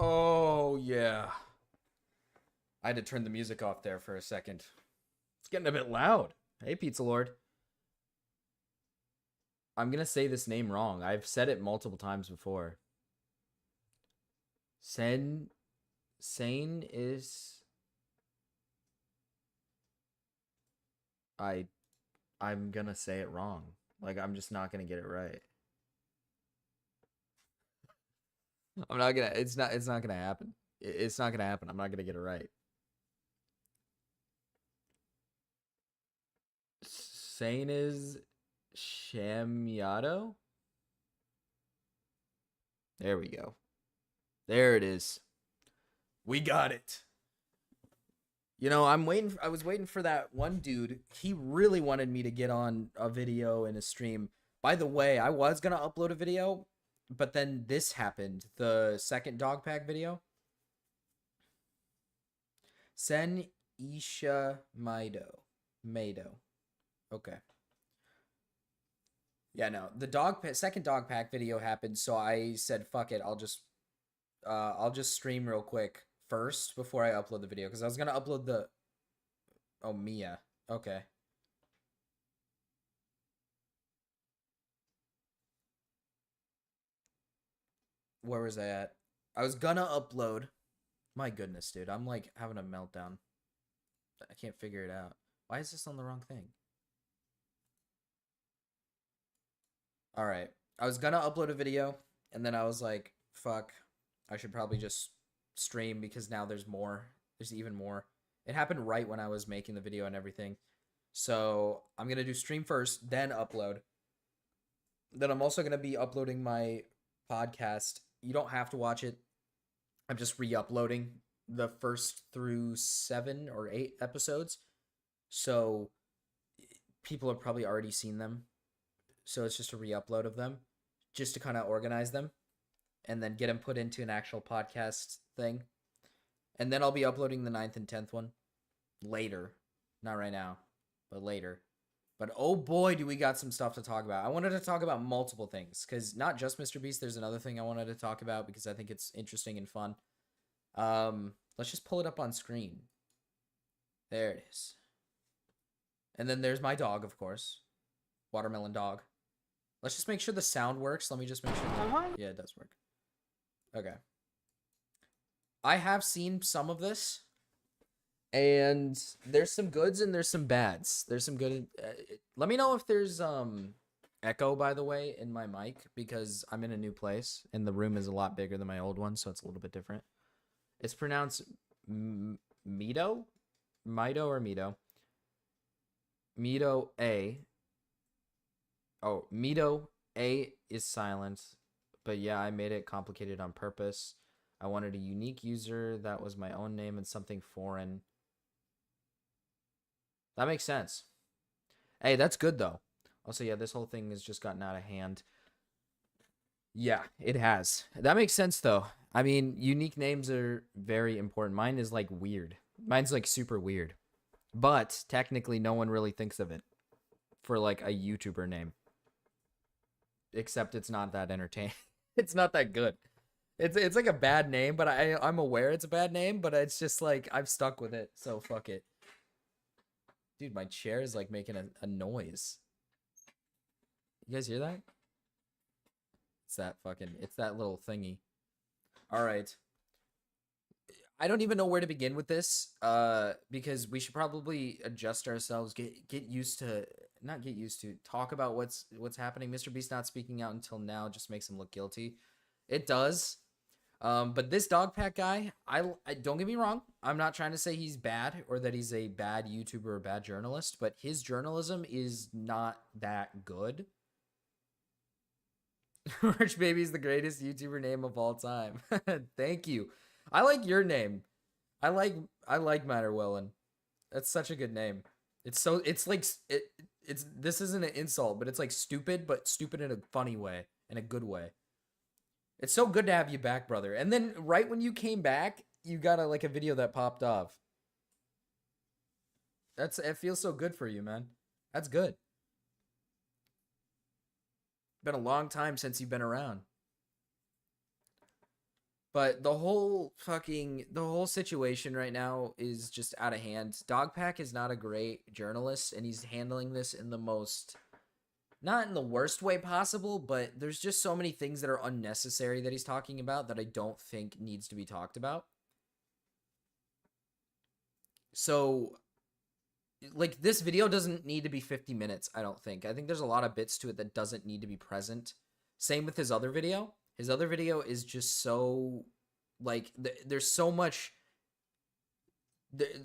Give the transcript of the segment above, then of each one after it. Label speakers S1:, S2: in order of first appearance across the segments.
S1: Oh, yeah. I had to turn the music off there for a second. It's getting a bit loud. Hey, Pizza Lord. I'm going to say this name wrong. I've said it multiple times before. Sane is... I'm going to say it wrong. Like, I'm just not going to get it right. I'm not going to... It's not going to happen. It's not going to happen. I'm not going to get it right. Sane is Shamiato? There we go. There it is. We got it. You know, I was waiting for that one dude. He really wanted me to get on a video and a stream. By the way, I was going to upload a video, but then this happened. The second dog pack video. Sen Isha Maido. Okay. Yeah, no. The second dog pack video happened, so I said fuck it. I'll just stream real quick first before I upload the video because I was gonna upload the... Oh, Mia. Okay. Where was I at? I was gonna upload... My goodness, dude. I'm like having a meltdown. I can't figure it out. Why is this on the wrong thing? Alright. I was gonna upload a video, and then I was like, fuck. I should probably just stream because now there's more. There's even more. It happened right when I was making the video and everything. So I'm going to do stream first, then upload. Then I'm also going to be uploading my podcast. You don't have to watch it. I'm just re-uploading the first through 7 or 8 episodes. So people have probably already seen them. So it's just a re-upload of them just to kind of organize them and then get them put into an actual podcast thing. And then I'll be uploading the 9th and 10th one later. Not right now, but later. But oh boy, do we got some stuff to talk about. I wanted to talk about multiple things because not just Mr. Beast. There's another thing I wanted to talk about because I think it's interesting and fun. Let's just pull it up on screen. There it is. And then there's my dog, of course. Watermelon dog. Let's just make sure the sound works. Let me just make sure. Yeah, it does work. Okay. I have seen some of this. And there's some goods and there's some bads. There's some good. Let me know if there's echo, by the way, in my mic because I'm in a new place and the room is a lot bigger than my old one, so it's a little bit different. It's pronounced Mido, Mido or Mido. Mido A. Oh, Mido A is silent, but yeah, I made it complicated on purpose. I wanted a unique user that was my own name and something foreign. That makes sense. Hey, that's good, though. Also, yeah, this whole thing has just gotten out of hand. Yeah, it has. That makes sense, though. I mean, unique names are very important. Mine is, like, weird. Mine's, like, super weird. But, technically, no one really thinks of it for, like, a YouTuber name. Except it's not that entertaining. It's not that good. It's like a bad name, but I'm aware it's a bad name, but it's just, like, I've stuck with it, so fuck it. Dude, my chair is like making a noise. You guys hear that? It's that little thingy. All right. I don't even know where to begin with this because we should probably adjust ourselves, get used to, not get used to, talk about what's happening. Mr. Beast not speaking out until now just makes him look guilty. It does. But this dog pack guy, I don't get me wrong. I'm not trying to say he's bad or that he's a bad YouTuber or bad journalist, but his journalism is not that good. Rich Baby is the greatest YouTuber name of all time. Thank you. I like your name. I like Matterwellen. That's such a good name. It's like this isn't an insult, but it's like stupid, but stupid in a funny way, in a good way. It's so good to have you back, brother. And then right when you came back, you got a video that popped off. It feels so good for you, man. That's good. Been a long time since you've been around. But the whole situation right now is just out of hand. Dogpack is not a great journalist, and he's handling this in the most, not in the worst way possible, but there's just so many things that are unnecessary that he's talking about that I don't think needs to be talked about. So, like, this video doesn't need to be 50 minutes, I don't think. I think there's a lot of bits to it that doesn't need to be present. Same with his other video. His other video is just so, like, there's so much,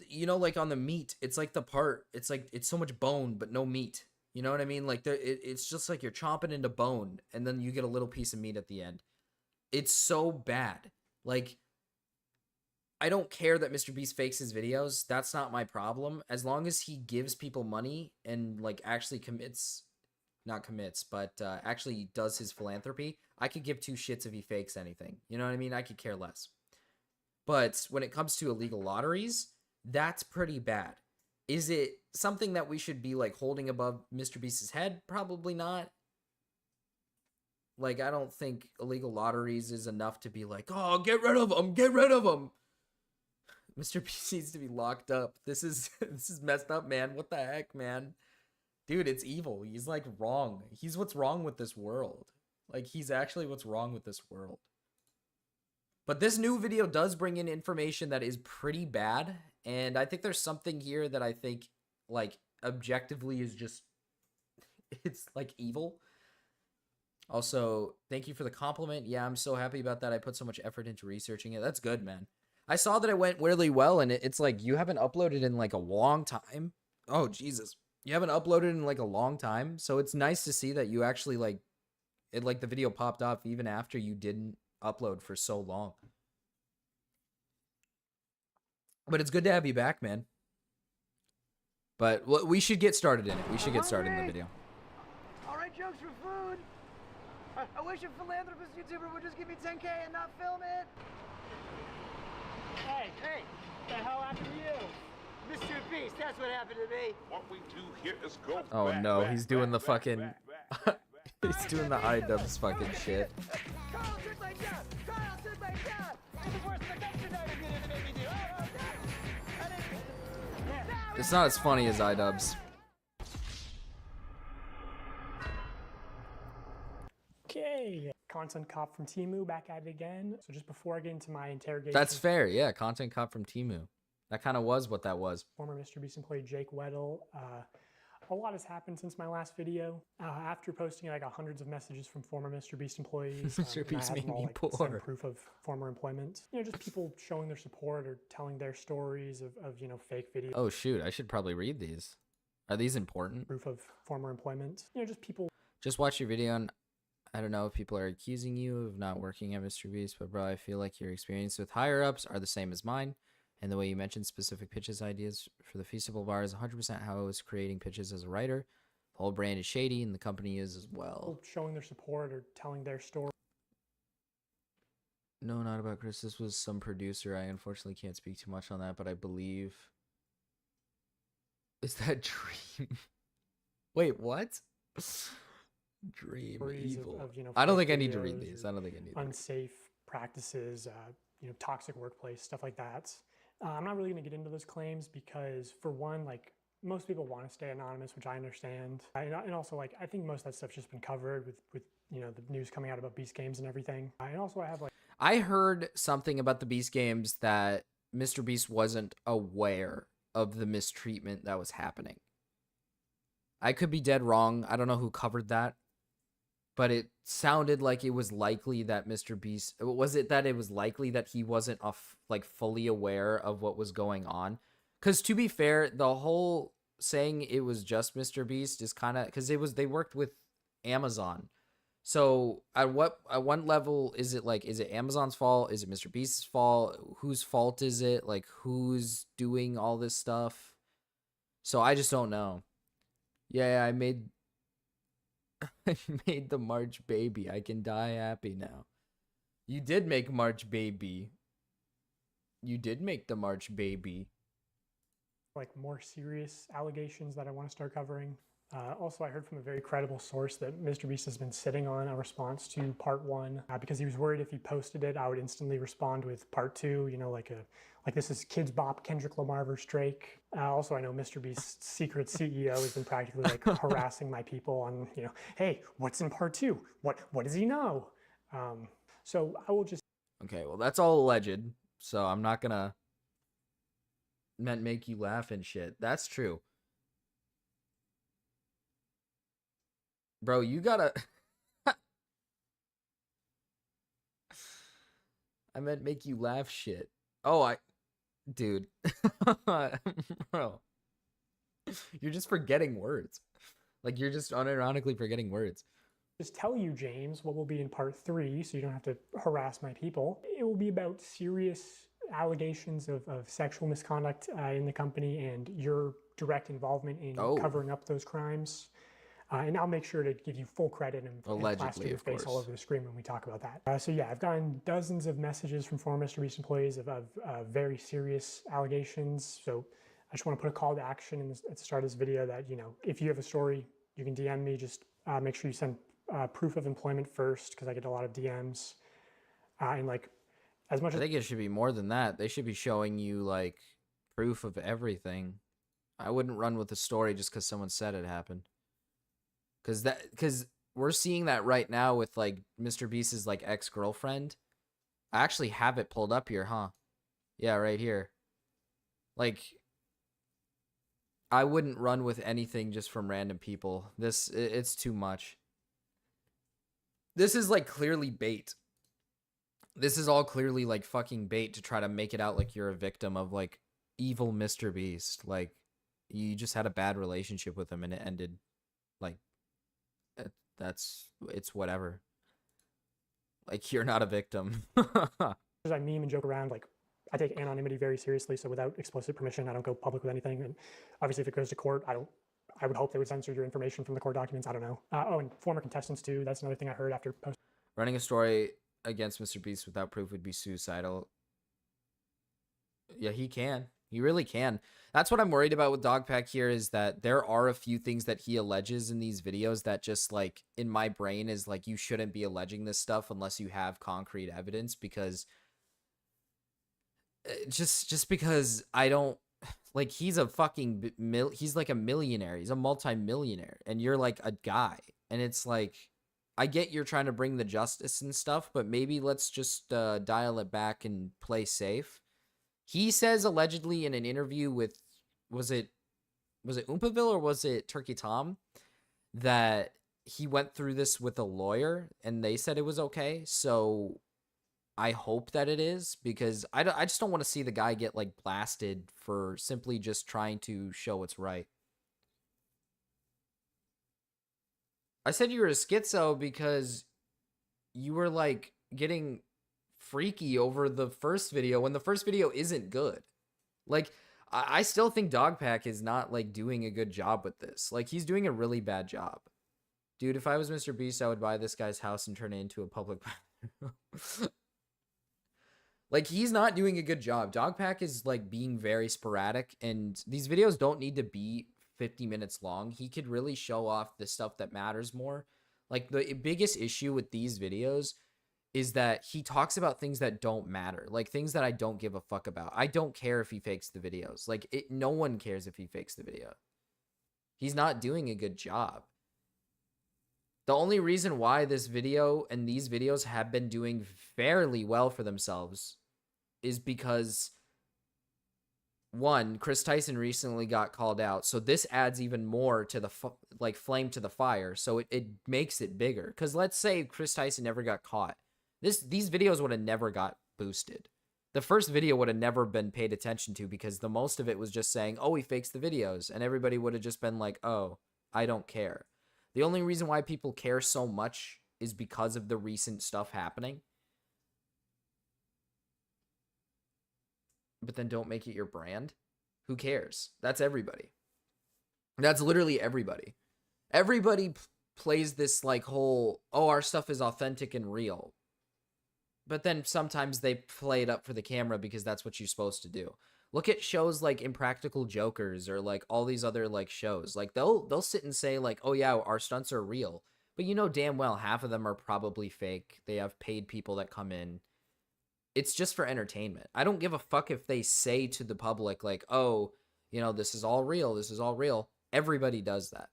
S1: you know, like on the meat, it's like the part, it's like, it's so much bone, but no meat. You know what I mean? Like, it's just like you're chomping into bone, and then you get a little piece of meat at the end. It's so bad. Like, I don't care that Mr. Beast fakes his videos. That's not my problem. As long as he gives people money and, like, actually actually does his philanthropy, I could give two shits if he fakes anything. You know what I mean? I could care less. But when it comes to illegal lotteries, that's pretty bad. Is it something that we should be, like, holding above Mr. Beast's head? Probably not. Like, I don't think illegal lotteries is enough to be like, oh, get rid of them, get rid of them. Mr. Beast needs to be locked up. This is messed up, man. What the heck, man? Dude, it's evil. He's, like, wrong. He's what's wrong with this world. Like, he's actually what's wrong with this world. But this new video does bring in information that is pretty bad. And I think there's something here that I think, like, objectively is just, it's, like, evil. Also, thank you for the compliment. Yeah, I'm so happy about that. I put so much effort into researching it. That's good, man. I saw that it went really well, and it's like, you haven't uploaded in, like, a long time. Oh, Jesus. You haven't uploaded in, like, a long time. So it's nice to see that you actually, like, the video popped off even after you didn't upload for so long. But it's good to have you back, man. But we should get started in it. We should get started in the video.
S2: All right, jokes for food. I wish a philanthropist YouTuber would just give me 10K and not film it. Hey, what the hell happened to you? Mr. Beast, that's what happened to me.
S3: What we do here is go
S1: Oh
S3: back,
S1: no,
S3: back,
S1: he's doing the
S3: back,
S1: fucking
S3: back.
S1: he's doing the iDubbbz fucking shit.
S2: Carl took my job! Carl took my job! It's the worst production item you didn't make me do. Oh, no. I didn't... No,
S1: It's not as funny as iDubbbz.
S4: Okay, Content Cop from Temu back at it again. So just before I get into my interrogation,
S1: That's fair, yeah. Content Cop from Temu. That kind of was what that was.
S4: former Mr. Beast employee Jake Weddle. A lot has happened since my last video. After posting, I got hundreds of messages from former Mr. Beast employees.
S1: Mr.
S4: And I
S1: Beast
S4: had
S1: made
S4: them all,
S1: me
S4: like,
S1: poor.
S4: send proof of former employment. You know, just people showing their support or telling their stories of you know, fake videos.
S1: Oh shoot, I should probably read these. Are these important?
S4: Proof of former employment. You know, just people
S1: Just watch your video and I don't know if people are accusing you of not working at Mr. Beast, but bro, I feel like your experience with higher ups are the same as mine. And the way you mentioned specific pitches ideas for the Feastable Bar is 100% how I was creating pitches as a writer. The whole brand is shady and the company is as well.
S4: showing their support or telling their story.
S1: No, not about Chris. This was some producer. I unfortunately can't speak too much on that, but I believe... Is that Dream? Wait, what? Dream
S4: Stories
S1: Evil.
S4: of, you know,
S1: I don't
S4: fake
S1: think I need to
S4: videos
S1: read these.
S4: or
S1: I don't think I need to.
S4: unsafe practices, you know, toxic workplace, stuff like that. I'm not really going to get into those claims because, for one, like, most people want to stay anonymous, which I understand. And also, like, I think most of that stuff's just been covered with you know, the news coming out about Beast Games and everything. And also I have, like...
S1: I heard something about the Beast Games that Mr. Beast wasn't aware of the mistreatment that was happening. I could be dead wrong. I don't know who covered that. But it sounded like it was likely that Mr. Beast... Was it that it was likely that he wasn't like fully aware of what was going on? Because to be fair, the whole saying it was just Mr. Beast is kind of... Because they worked with Amazon. So at one level is it like... Is it Amazon's fault? Is it Mr. Beast's fault? Whose fault is it? Like, who's doing all this stuff? So I just don't know. Yeah, I made the March baby. I can die happy now. You did make March baby. You did make the March baby.
S4: like more serious allegations that I want to start covering. Also, I heard from a very credible source that Mr. Beast has been sitting on a response to part 1 because he was worried if he posted it, I would instantly respond with part 2. You know, like this is Kids Bop, Kendrick Lamar versus Drake. Also, I know Mr. Beast's secret CEO has been practically like harassing my people on, you know, hey, what's in part 2? What does he know? So I will just.
S1: Okay, well, that's all alleged, so I'm not gonna meant make you laugh and shit. That's true. Bro, you gotta... I meant make you laugh shit. Oh, Dude. Bro. You're just forgetting words. Like, you're just unironically forgetting words.
S4: Just tell you, James, what will be in part 3, so you don't have to harass my people. It will be about serious allegations of sexual misconduct in the company and your direct involvement in covering up those crimes. And I'll make sure to give you full credit and plaster your face all over the screen when we talk about that. So yeah, I've gotten dozens of messages from former Mr. Beast employees of very serious allegations. So I just want to put a call to action at the start of this video that, you know, if you have a story, you can DM me. Just make sure you send proof of employment first, because I get a lot of DMs. And like, as much as I
S1: think it should be more than that. They should be showing you like proof of everything. I wouldn't run with the story just because someone said it happened. Because we're seeing that right now with like Mr. Beast's like ex-girlfriend. I actually have it pulled up here, huh? Yeah, right here. Like, I wouldn't run with anything just from random people. It's too much. This is like clearly bait. This is all clearly like fucking bait to try to make it out like you're a victim of like evil Mr. Beast. Like, you just had a bad relationship with him and it ended. Like, it's whatever. Like, you're not a victim.
S4: as I meme and joke around, like, I take anonymity very seriously, so without explicit permission, I don't go public with anything. And obviously, if it goes to court, I would hope they would censor your information from the court documents. I don't know. Oh, and former contestants too. That's another thing I heard after post.
S1: Running a story against Mr. Beast without proof would be suicidal. Yeah, he can. He really can. That's what I'm worried about with Dogpack here, is that there are a few things that he alleges in these videos that just like in my brain is like, you shouldn't be alleging this stuff unless you have concrete evidence, because just because I don't like, he's a fucking he's like a millionaire. He's a multi-millionaire and you're like a guy, and it's like, I get you're trying to bring the justice and stuff, but maybe let's just dial it back and play safe. He says allegedly in an interview with, was it Oompaville or was it Turkey Tom, that he went through this with a lawyer and they said it was okay. So I hope that it is, because I just don't want to see the guy get like blasted for simply just trying to show what's right. I said you were a schizo because you were like getting freaky over the first video when the first video isn't good. Like, I still think Dogpack is not like doing a good job with this. Like, he's doing a really bad job. Dude, if I was Mr. Beast, I would buy this guy's house and turn it into a public like, he's not doing a good job. Dogpack is like being very sporadic, and these videos don't need to be 50 minutes long. He could really show off the stuff that matters more. Like, the biggest issue with these videos is that he talks about things that don't matter, like things that I don't give a fuck about. I don't care if he fakes the videos. Like, no one cares if he fakes the video. He's not doing a good job. The only reason why this video and these videos have been doing fairly well for themselves is because, one, Chris Tyson recently got called out, so this adds even more to the flame to the fire, so it makes it bigger. Because let's say Chris Tyson never got caught, these videos would have never got boosted. The first video would have never been paid attention to, because the most of it was just saying, oh, he fakes the videos, and everybody would have just been like, oh, I don't care. The only reason why people care so much is because of the recent stuff happening. But then don't make it your brand. Who cares? That's everybody. That's literally everybody. Everybody plays this like whole, oh, our stuff is authentic and real. But then sometimes they play it up for the camera because that's what you're supposed to do. Look at shows like Impractical Jokers or like all these other like shows. Like they'll sit and say like, "Oh yeah, our stunts are real." But you know damn well half of them are probably fake. They have paid people that come in. It's just for entertainment. I don't give a fuck if they say to the public like, "Oh, you know, this is all real. This is all real." Everybody does that.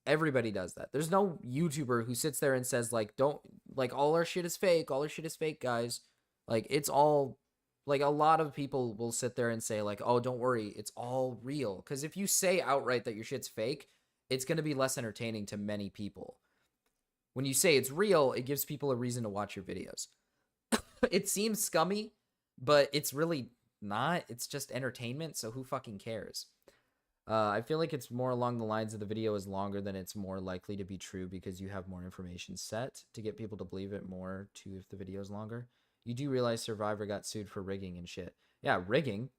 S1: Everybody does that. There's no YouTuber who sits there and says like, "Don't like all our shit is fake. All our shit is fake, guys." Like it's all like a lot of people will sit there and say like, "Oh, don't worry, it's all real." Cuz if you say outright that your shit's fake, it's going to be less entertaining to many people. When you say it's real, it gives people a reason to watch your videos. It seems scummy, but it's really not. It's just entertainment, so who fucking cares? I feel like it's more along the lines of the video is longer than it's more likely to be true because you have more information set to get people to believe it more too if the video is longer. You do realize Survivor got sued for rigging and shit. Yeah, rigging.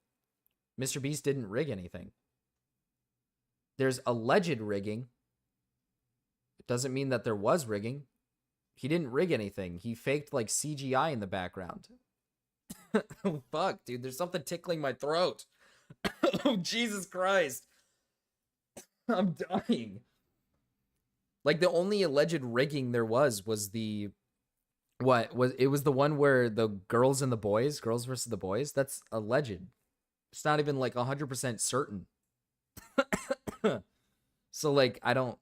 S1: Mr. Beast didn't rig anything. There's alleged rigging. It doesn't mean that there was rigging. He didn't rig anything. He faked like CGI in the background. Oh, fuck, dude. There's something tickling my throat. Oh, Jesus Christ. I'm dying. Like the only alleged rigging there was the it was the one where the girls and the boys, girls versus the boys. That's alleged. It's not even like 100% certain. So like I don't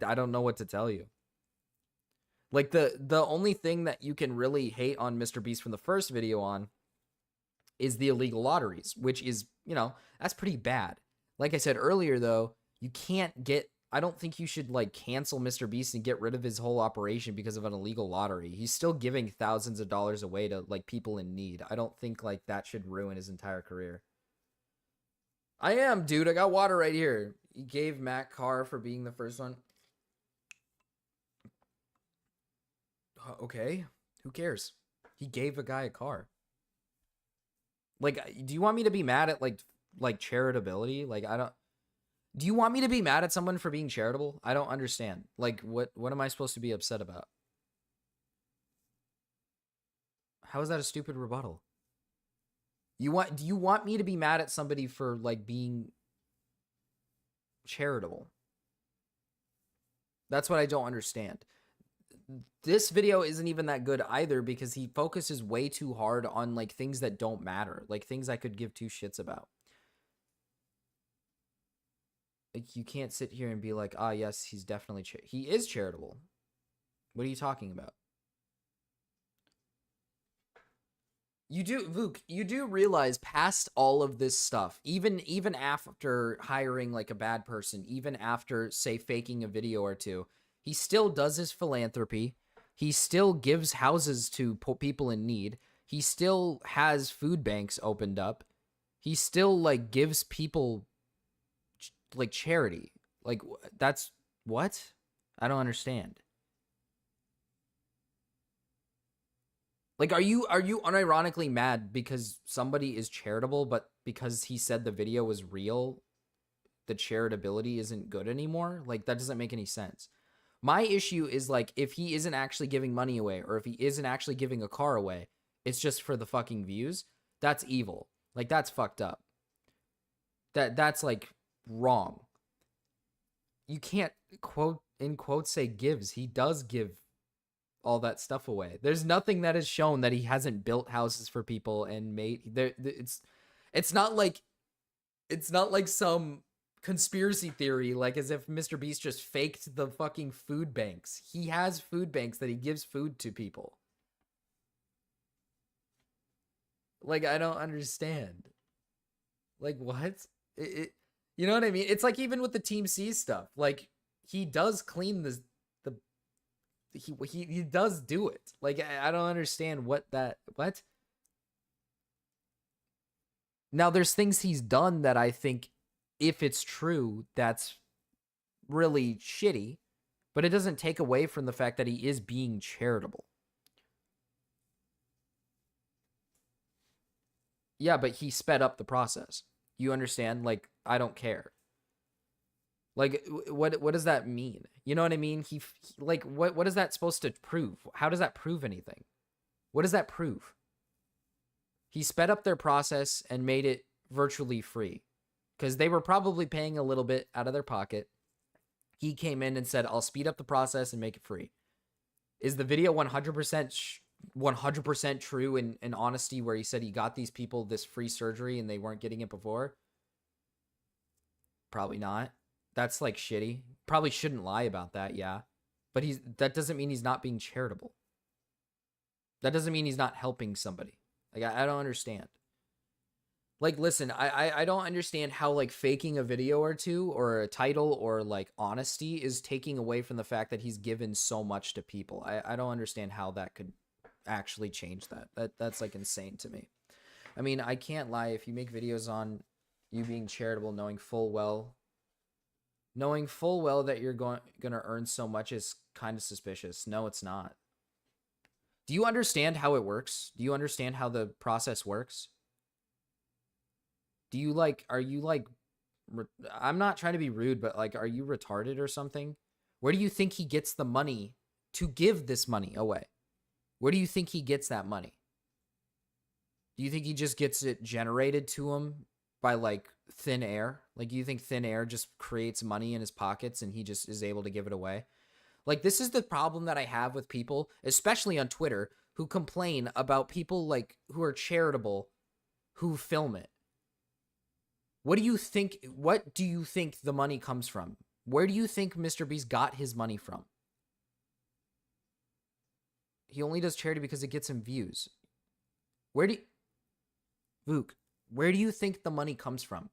S1: know what to tell you. Like the only thing that you can really hate on Mr. Beast from the first video on is the illegal lotteries, which is, you know, that's pretty bad. Like I said earlier though, you can't get, I don't think you should like cancel Mr. Beast and get rid of his whole operation because of an illegal lottery. He's still giving thousands of dollars away to like people in need. I don't think like that should ruin his entire career. I am, dude. I got water right here. He gave Matt Carr for being the first one. Okay, who cares? He gave a guy a car. Like, do you want me to be mad at like charitability? Like, I don't. Do you want me to be mad at someone for being charitable? I don't understand. Like, what am I supposed to be upset about? How is that a stupid rebuttal? Do you want me to be mad at somebody for like being charitable? That's what I don't understand. This video isn't even that good either because he focuses way too hard on like things that don't matter, like things I could give two shits about. Like you can't sit here and be like, "Ah, yes, he's definitely he is charitable." What are you talking about? You do, Vuk, you do realize past all of this stuff, even after hiring like a bad person, even after say faking a video or two, he still does his philanthropy. He still gives houses to people in need. He still has food banks opened up. He still like gives people like charity. Like that's what? I don't understand. Like, are you unironically mad because somebody is charitable, but because he said the video was real, the charitability isn't good anymore? Like, that doesn't make any sense. My issue is, like, if he isn't actually giving money away, or if he isn't actually giving a car away, it's just for the fucking views, that's evil. Like, that's fucked up. That's, like, wrong. You can't, quote, in quotes, say gives. He does give all that stuff away. There's nothing that has shown that he hasn't built houses for people and made it's not like some conspiracy theory, like as if Mr. Beast just faked the fucking food banks. He has food banks that he gives food to people. Like, I don't understand. Like, what? You know what I mean? It's like even with the Team C stuff, like he does clean he does do it. Like, I don't understand what. Now, there's things he's done that I think, if it's true, that's really shitty, but it doesn't take away from the fact that he is being charitable. Yeah, but he sped up the process. You understand? Like, I don't care. Like, what does that mean? You know what I mean? He like, what is that supposed to prove? How does that prove anything? What does that prove? He sped up their process and made it virtually free because they were probably paying a little bit out of their pocket. He came in and said, I'll speed up the process and make it free. Is the video 100% true in honesty where he said he got these people this free surgery and they weren't getting it before? Probably not. That's like shitty. Probably shouldn't lie about that, yeah. But that doesn't mean he's not being charitable. That doesn't mean he's not helping somebody. Like, I don't understand. Like, listen, I don't understand how, like, faking a video or two or a title or, like, honesty is taking away from the fact that he's given so much to people. I don't understand how that could actually change that. That's, like, insane to me. I mean, I can't lie. If you make videos on you being charitable, knowing full well that you're going to earn so much is kind of suspicious. No, it's not. Do you understand how it works? Do you understand how the process works? Do you like, are you like, I'm not trying to be rude, but like, are you retarded or something? Where do you think he gets the money to give this money away? Where do you think he gets that money? Do you think he just gets it generated to him by like thin air? Like, do you think thin air just creates money in his pockets and he just is able to give it away? Like, this is the problem that I have with people, especially on Twitter, who complain about people like who are charitable who film it. What do you think the money comes from? Where do you think Mr. Beast got his money from? He only does charity because it gets him views. Vuk, where do you think the money comes from?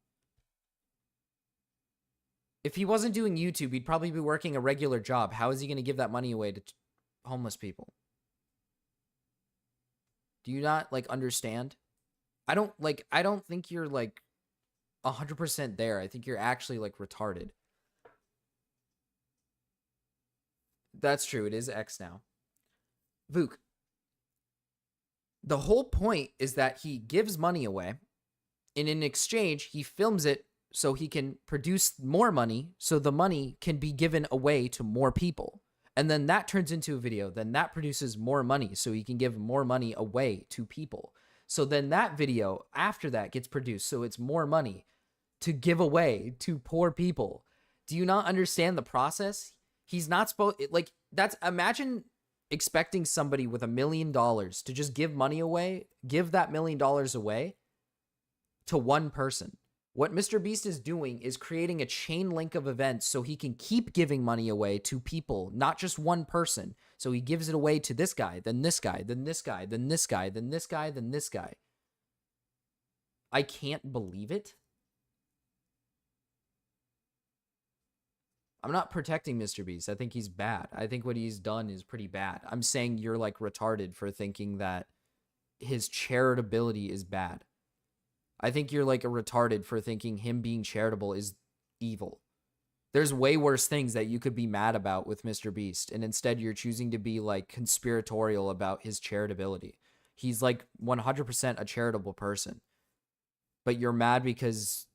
S1: If he wasn't doing YouTube, he'd probably be working a regular job. How is he going to give that money away to homeless people? Do you not, like, understand? I don't think you're, like, 100% there. I think you're actually, like, retarded. That's true. It is X now. Vuk, the whole point is that he gives money away, and in exchange, he films it so he can produce more money, so the money can be given away to more people. And then that turns into a video. Then that produces more money, so he can give more money away to people. So then that video, after that, gets produced, so it's more money to give away to poor people. Do you not understand the process? He's not supposed... Like, that's... Imagine expecting somebody with $1 million to just give money away, give that $1 million away to one person. What Mr. Beast is doing is creating a chain link of events so he can keep giving money away to people, not just one person. So he gives it away to this guy, then this guy, then this guy, then this guy, then this guy, then this guy. I can't believe it. I'm not protecting Mr. Beast. I think he's bad. I think what he's done is pretty bad. I'm saying you're like retarded for thinking that his charitability is bad. I think you're like a retarded for thinking him being charitable is evil. There's way worse things that you could be mad about with Mr. Beast, and instead you're choosing to be like conspiratorial about his charitability. He's like 100% a charitable person. But you're mad because,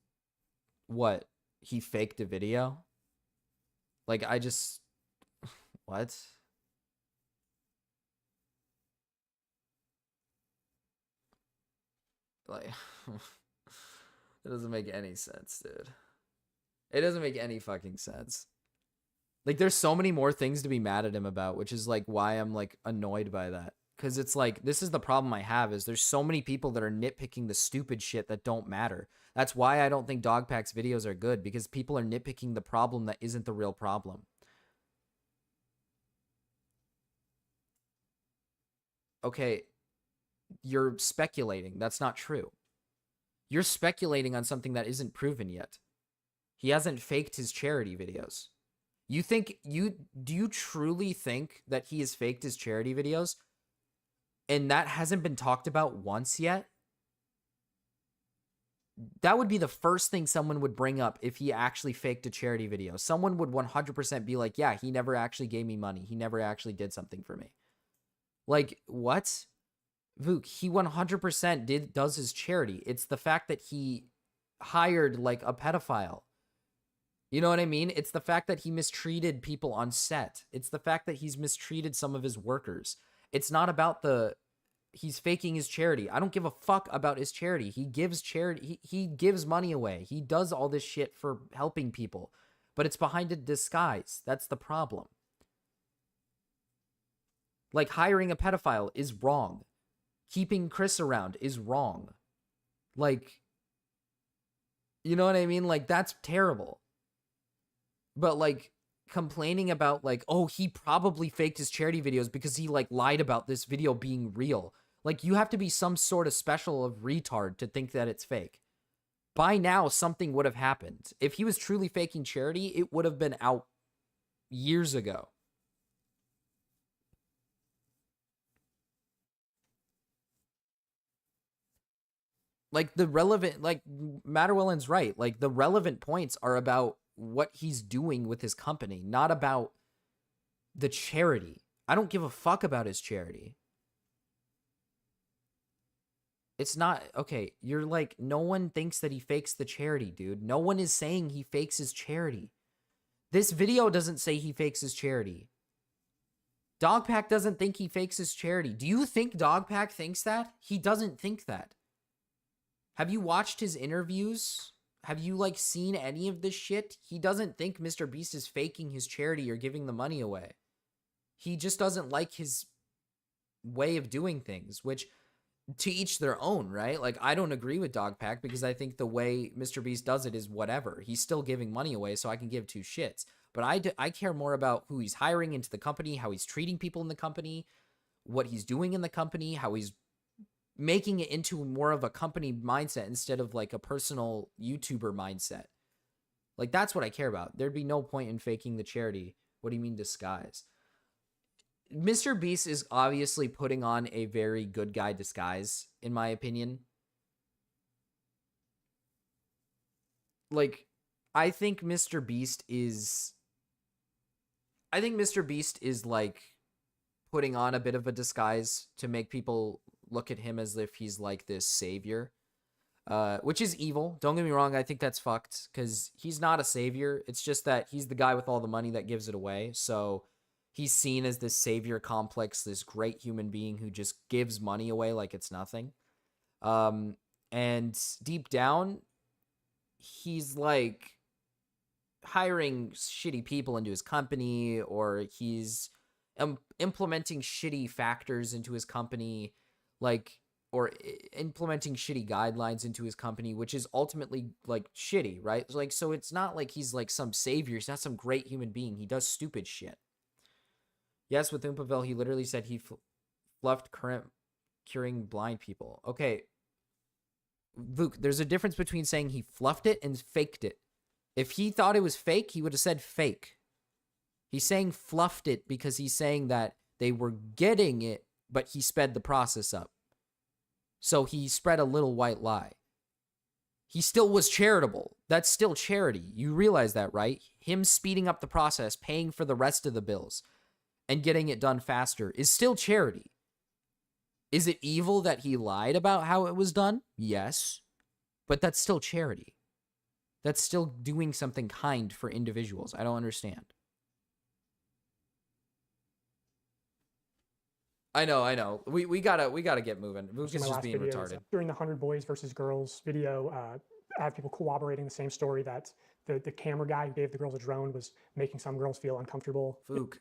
S1: what? He faked a video? Like, I just... What? Like... It doesn't make any sense, dude. It doesn't make any fucking sense. Like, there's so many more things to be mad at him about, which is, like, why I'm, like, annoyed by that. Because it's, like, this is the problem I have, is there's so many people that are nitpicking the stupid shit that don't matter. That's why I don't think Dogpack's videos are good, because people are nitpicking the problem that isn't the real problem. Okay, you're speculating. That's not true. You're speculating on something that isn't proven yet. He hasn't faked his charity videos. Do you truly think that he has faked his charity videos and that hasn't been talked about once yet? That would be the first thing someone would bring up if he actually faked a charity video. Someone would 100% be like, yeah, he never actually gave me money. He never actually did something for me. Like, what? Vuk, he 100% does his charity. It's the fact that he hired like a pedophile. You know what I mean? It's the fact that he mistreated people on set. It's the fact that he's mistreated some of his workers. It's not about he's faking his charity. I don't give a fuck about his charity. He gives charity. He gives money away. He does all this shit for helping people, but it's behind a disguise. That's the problem. Like, hiring a pedophile is wrong. Keeping Chris around is wrong. Like, you know what I mean? Like, that's terrible. But, like, complaining about, like, oh, he probably faked his charity videos because he, like, lied about this video being real. Like, you have to be some sort of special of retard to think that it's fake. By now, something would have happened. If he was truly faking charity, it would have been out years ago. Like, the relevant, like, Matterwellen's right. Like, the relevant points are about what he's doing with his company, not about the charity. I don't give a fuck about his charity. It's not, okay, you're like, no one thinks that he fakes the charity, dude. No one is saying he fakes his charity. This video doesn't say he fakes his charity. Dogpack doesn't think he fakes his charity. Do you think Dogpack thinks that? He doesn't think that. Have you watched his interviews? Have you, like, seen any of this shit? He doesn't think Mr. Beast is faking his charity or giving the money away. He just doesn't like his way of doing things, which, to each their own, right? Like, I don't agree with Dogpack because I think the way Mr. Beast does it is whatever. He's still giving money away, so I can give two shits. But I care more about who he's hiring into the company, how he's treating people in the company, what he's doing in the company, how he's making it into more of a company mindset instead of like a personal YouTuber mindset. Like, that's what I care about. There'd be no point in faking the charity. What do you mean disguise? Mr. Beast is obviously putting on a very good guy disguise, in my opinion. Like, I think Mr. Beast is like putting on a bit of a disguise to make people look at him as if he's like this savior, which is evil. Don't get me wrong. I think that's fucked because he's not a savior. It's just that he's the guy with all the money that gives it away. So he's seen as this savior complex, this great human being who just gives money away like it's nothing. And deep down, he's like hiring shitty people into his company, or he's implementing shitty factors into his company, like, or implementing shitty guidelines into his company, which is ultimately like shitty, right? Like, so it's not like he's like some savior. He's not some great human being. He does stupid shit. Yes, with Oompaville, he literally said he fluffed current curing blind people. Okay, Luke, there's a difference between saying he fluffed it and faked it. If he thought it was fake, he would have said fake. He's saying fluffed it because he's saying that they were getting it, but he sped the process up. So he spread a little white lie. He still was charitable. That's still charity. You realize that, right? Him speeding up the process, paying for the rest of the bills, and getting it done faster is still charity. Is it evil that he lied about how it was done? Yes. But that's still charity. That's still doing something kind for individuals. I don't understand. I know. We gotta get moving. Luke is just being retarded.
S4: During the 100 Boys versus Girls video, I have people corroborating the same story that the camera guy who gave the girls a drone was making some girls feel uncomfortable.
S1: Luke,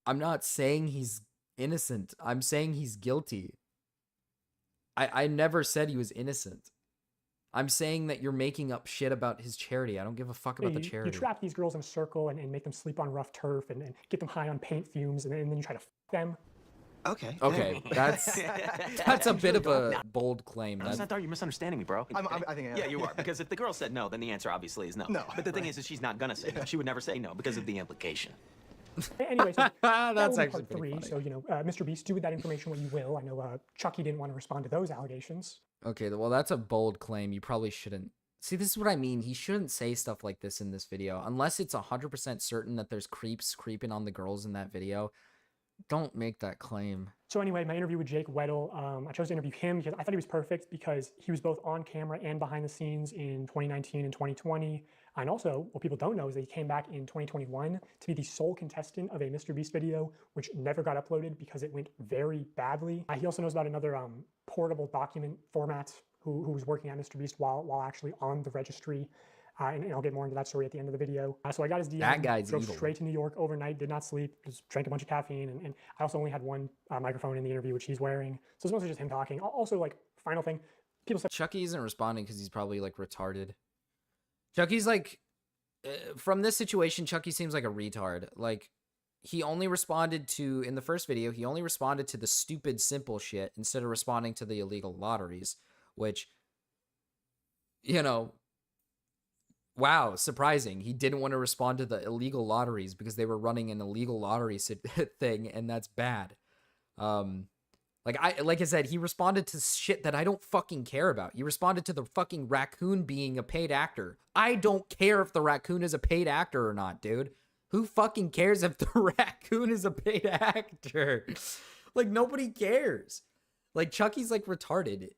S1: I'm not saying he's innocent. I'm saying he's guilty. I never said he was innocent. I'm saying that you're making up shit about his charity. I don't give a fuck about the charity.
S4: You trap these girls in a circle and make them sleep on rough turf and get them high on paint fumes, and then you try to f them.
S5: Okay,
S1: that's a bit of a bold claim.
S5: I thought you're misunderstanding me, bro.
S6: I think I am.
S5: Yeah, you are. Because if the girl said no, then the answer obviously is no.
S6: No.
S5: But the thing is she's not gonna say no. She would never say no because of the implication.
S4: Anyway, so
S1: that's actually
S4: part
S1: pretty
S4: 3.
S1: funny.
S4: So, Mr. Beast, do with that information what you will. I know Chucky didn't want to respond to those allegations.
S1: Okay, well, that's a bold claim. You probably shouldn't. See, this is what I mean. He shouldn't say stuff like this in this video. Unless it's 100% certain that there's creeps creeping on the girls in that video. Don't make that claim.
S4: So anyway, my interview with Jake Weddle, I chose to interview him because I thought he was perfect because he was both on camera and behind the scenes in 2019 and 2020. And also, what people don't know is that he came back in 2021 to be the sole contestant of a MrBeast video, which never got uploaded because it went very badly. He also knows about another portable document format who was working at MrBeast while actually on the registry. And I'll get more into that story at the end of the video. So I got his DM,
S1: That guy's
S4: drove
S1: evil.
S4: straight to New York overnight, did not sleep, just drank a bunch of caffeine. And I also only had one microphone in the interview, which he's wearing. So it's mostly just him talking. Also, like, final thing, people said
S1: Chucky isn't responding because he's probably like retarded. Chucky's like, from this situation, Chucky seems like a retard. Like, he only responded to, in the first video, he only responded to the stupid, simple shit instead of responding to the illegal lotteries, which, you know, wow, surprising. He didn't want to respond to the illegal lotteries because they were running an illegal lottery thing, and that's bad. Like I said, he responded to shit that I don't fucking care about. He responded to the fucking raccoon being a paid actor. I don't care if the raccoon is a paid actor or not, dude. Who fucking cares if the raccoon is a paid actor? Like, nobody cares. Like, Chucky's like retarded.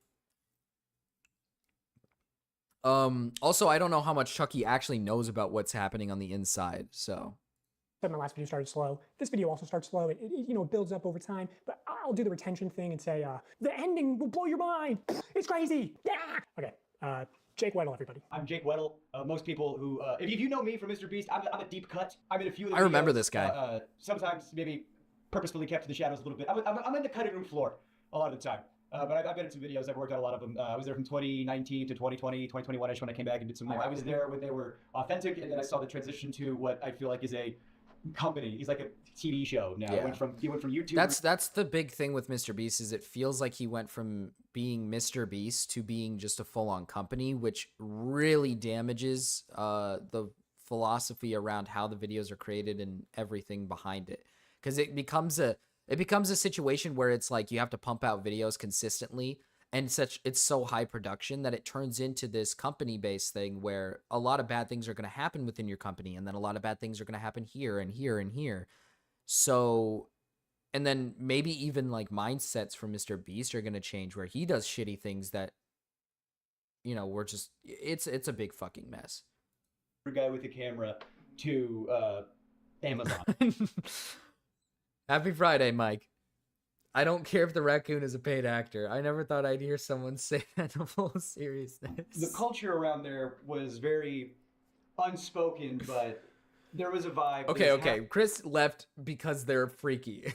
S1: Also, I don't know how much Chucky actually knows about what's happening on the inside, so.
S4: my last video started slow. This video also starts slow. It builds up over time, but I'll do the retention thing and say, the ending will blow your mind. It's crazy. Yeah. Okay. Jake Weddle, everybody.
S6: I'm Jake Weddle. Most people who, if you know me from MrBeast, I'm a deep cut. I'm in a few of the
S1: I remember
S6: videos,
S1: this guy.
S6: Sometimes maybe purposefully kept to the shadows a little bit. I'm in the cutting room floor a lot of the time. But I've been in some videos. I've worked on a lot of them. I was there from 2019 to 2020, 2021ish when I came back and did some more. I was there when they were authentic, and then I saw the transition to what I feel like is a company. He's like a TV show now.
S1: Yeah.
S6: He went from YouTube.
S1: That's the big thing with MrBeast is it feels like he went from being MrBeast to being just a full-on company, which really damages the philosophy around how the videos are created and everything behind it. Because it becomes a situation where it's like you have to pump out videos consistently, and it's so high production that it turns into this company-based thing where a lot of bad things are going to happen within your company, and then a lot of bad things are going to happen here and here and here. So, and then maybe even like mindsets for MrBeast are going to change where he does shitty things that, we're just, it's a big fucking mess.
S6: Guy with the camera to Amazon.
S1: Happy Friday, Mike. I don't care if the raccoon is a paid actor. I never thought I'd hear someone say that in full seriousness.
S6: The culture around there was very unspoken, but there was a vibe.
S1: Okay. Chris left because they're freaky.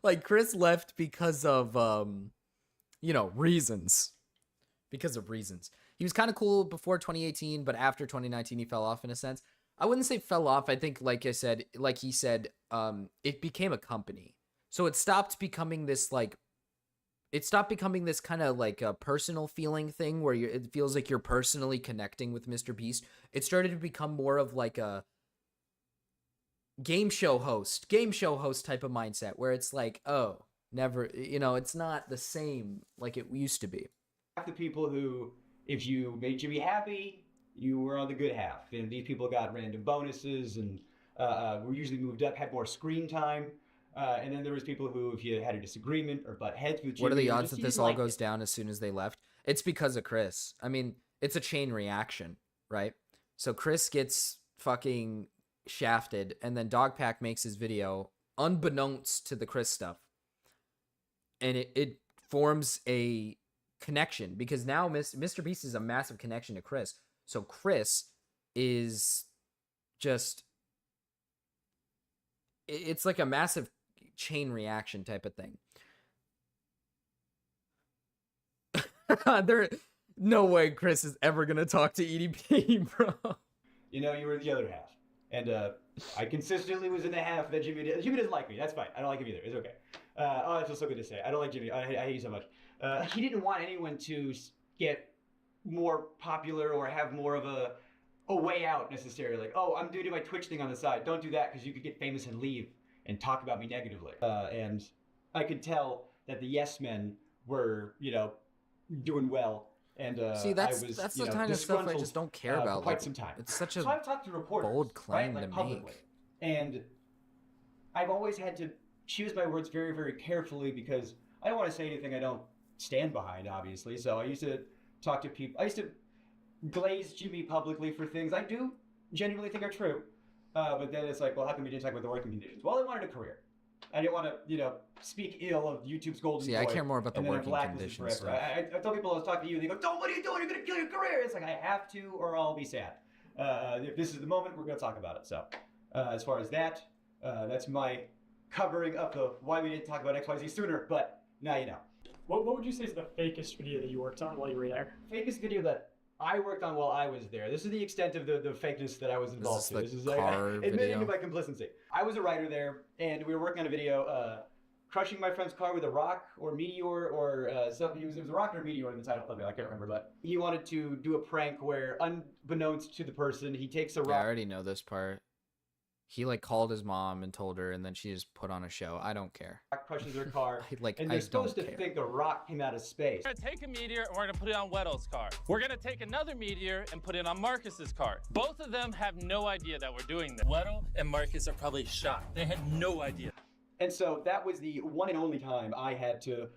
S1: Like, Chris left because of, reasons. Because of reasons. He was kind of cool before 2018, but after 2019, he fell off in a sense. I wouldn't say fell off. I think, like he said, it became a company. So it stopped becoming this kind of like a personal feeling thing where it feels like you're personally connecting with MrBeast. It started to become more of like a game show host type of mindset where it's like, oh, never, it's not the same like it used to be.
S6: Half the people who, if you made Jimmy happy, you were on the good half, and these people got random bonuses and were usually moved up, had more screen time. And then there was people who, if you had a disagreement or butt heads with Jimmy,
S1: what are the odds that this all goes down as soon as they left? It's because of Chris. I mean, it's a chain reaction, right? So Chris gets fucking shafted, and then Dogpack makes his video unbeknownst to the Chris stuff, and it forms a connection because now MrBeast is a massive connection to Chris. So Chris is just, it's like a massive chain reaction type of thing. No way Chris is ever going to talk to EDP, bro.
S6: You were in the other half. And I consistently was in the half that Jimmy did. Jimmy doesn't like me. That's fine. I don't like him either. It's okay. That feels so good to say. I don't like Jimmy. I hate you so much. He didn't want anyone to get more popular or have more of a way out necessarily. Like, oh, I'm doing my Twitch thing on the side. Don't do that because you could get famous and leave and talk about me negatively. And I could tell that the yes men were, doing well. And
S1: see, that's the kind of stuff I just don't care about.
S6: For quite some time.
S1: It's such a
S6: so I've talked to reporters,
S1: bold claim
S6: right?
S1: to
S6: publicly.
S1: make.
S6: And I've always had to choose my words very, very carefully because I don't want to say anything I don't stand behind, obviously. So I used to talk to people. I used to glaze Jimmy publicly for things I do genuinely think are true. But then it's like, well, how come we didn't talk about the working conditions? Well, I wanted a career. I didn't want to, speak ill of YouTube's golden
S1: See,
S6: boy.
S1: I care more about the
S6: and then
S1: working
S6: blacklisted
S1: conditions
S6: forever.
S1: stuff.
S6: I tell people I was talking to you, and they go, "Don't, what are you doing? You're gonna kill your career." It's like I have to, or I'll be sad. If this is the moment, we're gonna talk about it. So, as far as that, that's my covering up of why we didn't talk about XYZ sooner. But now you know.
S4: What would you say is the fakest video that you worked on while you were there?
S6: Fakest video that I worked on while I was there. This is the extent of the fakeness that I was involved in.
S1: this
S6: This is
S1: the car
S6: admitting
S1: video?
S6: to my complicity. I was a writer there, and we were working on a video, crushing my friend's car with a rock or meteor or something. It was a rock or a meteor in the title of it. I can't remember, but he wanted to do a prank where, unbeknownst to the person, he takes a
S1: Yeah, I
S6: rock.
S1: already know this part. He like called his mom and told her, and then she just put on a show. I don't care.
S6: Crushes her car,
S1: I, like,
S6: and
S1: I
S6: they're supposed
S1: don't
S6: to
S1: care.
S6: think a rock came out of space.
S7: We're gonna take a meteor and we're gonna put it on Weddle's car. We're gonna take another meteor and put it on Marcus's car. Both of them have no idea that we're doing this. Weddle and Marcus are probably shocked. They had no idea.
S6: And so that was the one and only time I had to,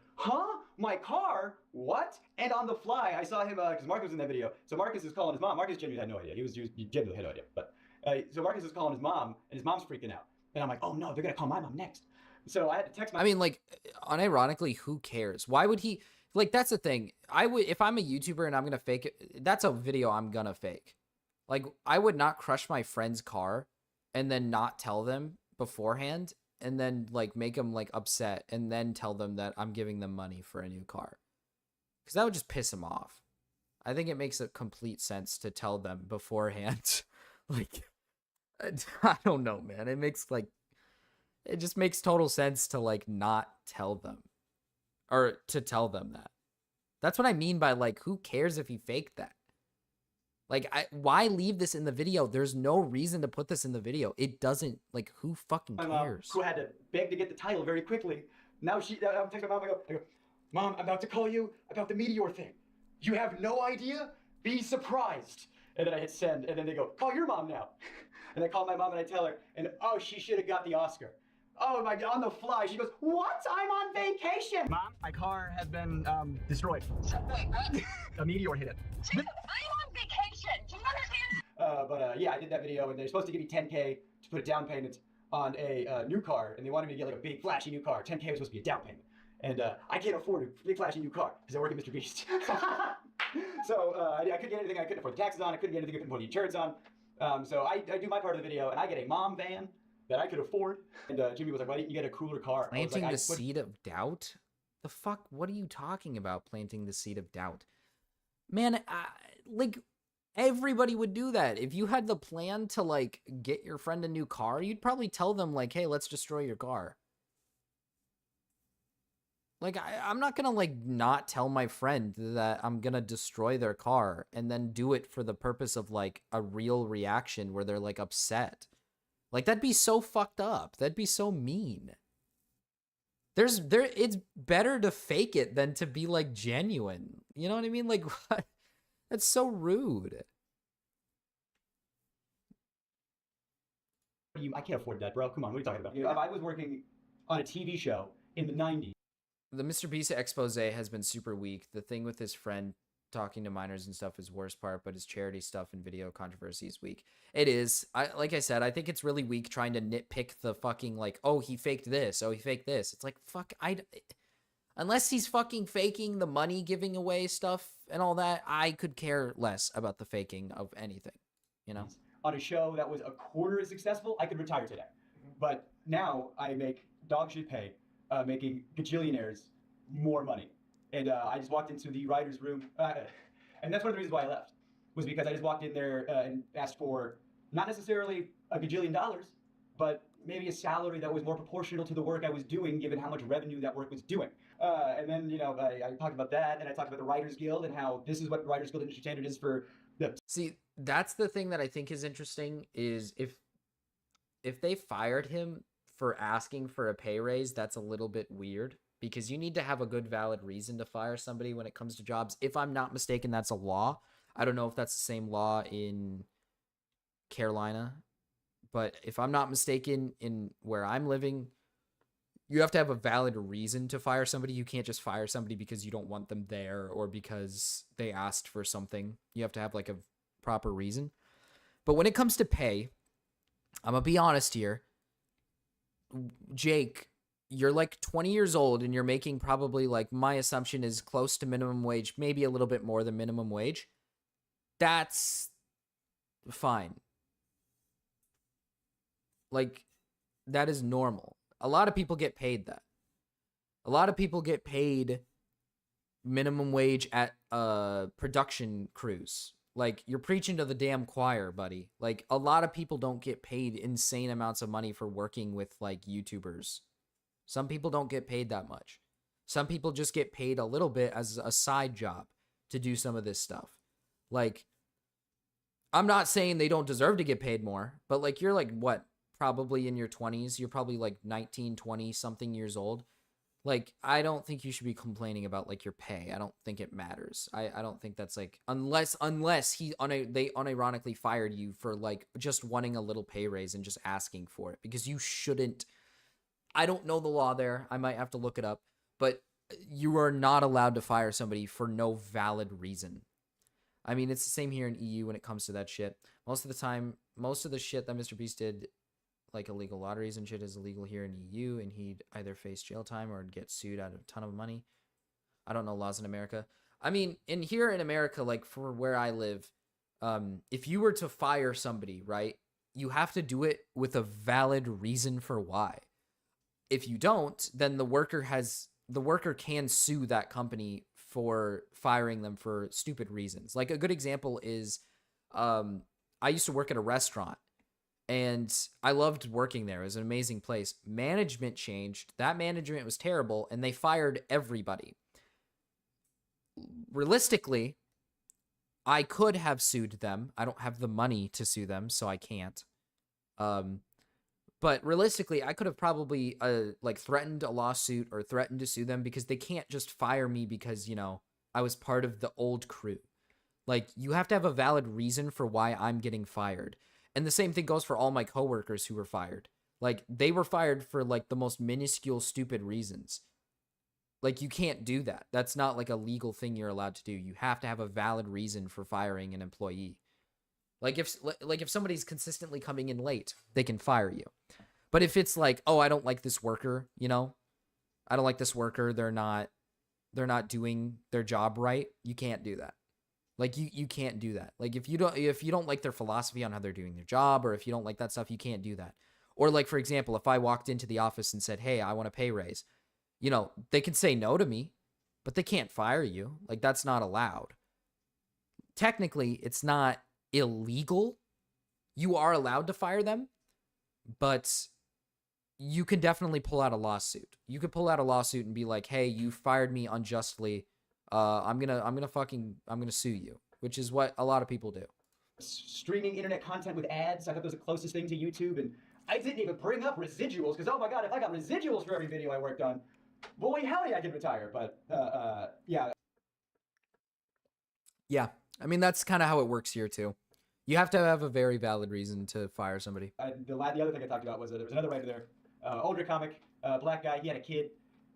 S6: my car? What? And on the fly, I saw him, because Marcus was in that video. So Marcus is calling his mom. Marcus genuinely had no idea. He genuinely had no idea. But so Marcus is calling his mom, and his mom's freaking out. And I'm like, oh no, they're going to call my mom next. So I had to text my
S1: I mean, like, unironically, who cares? Why would he? Like, that's the thing. I would, if I'm a YouTuber and I'm gonna fake it, that's a video I'm gonna fake. Like, I would not crush my friend's car and then not tell them beforehand, and then like make them like upset, and then tell them that I'm giving them money for a new car, because that would just piss them off. I think it makes a complete sense to tell them beforehand. Like, I don't know, man. It just makes total sense to like not tell them, or to tell them that. That's what I mean by like, who cares if he faked that? Like, why leave this in the video? There's no reason to put this in the video. It doesn't, like, who fucking
S6: mom,
S1: cares?
S6: who had to beg to get the title very quickly. Now I'm texting my mom, I go, Mom, I'm about to call you about the meteor thing. You have no idea? Be surprised. And then I hit send, and then they go, call your mom now. And I call my mom and I tell her, and oh, she should have got the Oscar. Oh my God, on the fly, she goes, what? I'm on vacation. Mom, my car has been destroyed.
S8: Wait, what?
S6: A meteor hit it.
S8: I'm on vacation. Do you understand?
S6: But yeah, I did that video, and they're supposed to give me $10K to put a down payment on a new car, and they wanted me to get like a big flashy new car. $10K was supposed to be a down payment, and I can't afford a big flashy new car because I work at Mr. Beast. So I couldn't get anything I couldn't afford the taxes on. I couldn't get anything I couldn't afford the insurance on. So I do my part of the video, and I get a mom van that I could afford. And Jimmy was like, why didn't you get a cooler car? I was
S1: Planting
S6: like,
S1: the seed of doubt? The fuck? What are you talking about, planting the seed of doubt? Man, like, everybody would do that. If you had the plan to, like, get your friend a new car, you'd probably tell them, like, hey, let's destroy your car. Like, I'm not gonna, like, not tell my friend that I'm gonna destroy their car and then do it for the purpose of, like, a real reaction where they're, like, upset. Like, that'd be so fucked up. That'd be so mean. It's better to fake it than to be, like, genuine. You know what I mean? Like, what? That's so rude.
S6: I can't afford that, bro. Come on, what are you talking about? If I was working on a TV show in the 90s.
S1: The Mr. Beast expose has been super weak. The thing with his friend talking to minors and stuff is worst part, but his charity stuff and video controversy is weak. It is. Like I said, I think it's really weak trying to nitpick the fucking, like, oh, he faked this. Oh, he faked this. It's like, fuck, unless he's fucking faking the money giving away stuff and all that, I could care less about the faking of anything, you know?
S6: On a show that was a quarter as successful, I could retire today. But now I make dog shit pay, making gajillionaires more money. And I just walked into the writer's room, and that's one of the reasons why I left, was because I just walked in there and asked for not necessarily a gajillion dollars, but maybe a salary that was more proportional to the work I was doing, given how much revenue that work was doing. And then, you know, I talked about that, and I talked about the Writers Guild and how this is what the Writers Guild industry standard is for the...
S1: See, that's the thing that I think is interesting, is if they fired him for asking for a pay raise, that's a little bit weird, because you need to have a good valid reason to fire somebody when it comes to jobs. If I'm not mistaken, that's a law. I don't know if that's the same law in Carolina, but if I'm not mistaken, in where I'm living, You have to have a valid reason to fire somebody. You can't just fire somebody because you don't want them there or because they asked for something. You have to have like a proper reason. But when it comes to pay, I'm going to be honest here. Jake, you're like 20 years old and you're making probably, like, my assumption is close to minimum wage, maybe a little bit more than minimum wage. That's fine. Like, that is normal. A lot of people get paid that. A lot of people get paid minimum wage at production crews. Like, you're preaching to the damn choir, buddy. Like, a lot of people don't get paid insane amounts of money for working with, like, YouTubers. Some people don't get paid that much. Some people just get paid a little bit as a side job to do some of this stuff. Like, I'm not saying they don't deserve to get paid more, but, like, you're, like, what? Probably in your 20s. You're probably, like, 19, 20-something years old. Like, I don't think you should be complaining about, like, your pay. I don't think it matters. I don't think that's, like, unless they unironically fired you for, like, just wanting a little pay raise and just asking for it. Because you shouldn't. I don't know the law there. I might have to look it up. But you are not allowed to fire somebody for no valid reason. I mean, it's the same here in EU when it comes to that shit. Most of the time, most of the shit that Mr. Beast did, like illegal lotteries and shit, is illegal here in EU, and he'd either face jail time or get sued out of a ton of money. I don't know laws in America. I mean, here in America, like for where I live, if you were to fire somebody, right, you have to do it with a valid reason for why. If you don't, then the worker can sue that company for firing them for stupid reasons. Like a good example is, I used to work at a restaurant. And I loved working there. It was an amazing place. Management changed. That management was terrible, and they fired everybody. Realistically, I could have sued them. I don't have the money to sue them, so I can't. But realistically, I could have probably like threatened a lawsuit or threatened to sue them because they can't just fire me because, you know, I was part of the old crew. Like, you have to have a valid reason for why I'm getting fired. And the same thing goes for all my coworkers who were fired. Like, they were fired for, like, the most minuscule, stupid reasons. Like, you can't do that. That's not, like, a legal thing you're allowed to do. You have to have a valid reason for firing an employee. Like, if somebody's consistently coming in late, they can fire you. But if it's like, oh, I don't like this worker, you know? I don't like this worker. They're not doing their job right. You can't do that. Like, you can't do that. Like, if you don't like their philosophy on how they're doing their job, or if you don't like that stuff, you can't do that. Or, like, for example, if I walked into the office and said, hey, I want a pay raise, you know, they can say no to me, but they can't fire you. Like, that's not allowed. Technically, it's not illegal. You are allowed to fire them, but you can definitely pull out a lawsuit. You could pull out a lawsuit and be like, hey, you fired me unjustly. I'm gonna sue you, which is what a lot of people do.
S6: Streaming internet content with ads, I thought that was the closest thing to YouTube, and I didn't even bring up residuals, because oh my god, if I got residuals for every video I worked on, boy howdy, I could retire. But yeah.
S1: Yeah, I mean, that's kind of how it works here too. You have to have a very valid reason to fire somebody.
S6: The other thing I talked about was there was another writer there, older comic, black guy, he had a kid.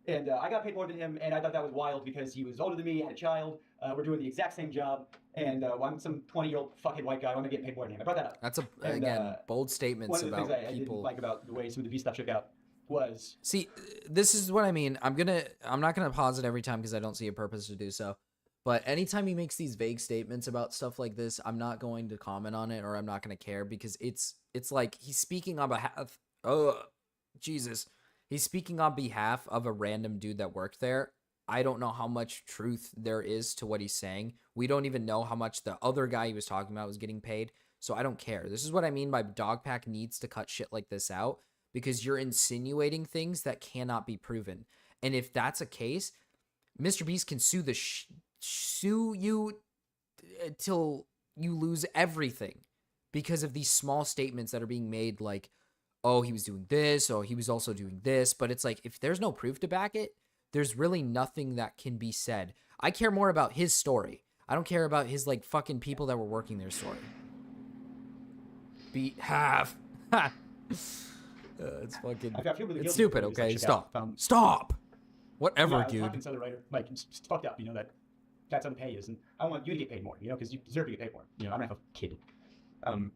S6: And I got paid more than him, and I thought that was wild because he was older than me, had a child, we're doing the exact same job, and I'm some 20-year-old fucking white guy, I'm gonna get paid more than him. I brought that up.
S1: That's again, bold statements about people.
S6: One of the things I didn't like about the way some of the V stuff shook out was...
S1: See, this is what I mean. I'm not gonna pause it every time because I don't see a purpose to do so. But anytime he makes these vague statements about stuff like this, I'm not going to comment on it, or I'm not gonna care, because it's like he's speaking on behalf... Oh, Jesus. He's speaking on behalf of a random dude that worked there. I don't know how much truth there is to what he's saying. We don't even know how much the other guy he was talking about was getting paid. So I don't care. This is what I mean by Dogpack needs to cut shit like this out, because you're insinuating things that cannot be proven. And if that's a case, Mr. Beast can sue you till you lose everything because of these small statements that are being made, like, oh, he was doing this, oh, he was also doing this. But it's like, if there's no proof to back it, there's really nothing that can be said. I care more about his story. I don't care about his, like, fucking people that were working their story. Behalf. It's fucking.
S6: I feel really
S1: It's
S6: guilty
S1: stupid.
S6: for
S1: Okay,
S6: this,
S1: stop.
S6: found-
S1: Stop. Whatever,
S6: I was
S1: dude.
S6: talking to the writer, like, it's fucked up, you know, that's how the pay is, and I want you to get paid more, you know, because you deserve to get paid more. You know, I'm gonna have a kid. And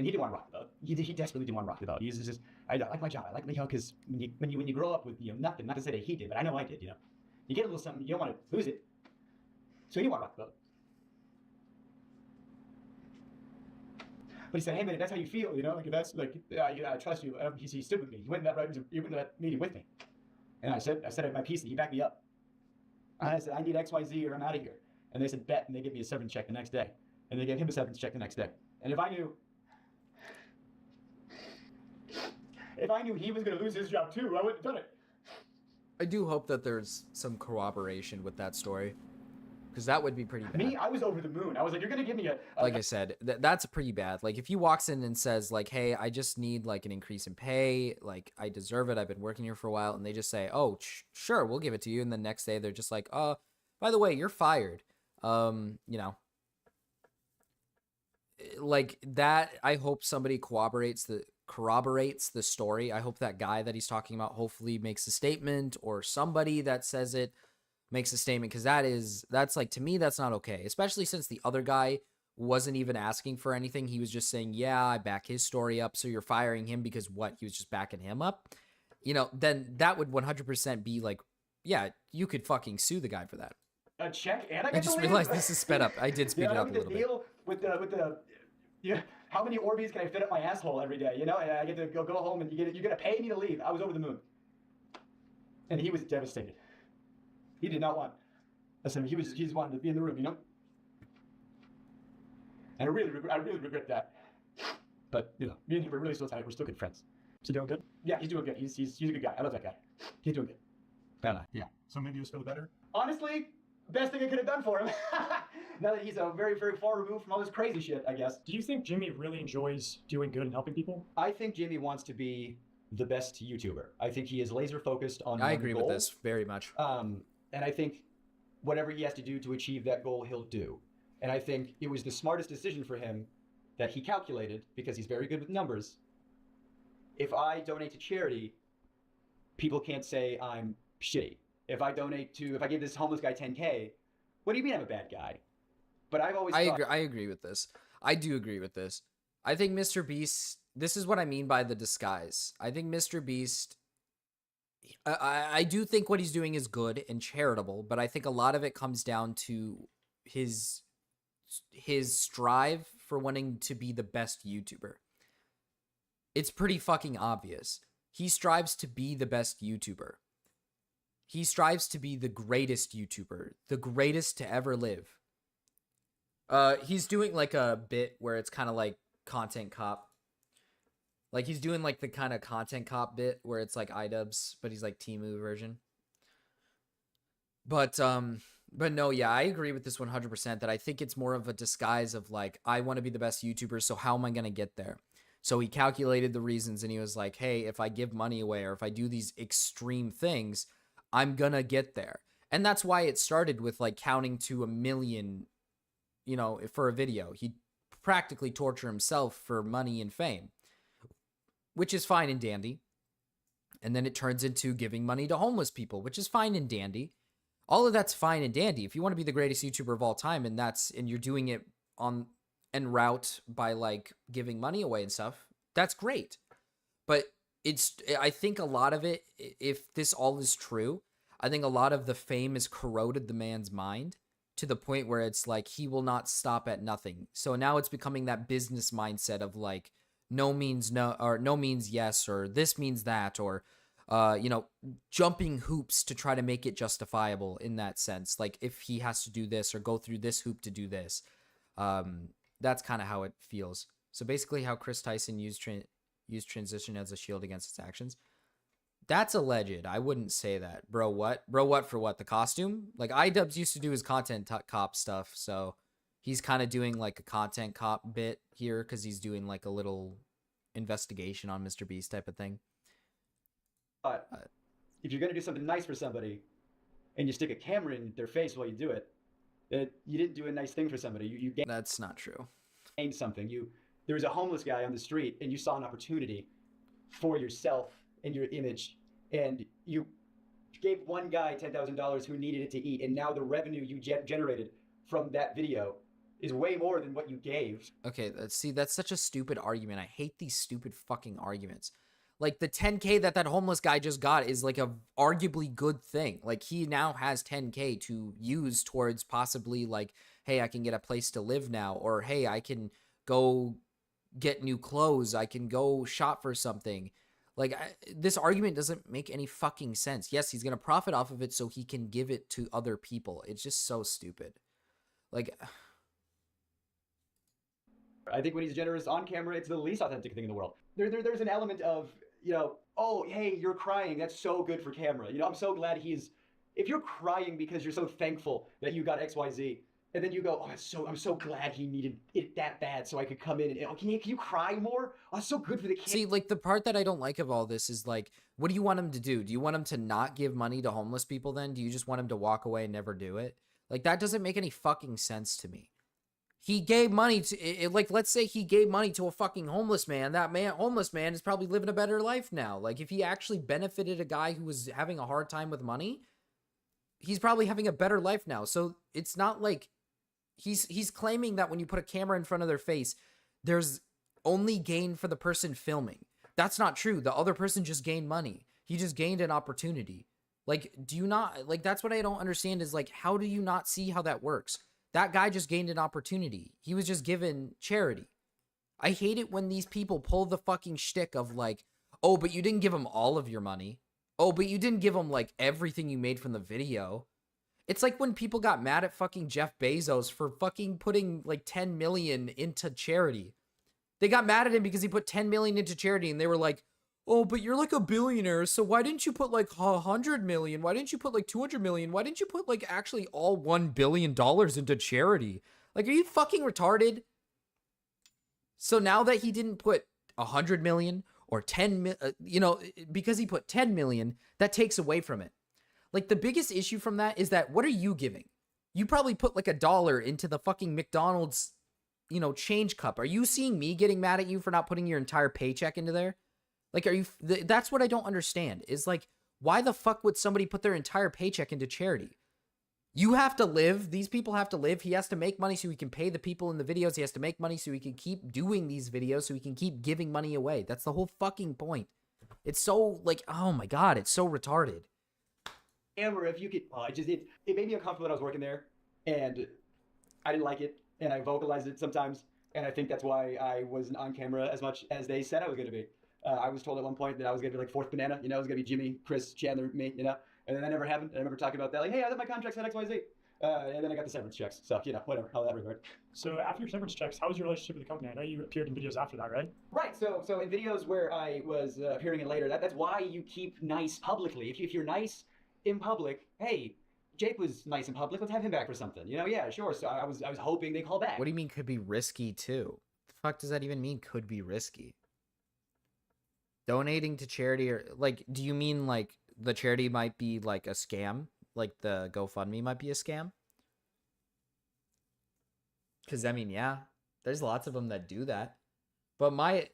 S6: he didn't want to rock the boat. He desperately didn't want to rock the boat. He's just, I like my job. I like, you know, because when you grow up with, you know, nothing, not to say that he did, but I know I did, you know. You get a little something, you don't want to lose it. So he didn't want to rock the boat. But he said, hey man, if that's how you feel, you know, like if that's like, I trust you. He stood with me. He went in that meeting with me. And I said my piece, and he backed me up. And I said, I need XYZ or I'm out of here. And they said, bet, and they gave me a severance check the next day. And they gave him a severance check the next day. And if I knew he was going to lose his job too, I wouldn't have done it.
S1: I do hope that there's some corroboration with that story, because that would be pretty bad.
S6: Me, I was over the moon. I was like, you're going to give me a
S1: Like I said, that's pretty bad. Like if he walks in and says like, hey, I just need like an increase in pay, like I deserve it, I've been working here for a while, and they just say, oh, sure, we'll give it to you, and the next day they're just like, by the way, you're fired. You know, like that. I hope somebody corroborates the story. I hope that guy that he's talking about hopefully makes a statement, or somebody that says it makes a statement, because that's like, to me, that's not okay, especially since the other guy wasn't even asking for anything. He was just saying, yeah, I back his story up, so you're firing him because what? He was just backing him up, you know. Then that would 100% be like, yeah, you could fucking sue the guy for that.
S6: a check, and I
S1: I
S6: get
S1: just
S6: to leave?
S1: realized this is sped up. I did speed
S6: You
S1: it
S6: know,
S1: up a little bit.
S6: deal with the yeah, how many Orbeez can I fit up my asshole every day? You know, and I get to go home, and you're gonna pay me to leave. I was over the moon, and he was devastated. He did not want. Listen, he just wanted to be in the room, you know. And I really regret that. But you know, me and him are really still tight. We're still good friends. Is he doing good? Yeah, he's doing good. He's a good guy. I love that guy. He's doing good. Yeah.
S9: So maybe you'll feel better?
S6: Honestly, best thing I could have done for him. Now that he's very, very far removed from all this crazy shit, I guess.
S4: Do you think Jimmy really enjoys doing good and helping people?
S6: I think Jimmy wants to be the best YouTuber. I think he is laser focused on
S1: I
S6: one
S1: agree
S6: goal.
S1: with this very much.
S6: And I think whatever he has to do to achieve that goal, he'll do. And I think it was the smartest decision for him that he calculated, because he's very good with numbers. If I donate to charity, people can't say I'm shitty. If I give this homeless guy 10K, what do you mean I'm a bad guy? But I've always thought,
S1: I agree with this. I do agree with this. I think Mr. Beast, this is what I mean by the disguise. I think Mr. Beast, I do think what he's doing is good and charitable, but I think a lot of it comes down to his strive for wanting to be the best YouTuber. It's pretty fucking obvious. He strives to be the best YouTuber. He strives to be the greatest YouTuber, the greatest to ever live. He's doing like a bit where it's kind of like Content Cop. Like he's doing like the kind of Content Cop bit where it's like iDubbbz, but he's like Temu version. But no, yeah, I agree with this 100%, that I think it's more of a disguise of like, I want to be the best YouTuber, so how am I going to get there? So he calculated the reasons, and he was like, hey, if I give money away or if I do these extreme things, I'm going to get there. And that's why it started with like counting to 1 million, you know, for a video. He practically torture himself for money and fame, which is fine and dandy. And then it turns into giving money to homeless people, which is fine and dandy. All of that's fine and dandy. If you want to be the greatest YouTuber of all time, and you're doing it en route by like giving money away and stuff, that's great. But I think a lot of it, if this all is true, I think a lot of the fame has corroded the man's mind to the point where it's like he will not stop at nothing. So now it's becoming that business mindset of like, no means no, or no means yes, or this means that, or you know, jumping hoops to try to make it justifiable in that sense. Like if he has to do this or go through this hoop to do this, that's kind of how it feels. So basically how Chris Tyson used transition as a shield against his actions. That's alleged. I wouldn't say that. Bro, what? Bro, what for what? The costume? Like iDubbbz used to do his content cop stuff, so he's kind of doing like a content cop bit here because he's doing like a little investigation on Mr. Beast type of thing.
S6: But if you're going to do something nice for somebody and you stick a camera in their face while you do it, you didn't do a nice thing for somebody. You
S1: That's not true.
S6: gained something. There was a homeless guy on the street and you saw an opportunity for yourself and your image, and you gave one guy $10,000 who needed it to eat, and now the revenue you generated from that video is way more than what you gave.
S1: Okay, see, that's such a stupid argument. I hate these stupid fucking arguments. Like, the 10K that homeless guy just got is, like, a arguably good thing. Like, he now has 10K to use towards possibly, like, hey, I can get a place to live now. Or, hey, I can go get new clothes. I can go shop for something. Like, this argument doesn't make any fucking sense. Yes, he's going to profit off of it so he can give it to other people. It's just so stupid. Like...
S6: I think when he's generous on camera, it's the least authentic thing in the world. There's an element of, you know, oh, hey, you're crying. That's so good for camera. You know, I'm so glad he's... If you're crying because you're so thankful that you got XYZ, and then you go, oh, I'm so glad he needed it that bad so I could come in and, oh, can you cry more? Oh, it's so good for the kid.
S1: See, like, the part that I don't like of all this is, like, what do you want him to do? Do you want him to not give money to homeless people then? Do you just want him to walk away and never do it? Like, that doesn't make any fucking sense to me. He gave money to, like, let's say he gave money to a fucking homeless man. That homeless man is probably living a better life now. Like, if he actually benefited a guy who was having a hard time with money, he's probably having a better life now. So it's not like he's claiming that when you put a camera in front of their face, there's only gain for the person filming. That's not true. The other person just gained money. He just gained an opportunity. Like, do you not, like, that's what I don't understand is, like, how do you not see how that works? That guy just gained an opportunity. He was just given charity. I hate it when these people pull the fucking shtick of, like, oh, but you didn't give him all of your money. Oh, but you didn't give him, like, everything you made from the video. It's like when people got mad at fucking Jeff Bezos for fucking putting, like, 10 million into charity. They got mad at him because he put 10 million into charity, and they were like, oh, but you're like a billionaire, so why didn't you put like 100 million? Why didn't you put like 200 million? Why didn't you put like actually all $1 billion into charity? Like, are you fucking retarded? So now that he didn't put 100 million or 10, you know, because he put 10 million, that takes away from it. Like, the biggest issue from that is that what are you giving? You probably put like $1 into the fucking McDonald's, you know, change cup. Are you seeing me getting mad at you for not putting your entire paycheck into there? Like, are you, that's what I don't understand, is like, why the fuck would somebody put their entire paycheck into charity? You have to live. These people have to live. He has to make money so he can pay the people in the videos. He has to make money so he can keep doing these videos, so he can keep giving money away. That's the whole fucking point. It's so, like, oh my God, it's so retarded.
S6: Camera, if you could, it made me uncomfortable when I was working there, and I didn't like it, and I vocalized it sometimes, and I think that's why I wasn't on camera as much as they said I was going to be. I was told at one point that I was going to be like fourth banana, you know, it was going to be Jimmy, Chris, Chandler, me, you know, and then that never happened. I remember talking about that, like, hey, I thought my contract said XYZ. And then I got the severance checks, so, you know, whatever, how that regard.
S4: So after your severance checks, how was your relationship with the company? I know you appeared in videos after that, right?
S6: Right, so in videos where I was appearing in later, that's why you keep nice publicly. If you're nice in public, hey, Jake was nice in public, let's have him back for something. You know, yeah, sure. So I was hoping they call back.
S1: What do you mean could be risky too? The fuck does that even mean, could be risky? Donating to charity, or like, do you mean like the charity might be like a scam? Like the GoFundMe might be a scam? Because I mean, yeah, there's lots of them that do that. But my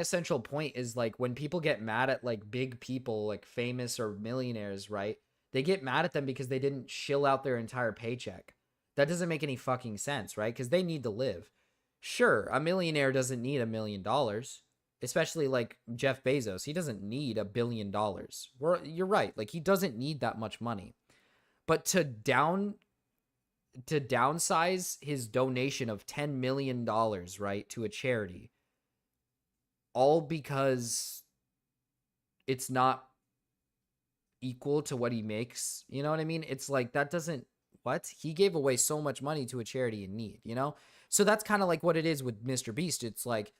S1: essential point is, like, when people get mad at like big people, like famous or millionaires, right? They get mad at them because they didn't shill out their entire paycheck. That doesn't make any fucking sense, right? Because they need to live. Sure, a millionaire doesn't need $1 million. Especially like Jeff Bezos. He doesn't need $1 billion. You're right. Like, he doesn't need that much money. But to downsize his donation of $10 million, right, to a charity, all because it's not equal to what he makes, you know what I mean? It's like, that doesn't, what? He gave away so much money to a charity in need, you know? So that's kind of like what it is with Mr. Beast. It's like,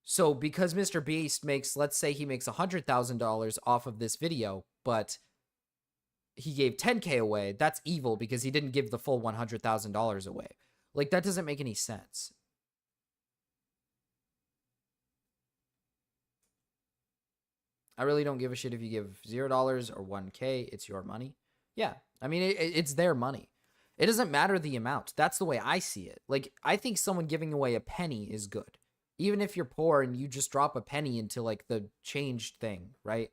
S1: so because Mr. Beast makes, let's say he makes $100,000 off of this video, but he gave 10K away, that's evil because he didn't give the full $100,000 away. Like, that doesn't make any sense. I really don't give a shit if you give $0 or 1K. It's your money. Yeah, I mean, it's their money. It doesn't matter the amount. That's the way I see it. Like, I think someone giving away a penny is good. Even if you're poor and you just drop a penny into like the change thing, right?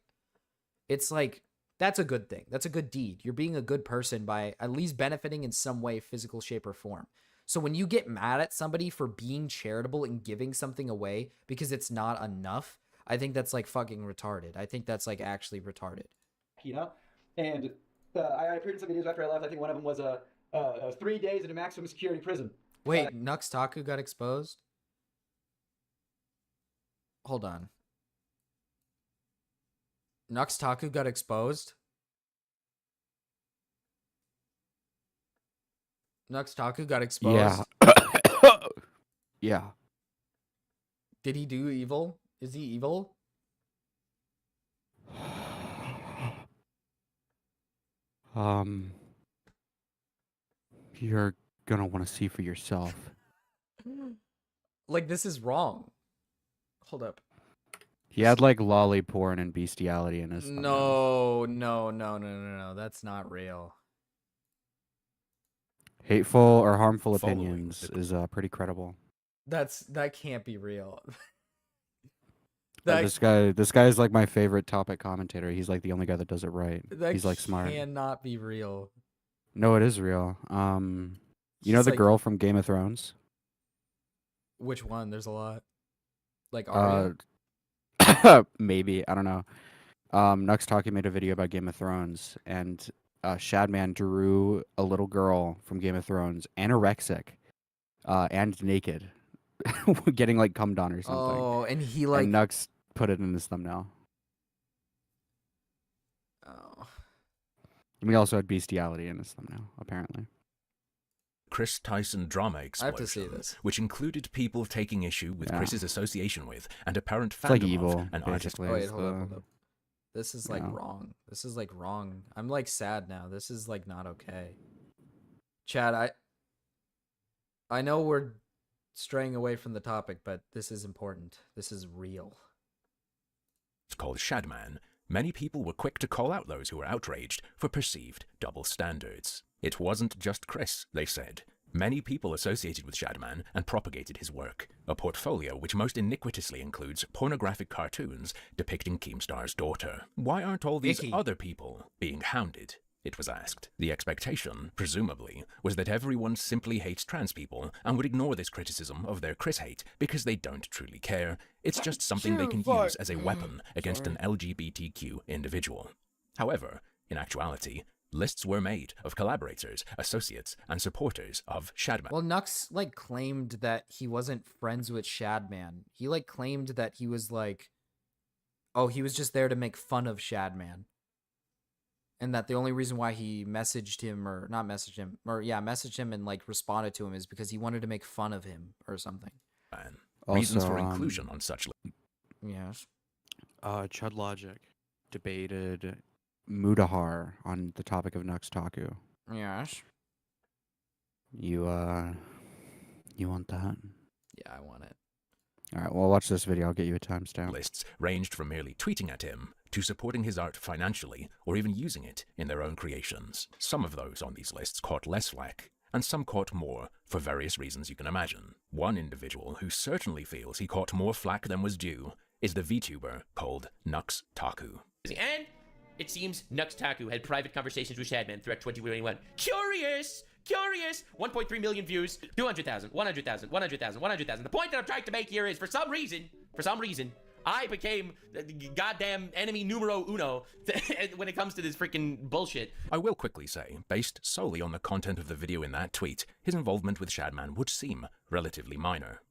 S1: It's like, that's a good thing. That's a good deed. You're being a good person by at least benefiting in some way, physical shape or form. So when you get mad at somebody for being charitable and giving something away because it's not enough, I think that's like fucking retarded. I think that's like actually retarded.
S6: You know, and I appeared in some videos after I left. I think one of them was 3 days in a maximum security prison.
S1: Wait, Nux Taku got exposed? Hold on. Nux Taku got exposed? Nux Taku got exposed?
S9: Yeah. Yeah.
S1: Did he do evil? Is he evil?
S9: You're gonna want to see for yourself.
S1: Like, this is wrong. Hold up.
S9: He had like lolly porn and bestiality in his thumbnails.
S1: No. That's not real.
S9: Hateful or harmful
S10: Following
S9: opinions is pretty credible.
S1: That can't be real.
S9: This guy is like my favorite topic commentator. He's like the only guy that does it right. He's like smart.
S1: Cannot be real.
S9: No, it is real. You know
S1: He's
S9: the
S1: like-
S9: girl from Game of Thrones?
S1: Which one? There's a lot. Like Arya?
S9: Maybe, I don't know. Nux Talking made a video about Game of Thrones, and Shadman drew a little girl from Game of Thrones, anorexic, and naked, getting like cummed on or something.
S1: Oh, and he like
S9: And Nux put it in his thumbnail.
S1: Oh.
S9: And we also had bestiality in his thumbnail, apparently.
S10: Chris Tyson drama
S1: I
S10: explosion,
S1: have to see this.
S10: which included people taking issue with
S9: Yeah.
S10: Chris's association with and apparent
S9: It's like
S10: fandom
S9: evil,
S10: of an artist.
S9: basically.
S1: Oh, wait,
S9: is
S1: hold
S9: the-
S1: up. This is like
S9: know.
S1: wrong. This is like wrong. I'm like sad now. This is like not okay. Chad, I know we're straying away from the topic, but this is important. This is real.
S10: Called Shadman, many people were quick to call out those who were outraged for perceived double standards. It wasn't just Chris, they said. Many people associated with Shadman and propagated his work, a portfolio which most iniquitously includes pornographic cartoons depicting Keemstar's daughter. Why aren't all these
S1: Icky.
S10: other people being hounded? It was asked. The expectation, presumably, was that everyone simply hates trans people and would ignore this criticism of their Chris hate because they don't truly care. It's just something they can use as a weapon against an LGBTQ individual. However, in actuality, lists were made of collaborators, associates, and supporters of Shadman.
S1: Well, Nux like claimed that he wasn't friends with Shadman. He like claimed that he was like, oh, he was just there to make fun of Shadman. And that the only reason why he messaged him messaged him and like responded to him is because he wanted to make fun of him or something.
S10: Reasons for
S9: Also,
S10: inclusion on such lists.
S1: Yes.
S9: Chud Logic debated Mudahar on the topic of Nux Taku.
S1: Yes.
S9: You want that?
S1: Yeah, I want it.
S9: All right, well, watch this video. I'll get you a timestamp.
S10: Lists ranged from merely tweeting at him to supporting his art financially or even using it in their own creations. Some of those on these lists caught less flack, and some caught more for various reasons you can imagine. One individual who certainly feels he caught more flack than was due is the VTuber called Nux Taku.
S11: And it seems Nux Taku had private conversations with Shadman throughout 2021. Curious! 1.3 million views, 200,000, 100,000, 100,000, 100,000. The point that I'm trying to make here is for some reason, I became the goddamn enemy numero uno when it comes to this freaking bullshit.
S10: I will quickly say, based solely on the content of the video in that tweet, his involvement with Shadman would seem relatively minor.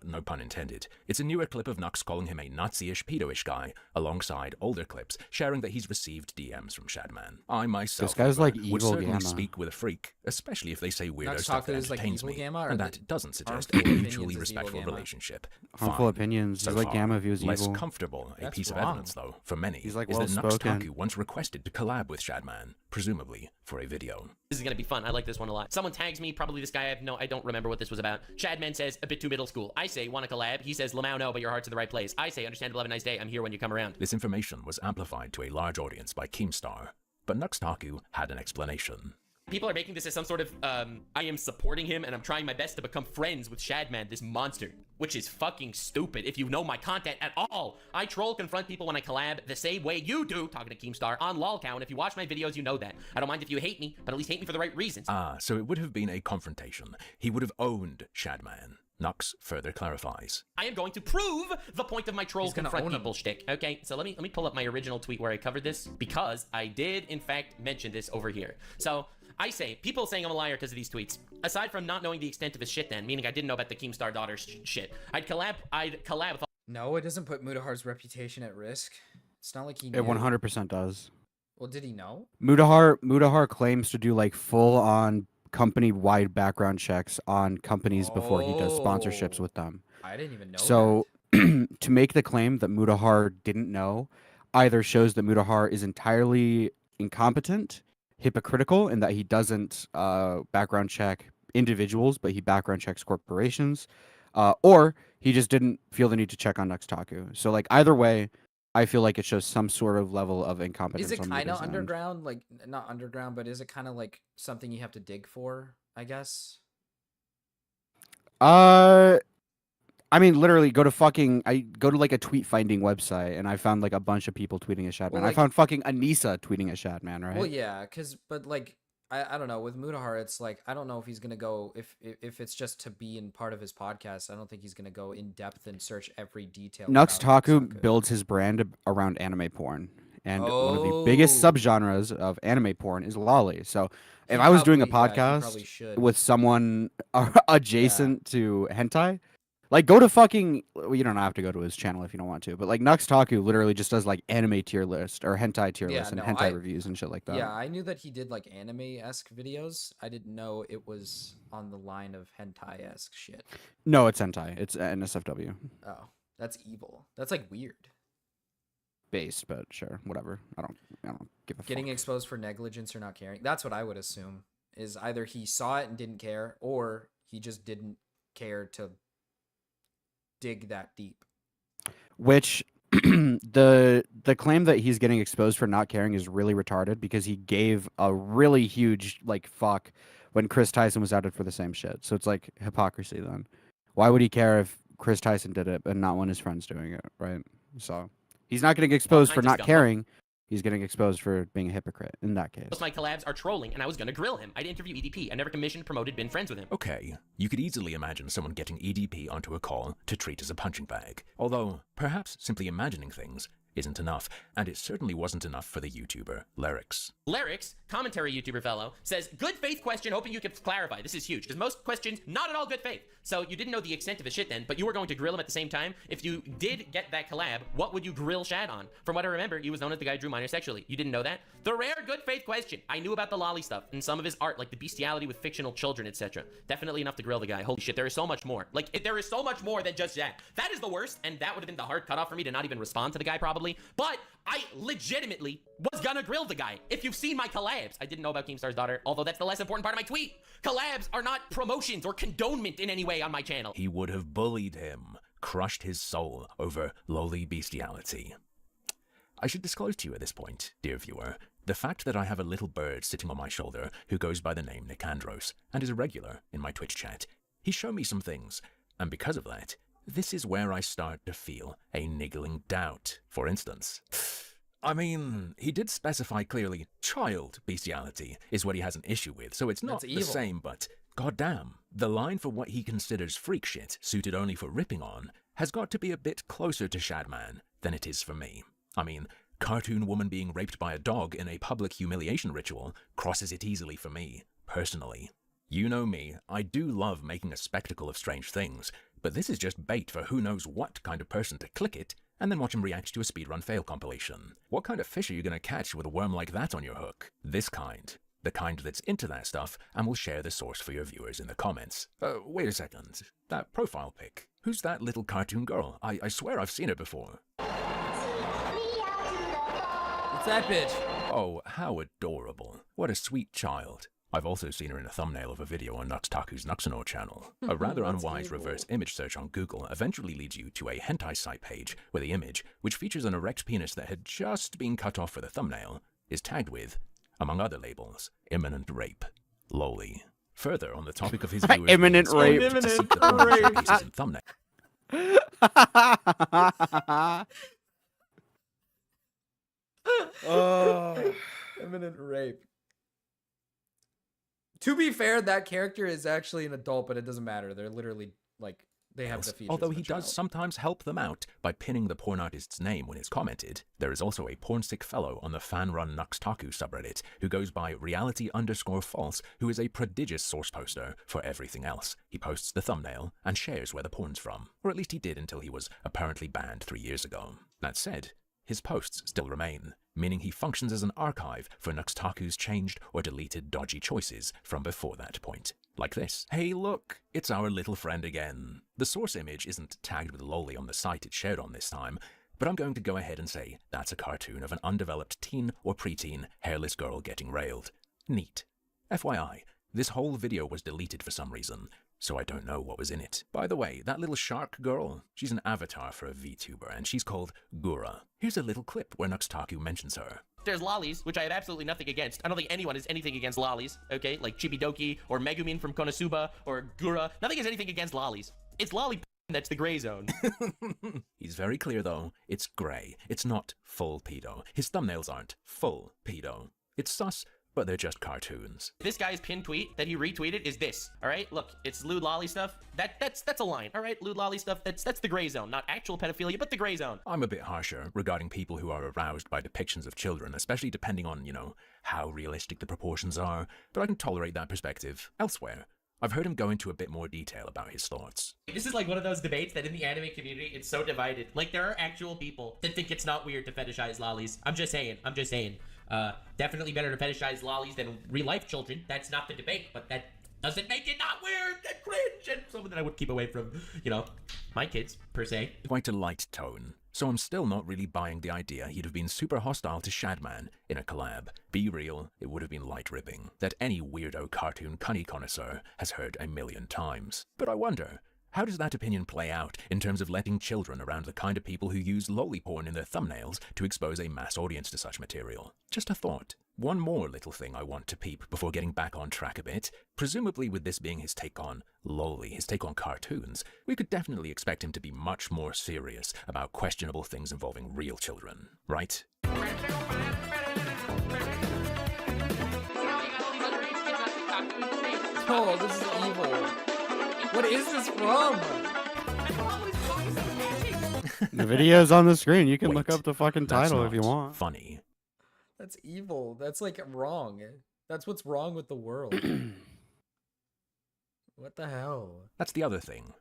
S10: No pun intended. It's a newer clip of Nux calling him a Nazi-ish, pedo-ish guy, alongside older clips sharing that he's received DMs from Shadman. I myself
S9: This guy's like
S10: would
S9: evil
S10: certainly
S9: Gamma.
S10: speak with a freak, especially if they say weirdo
S1: Nux
S10: stuff that
S1: Taku is like
S10: entertains
S1: evil
S10: me,
S1: Gamma, or
S10: and
S1: the
S10: that doesn't suggest
S1: harmful
S10: a
S1: opinions
S10: mutually
S1: is evil
S10: respectful
S1: Gamma?
S10: relationship.
S9: Harmful
S10: Fine.
S9: opinions.
S10: So
S9: He's like
S10: far,
S9: Gamma if he was
S10: less
S9: evil.
S10: comfortable a
S1: That's
S10: piece of
S1: wrong.
S10: evidence, though, for many,
S9: He's, like,
S10: is that Nux
S9: well-spoken.
S10: Taku once requested to collab with Shadman, presumably for a video.
S11: This is gonna be fun. I like this one a lot. Someone tags me, probably this guy. I don't remember what this was about. Shadman says, a bit too middle school. I say, want to collab? He says, Lamau, no, but your heart's in the right place. I say, understandable, have a nice day. I'm here when you come around.
S10: This information was amplified to a large audience by Keemstar, but Nux Taku had an explanation.
S11: People are making this as some sort of, I am supporting him and I'm trying my best to become friends with Shadman, this monster, which is fucking stupid if you know my content at all. I troll confront people when I collab the same way you do, talking to Keemstar, on LOLCount. If you watch my videos, you know that. I don't mind if you hate me, but at least hate me for the right reasons.
S10: Ah, so it would have been a confrontation. He would have owned Shadman. Nux further clarifies.
S11: I am going to prove the point of my troll confront people shtick. Okay, so let me pull up my original tweet where I covered this, because I did in fact mention this over here. So I say, people saying I'm a liar because of these tweets. Aside from not knowing the extent of his shit then, meaning I didn't know about the Keemstar daughter shit, I'd collab with
S1: No, it doesn't put Mudahar's reputation at risk. It's not like he knew.
S9: It 100% does.
S1: Well, did he know?
S9: Mudahar claims to do like full-on company-wide background checks on companies before he does sponsorships with them.
S1: I didn't even know
S9: So to make the claim that Mudahar didn't know either shows that Mudahar is entirely incompetent, hypocritical, in that he doesn't background check individuals, but he background checks corporations, or he just didn't feel the need to check on Nuxtaku. So like either way, I feel like it shows some sort of level of incompetence.
S1: Is it
S9: on
S1: kind of
S9: Mudah's end.
S1: underground? Like, not underground, but is it kind of like something you have to dig for, I guess?
S9: I mean, literally, I go to like a tweet finding website, and I found like a bunch of people tweeting at Shadman.
S1: Well,
S9: I
S1: like-
S9: found fucking Anissa tweeting at Shadman, right?
S1: Well, yeah, but like, I don't know. With Mudahar, it's like, I don't know if he's going to go, if it's just to be in part of his podcast, I don't think he's going to go in depth and search every detail. about
S9: Nuxtaku builds his brand around anime porn, and one of the biggest subgenres of anime porn is lolly. So, if I was doing a
S1: probably
S9: podcast
S1: should.
S9: with someone adjacent to hentai, like go to fucking, well, you don't have to go to his channel if you don't want to, but like Nuxtaku literally just does like anime tier list or hentai tier
S1: Yeah,
S9: list and
S1: no,
S9: hentai reviews and shit like that.
S1: Yeah, I knew that he did like anime-esque videos. I didn't know it was on the line of hentai-esque shit.
S9: No, it's hentai. It's NSFW
S1: Oh, that's evil. That's like weird.
S9: based, but sure, whatever. I don't give a
S1: Getting
S9: fuck.
S1: exposed for negligence or not caring. That's what I would assume. Is either he saw it and didn't care, or he just didn't care to dig that deep.
S9: Which the claim that he's getting exposed for not caring is really retarded, because he gave a really huge like fuck when Chris Tyson was outed for the same shit. So it's like hypocrisy then. Why would he care if Chris Tyson did it but not one of his friends doing it, right? So he's not getting exposed for not caring. He's getting exposed for being a hypocrite in that case.
S11: Most of my collabs are trolling, and I was gonna grill him. I'd interview EDP. I never commissioned, promoted, been friends with him.
S10: Okay, you could easily imagine someone getting EDP onto a call to treat as a punching bag. Although, perhaps simply imagining things isn't enough, and it certainly wasn't enough for the YouTuber Lyrics.
S11: Lyrics, commentary YouTuber fellow, says, good faith question, hoping you could clarify. This is huge, because most questions, not at all good faith. So you didn't know the extent of his shit then, but you were going to grill him at the same time. If you did get that collab, what would you grill Shad on? From what I remember, he was known as the guy who drew minors sexually. You didn't know that? The rare good faith question. I knew about the lolly stuff and some of his art, like the bestiality with fictional children, etc. Definitely enough to grill the guy. Holy shit, there is so much more. Like, there is so much more than just that. That is the worst, and that would have been the hard cutoff for me to not even respond to the guy, probably. But I legitimately was gonna grill the guy. If you've seen my collabs, I didn't know about Keemstar's daughter, although that's the less important part of my tweet. Collabs are not promotions or condonement in any way on my channel.
S10: He would have bullied him, crushed his soul over lowly bestiality. I should disclose to you at this point, dear viewer, the fact that I have a little bird sitting on my shoulder who goes by the name Nicandros and is a regular in my Twitch chat. He's shown me some things, and because of that, this is where I start to feel a niggling doubt. For instance, I mean, he did specify clearly child bestiality is what he has an issue with, so it's not the same, but goddamn, the line for what he considers freak shit suited only for ripping on has got to be a bit closer to Shadman than it is for me. I mean, cartoon woman being raped by a dog in a public humiliation ritual crosses it easily for me, personally. You know me, I do love making a spectacle of strange things, but this is just bait for who knows what kind of person to click it, and then watch him react to a speedrun fail compilation. What kind of fish are you gonna catch with a worm like that on your hook? This kind. The kind that's into that stuff, and will share the source for your viewers in the comments. Wait a second. That profile pic. Who's that little cartoon girl? I swear I've seen her before.
S1: It's that bitch.
S10: Oh, how adorable. What a sweet child. I've also seen her in a thumbnail of a video on Nuxtaku's Nuxanor channel. A rather unwise reverse image search on Google eventually leads you to a hentai site page where the image, which features an erect penis that had just been cut off for the thumbnail, is tagged with, among other labels, imminent rape. lowly. Further, on the topic of his viewers
S9: Imminent
S10: being
S9: rape.
S10: scared to see the porn pieces and thumbnail.
S1: Oh, imminent rape. To be fair, that character is actually an adult, but it doesn't matter. They're literally like they have the features.
S10: Although
S1: of a
S10: he does
S1: child.
S10: sometimes help them out by pinning the porn artist's name when it's commented. There is also a porn-sick fellow on the fan-run Nuxtaku subreddit who goes by reality_false, who is a prodigious source poster for everything else. He posts the thumbnail and shares where the porn's from, or at least he did until he was apparently banned 3 years ago. That said, his posts still remain, meaning he functions as an archive for Nuxtaku's changed or deleted dodgy choices from before that point. Like this. Hey look, it's our little friend again. The source image isn't tagged with lowly on the site it's shared on this time, but I'm going to go ahead and say that's a cartoon of an undeveloped teen or preteen hairless girl getting railed. Neat. FYI, this whole video was deleted for some reason, so I don't know what was in it. By the way, that little shark girl, she's an avatar for a VTuber, and she's called Gura. Here's a little clip where Nuxtaku mentions her.
S11: There's lollies, which I have absolutely nothing against. I don't think anyone has anything against lollies, okay? Like Chibidoki or Megumin from Konosuba or Gura. Nothing has anything against lollies. It's lolly that's the gray zone.
S10: He's very clear though, it's grey. It's not full pedo. His thumbnails aren't full pedo. It's sus, but they're just cartoons.
S11: This guy's pinned tweet that he retweeted is this, all right? Look, it's lewd lolly stuff. That's a line, all right? Lewd lolly stuff, that's the gray zone. Not actual pedophilia, but the gray zone.
S10: I'm a bit harsher regarding people who are aroused by depictions of children, especially depending on, how realistic the proportions are, but I can tolerate that perspective elsewhere. I've heard him go into a bit more detail about his thoughts.
S11: This is like one of those debates that in the anime community, it's so divided. Like, there are actual people that think it's not weird to fetishize lollies. I'm just saying. Definitely better to fetishize lollies than real-life children. That's not the debate, but that doesn't make it not weird and cringe and something that I would keep away from, my kids, per se.
S10: Quite a light tone, so I'm still not really buying the idea he'd have been super hostile to Shadman in a collab. Be real, it would have been light ripping, that any weirdo cartoon cunny connoisseur has heard a million times. But I wonder, how does that opinion play out in terms of letting children around the kind of people who use lolly porn in their thumbnails to expose a mass audience to such material? Just a thought. One more little thing I want to peep before getting back on track a bit. Presumably with this being his take on lolly, his take on cartoons, we could definitely expect him to be much more serious about questionable things involving real children, right?
S1: Oh, this is evil. What is this from?
S9: The video's on the screen. You can look
S10: Wait,
S9: up the fucking
S10: that's
S9: title if you
S10: not
S9: want.
S10: Funny.
S1: That's evil. That's like wrong. That's what's wrong with the world. What the hell?
S10: That's the other thing.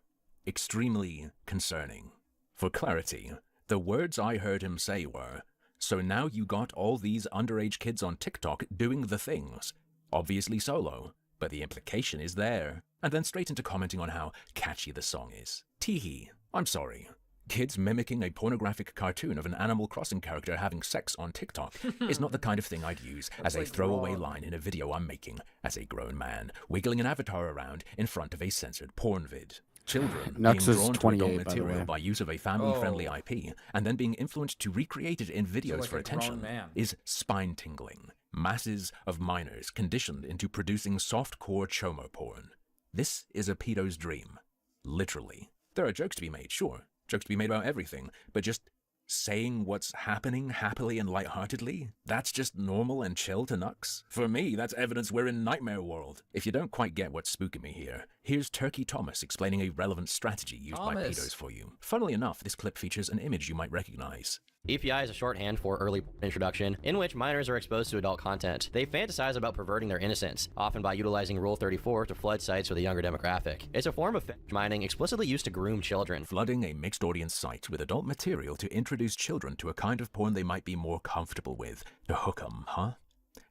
S10: Extremely concerning. For clarity, the words I heard him say were, "So now you got all these underage kids on TikTok doing the things. Obviously solo, but the implication is there." And then straight into commenting on how catchy the song is. Teehee. I'm sorry. Kids mimicking a pornographic cartoon of an Animal Crossing character having sex on TikTok is not the kind of thing I'd use as a
S1: like
S10: throwaway
S1: wrong.
S10: line in a video I'm making as a grown man, wiggling an avatar around in front of a censored porn vid. Children
S9: Nux
S10: being
S9: is
S10: drawn to
S9: 28,
S10: adult
S9: by the
S10: material
S9: way.
S10: by use of a family-friendly
S1: Oh.
S10: IP and then being influenced to recreate it in videos
S1: like
S10: for
S1: a grown
S10: attention
S1: man.
S10: is spine-tingling. Masses of minors conditioned into producing soft-core chomo porn. This is a pedo's dream. Literally. There are jokes to be made, sure. Jokes to be made about everything, but just saying what's happening happily and lightheartedly, that's just normal and chill to Nux. For me, that's evidence we're in nightmare world. If you don't quite get what's spooking me here, here's Turkey Thomas explaining a relevant strategy used by
S1: Thomas.
S10: pedos for you. Funnily enough, this clip features an image you might recognize.
S12: EPI is a shorthand for early introduction, in which minors are exposed to adult content. They fantasize about perverting their innocence, often by utilizing Rule 34 to flood sites with a younger demographic. It's a form of fetish mining explicitly used to groom children.
S10: Flooding a mixed audience site with adult material to introduce children to a kind of porn they might be more comfortable with. To hook 'em, huh?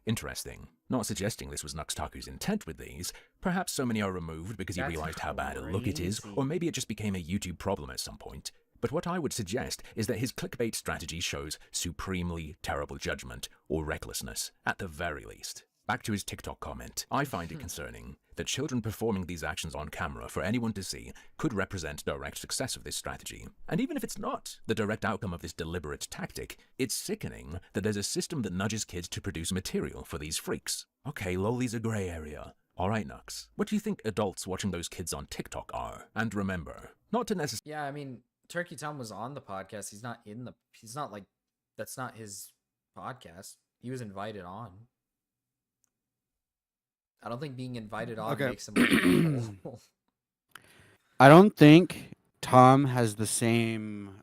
S10: Interesting. Not suggesting this was Nuxtaku's intent with these. Perhaps so many are removed because he
S1: That's
S10: realized how bad a look it is,
S1: crazy.
S10: or maybe it just became a YouTube problem at some point. But what I would suggest is that his clickbait strategy shows supremely terrible judgment, or recklessness, at the very least. Back to his TikTok comment. I find it concerning that children performing these actions on camera for anyone to see could represent direct success of this strategy. And even if it's not the direct outcome of this deliberate tactic, it's sickening that there's a system that nudges kids to produce material for these freaks. Okay, lolly's a grey area, Alright, Nux, what do you think adults watching those kids on TikTok are? And remember, not to necessarily...
S1: Yeah, I mean, Turkey Tom was on the podcast. He's not like, that's not his podcast. He was invited on. I don't think being invited on makes him like,
S9: I don't think Tom has the same,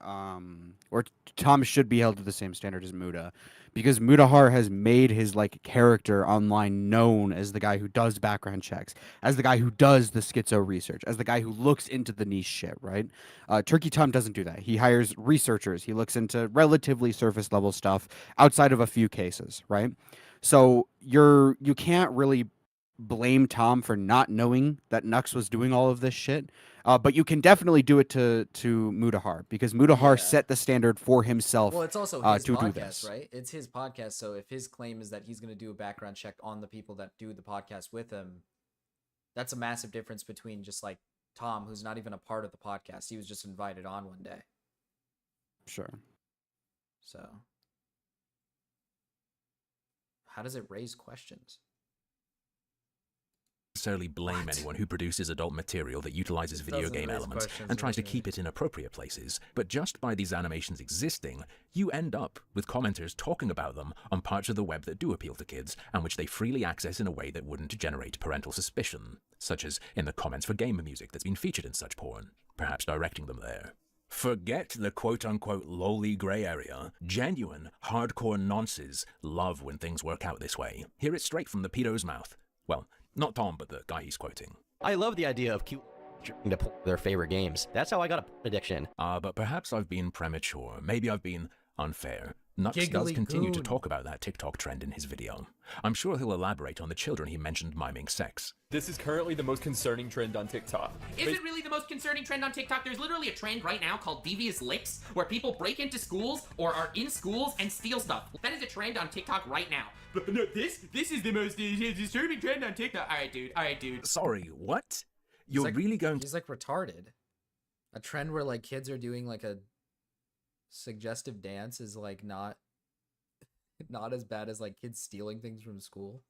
S9: or Tom should be held to the same standard as Muda, because Mudahar has made his like character online known as the guy who does background checks, as the guy who does the schizo research, as the guy who looks into the niche shit, right? Turkey Tom doesn't do that. He hires researchers. He looks into relatively surface level stuff outside of a few cases, right? So you can't really blame Tom for not knowing that Nux was doing all of this shit. But you can definitely do it to Mudahar, because Mudahar set the standard for himself.
S1: well, it's also his
S9: to do
S1: podcast,
S9: this.
S1: right? It's his podcast. So if his claim is that he's going to do a background check on the people that do the podcast with him, that's a massive difference between just like Tom, who's not even a part of the podcast. He was just invited on one day.
S9: Sure.
S1: So how does it raise questions?
S10: necessarily blame anyone who produces adult material that utilizes video
S1: Doesn't
S10: game
S1: raise
S10: elements
S1: questions
S10: and tries to
S1: with me.
S10: keep it in appropriate places, but just by these animations existing, you end up with commenters talking about them on parts of the web that do appeal to kids and which they freely access in a way that wouldn't generate parental suspicion, such as in the comments for gamer music that's been featured in such porn, perhaps directing them there. Forget the quote-unquote lowly grey area. Genuine, hardcore nonces love when things work out this way. Hear it straight from the pedo's mouth. Well, not Tom, but the guy he's quoting.
S12: I love the idea of cute to play their favorite games. That's how I got a addiction.
S10: But perhaps I've been premature. Maybe I've been unfair. Nux does
S1: Giggly
S10: continue to
S1: goon.
S10: talk about that TikTok trend in his video. I'm sure he'll elaborate on the children he mentioned miming sex.
S13: This is currently the most concerning trend on TikTok.
S11: Is it really the most concerning trend on TikTok? There's literally a trend right now called devious licks, where people break into schools or are in schools and steal stuff. That is a trend on TikTok right now. But no, this is the most disturbing trend on TikTok. All right, dude.
S10: Sorry, what?
S1: He's
S10: You're
S1: like-
S10: really going to...
S1: He's like retarded. A trend where like kids are doing like a suggestive dance is like not as bad as like kids stealing things from school.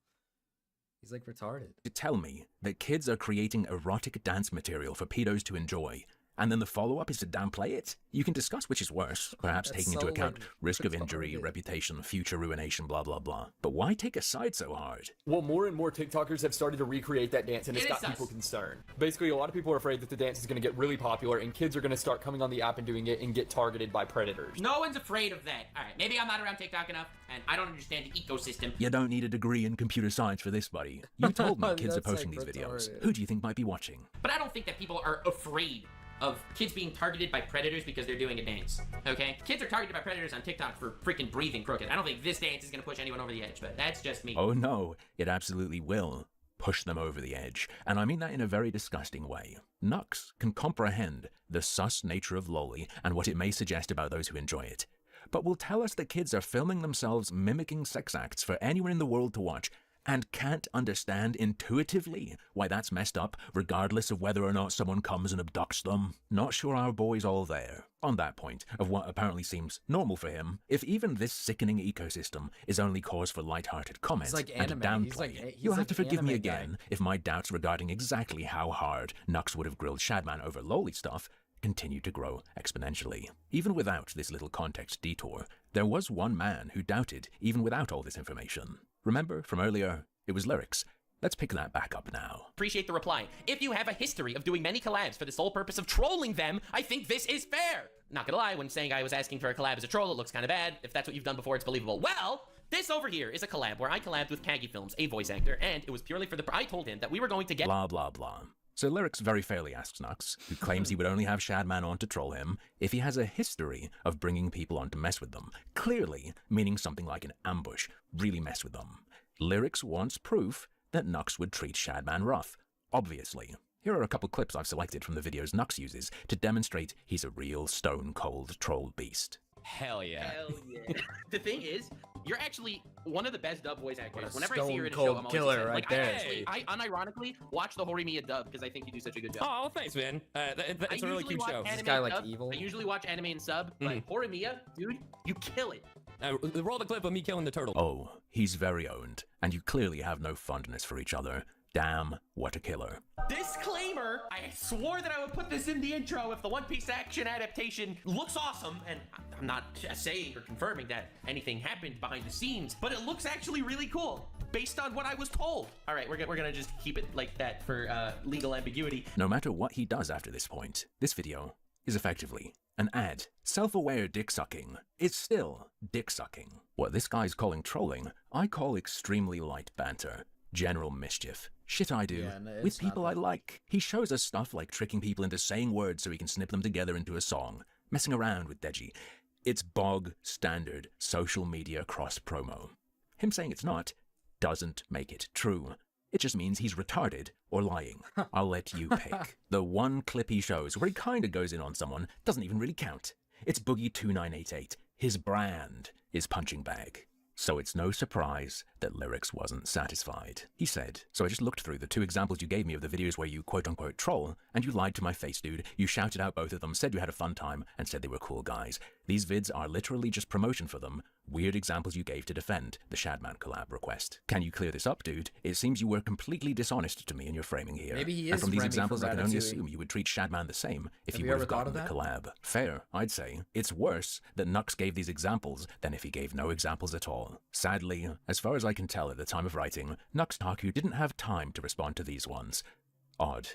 S1: He's like retarded.
S10: to tell me that kids are creating erotic dance material for pedos to enjoy, and then the follow-up is to downplay it? You can discuss which is worse, perhaps
S1: That's
S10: taking into
S1: so,
S10: account
S1: like,
S10: risk of injury,
S1: retarded.
S10: reputation, future ruination, blah blah blah. But why take a side so hard?
S13: Well, more and more TikTokers have started to recreate that dance, and it's
S11: It
S13: got
S11: is sus.
S13: people concerned. Basically, a lot of people are afraid that the dance is going to get really popular, and kids are going to start coming on the app and doing it and get targeted by predators.
S11: No one's afraid of that. All right, maybe I'm not around TikTok enough, and I don't understand the ecosystem.
S10: You don't need a degree in computer science for this, buddy. You told me kids are
S1: That's,
S10: posting
S1: like,
S10: these videos.
S1: retarded.
S10: Who do you think might be watching?
S11: But I don't think that people are afraid of kids being targeted by predators because they're doing a dance, okay? Kids are targeted by predators on TikTok for freaking breathing crooked. I don't think this dance is gonna push anyone over the edge, but that's just me.
S10: Oh no, it absolutely will push them over the edge, and I mean that in a very disgusting way. Nux can comprehend the sus nature of loli and what it may suggest about those who enjoy it, but will tell us that kids are filming themselves mimicking sex acts for anyone in the world to watch, and can't understand intuitively why that's messed up, regardless of whether or not someone comes and abducts them. Not sure our boy's all there. On that point, of what apparently seems normal for him, if even this sickening ecosystem is only cause for light-hearted comments
S1: like
S10: and
S1: anime. He's
S10: downplay,
S1: like- he's
S10: you'll have
S1: like
S10: to forgive me
S1: anime guy.
S10: again if my doubts regarding exactly how hard Nux would have grilled Shadman over loli stuff continue to grow exponentially. Even without this little context detour, there was one man who doubted even without all this information. Remember from earlier, it was Lyrics. Let's pick that back up now.
S11: Appreciate the reply. If you have a history of doing many collabs for the sole purpose of trolling them, I think this is fair. Not gonna lie, when saying I was asking for a collab as a troll, it looks kind of bad. If that's what you've done before, it's believable. Well, this over here is a collab where I collabed with Kagi Films, a voice actor, and it was purely for the... I told him that we were going to get...
S10: Blah, blah, blah. So Lyrics very fairly asks Nux, who claims he would only have Shadman on to troll him, if he has a history of bringing people on to mess with them. Clearly, meaning something like an ambush, really mess with them. Lyrics wants proof that Nux would treat Shadman rough. Obviously. Here are a couple clips I've selected from the videos Nux uses to demonstrate he's a real stone-cold troll beast.
S12: Hell yeah.
S11: Hell yeah. The thing is, you're actually one of the best dub voice actors.
S1: What a
S11: Whenever I see you in a show,
S1: stone-cold
S11: I'm always
S1: killer
S11: excited.
S1: right
S11: Like,
S1: there.
S11: I unironically watch the Horimiya dub because I think you do such a good job.
S7: Oh, thanks, man. It's a really cute show.
S1: This guy, like,
S11: sub.
S1: evil?
S11: I usually watch anime and sub, but Horimiya, dude, you kill it.
S7: Roll the clip of me killing the turtle.
S10: Oh, he's very owned, and you clearly have no fondness for each other. Damn, what a killer.
S11: Disclaimer, I swore that I would put this in the intro if the One Piece action adaptation looks awesome, and I'm not saying or confirming that anything happened behind the scenes, but it looks actually really cool, based on what I was told. All right, we're gonna just keep it like that for legal ambiguity.
S10: No matter what he does after this point, this video is effectively an ad. Self-aware dick-sucking is still dick-sucking. What this guy's calling trolling, I call extremely light banter. General mischief. Shit I do. With people I like. He shows us stuff like tricking people into saying words so he can snip them together into a song. Messing around with Deji. It's bog standard social media cross-promo. Him saying it's not doesn't make it true. It just means he's retarded or lying. I'll let you pick. The one clip he shows where he kinda goes in on someone doesn't even really count. It's Boogie2988. His brand is Punching Bag. So it's no surprise that Lyrics wasn't satisfied. He said, so I just looked through the 2 examples you gave me of the videos where you quote-unquote troll, and you lied to my face, dude. You shouted out both of them, said you had a fun time, and said they were cool guys. These vids are literally just promotion for them. Weird examples you gave to defend the Shadman collab request. Can you clear this up, dude? It seems you were completely dishonest to me in your framing here.
S1: Maybe he is
S10: and from these
S1: Remy
S10: examples,
S1: from
S10: I can only
S1: Ratatouille.
S10: assume you would treat Shadman the same if
S1: Have
S10: he
S1: you
S10: would
S1: ever
S10: have
S1: thought
S10: gotten
S1: of
S10: the
S1: that?
S10: collab. Fair, I'd say. It's worse that Nux gave these examples than if he gave no examples at all. Sadly, as far as I can tell at the time of writing, Nuxtaku didn't have time to respond to these ones. Odd.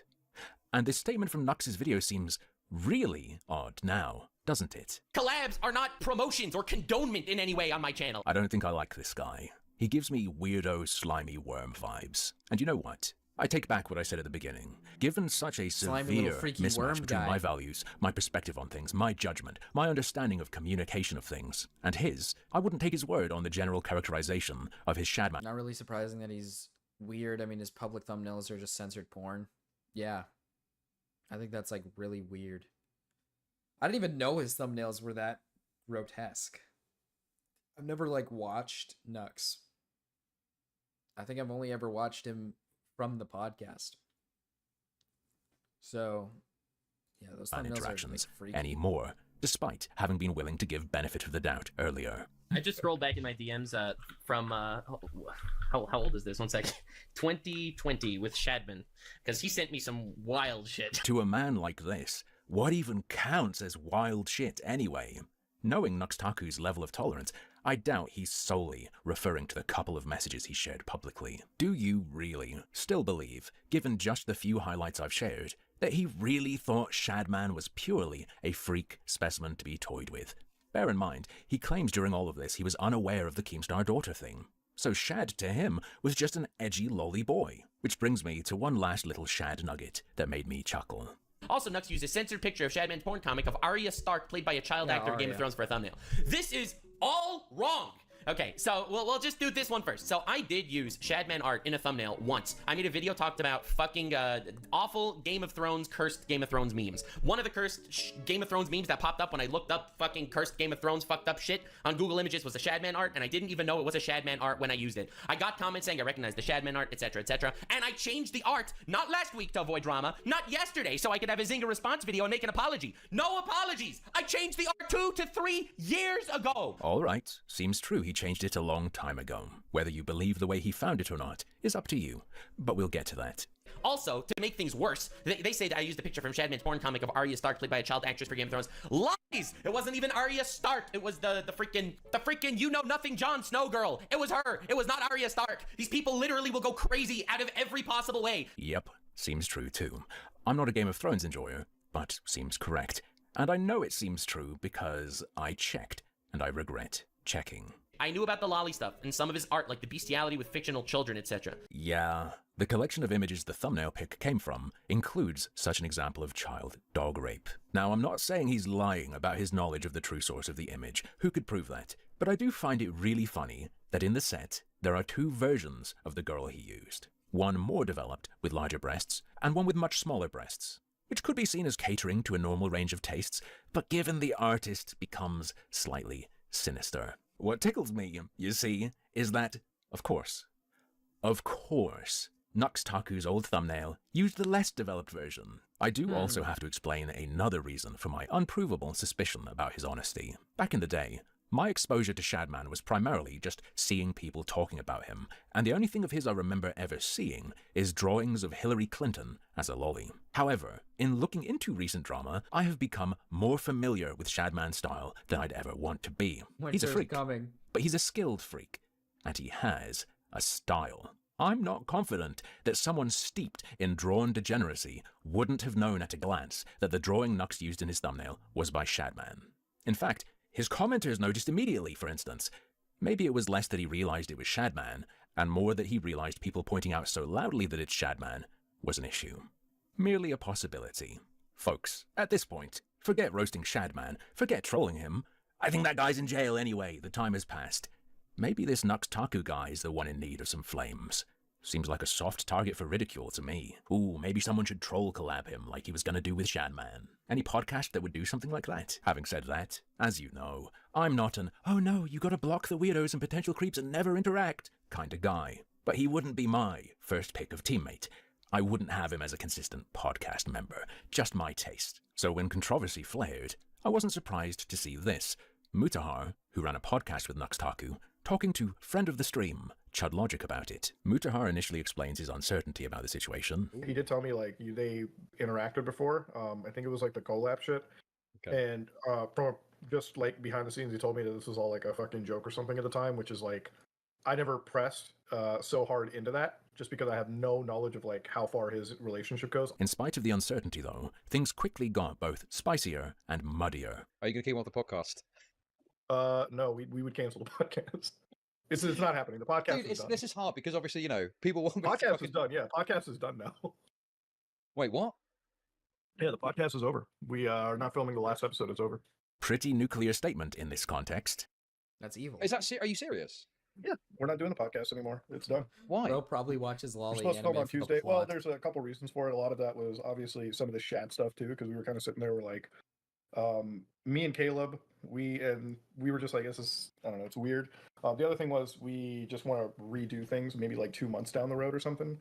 S10: And this statement from Nux's video seems really odd now, doesn't it?
S11: Collabs are not promotions or condonement in any way on my channel.
S10: I don't think I like this guy. He gives me weirdo, slimy worm vibes. And you know what? I take back what I said at the beginning. Given such a
S1: Slimy little
S10: severe
S1: freaky
S10: mismatch
S1: worm
S10: between
S1: guy.
S10: my values, my perspective on things, my judgment, my understanding of communication of things, and his, I wouldn't take his word on the general characterization of his Shadman.
S1: Not really surprising that he's weird. I mean, his public thumbnails are just censored porn. Yeah. I think that's like really weird. I didn't even know his thumbnails were that grotesque. I've never like watched Nux. I think I've only ever watched him from the podcast. So, yeah, those thumbnails are
S10: interactions
S1: like freaky.
S10: anymore, despite having been willing to give benefit of the doubt earlier.
S11: I just scrolled back in my DMs from how old is this? 1 second. 2020 with Shadman, because he sent me some wild shit.
S10: To a man like this, what even counts as wild shit anyway? Knowing Nuxtaku's level of tolerance, I doubt he's solely referring to the couple of messages he shared publicly. Do you really still believe, given just the few highlights I've shared, that he really thought Shadman was purely a freak specimen to be toyed with? Bear in mind, he claims during all of this he was unaware of the Keemstar daughter thing. So Shad to him was just an edgy lolly boy. Which brings me to one last little Shad nugget that made me chuckle.
S11: Also, Nux used a censored picture of Shadman's porn comic of Arya Stark, played by a child actor in Game of
S1: Arya.
S11: Thrones, for a thumbnail. This is all wrong. Okay, so we'll just do this one first. So I did use Shadman art in a thumbnail once. I made a video talked about fucking awful Game of Thrones, cursed Game of Thrones memes. One of the cursed Game of Thrones memes that popped up when I looked up fucking cursed Game of Thrones fucked up shit on Google Images was a Shadman art, and I didn't even know it was a Shadman art when I used it. I got comments saying I recognize the Shadman art, etc., etc., and I changed the art, not last week to avoid drama, not yesterday, so I could have a Zynga response video and make an apology. No apologies! I changed the art 2 to 3 years ago!
S10: All right, seems true he changed it a long time ago. Whether you believe the way he found it or not is up to you, but we'll get to that.
S11: Also, to make things worse, they say that I used a picture from Shadman's porn comic of Arya Stark, played by a child actress for Game of Thrones. Lies! It wasn't even Arya Stark. It was the freaking you know nothing Jon Snow girl. It was her. It was not Arya Stark. These people literally will go crazy out of every possible way.
S10: Yep, seems true too. I'm not a Game of Thrones enjoyer, but seems correct. And I know it seems true because I checked, and I regret checking.
S11: I knew about the lolly stuff and some of his art, like the bestiality with fictional children, etc.
S10: Yeah, the collection of images the thumbnail pic came from includes such an example of child dog rape. Now, I'm not saying he's lying about his knowledge of the true source of the image. Who could prove that? But I do find it really funny that in the set, there are 2 versions of the girl he used. One more developed, with larger breasts, and one with much smaller breasts, which could be seen as catering to a normal range of tastes, but given the artist becomes slightly sinister. What tickles me, you see, is that, of course, Nuxtaku's old thumbnail used the less developed version. I do also have to explain another reason for my unprovable suspicion about his honesty. Back in the day, My exposure to Shadman was primarily just seeing people talking about him, and the only thing of his I remember ever seeing is drawings of Hillary Clinton as a lolly. However, in looking into recent drama, I have become more familiar with Shadman's style than I'd ever want to be. He's a
S1: Winter's
S10: freak,
S1: coming.
S10: but he's a skilled freak, and he has a style. I'm not confident that someone steeped in drawn degeneracy wouldn't have known at a glance that the drawing Nux used in his thumbnail was by Shadman. In fact, his commenters noticed immediately, for instance. Maybe it was less that he realized it was Shadman, and more that he realized people pointing out so loudly that it's Shadman was an issue. Merely a possibility. Folks, at this point, forget roasting Shadman, forget trolling him. I think that guy's in jail anyway, the time has passed. Maybe this Nux Taku guy is the one in need of some flames. Seems like a soft target for ridicule to me. Ooh, maybe someone should troll collab him like he was gonna do with Shadman. Any podcast that would do something like that? Having said that, as you know, I'm not an, oh no, you gotta block the weirdos and potential creeps and never interact kind of guy. But he wouldn't be my first pick of teammate. I wouldn't have him as a consistent podcast member, just my taste. So when controversy flared, I wasn't surprised to see this. Mutahar, who ran a podcast with Nux Taku, talking to friend of the stream, Chud Logic, about it. Mutahar initially explains his uncertainty about the situation.
S14: He did tell me like they interacted before. I think it was like the collab shit. Okay. And from just like behind the scenes, he told me that this was all like a fucking joke or something at the time, which is like I never pressed so hard into that just because I have no knowledge of like how far his relationship goes.
S10: In spite of the uncertainty, though, things quickly got both spicier and muddier.
S15: Are you going to keep him off the podcast?
S14: No, we would cancel the podcast. It's not happening. The podcast
S15: Dude,
S14: is done.
S15: This is hard because obviously, you know, people want
S14: podcast is done. Yeah, podcast is done now.
S15: Wait, what?
S14: Yeah, the podcast is over. We are not filming the last episode. It's over.
S10: Pretty nuclear statement in this context.
S1: That's evil.
S15: Is that are you serious?
S14: Yeah, we're not doing the podcast anymore. It's done.
S15: Why?
S1: Bro probably watches
S14: We're
S1: Lolly
S14: supposed to film
S1: anime
S14: on
S1: for the
S14: Tuesday. Well,
S1: plot.
S14: there's a couple reasons for it. A lot of that was obviously some of the Shad stuff too, because we were kind of sitting there. We're like, me and Caleb, we were just like, this is, I don't know, it's weird. The other thing was we just want to redo things, maybe like 2 months down the road or something,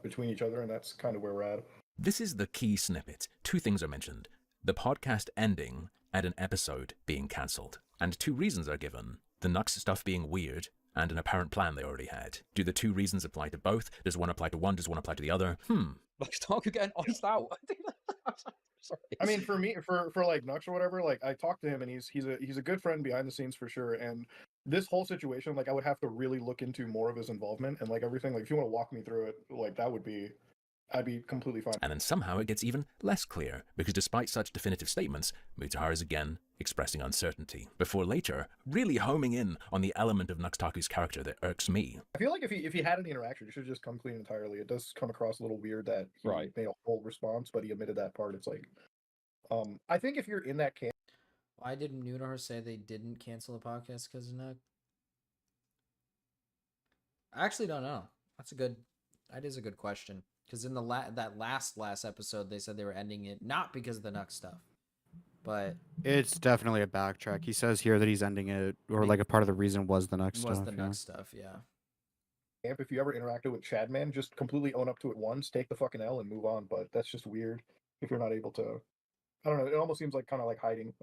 S14: between each other, and that's kind of where we're at.
S10: This is the key snippet. 2 things are mentioned. The podcast ending and an episode being cancelled. And 2 reasons are given. The Nux stuff being weird, and an apparent plan they already had. Do the 2 reasons apply to both? Does one apply to one? Does one apply to the other?
S15: Like, Taku getting iced out. Sorry.
S14: I mean, for me, for like Nux or whatever, like I talked to him and he's a good friend behind the scenes for sure. And this whole situation, like I would have to really look into more of his involvement and like everything. Like if you want to walk me through it, like I'd be completely fine.
S10: And then somehow it gets even less clear, because despite such definitive statements, Mutahar is again expressing uncertainty, before later really homing in on the element of Nux Taku's character that irks me.
S14: I feel like if he had any interaction, he should have just come clean entirely. It does come across a little weird that he made a whole response, but he omitted that part. It's like, I think if you're in that camp.
S1: Why did Mutahar say they didn't cancel the podcast because of Nux? I actually don't know. That is a good question. Because in that last episode, they said they were ending it not because of the Nux stuff, but
S9: It's definitely a backtrack. He says here that he's ending it, or like a part of the reason was the Nux stuff.
S1: was the
S9: yeah.
S1: Nux stuff, yeah.
S14: If you ever interacted with Shadman, just completely own up to it once, take the fucking L and move on. But that's just weird if you're not able to. I don't know. It almost seems like kind of like hiding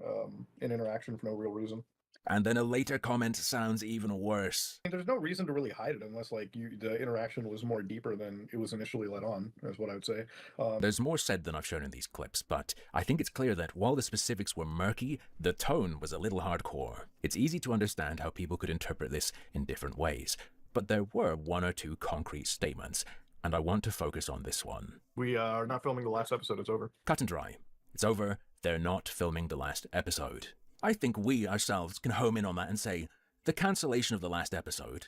S14: an interaction for no real reason.
S10: And then a later comment sounds even worse.
S14: I mean, there's no reason to really hide it unless like the interaction was more deeper than it was initially let on, is what I would say.
S10: There's more said than I've shown in these clips, but I think it's clear that while the specifics were murky, the tone was a little hardcore. It's easy to understand how people could interpret this in different ways, but there were 1 or 2 concrete statements, and I want to focus on this one.
S14: We are not filming the last episode. It's over.
S10: Cut and dry. It's over. They're not filming the last episode. I think we ourselves can home in on that and say the cancellation of the last episode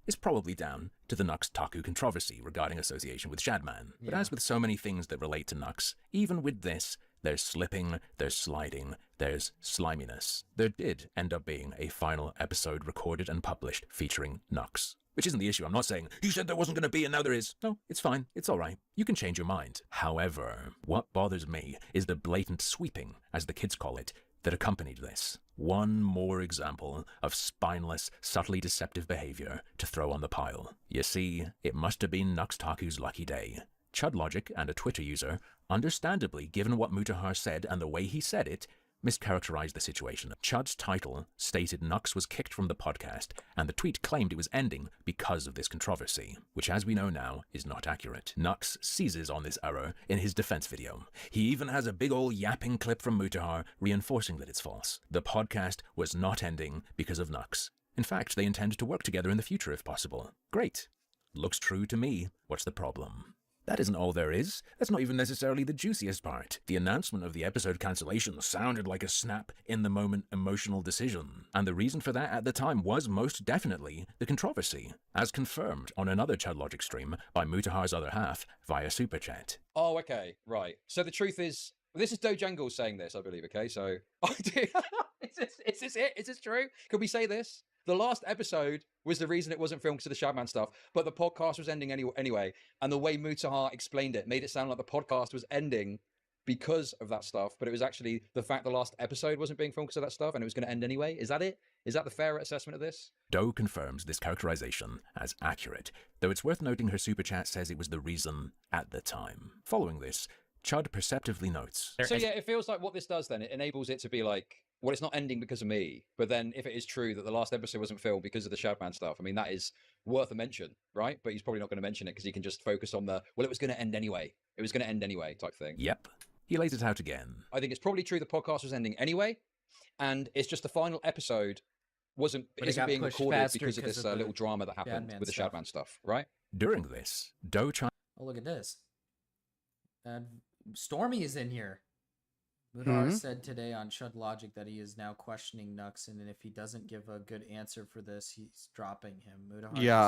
S10: is probably down to the Nux Taku controversy regarding association with Shadman. But as with so many things that relate to Nux, even with this, there's slipping, there's sliding, there's sliminess. There did end up being a final episode recorded and published featuring Nux. Which isn't the issue. I'm not saying, you said there wasn't going to be and now there is. No, it's fine. It's all right. You can change your mind. However, what bothers me is the blatant sweeping, as the kids call it, that accompanied this. One more example of spineless, subtly deceptive behavior to throw on the pile. You see, it must have been Nux Taku's lucky day. Chud Logic and a Twitter user, understandably given what Mutahar said and the way he said it, mischaracterized the situation. Chud's title stated Nux was kicked from the podcast, and the tweet claimed it was ending because of this controversy, which as we know now is not accurate. Nux seizes on this error in his defense video. He even has a big ol' yapping clip from Mutahar reinforcing that it's false. The podcast was not ending because of Nux. In fact, they intend to work together in the future if possible. Great. Looks true to me. What's the problem? That isn't all there is. That's not even necessarily the juiciest part. The announcement of the episode cancellation sounded like a snap, in-the-moment emotional decision. And the reason for that at the time was most definitely the controversy, as confirmed on another Chud Logic stream by Mutahar's other half via Super Chat.
S15: Oh, okay, right. So the truth is, this is Dojangles saying this, I believe, okay? So, is this it? Is this true? Could we say this? The last episode was the reason it wasn't filmed because of the Shadman stuff, but the podcast was ending anyway. And the way Mutahar explained it made it sound like the podcast was ending because of that stuff, but it was actually the fact the last episode wasn't being filmed because of that stuff and it was going to end anyway. Is that it? Is that the fair assessment of this?
S10: Doe confirms this characterization as accurate, though it's worth noting her super chat says it was the reason at the time. Following this, Chud perceptively notes.
S15: So yeah, it feels like what this does then, it enables it to be like, well, it's not ending because of me. But then if it is true that the last episode wasn't filmed because of the Shadman stuff, I mean, that is worth a mention, right? But he's probably not going to mention it because he can just focus on the, well, it was going to end anyway. It was going to end anyway type thing.
S10: Yep. He lays it out again.
S15: I think it's probably true the podcast was ending anyway. And it's just the final episode isn't being recorded because of this little drama that happened with the Shadman stuff, right?
S10: During this, Doe chimes.
S1: Oh, look at this. Stormy is in here. Mutahar said today on Chud Logic that he is now questioning Nux, and if he doesn't give a good answer for this, he's dropping him. Mutahar
S9: Yeah,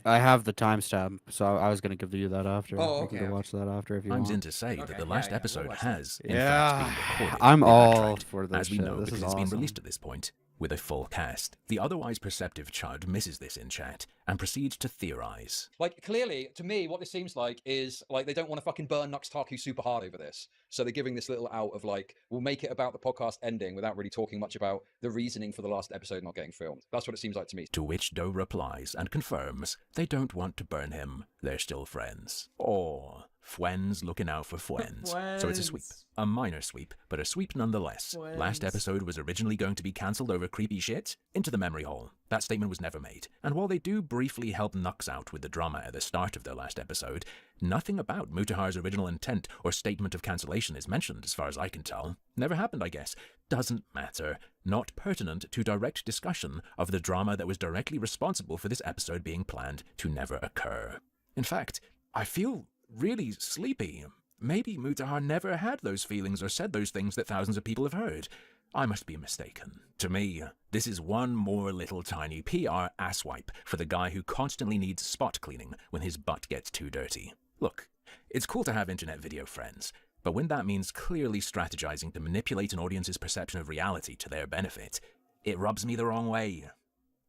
S9: I have the timestamp, so I was gonna give you that after.
S1: Oh,
S9: You
S1: okay.
S9: can go watch that after if you
S10: I'm
S9: want.
S10: in to say that the last episode has, in
S9: Yeah,
S10: fact, been recorded.
S9: I'm
S10: in
S9: all
S10: Atrite,
S9: for this
S10: as we
S9: shit.
S10: know
S9: This
S10: because
S9: is
S10: it's been
S9: awesome.
S10: released at this point with a full cast. The otherwise perceptive Chud misses this in chat and proceeds to theorize.
S15: Like, clearly, to me, what this seems like is, like, they don't want to fucking burn Nux Taku super hard over this. So they're giving this little out of, like, we'll make it about the podcast ending without really talking much about the reasoning for the last episode not getting filmed. That's what it seems like to me.
S10: To which Doe replies and confirms they don't want to burn him. They're still friends. Or Fwen's looking out for Fwens. So it's a sweep. A minor sweep, but a sweep nonetheless. Last episode was originally going to be cancelled over creepy shit. Into the memory hole. That statement was never made. And while they do briefly help Nux out with the drama at the start of their last episode, nothing about Mutahar's original intent or statement of cancellation is mentioned as far as I can tell. Never happened, I guess. Doesn't matter. Not pertinent to direct discussion of the drama that was directly responsible for this episode being planned to never occur. In fact, I feel really sleepy. Maybe Mutahar never had those feelings or said those things that thousands of people have heard. I must be mistaken. To me, this is one more little tiny PR asswipe for the guy who constantly needs spot cleaning when his butt gets too dirty. Look, it's cool to have internet video friends, but when that means clearly strategizing to manipulate an audience's perception of reality to their benefit, it rubs me the wrong way.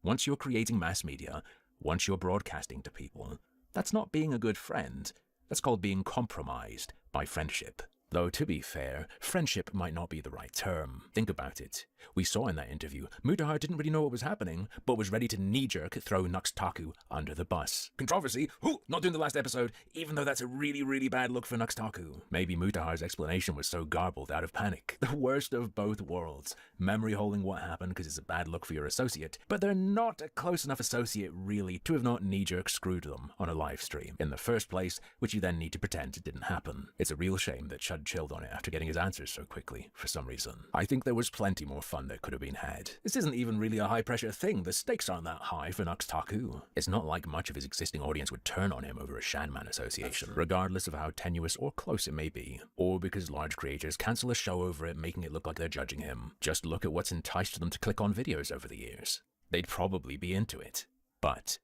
S10: Once you're creating mass media, once you're broadcasting to people, that's not being a good friend. That's called being compromised by friendship. Though, to be fair, friendship might not be the right term. Think about it. We saw in that interview, Mutahar didn't really know what was happening, but was ready to knee-jerk throw Nux Taku under the bus. Controversy? Who? Not doing the last episode, even though that's a really, really bad look for Nux Taku. Maybe Mutahar's explanation was so garbled out of panic. The worst of both worlds. Memory holding what happened because it's a bad look for your associate, but they're not a close enough associate, really, to have not knee-jerk screwed them on a live stream in the first place, which you then need to pretend it didn't happen. It's a real shame that Chud chilled on it after getting his answers so quickly, for some reason. I think there was plenty more fun that could have been had. This isn't even really a high-pressure thing. The stakes aren't that high for Nux Taku. It's not like much of his existing audience would turn on him over a Shadman association, regardless of how tenuous or close it may be, or because large creators cancel a show over it, making it look like they're judging him. Just look at what's enticed them to click on videos over the years. They'd probably be into it. But,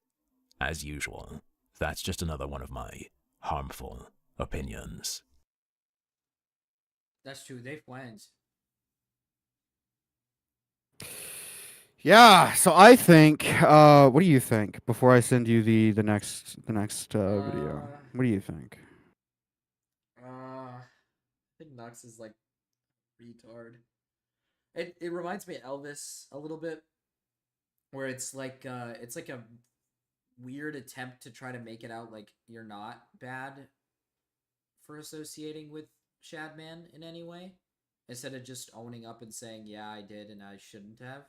S10: as usual, that's just another one of my harmful opinions.
S1: That's true. They friends.
S9: Yeah, so I think. What do you think? Before I send you the next video, what do you think?
S1: I think Nux is like retard. It reminds me of Elvis a little bit, where it's like a weird attempt to try to make it out like you're not bad for associating with Shadman in any way. instead of just owning up and saying, yeah, I did and I shouldn't have.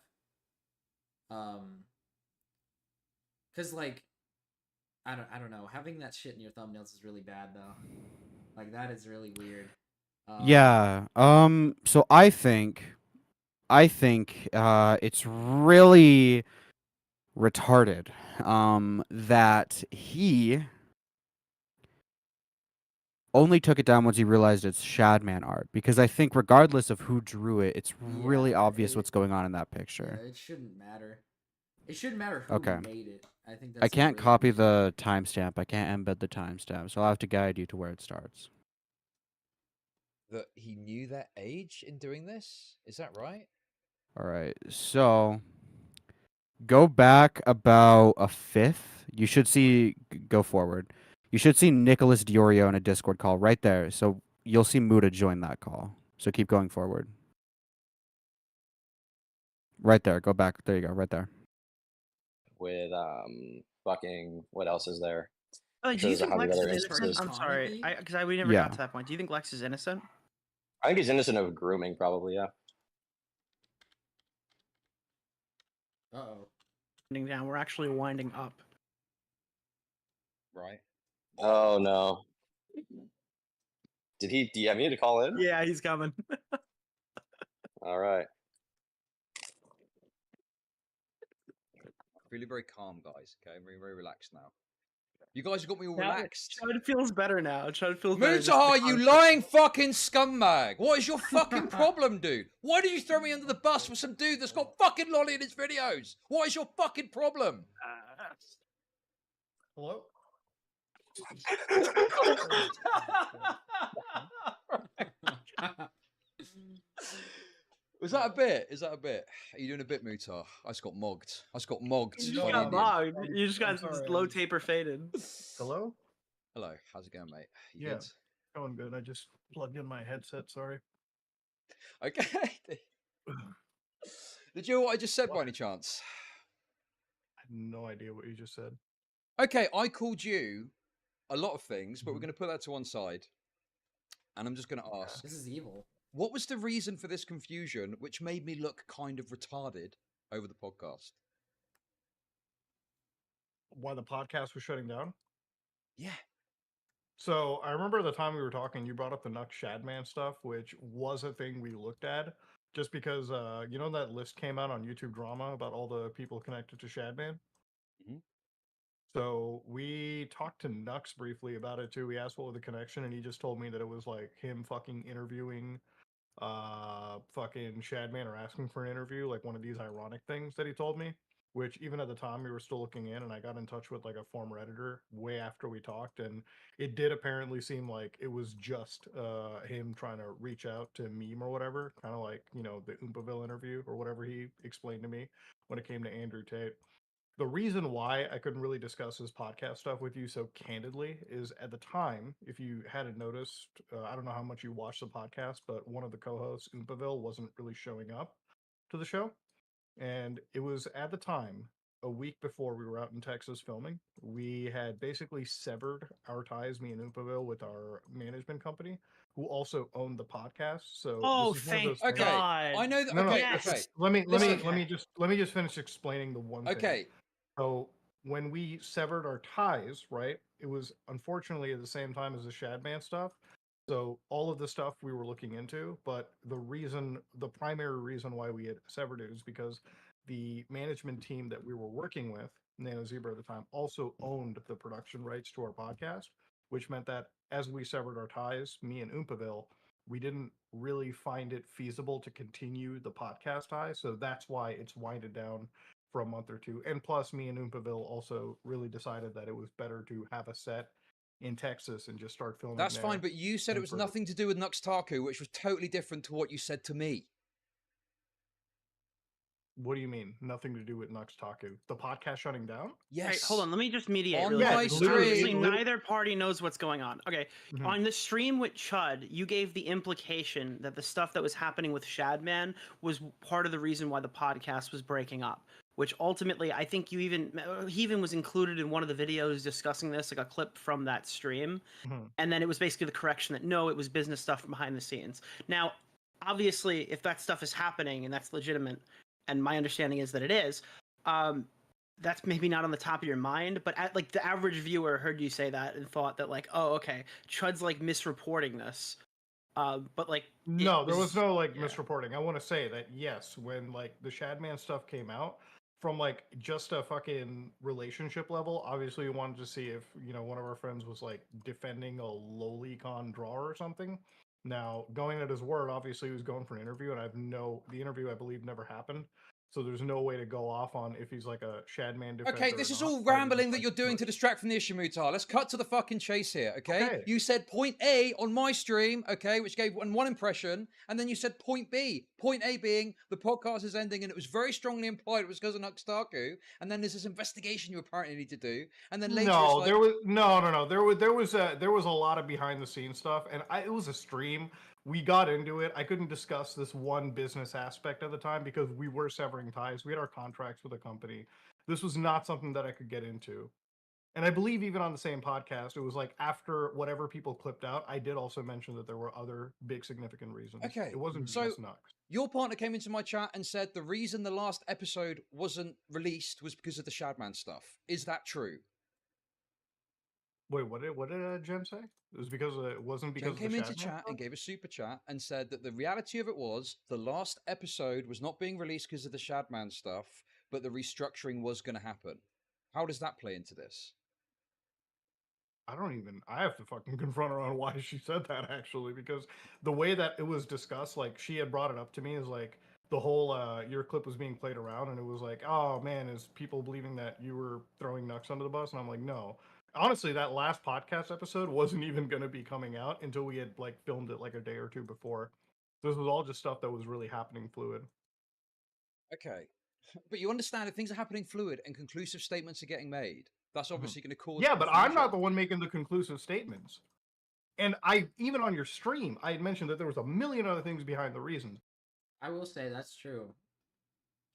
S1: Because, like, I don't know. Having that shit in your thumbnails is really bad, though. Like, that is really weird.
S9: Yeah. So I think it's really retarded that he only took it down once he realized it's Shadman art, because I think regardless of who drew it, it's really obvious what's going on in that picture.
S1: It shouldn't matter. It shouldn't matter who
S9: Okay.
S1: made it. I think that's
S9: I can't
S1: really
S9: copy the timestamp. I can't embed the timestamp, so I'll have to guide you to where it starts.
S15: That he knew their age in doing this? Is that right?
S9: All right, so go back about a fifth. You should see, go forward. You should see Nicholas Diorio in a Discord call right there. So you'll see Muda join that call. So keep going forward. Right there. Go back. There you go. Right there.
S12: With fucking what else is there?
S16: Oh, do you
S12: There's
S16: think
S12: 100
S16: Lex is
S12: other
S16: innocent?
S12: instances.
S16: I'm sorry, because we never
S9: Yeah.
S16: got to that point. Do you think Lex is innocent?
S12: I think he's innocent of grooming, probably. Yeah.
S1: Uh-oh.
S16: Winding down. We're actually winding up.
S15: Right.
S12: Oh no. Did he DM you to call in?
S16: Yeah, he's coming.
S12: All right.
S15: Feeling very calm, guys. Okay, I'm very, very relaxed now. You guys have got me all
S16: Now,
S15: relaxed.
S16: Chud feels better now. Chud feels better. just
S15: Mutahar,
S16: the
S15: you
S16: conflict.
S15: lying fucking scumbag! What is your fucking problem, dude? Why did you throw me under the bus for some dude that's got fucking lolly in his videos? What is your fucking problem?
S14: Hello?
S15: Was that a bit? Is that a bit? Are you doing a bit, Mutar? I just got mogged. I just got mogged.
S16: You
S15: by
S16: just
S15: the
S16: got
S15: Indian.
S16: logged. You just got low taper faded.
S14: Hello?
S15: Hello, how's it going, mate? You
S14: Yeah,
S15: good?
S14: going good. I just plugged in my headset. Sorry.
S15: Okay. Did you hear what I just said by any chance?
S14: I have no idea what you just said.
S15: Okay, I called you a lot of things, but we're going to put that to one side. And I'm just going to ask.
S1: This is evil.
S15: What was the reason for this confusion, which made me look kind of retarded over the podcast?
S14: Why the podcast was shutting down?
S15: Yeah.
S14: So I remember the time we were talking, you brought up the Nux Shadman stuff, which was a thing we looked at, just because you know that list came out on YouTube Drama about all the people connected to Shadman.
S15: Mhm.
S14: So we talked to Nux briefly about it too. We asked what was the connection, and he just told me that it was like him fucking interviewing fucking Shadman, or asking for an interview, like one of these ironic things that he told me. Which even at the time we were still looking in, and I got in touch with like a former editor way after we talked, and it did apparently seem like it was just him trying to reach out to Meme or whatever, kind of like, you know, the Oompaville interview or whatever he explained to me when it came to Andrew Tate. The reason why I couldn't really discuss his podcast stuff with you so candidly is, at the time, if you hadn't noticed, I don't know how much you watched the podcast, but one of the co-hosts, Oompaville, wasn't really showing up to the show. And it was at the time, a week before we were out in Texas filming. We had basically severed our ties, me and Oompaville, with our management company, who also owned the podcast. So
S16: Oh,
S14: this is one of
S16: thank
S14: those things-
S16: God.
S15: I know that.
S14: No, no,
S15: Okay,
S16: Yes.
S15: okay.
S14: let me
S15: Listen.
S14: let me just finish explaining the one thing.
S15: Okay.
S14: So when we severed our ties, right, it was unfortunately at the same time as the Shadman stuff. So all of the stuff we were looking into, but the primary reason why we had severed it is because the management team that we were working with, Nano Zebra at the time, also owned the production rights to our podcast, which meant that as we severed our ties, me and Oompaville, we didn't really find it feasible to continue the podcast tie. So that's why it's winded down for a month or two. And plus, me and Oompaville also really decided that it was better to have a set in Texas and just start filming.
S15: That's
S14: there
S15: fine, but you said it
S14: than
S15: was
S14: for-
S15: nothing to do with Nuxtaku, which was totally different to what you said to me.
S14: What do you mean? Nothing to do with Nux Taku? The podcast shutting down?
S15: Yes.
S16: Right, hold on, let me just mediate.
S15: On
S16: really
S15: my
S16: quick.
S15: stream.
S16: Obviously, neither party knows what's going on. Okay,
S14: Mhm.
S16: on the stream with Chud, you gave the implication that the stuff that was happening with Shadman was part of the reason why the podcast was breaking up. Which ultimately, I think he even was included in one of the videos discussing this, like a clip from that stream.
S14: Mhm.
S16: And then it was basically the correction that no, it was business stuff from behind the scenes. Now, obviously, if that stuff is happening and that's legitimate, and my understanding is that it is, that's maybe not on the top of your mind. But like the average viewer heard you say that and thought that like, oh, okay, Chud's like misreporting this. But like,
S14: No, there was no like misreporting. I want to say that yes, when like the Shadman stuff came out, from like just a fucking relationship level, obviously we wanted to see if one of our friends was like defending a lolicon drawer or something. Now, going at his word, obviously he was going for an interview, and the interview I believe never happened. So there's no way to go off on if he's like a Shadman defender.
S15: Okay, this is all rambling that you're doing to distract from the issue, Mutar. Let's cut to the fucking chase here, okay? You said point A on my stream, okay, which gave one impression, and then you said point B. Point A being the podcast is ending, and it was very strongly implied it was because of Nuxtaku, and then there's this investigation you apparently need to do, and then later
S14: No,
S15: it's like...
S14: there was no. There was a lot of behind the scenes stuff, and it was a stream. We got into it. I couldn't discuss this one business aspect at the time because we were severing ties. We had our contracts with the company. This was not something that I could get into. And I believe even on the same podcast, it was like after whatever people clipped out, I did also mention that there were other big significant reasons.
S15: Okay,
S14: It wasn't
S15: so
S14: just Nux.
S15: your partner came into my chat and said the reason the last episode wasn't released was because of the Shadman stuff. Is that true?
S14: Wait, what did Jen say? It was because it wasn't because
S15: Jen
S14: of
S15: came
S14: the
S15: into
S14: Shadman
S15: chat
S14: stuff?
S15: and gave a super chat and said that the reality of it was the last episode was not being released because of the Shadman stuff, but the restructuring was going to happen. How does that play into this?
S14: I have to fucking confront her on why she said that actually, because the way that it was discussed, like she had brought it up to me, is like the whole your clip was being played around, and it was like, oh man, is people believing that you were throwing Nux under the bus? And I'm like, no. Honestly, that last podcast episode wasn't even going to be coming out until we had like filmed it like a day or two before. This was all just stuff that was really happening fluid.
S15: Okay. But you understand if things are happening fluid and conclusive statements are getting made, that's obviously going to cause...
S14: Yeah, but I'm not the one making the conclusive statements. And even on your stream, I had mentioned that there was a million other things behind the reasons.
S1: I will say that's true.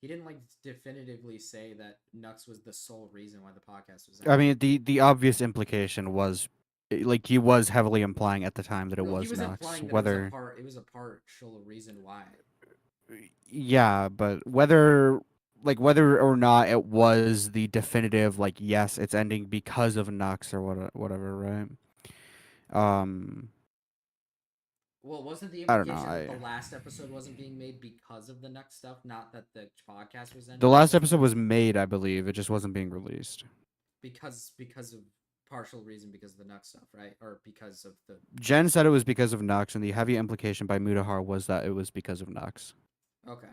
S1: He didn't like definitively say that Nux was the sole reason why the podcast was.
S9: I mean, the obvious implication was, like, he was heavily implying at the time that it
S1: No, he
S9: was
S1: was
S9: Nux.
S1: implying that
S9: Whether,
S1: it was a partial reason why.
S9: yeah, but whether or not it was the definitive, like, yes, it's ending because of Nux or whatever, right?
S1: Well, wasn't the
S9: I don't know,
S1: implication that the last episode wasn't being made because of the Nux stuff, not that the podcast was ending?
S9: The last episode was made, I believe. It just wasn't being released.
S1: because of partial reason because of the Nux stuff, right? Or because of the...
S9: Jen said it was because of Nux, and the heavy implication by Mutahar was that it was because of Nux.
S1: Okay.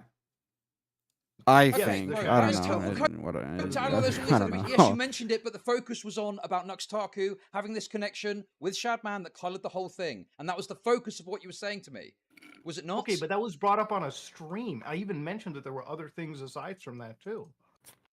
S9: I
S15: Okay,
S9: think.
S15: no,
S9: I
S15: guys,
S9: don't know. I don't know.
S15: Yes, you mentioned it, but the focus was on about Nuxtaku having this connection with Shadman that coloured the whole thing, and that was the focus of what you were saying to me. Was it not?
S14: Okay, but that was brought up on a stream. I even mentioned that there were other things aside from that too.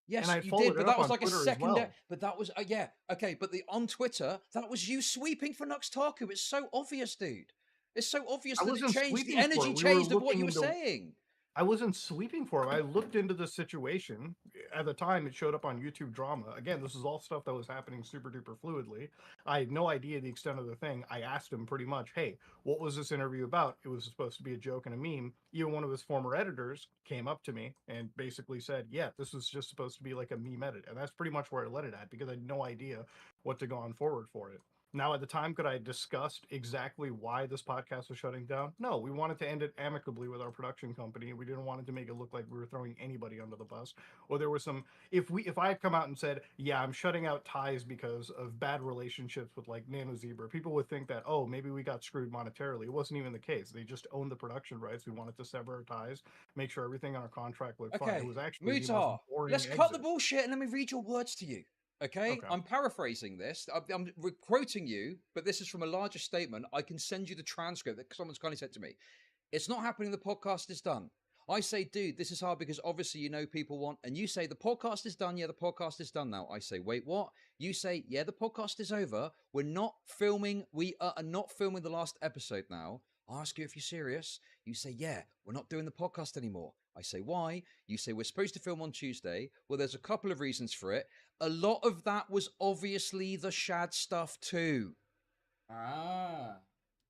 S15: Yes,
S14: And I
S15: you
S14: followed
S15: did,
S14: it
S15: but
S14: up
S15: that was
S14: on
S15: like a
S14: Twitter as
S15: second.
S14: well.
S15: But that was yeah, okay. But on Twitter, that was you sweeping for Nuxtaku. It's so obvious, dude. It's so obvious
S14: I
S15: that it
S14: wasn't
S15: changed. The
S14: sweeping for
S15: energy
S14: it. We were
S15: changed of what
S14: looking
S15: you were
S14: into-
S15: saying.
S14: I wasn't sweeping for him. I looked into the situation. At the time, it showed up on YouTube Drama. Again, this is all stuff that was happening super duper fluidly. I had no idea the extent of the thing. I asked him pretty much, hey, what was this interview about? It was supposed to be a joke and a meme. Even one of his former editors came up to me and basically said, yeah, this was just supposed to be like a meme edit. And that's pretty much where I let it at because I had no idea what to go on forward for it. Now, at the time, could I have discussed exactly why this podcast was shutting down? No, we wanted to end it amicably with our production company. We didn't want it to make it look like we were throwing anybody under the bus. Or there was some, if I had come out and said, yeah, I'm shutting out ties because of bad relationships with like Nano Zebra, people would think that, oh, maybe we got screwed monetarily. It wasn't even the case. They just owned the production rights. We wanted to sever our ties, make sure everything on our contract looked fine.
S15: Okay,
S14: It was actually the most
S15: Mutar,
S14: boring
S15: let's cut the
S14: exit.
S15: bullshit and let me read your words to you. Okay? I'm paraphrasing this. I'm quoting you, but this is from a larger statement. I can send you the transcript that someone's kindly said to me. It's not happening. The podcast is done. I say, dude, this is hard because obviously you know people want, and you say the podcast is done. Yeah, the podcast is done now. I say, wait, what? You say, yeah, the podcast is over. We're not filming. We are not filming the last episode now. I ask you if you're serious. You say, yeah, we're not doing the podcast anymore. I say, why? You say, we're supposed to film on Tuesday. Well, there's a couple of reasons for it. A lot of that was obviously the Shad stuff too.
S1: Ah.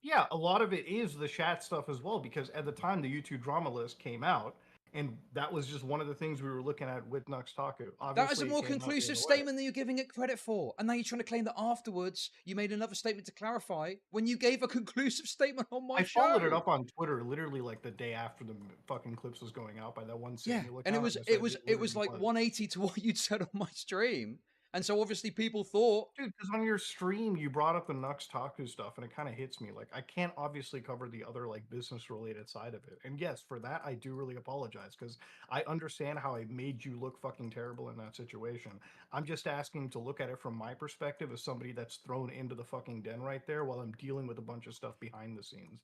S14: Yeah, a lot of it is the chat stuff as well, because at the time the YouTube drama list came out, and that was just one of the things we were looking at with Nux Taku.
S15: That is
S14: Obviously,
S15: a
S14: it
S15: more
S14: came out the
S15: conclusive
S14: other way.
S15: statement than you're giving it credit for. And now you're trying to claim that afterwards you made another statement to clarify when you gave a conclusive statement on my
S14: I
S15: show.
S14: followed it up on Twitter literally like the day after the fucking clips was going out by that one
S15: Yeah,
S14: Samuel
S15: and it
S14: account,
S15: was
S14: I said
S15: it was like
S14: literally
S15: 180 to what you'd said on my stream. And so obviously people thought,
S14: dude, because on your stream you brought up the Nux Taku stuff, and it kind of hits me. Like, I can't obviously cover the other like business related side of it, and yes, for that I do really apologize, because I understand how I made you look fucking terrible in that situation. I'm just asking to look at it from my perspective as somebody that's thrown into the fucking den right there while I'm dealing with a bunch of stuff behind the scenes.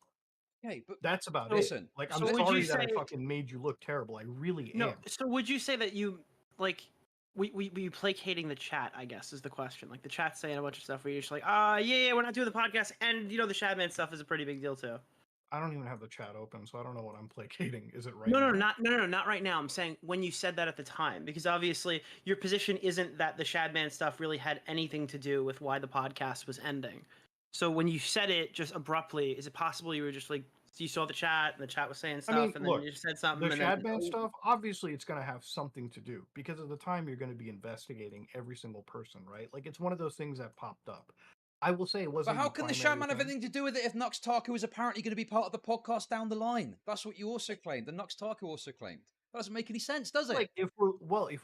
S15: hey, but
S14: That's about
S15: so
S14: it.
S15: listen,
S14: Like, I'm
S16: so would
S14: sorry
S16: you
S14: that I
S16: say-
S14: fucking made you look terrible. I really
S16: No,
S14: am.
S16: so would you say that you like we placating the chat? I guess is the question. Like the chat's saying a bunch of stuff where you're just like, yeah, we're not doing the podcast, and you know the Shadman stuff is a pretty big deal too.
S14: I don't even have the chat open, so I don't know what I'm placating. Is it right
S16: No,
S14: now?
S16: not right now. I'm saying when you said that at the time, because obviously your position isn't that the Shadman stuff really had anything to do with why the podcast was ending. So when you said it just abruptly, is it possible you were just like you saw the chat and the chat was saying stuff,
S14: I mean,
S16: and
S14: look,
S16: then you just said something?
S14: the
S16: and then,
S14: Shadman stuff, obviously it's going to have something to do, because at the time you're going to be investigating every single person, right? Like, it's one of those things that popped up. I will say it wasn't.
S15: but how can the
S14: primary
S15: Shaman have
S14: thing.
S15: anything to do with it if Nux Taku is apparently going to be part of the podcast down the line? That's what you also claimed. And Nux Taku also claimed. That doesn't make any sense, does it?
S14: Like, if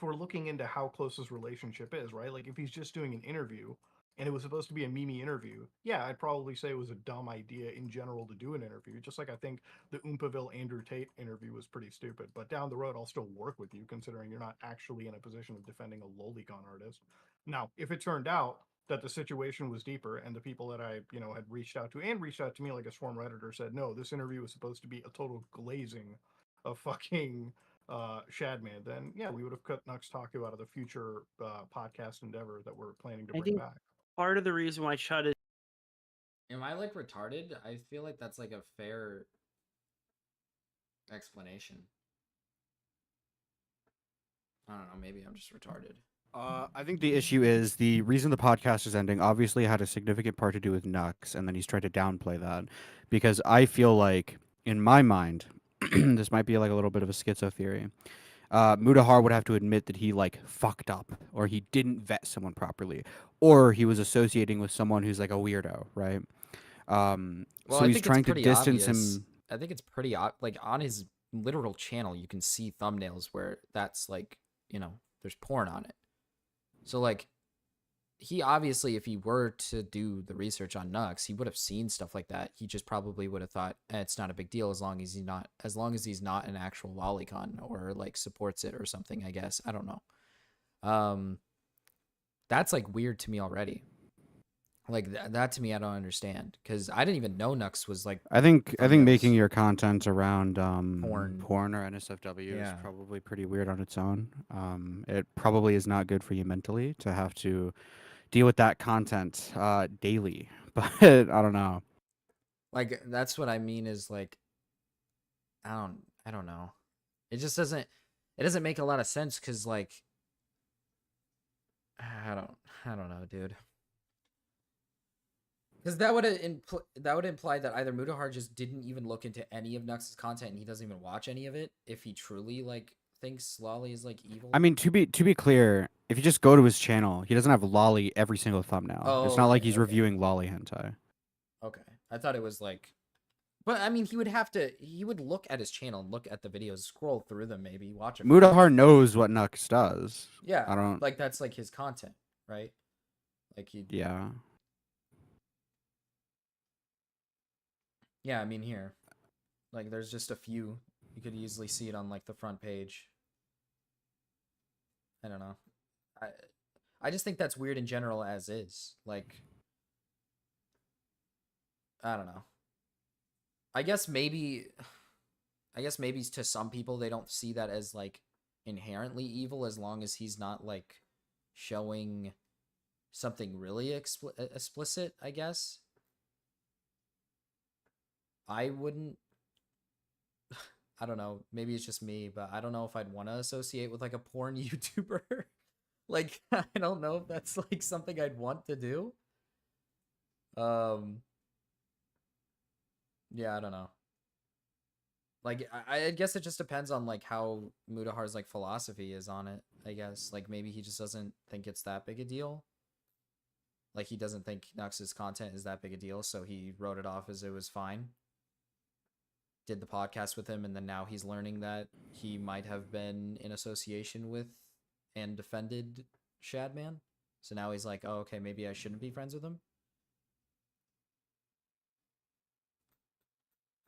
S14: we're looking into how close his relationship is, right? Like, if he's just doing an interview and it was supposed to be a Mimi interview, yeah, I'd probably say it was a dumb idea in general to do an interview. Just like I think the Oompaville Andrew Tate interview was pretty stupid. But down the road, I'll still work with you, considering you're not actually in a position of defending a Lolicon artist. Now, if it turned out that the situation was deeper and the people that I, had reached out to me, like a Swarm Redditor, said, no, this interview was supposed to be a total glazing of fucking Shadman, then yeah, we would have cut Nux Taku out of the future podcast endeavor that we're planning to
S16: I
S14: bring
S16: think
S14: back.
S16: part of the reason why Chud is
S1: Am I like retarded? I feel like that's like a fair explanation. I don't know, maybe I'm just retarded.
S9: I think the issue is the reason the podcast is ending obviously had a significant part to do with Nux, and then he's trying to downplay that, because I feel like, in my mind, this might be like a little bit of a schizo theory. Mutahar would have to admit that he like fucked up, or he didn't vet someone properly, or he was associating with someone who's like a weirdo, right?
S1: Well,
S9: So
S1: I
S9: he's
S1: think
S9: trying
S1: it's
S9: to
S1: pretty
S9: distance
S1: obvious.
S9: him.
S1: I think it's pretty like on his literal channel, you can see thumbnails where that's like, there's porn on it. So like, he obviously, if he were to do the research on Nux, he would have seen stuff like that. He just probably would have thought, it's not a big deal as long as he's not an actual lolicon or like supports it or something, I guess. I don't know. That's like weird to me already. Like that to me, I don't understand, because I didn't even know Nux was like.
S9: I think
S1: thumbnails.
S9: making your content around
S1: Porn
S9: or NSFW
S1: Yeah.
S9: is probably pretty weird on its own. It probably is not good for you mentally to have to deal with that content daily. But I don't know.
S1: Like that's what I mean is like, I don't know. It just doesn't make a lot of sense, because like, I don't know, dude. Because that would imply that either Mutahar just didn't even look into any of Nux's content and he doesn't even watch any of it if he truly like thinks Lolly is like evil.
S9: I mean, to be clear, if you just go to his channel, he doesn't have Lolly every single thumbnail. It's not like he's reviewing Lolly hentai.
S1: Okay, I thought it was like, but I mean, he would look at his channel and look at the videos, scroll through them, maybe watch them.
S9: Mutahar knows what Nux does.
S1: Yeah,
S9: I don't.
S1: like that's like his content, right? Like he.
S9: Yeah.
S1: Yeah, I mean here, like there's just a few. You could easily see it on like the front page. I don't know. I just think that's weird in general as is. Like, I don't know. I guess maybe to some people they don't see that as like inherently evil, as long as he's not like showing something really explicit, I guess. I wouldn't. I don't know. Maybe it's just me, but I don't know if I'd want to associate with like a porn YouTuber. Like, I don't know if that's like something I'd want to do. Yeah, I don't know. Like, I guess it just depends on like how Mudahar's like philosophy is on it. I guess like maybe he just doesn't think it's that big a deal. Like he doesn't think Nux's content is that big a deal, so he wrote it off as it was fine. Did the podcast with him, and then now he's learning that he might have been in association with and defended Shadman. So now he's like, oh, okay, maybe I shouldn't be friends with him.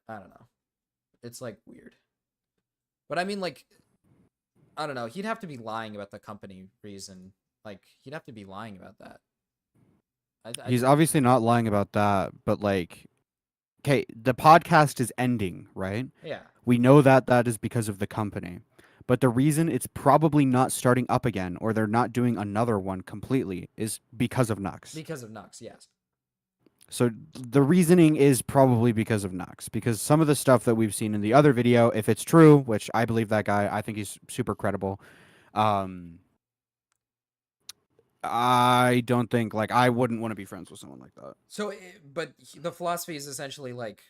S1: I don't know. It's like weird. But I mean, like, I don't know. He'd have to be lying about the company reason. Like, he'd have to be lying about that.
S9: He's obviously not lying about that, but like, okay, the podcast is ending, right?
S1: Yeah.
S9: We know that that is because of the company. But the reason it's probably not starting up again, or they're not doing another one completely, is because of Nux.
S1: Because of Nux, yes.
S9: So the reasoning is probably because of Nux, because some of the stuff that we've seen in the other video, if it's true, which I believe that guy, I think he's super credible. I don't think, like, I wouldn't want to be friends with someone like that.
S1: So, but the philosophy is essentially like,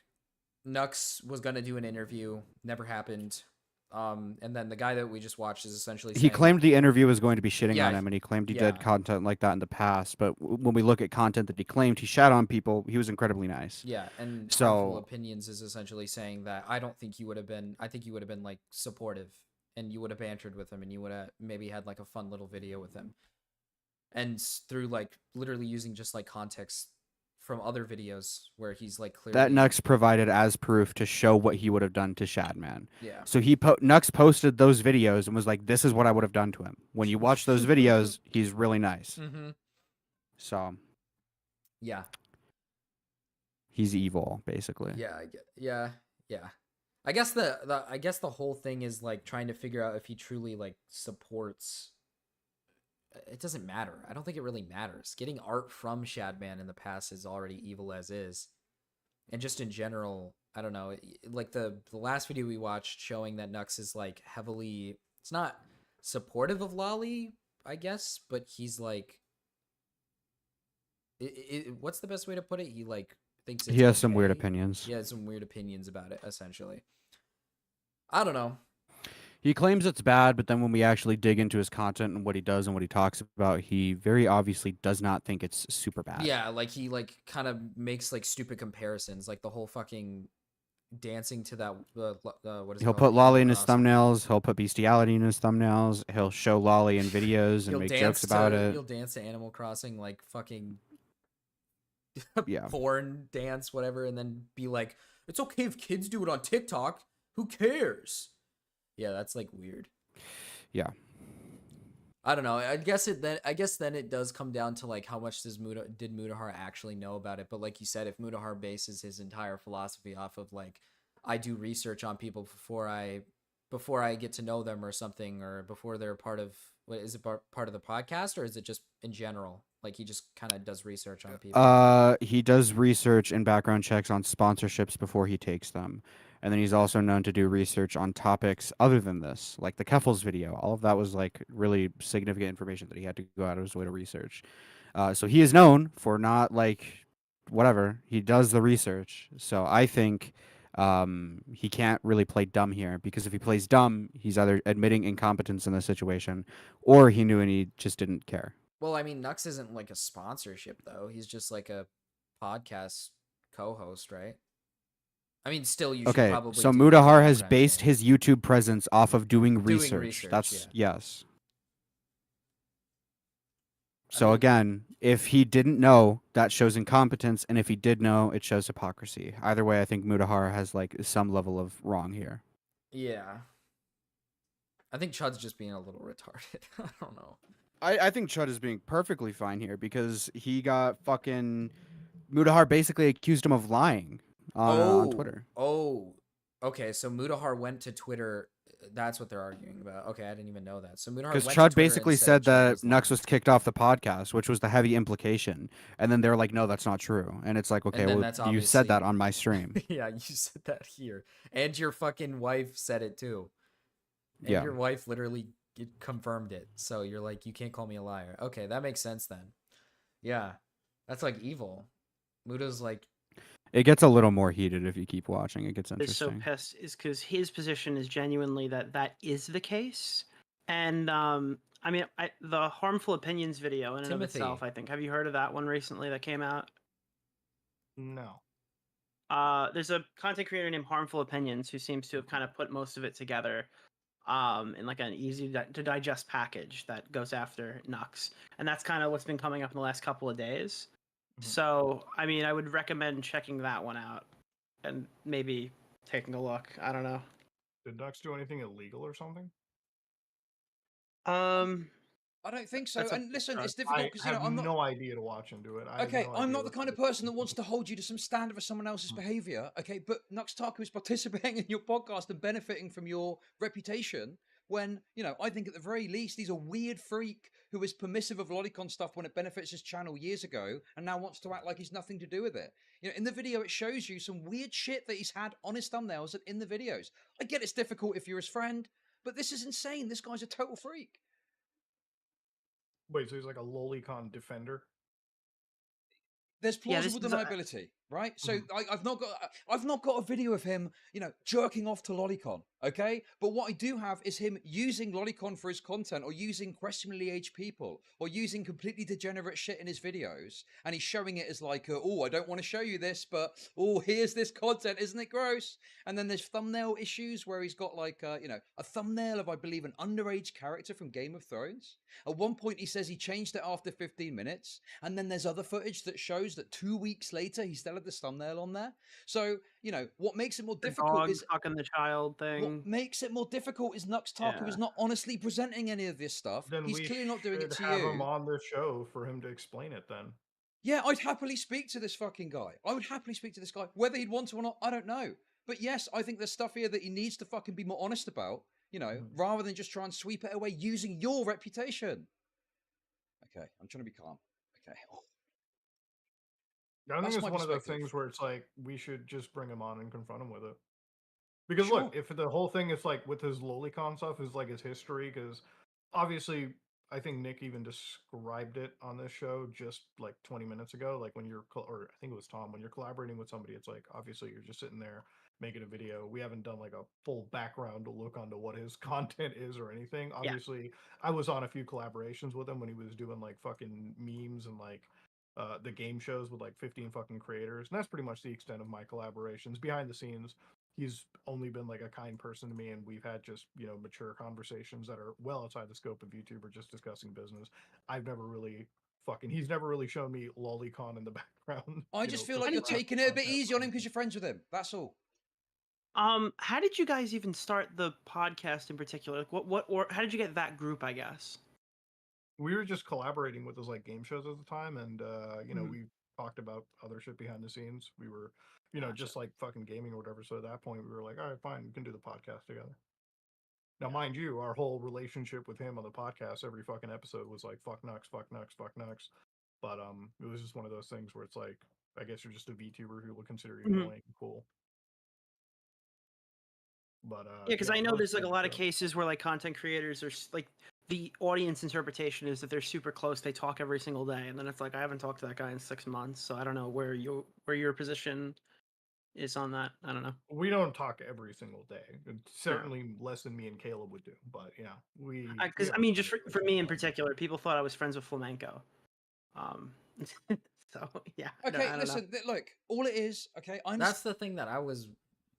S1: Nux was gonna do an interview, never happened. And then the guy that we just watched is essentially saying,
S9: He claimed the interview was going to be shitting
S1: Yeah,
S9: on him, and he claimed he
S1: yeah.
S9: did content like that in the past. But when we look at content that he claimed he shat on people, he was incredibly nice.
S1: Yeah, and
S9: So-
S1: Harmful Opinions is essentially saying that I don't think you would have been, I think you would have been like supportive, and you would have bantered with him, and you would have maybe had like a fun little video with him. And through like literally using just like context from other videos where he's like clearly
S9: That Nux provided as proof to show what he would have done to Shadman.
S1: Yeah.
S9: So Nux posted those videos and was like, "This is what I would have done to him." When you watch those videos, he's really nice.
S1: Mm-hmm.
S9: So
S1: Yeah.
S9: he's evil, basically.
S1: Yeah, yeah. I guess the whole thing is like trying to figure out if he truly like supports. It doesn't matter. I don't think it really matters. Getting art from Shadman in the past is already evil as is, and just in general, I don't know. Like the last video we watched showing that Nux is like heavily. It's not supportive of Lolly, I guess, but he's like. What's the best way to put it? He like thinks it's
S9: He has some weird
S1: okay.
S9: opinions.
S1: He has some weird opinions about it, essentially. I don't know.
S9: He claims it's bad, but then when we actually dig into his content and what he does and what he talks about, he very obviously does not think it's super bad.
S1: Yeah, like he like kind of makes like stupid comparisons, like the whole fucking dancing to that. What is it
S9: He'll
S1: called?
S9: put Lolly in his
S1: Crossing.
S9: thumbnails. He'll put bestiality in his thumbnails. He'll show Lolly in videos and
S1: He'll
S9: make
S1: dance
S9: jokes about
S1: to,
S9: it.
S1: He'll dance to Animal Crossing like fucking
S9: Yeah.
S1: porn dance, whatever, and then be like, "It's okay if kids do it on TikTok. Who cares?" Yeah, that's like weird.
S9: Yeah.
S1: I don't know. I guess then it does come down to like how much did Mudahar actually know about it. But like you said, if Mudahar bases his entire philosophy off of like, I do research on people before I get to know them or something, or before they're part of what is it part of the podcast, or is it just in general? Like he just kind of does research on people.
S9: He does research and background checks on sponsorships before he takes them. And then he's also known to do research on topics other than this, like the Keffels video. All of that was like really significant information that he had to go out of his way to research. So he is known for not like whatever. He does the research. So I think he can't really play dumb here, because if he plays dumb, he's either admitting incompetence in this situation, or he knew and he just didn't care.
S1: Well, I mean, Nux isn't like a sponsorship though. He's just like a podcast co-host, right? I mean, still, you should
S9: Okay,
S1: probably
S9: so
S1: do
S9: Mudahar has
S1: background
S9: based his YouTube presence off of doing research.
S1: research,
S9: That's
S1: yeah.
S9: yes. So again, if he didn't know, that shows incompetence, and if he did know, it shows hypocrisy. Either way, I think Mudahar has like some level of wrong here.
S1: Yeah. I think Chud's just being a little retarded. I don't know.
S9: I think Chud is being perfectly fine here, because he got fucking Mudahar basically accused him of lying on Twitter.
S1: Oh, okay. So Mudahar went to Twitter. That's what they're arguing about. Okay, I didn't even know that. So Mudahar
S9: Because
S1: went to
S9: Chud
S1: Twitter
S9: basically
S1: and
S9: said
S1: Chud
S9: that
S1: was
S9: Nux
S1: lying.
S9: was kicked off the podcast, which was the heavy implication. And then they're like, no, that's not true. And it's like, okay,
S1: then
S9: well,
S1: that's
S9: you said that
S1: obviously-
S9: on my stream.
S1: Yeah, you said that here, and your fucking wife said it too. And
S9: Yeah.
S1: your wife literally confirmed it. So you're like, you can't call me a liar. Okay, that makes sense then. Yeah, that's like evil. Muda's like,
S9: It gets a little more heated if you keep watching. It gets
S16: is so
S9: interesting.
S16: pissed is because his position is genuinely that that is the case. And I mean, the harmful opinions video in and of
S1: Timothy.
S16: itself, I think. Have you heard of that one recently that came out?
S14: No.
S16: There's a content creator named Harmful Opinions who seems to have kind of put most of it together in like an easy to digest package that goes after Nux. And that's kind of what's been coming up in the last couple of days. So, I mean, I would recommend checking that one out and maybe taking a look. I don't know.
S14: Did Nux do anything illegal or something?
S15: I don't think so.
S14: That's a-
S15: And listen, it's difficult
S14: I
S15: because you
S14: have
S15: know I'm not.
S14: no idea to watch him do it. I have
S15: Okay,
S14: no
S15: I'm
S14: idea
S15: not the
S14: what
S15: kind of
S14: to do.
S15: person that wants to hold you to some standard for someone else's behavior. Okay, but Nux Taku is participating in your podcast and benefiting from your reputation. When you know, I think at the very least he's a weird freak who was permissive of Lolicon stuff when it benefits his channel years ago, and now wants to act like he's nothing to do with it. You know, in the video it shows you some weird shit that he's had on his thumbnails and in the videos. I get it's difficult if you're his friend, but this is insane. This guy's a total freak.
S14: Wait, so he's like a lolicon defender?
S15: There's
S16: Yeah, this
S15: plausible
S16: is a-
S15: deniability, right? So I've not got a video of him, you know, jerking off to Lolicon, okay? But what I do have is him using Lolicon for his content, or using questionably aged people, or using completely degenerate shit in his videos, and he's showing it as like, oh, I don't want to show you this, but oh, here's this content, isn't it gross? And then there's thumbnail issues where he's got like, you know, a thumbnail of, I believe, an underage character from Game of Thrones. At one point, he says he changed it after 15 minutes, and then there's other footage that shows that 2 weeks later he still had this thumbnail on there. So, you know, what makes it more
S16: The
S15: difficult
S16: dog
S15: is
S16: fucking the child thing.
S15: what makes it more difficult is Nux Taku
S16: Yeah.
S15: is not honestly presenting any of this stuff.
S14: Then
S15: He's
S14: we
S15: clearly not doing it
S14: should
S15: to
S14: have
S15: you.
S14: him on the show for him to explain it then.
S15: Yeah, I'd happily speak to this fucking guy. I would happily speak to this guy. Whether he'd want to or not, I don't know. But yes, I think there's stuff here that he needs to fucking be more honest about, you know, rather than just try and sweep it away using your reputation. Okay, I'm trying to be calm. Okay.
S14: I think
S15: That's
S14: it's
S15: my
S14: one of those
S15: perspective.
S14: things where it's like we should just bring him on and confront him with it. Because
S15: Sure.
S14: look, if the whole thing is like with his lolicon stuff is like his history, because obviously I think Nick even described it on this show just like 20 minutes ago. Like when you're, or I think it was Tom, when you're collaborating with somebody, it's like obviously you're just sitting there making a video. We haven't done like a full background to look onto what his content is or anything.
S16: Yeah.
S14: Obviously, I was on a few collaborations with him when he was doing like fucking memes and like the game shows with like 15 fucking creators, and that's pretty much the extent of my collaborations. Behind the scenes, he's only been like a kind person to me, and we've had just, you know, mature conversations that are well outside the scope of YouTube or just discussing business. I've never really he's never really shown me lolicon in the background.
S15: I
S14: you
S15: just
S14: know,
S15: feel like you're
S14: for
S15: taking it a bit
S14: content.
S15: easy on him because you're friends with him. That's all.
S16: How did you guys even start the podcast in particular? Like, or how did you get that group? I guess.
S14: We were just collaborating with those like game shows at the time, and you know,
S16: Mhm.
S14: we talked about other shit behind the scenes. We were, you know, just like fucking gaming or whatever. So at that point, we were like, all right, fine, we can do the podcast together. Now, mind you, our whole relationship with him on the podcast, every fucking episode was like, fuck Nux, fuck Nux, fuck Nux. But it was just one of those things where it's like, I guess you're just a VTuber who will consider you
S16: Mhm.
S14: annoying and cool. But
S16: Yeah, because I know
S14: most
S16: there's like a
S14: things,
S16: lot of cases where like content creators are like the audience interpretation is that they're super close, they talk every single day, and then it's like I haven't talked to that guy in 6 months, so I don't know where your position is on that. I don't know.
S14: we don't talk every single day. It's certainly less than me and Caleb would do. But yeah, we.
S16: Because I mean, just for me in particular, people thought I was friends with Flamenco. So yeah. no,
S15: Okay,
S16: I don't
S15: listen,
S16: know.
S15: look, all it is, okay, I'm
S1: That's the thing that I was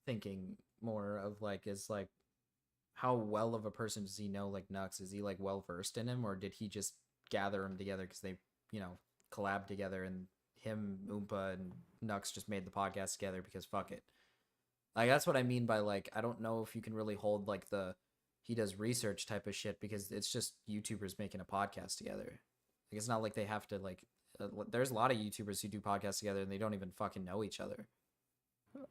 S1: thinking more of, like, is like, how well of a person does he know, like, Nux? Is he like well versed in him, or did he just gather them together because they, you know, collab together, and him, Oompa, and Nux just made the podcast together because fuck it. Like, that's what I mean by, like, I don't know if you can really hold like the he does research type of shit, because it's just YouTubers making a podcast together. Like, it's not like they have to like. There's a lot of YouTubers who do podcasts together and they don't even fucking know each other.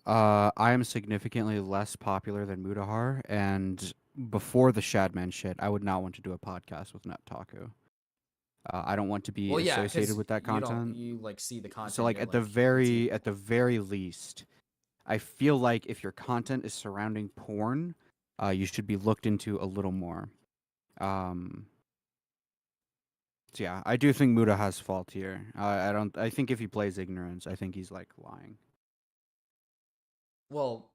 S9: I am significantly less popular than Mutahar, and before the Shadman shit, I would not want to do a podcast with Nutaku. I don't want to be
S1: Well, yeah, 'cause
S9: associated with that
S1: you don't-
S9: content.
S1: you, like, see the content,
S9: So, like,
S1: you're
S9: at the
S1: like,
S9: very least, I feel like if your content is surrounding porn, you should be looked into a little more. So yeah, I do think Muda has fault here. I think if he plays ignorance, I think he's like lying.
S1: Well,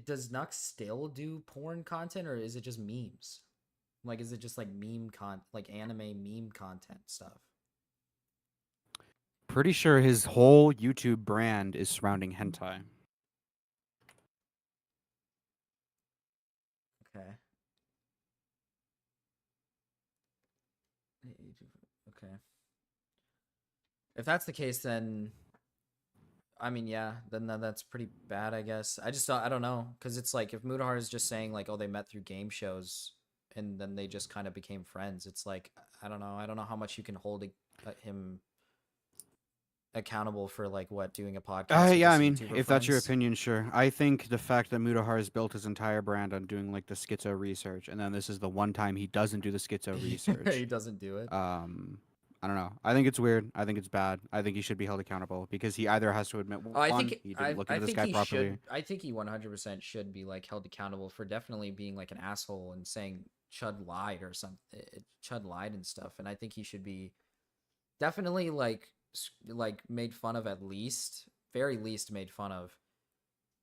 S1: does Nux still do porn content, or is it just memes? Like, is it just like like anime meme content stuff?
S9: Pretty sure his whole YouTube brand is surrounding hentai.
S1: Okay. Okay. If that's the case, then I mean, yeah, then that's pretty bad, I guess. I don't know, because it's like if Mutahar is just saying like, oh, they met through game shows and then they just kind of became friends. It's like I don't know how much you can hold him accountable for like what doing a podcast. With
S9: Yeah, I
S1: his
S9: mean,
S1: YouTuber
S9: if that's your
S1: friends.
S9: opinion, sure. I think the fact that Mutahar has built his entire brand on doing like the schizo research, and then this is the one time he doesn't do the schizo research.
S1: He doesn't do it.
S9: I don't know. I think it's weird. I think it's bad. I think he should be held accountable because he either has to admit
S1: I
S9: one,
S1: think
S9: he didn't look into this
S1: think
S9: guy
S1: he
S9: properly.
S1: should. I think he 100% should be like held accountable for definitely being like an asshole and saying Chud lied or something. Chud lied and stuff, and I think he should be definitely like made fun of, at least, very least made fun of,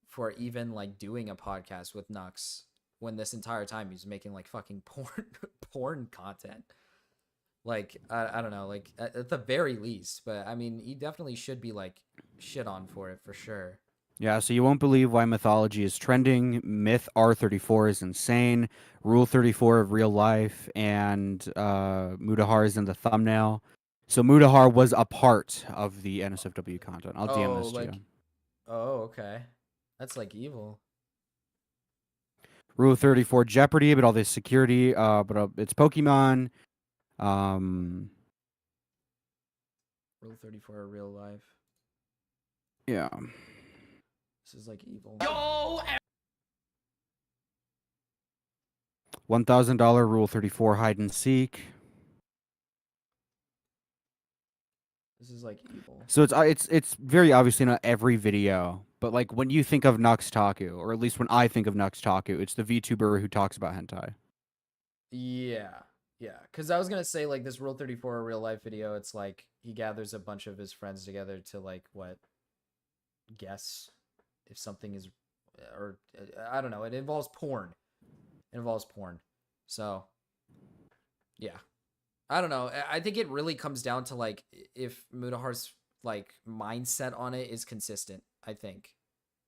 S1: for even like doing a podcast with Nux when this entire time he's making like fucking porn content. Like I don't know, like at the very least, but I mean he definitely should be like shit on for it for sure.
S9: Yeah, so you won't believe why mythology is trending. Myth R34 is insane. Rule 34 of real life, and Mutahar is in the thumbnail. So Mutahar was a part of the NSFW content. I'll DM this to you.
S1: Oh, okay. That's like evil.
S9: Rule 34 Jeopardy, but all this security, but it's Pokemon.
S1: Rule 34 real life.
S9: Yeah.
S1: This is like evil.
S11: Yo!
S9: $1,000 Rule 34 hide and seek.
S1: This is like evil.
S9: So it's very obviously not every video, but like when you think of Nux Taku, or at least when I think of Nux Taku, it's the VTuber who talks about hentai.
S1: Yeah. Yeah, because I was gonna say like this Rule 34 real life video, it's like he gathers a bunch of his friends together to like guess if something is, or I don't know, it involves porn. It involves porn. So yeah. I don't know. I think it really comes down to like if Mutahar's like mindset on it is consistent, I think.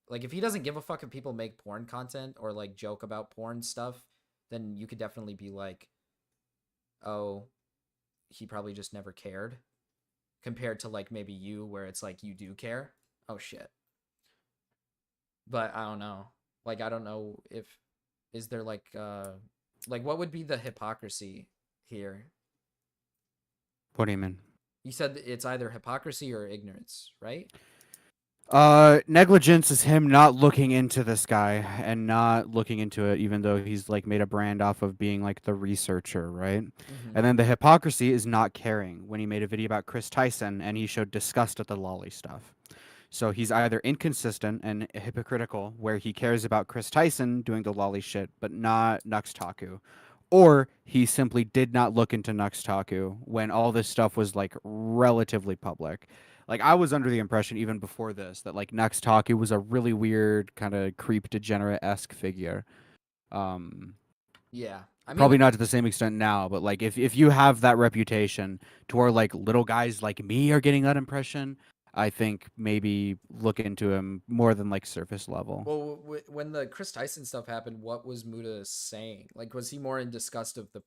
S1: Like if he doesn't give a fuck if people make porn content or like joke about porn stuff, then you could definitely be like, oh, he probably just never cared, compared to like maybe you, where it's like you do care. Oh shit. But I don't know. Like I don't know if is there like what would be the hypocrisy here?
S9: What do you mean?
S1: You said it's either hypocrisy or ignorance, right?
S9: Negligence is him not looking into this guy and not looking into it, even though he's like made a brand off of being like the researcher, right? And then the hypocrisy is not caring, when he made a video about Chris Tyson and he showed disgust at the lolly stuff. So he's either inconsistent and hypocritical, where he cares about Chris Tyson doing the lolly shit, but not Nux Taku. Or he simply did not look into Nux Taku when all this stuff was like relatively public. Like I was under the impression even before this that like Nux Taku was a really weird kind of creep degenerate-esque figure.
S1: Yeah. I mean,
S9: probably not to the same extent now, but like if you have that reputation to where like little guys like me are getting that impression, I think maybe look into him more than like surface level.
S1: Well, when the Chris Tyson stuff happened, what was Muta saying? Like, was he more in disgust of the,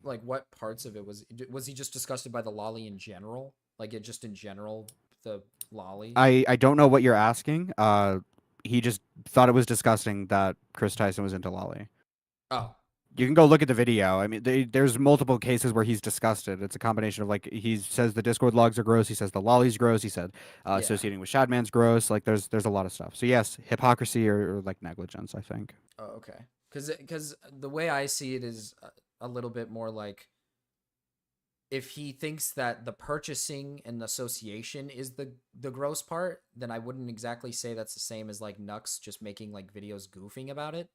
S1: like, what parts of it was he just disgusted by the lolly in general? Like, it just in general, the lolly?
S9: I don't know what you're asking. He just thought it was disgusting that Chris Tyson was into lolly.
S1: Oh.
S9: You can go look at the video. I mean, there's multiple cases where he's disgusted. It's a combination of like he says the Discord logs are gross. He says the lolly's gross. He said associating with Shadman's gross. Like there's a lot of stuff. So yes, hypocrisy or like negligence, I think.
S1: Oh, okay. Because the way I see it is a little bit more like if he thinks that the purchasing and association is the gross part, then I wouldn't exactly say that's the same as like Nux just making like videos goofing about it.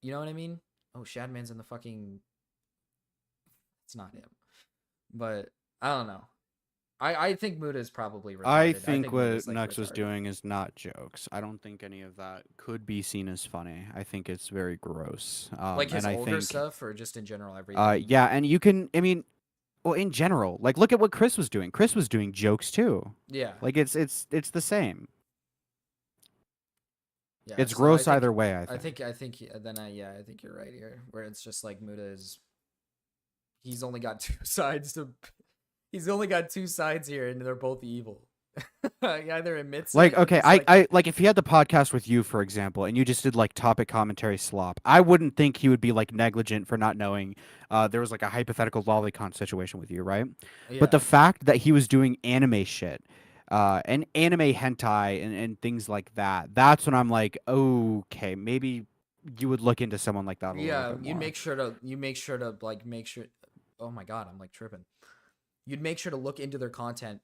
S1: You know what I mean? Oh, Shadman's in the fucking... It's not him. But, I don't know. I think Muda is probably retarded.
S9: I think what
S1: Muda's, like,
S9: Nux was
S1: retarded.
S9: doing is not jokes. I don't think any of that could be seen as funny. I think it's very gross.
S1: Like his
S9: and I
S1: older
S9: think,
S1: stuff, or just in general everything.
S9: yeah, and you can. I mean, well, in general, like look at what Chris was doing. Chris was doing jokes too.
S1: Yeah.
S9: Like it's the same.
S1: Yeah,
S9: It's
S1: so
S9: gross
S1: I think,
S9: either way.
S1: I think then I think you're right here, where it's just like Muda is. He's only got two sides to. He's only got two sides here, and they're both evil. He either admits
S9: Like,
S1: it, or
S9: okay,
S1: just,
S9: I like if he had the podcast with you, for example, and you just did like topic commentary slop, I wouldn't think he would be like negligent for not knowing there was like a hypothetical lolicon situation with you, right? But the
S1: Yeah.
S9: fact that he was doing anime shit, and anime hentai and things like that, that's when I'm like, okay, maybe you would look into someone like that a
S1: Yeah,
S9: little bit
S1: you
S9: more.
S1: make sure to like make sure. Oh my god, I'm like tripping. You'd make sure to look into their content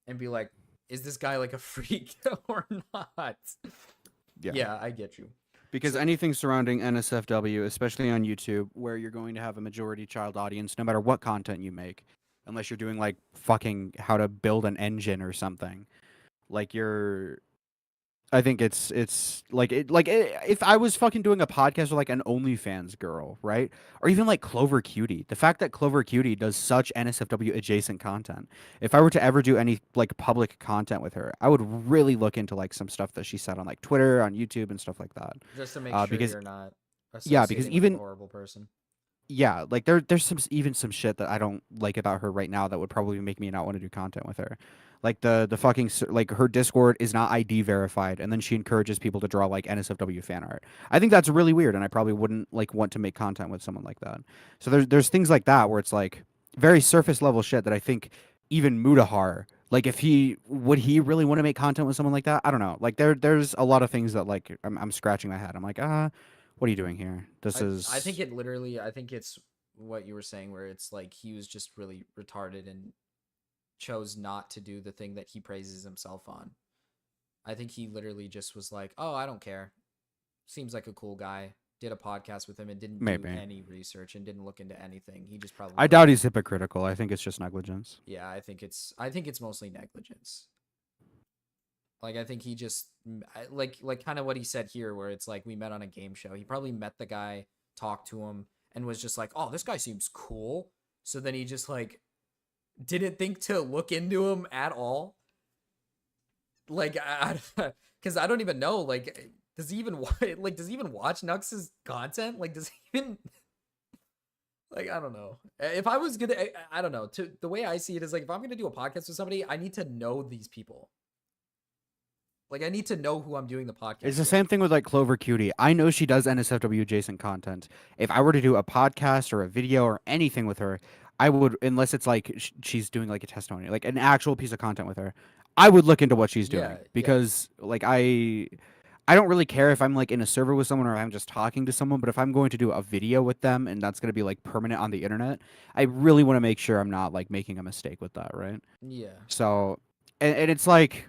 S1: and be like, is this guy like a freak or not? Yeah, I get you.
S9: Because anything surrounding NSFW, especially on YouTube, where you're going to have a majority child audience, no matter what content you make, unless you're doing like fucking how to build an engine or something, like I think it's if I was fucking doing a podcast with like an OnlyFans girl, right? Or even like Clover Cutie. The fact that Clover Cutie does such NSFW adjacent content. If I were to ever do any like public content with her, I would really look into like some stuff that she said on like Twitter, on YouTube and stuff like that.
S1: Just to make sure
S9: because
S1: you're not
S9: yeah, because
S1: associating with
S9: even
S1: a horrible person.
S9: yeah, like there's some shit that I don't like about her right now that would probably make me not want to do content with her. Like the fucking like her Discord is not ID verified, and then she encourages people to draw like NSFW fan art. I think that's really weird, and I probably wouldn't like want to make content with someone like that. So there's things like that where it's like very surface level shit that I think even Mudahar, like if he really want to make content with someone like that? I don't know. Like there's a lot of things that like I'm scratching my head. I'm like, what are you doing here?
S1: I think it literally. I think it's what you were saying, where it's like he was just really retarded and chose not to do the thing that he praises himself on. I think he literally just was like, "Oh, I don't care. Seems like a cool guy." Did a podcast with him and didn't
S9: Maybe.
S1: do any research and didn't look into anything. He just probably.
S9: I doubt he's hypocritical. I think it's just negligence.
S1: Yeah, I think it's mostly negligence. Like I think he just like kind of what he said here, where it's like we met on a game show. He probably met the guy, talked to him, and was just like, "Oh, this guy seems cool." So then he just like didn't think to look into him at all. Like, because I don't even know. Like, does he even does he even watch Nux's content? Like, does he even? Like, I don't know. If I was gonna, I don't know. To the way I see it is like, if I'm gonna do a podcast with somebody, I need to know these people. Like, I need to know who I'm doing the podcast.
S9: It's the
S1: with.
S9: same thing with like Clover Cutie. I know she does NSFW adjacent content. If I were to do a podcast or a video or anything with her, I would, unless it's like she's doing like a testimony, like an actual piece of content with her, I would look into what she's doing
S1: Yeah,
S9: because like I don't really care if I'm like in a server with someone or I'm just talking to someone, but if I'm going to do a video with them and that's going to be like permanent on the internet, I really want to make sure I'm not like making a mistake with that, right?
S1: Yeah.
S9: So, and it's like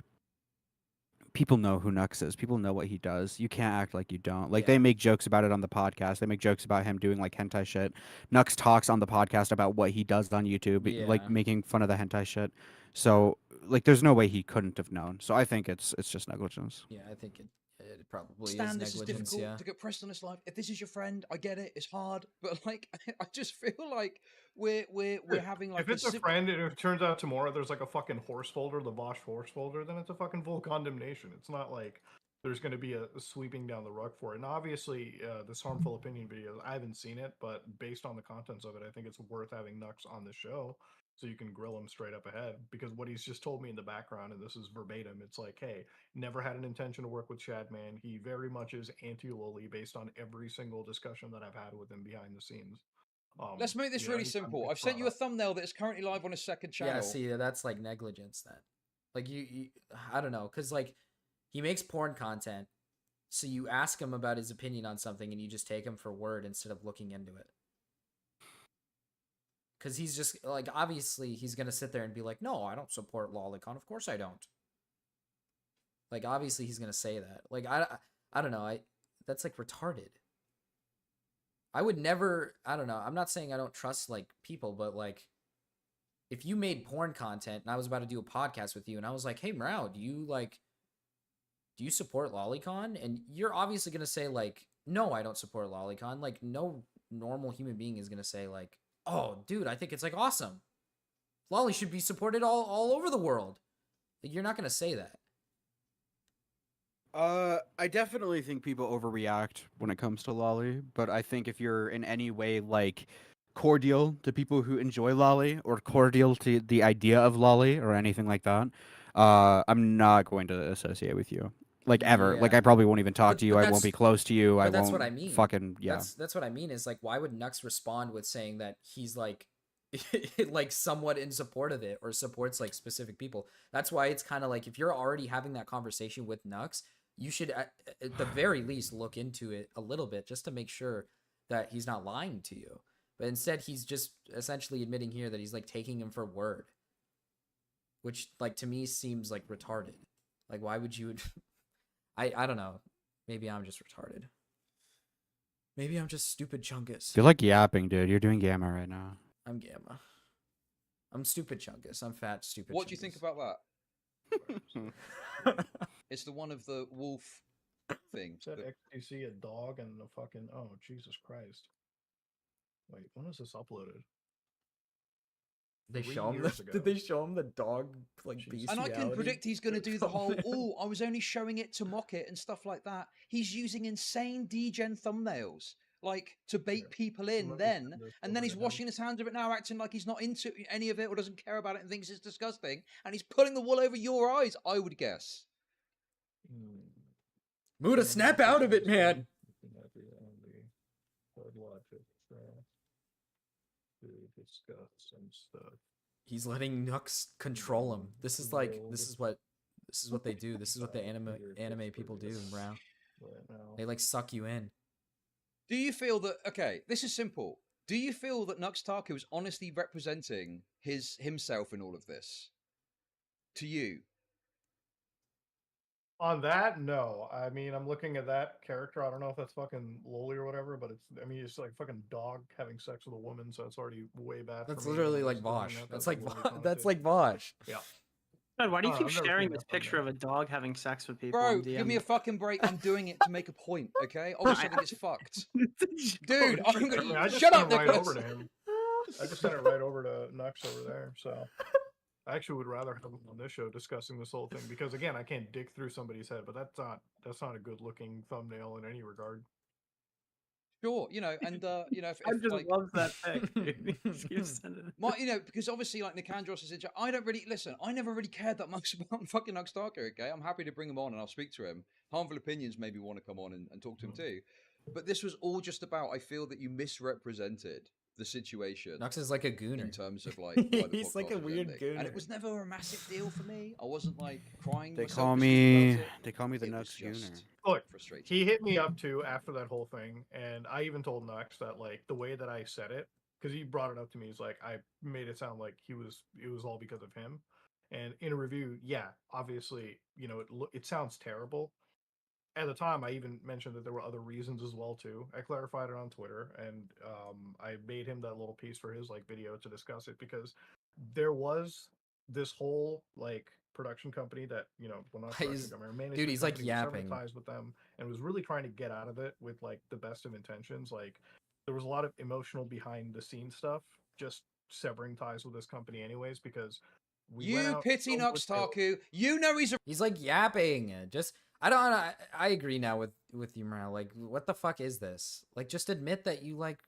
S9: people know who Nux is. People know what he does. You can't act like you don't. Like they make jokes about it on the podcast. They make jokes about him doing like hentai shit. Nux talks on the podcast about what he does on YouTube, like
S1: Yeah.
S9: making fun of the hentai shit. So like there's no way he couldn't have known. So I think it's just negligence.
S1: Yeah, I think it probably
S15: Stan,
S1: is
S15: this is
S1: negligence.
S15: difficult
S1: Yeah.
S15: to get pressed on this life. If this is your friend, I get it. It's hard, but like, I just feel like we're having like
S14: if it's a
S15: sim-
S14: friend and it turns out tomorrow there's like a fucking horse folder, the Vosh horse folder, then it's a fucking full condemnation. It's not like there's going to be a sweeping down the rug for it. And obviously, this harmful opinion video, I haven't seen it, but based on the contents of it, I think it's worth having Nux on the show so you can grill him straight up ahead. Because what he's just told me in the background, and this is verbatim, it's like, hey, never had an intention to work with Shadman. He very much is anti-Loli based on every single discussion that I've had with him behind the snes.
S15: Let's make this really simple. I've sent you a thumbnail that is currently live on his second channel.
S1: Yeah, see, that's like negligence then. Like you I don't know, cuz like he makes porn content. So you ask him about his opinion on something and you just take him for word instead of looking into it. Cuz he's just like obviously he's going to sit there and be like, "No, I don't support Lolicon. Of course I don't." Like obviously he's going to say that. Like I don't know. That's like retarded. I would never, I don't know. I'm not saying I don't trust like people, but like if you made porn content and I was about to do a podcast with you and I was like, hey, Mrao, do you support Lolicon? And you're obviously going to say, like, no, I don't support Lolicon. Like, no normal human being is going to say, like, oh, dude, I think it's, like, awesome. Lolly should be supported all over the world. Like, you're not going to say that.
S9: I definitely think people overreact when it comes to Lolly, but I think if you're in any way, like, cordial to people who enjoy Lolly or cordial to the idea of Lolly or anything like that, I'm not going to associate with you. Like, ever. Like,
S1: Yeah.
S9: I probably won't even talk to you.
S1: But
S9: I won't
S1: that's-
S9: be close to you. I
S1: But that's
S9: won't
S1: what I mean.
S9: fucking, yeah.
S1: That's what I mean is, like, why would Nux respond with saying that he's, like, like, somewhat in support of it or supports, like, specific people? That's why it's kind of like, if you're already having that conversation with Nux, you should, at the very least, look into it a little bit just to make sure that he's not lying to you. But instead, he's just essentially admitting here that he's, like, taking him for word. Which, like, to me seems, like, retarded. Like, why would you... I don't know. Maybe I'm just retarded. Maybe I'm just stupid Chungus.
S9: You're like yapping, dude. You're doing Gamma right now.
S1: I'm Gamma. I'm stupid Chungus. I'm fat stupid
S15: What do you
S1: Chungus.
S15: think about that? It's the one of the wolf thing.
S14: Said XTC a dog and the fucking oh Jesus Christ. Wait, when was this uploaded?
S1: They
S14: 3
S1: show him
S14: years ago.
S1: did they show him the dog like bestiality?
S15: And I can predict he's going to do the whole, oh, I was only showing it to mock it and stuff like that. He's using insane degen thumbnails, like, to bait people in then. And then he's washing his hands of it now, acting like he's not into any of it or doesn't care about it and thinks it's disgusting. And he's pulling the wool over your eyes, I would guess.
S1: Muda, snap out of it, man! He's letting Nux control him. This is like this is what they do. This is what the anime people do, bro. They like suck you in.
S15: Do you feel that, okay, this is simple. Do you feel that Nux Taku is honestly representing himself in all of this? To you?
S14: On that, no. I mean, I'm looking at that character. I don't know if that's fucking loli or whatever, but it's. I mean, it's like fucking dog having sex with a woman, so it's already way bad.
S1: That's
S14: for me.
S1: literally
S14: I'm
S1: like
S14: just doing
S1: Vosh.
S14: that.
S1: That's like
S14: a loli
S1: that's
S14: connotation.
S1: like Vosh.
S14: Yeah.
S16: God, why do you
S14: Oh,
S16: keep
S14: I've never
S16: sharing
S14: seen
S16: this
S14: that thumbnail.
S16: picture of a dog having sex with people?
S15: Bro,
S16: on
S15: give me a
S16: DM?
S15: fucking break. I'm doing it to make a point, okay? Obviously, I think it's fucked. Dude, I'm
S14: I mean, I
S15: gonna...
S14: just
S15: Shut
S14: sent
S15: up,
S14: it right
S15: Nicholas!
S14: over to him. I just sent it right over to Nux over there. So I actually would rather have him on this show discussing this whole thing because again, I can't dig through somebody's head, but that's not a good looking thumbnail in any regard.
S15: Sure, you know, and you know, if
S16: I just
S15: like,
S16: love that pic. Dude. He just keeps sending it.
S15: you know, because obviously, like Nicandros is in chat. I don't really listen. I never really cared that much about fucking Nux Taku. Okay, I'm happy to bring him on and I'll speak to him. Harmful Opinions maybe want to come on and talk to him too. But this was all just about. I feel that you misrepresented the situation.
S1: Nux is like a gooner
S15: in terms of like. why the
S1: He's like
S15: podcast
S1: a
S15: was
S1: weird
S15: ending. and it
S1: gooner.
S15: was never a massive deal for me. I wasn't like crying.
S9: They
S15: myself
S9: call
S15: to sleep
S9: me.
S15: about it.
S9: They call me the
S15: It
S9: Nux
S15: was just
S9: Gooner.
S14: Look,
S15: frustrating.
S14: he hit me up too after that whole thing, and I even told Nux that like the way that I said it, because he brought it up to me, he's like, I made it sound like it was all because of him. And in a review, yeah, obviously, you know, it sounds terrible. At the time, I even mentioned that there were other reasons as well too. I clarified it on Twitter, and I made him that little piece for his like video to discuss it because there was this whole like production company that well not production
S1: He's-
S14: company, management
S1: dude, he's, like,
S14: company was severing
S1: yapping.
S14: ties with them and was really trying to get out of it with like the best of intentions. Like there was a lot of emotional behind the scenes stuff, just severing ties with this company anyways because we went
S15: You
S14: out
S15: pity
S14: so
S15: Nux
S14: with Bill.
S15: Taku. You know he's a.
S1: He's like yapping. Just I don't. I agree now with you, Morale. Like, what the fuck is this? Like, just admit that you like.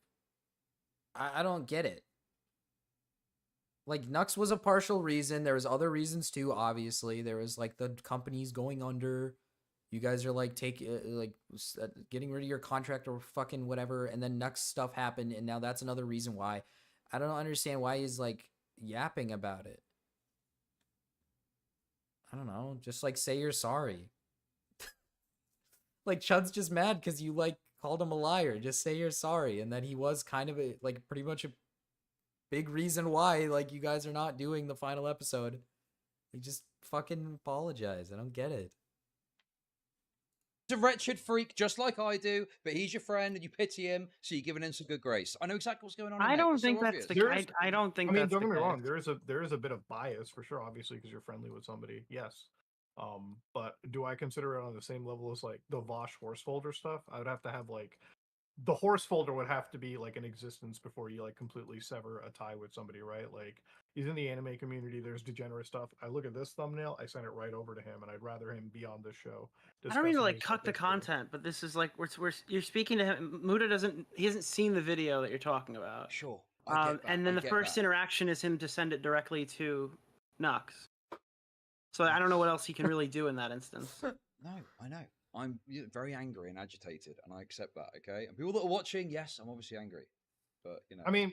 S1: I don't get it. Like, Nux was a partial reason. There was other reasons too. Obviously, there was like the companies going under. You guys are like getting rid of your contract or fucking whatever, and then Nux stuff happened, and now that's another reason why. I don't understand why he's like yapping about it. I don't know. Just like say you're sorry. Like Chud's just mad because you like called him a liar. Just say you're sorry, and that he was kind of like pretty much a big reason why like you guys are not doing the final episode. Like just fucking apologize. I don't get it.
S15: a wretched freak just like I do, but he's your friend and you pity him, so you're giving him some good grace. I know exactly what's going on.
S16: I
S15: in there.
S16: don't
S15: It's so
S16: think that's
S15: obvious.
S16: the. I don't think.
S14: I mean,
S16: that's
S14: don't
S16: the
S14: get me
S16: case.
S14: wrong. There is a bit of bias for sure, obviously, because you're friendly with somebody. Yes. But do I consider it on the same level as like the Vosh horse folder stuff? I would have to have like the horse folder would have to be like in existence before you like completely sever a tie with somebody, right? Like he's in the anime community. There's degenerate stuff. I look at this thumbnail, I send it right over to him, and I'd rather him be on this show.
S16: I don't mean to
S14: discussing
S16: like
S14: these
S16: cut the
S14: topics.
S16: content, but this is like we're you're speaking to him. Muda he hasn't seen the video that you're talking about.
S15: Sure.
S16: And then the first interaction is him to send it directly to Nux. So I don't know what else he can really do in that instance.
S15: No, I know. I'm very angry and agitated, and I accept that. Okay, and people that are watching, yes, I'm obviously angry, but you know.
S14: I mean,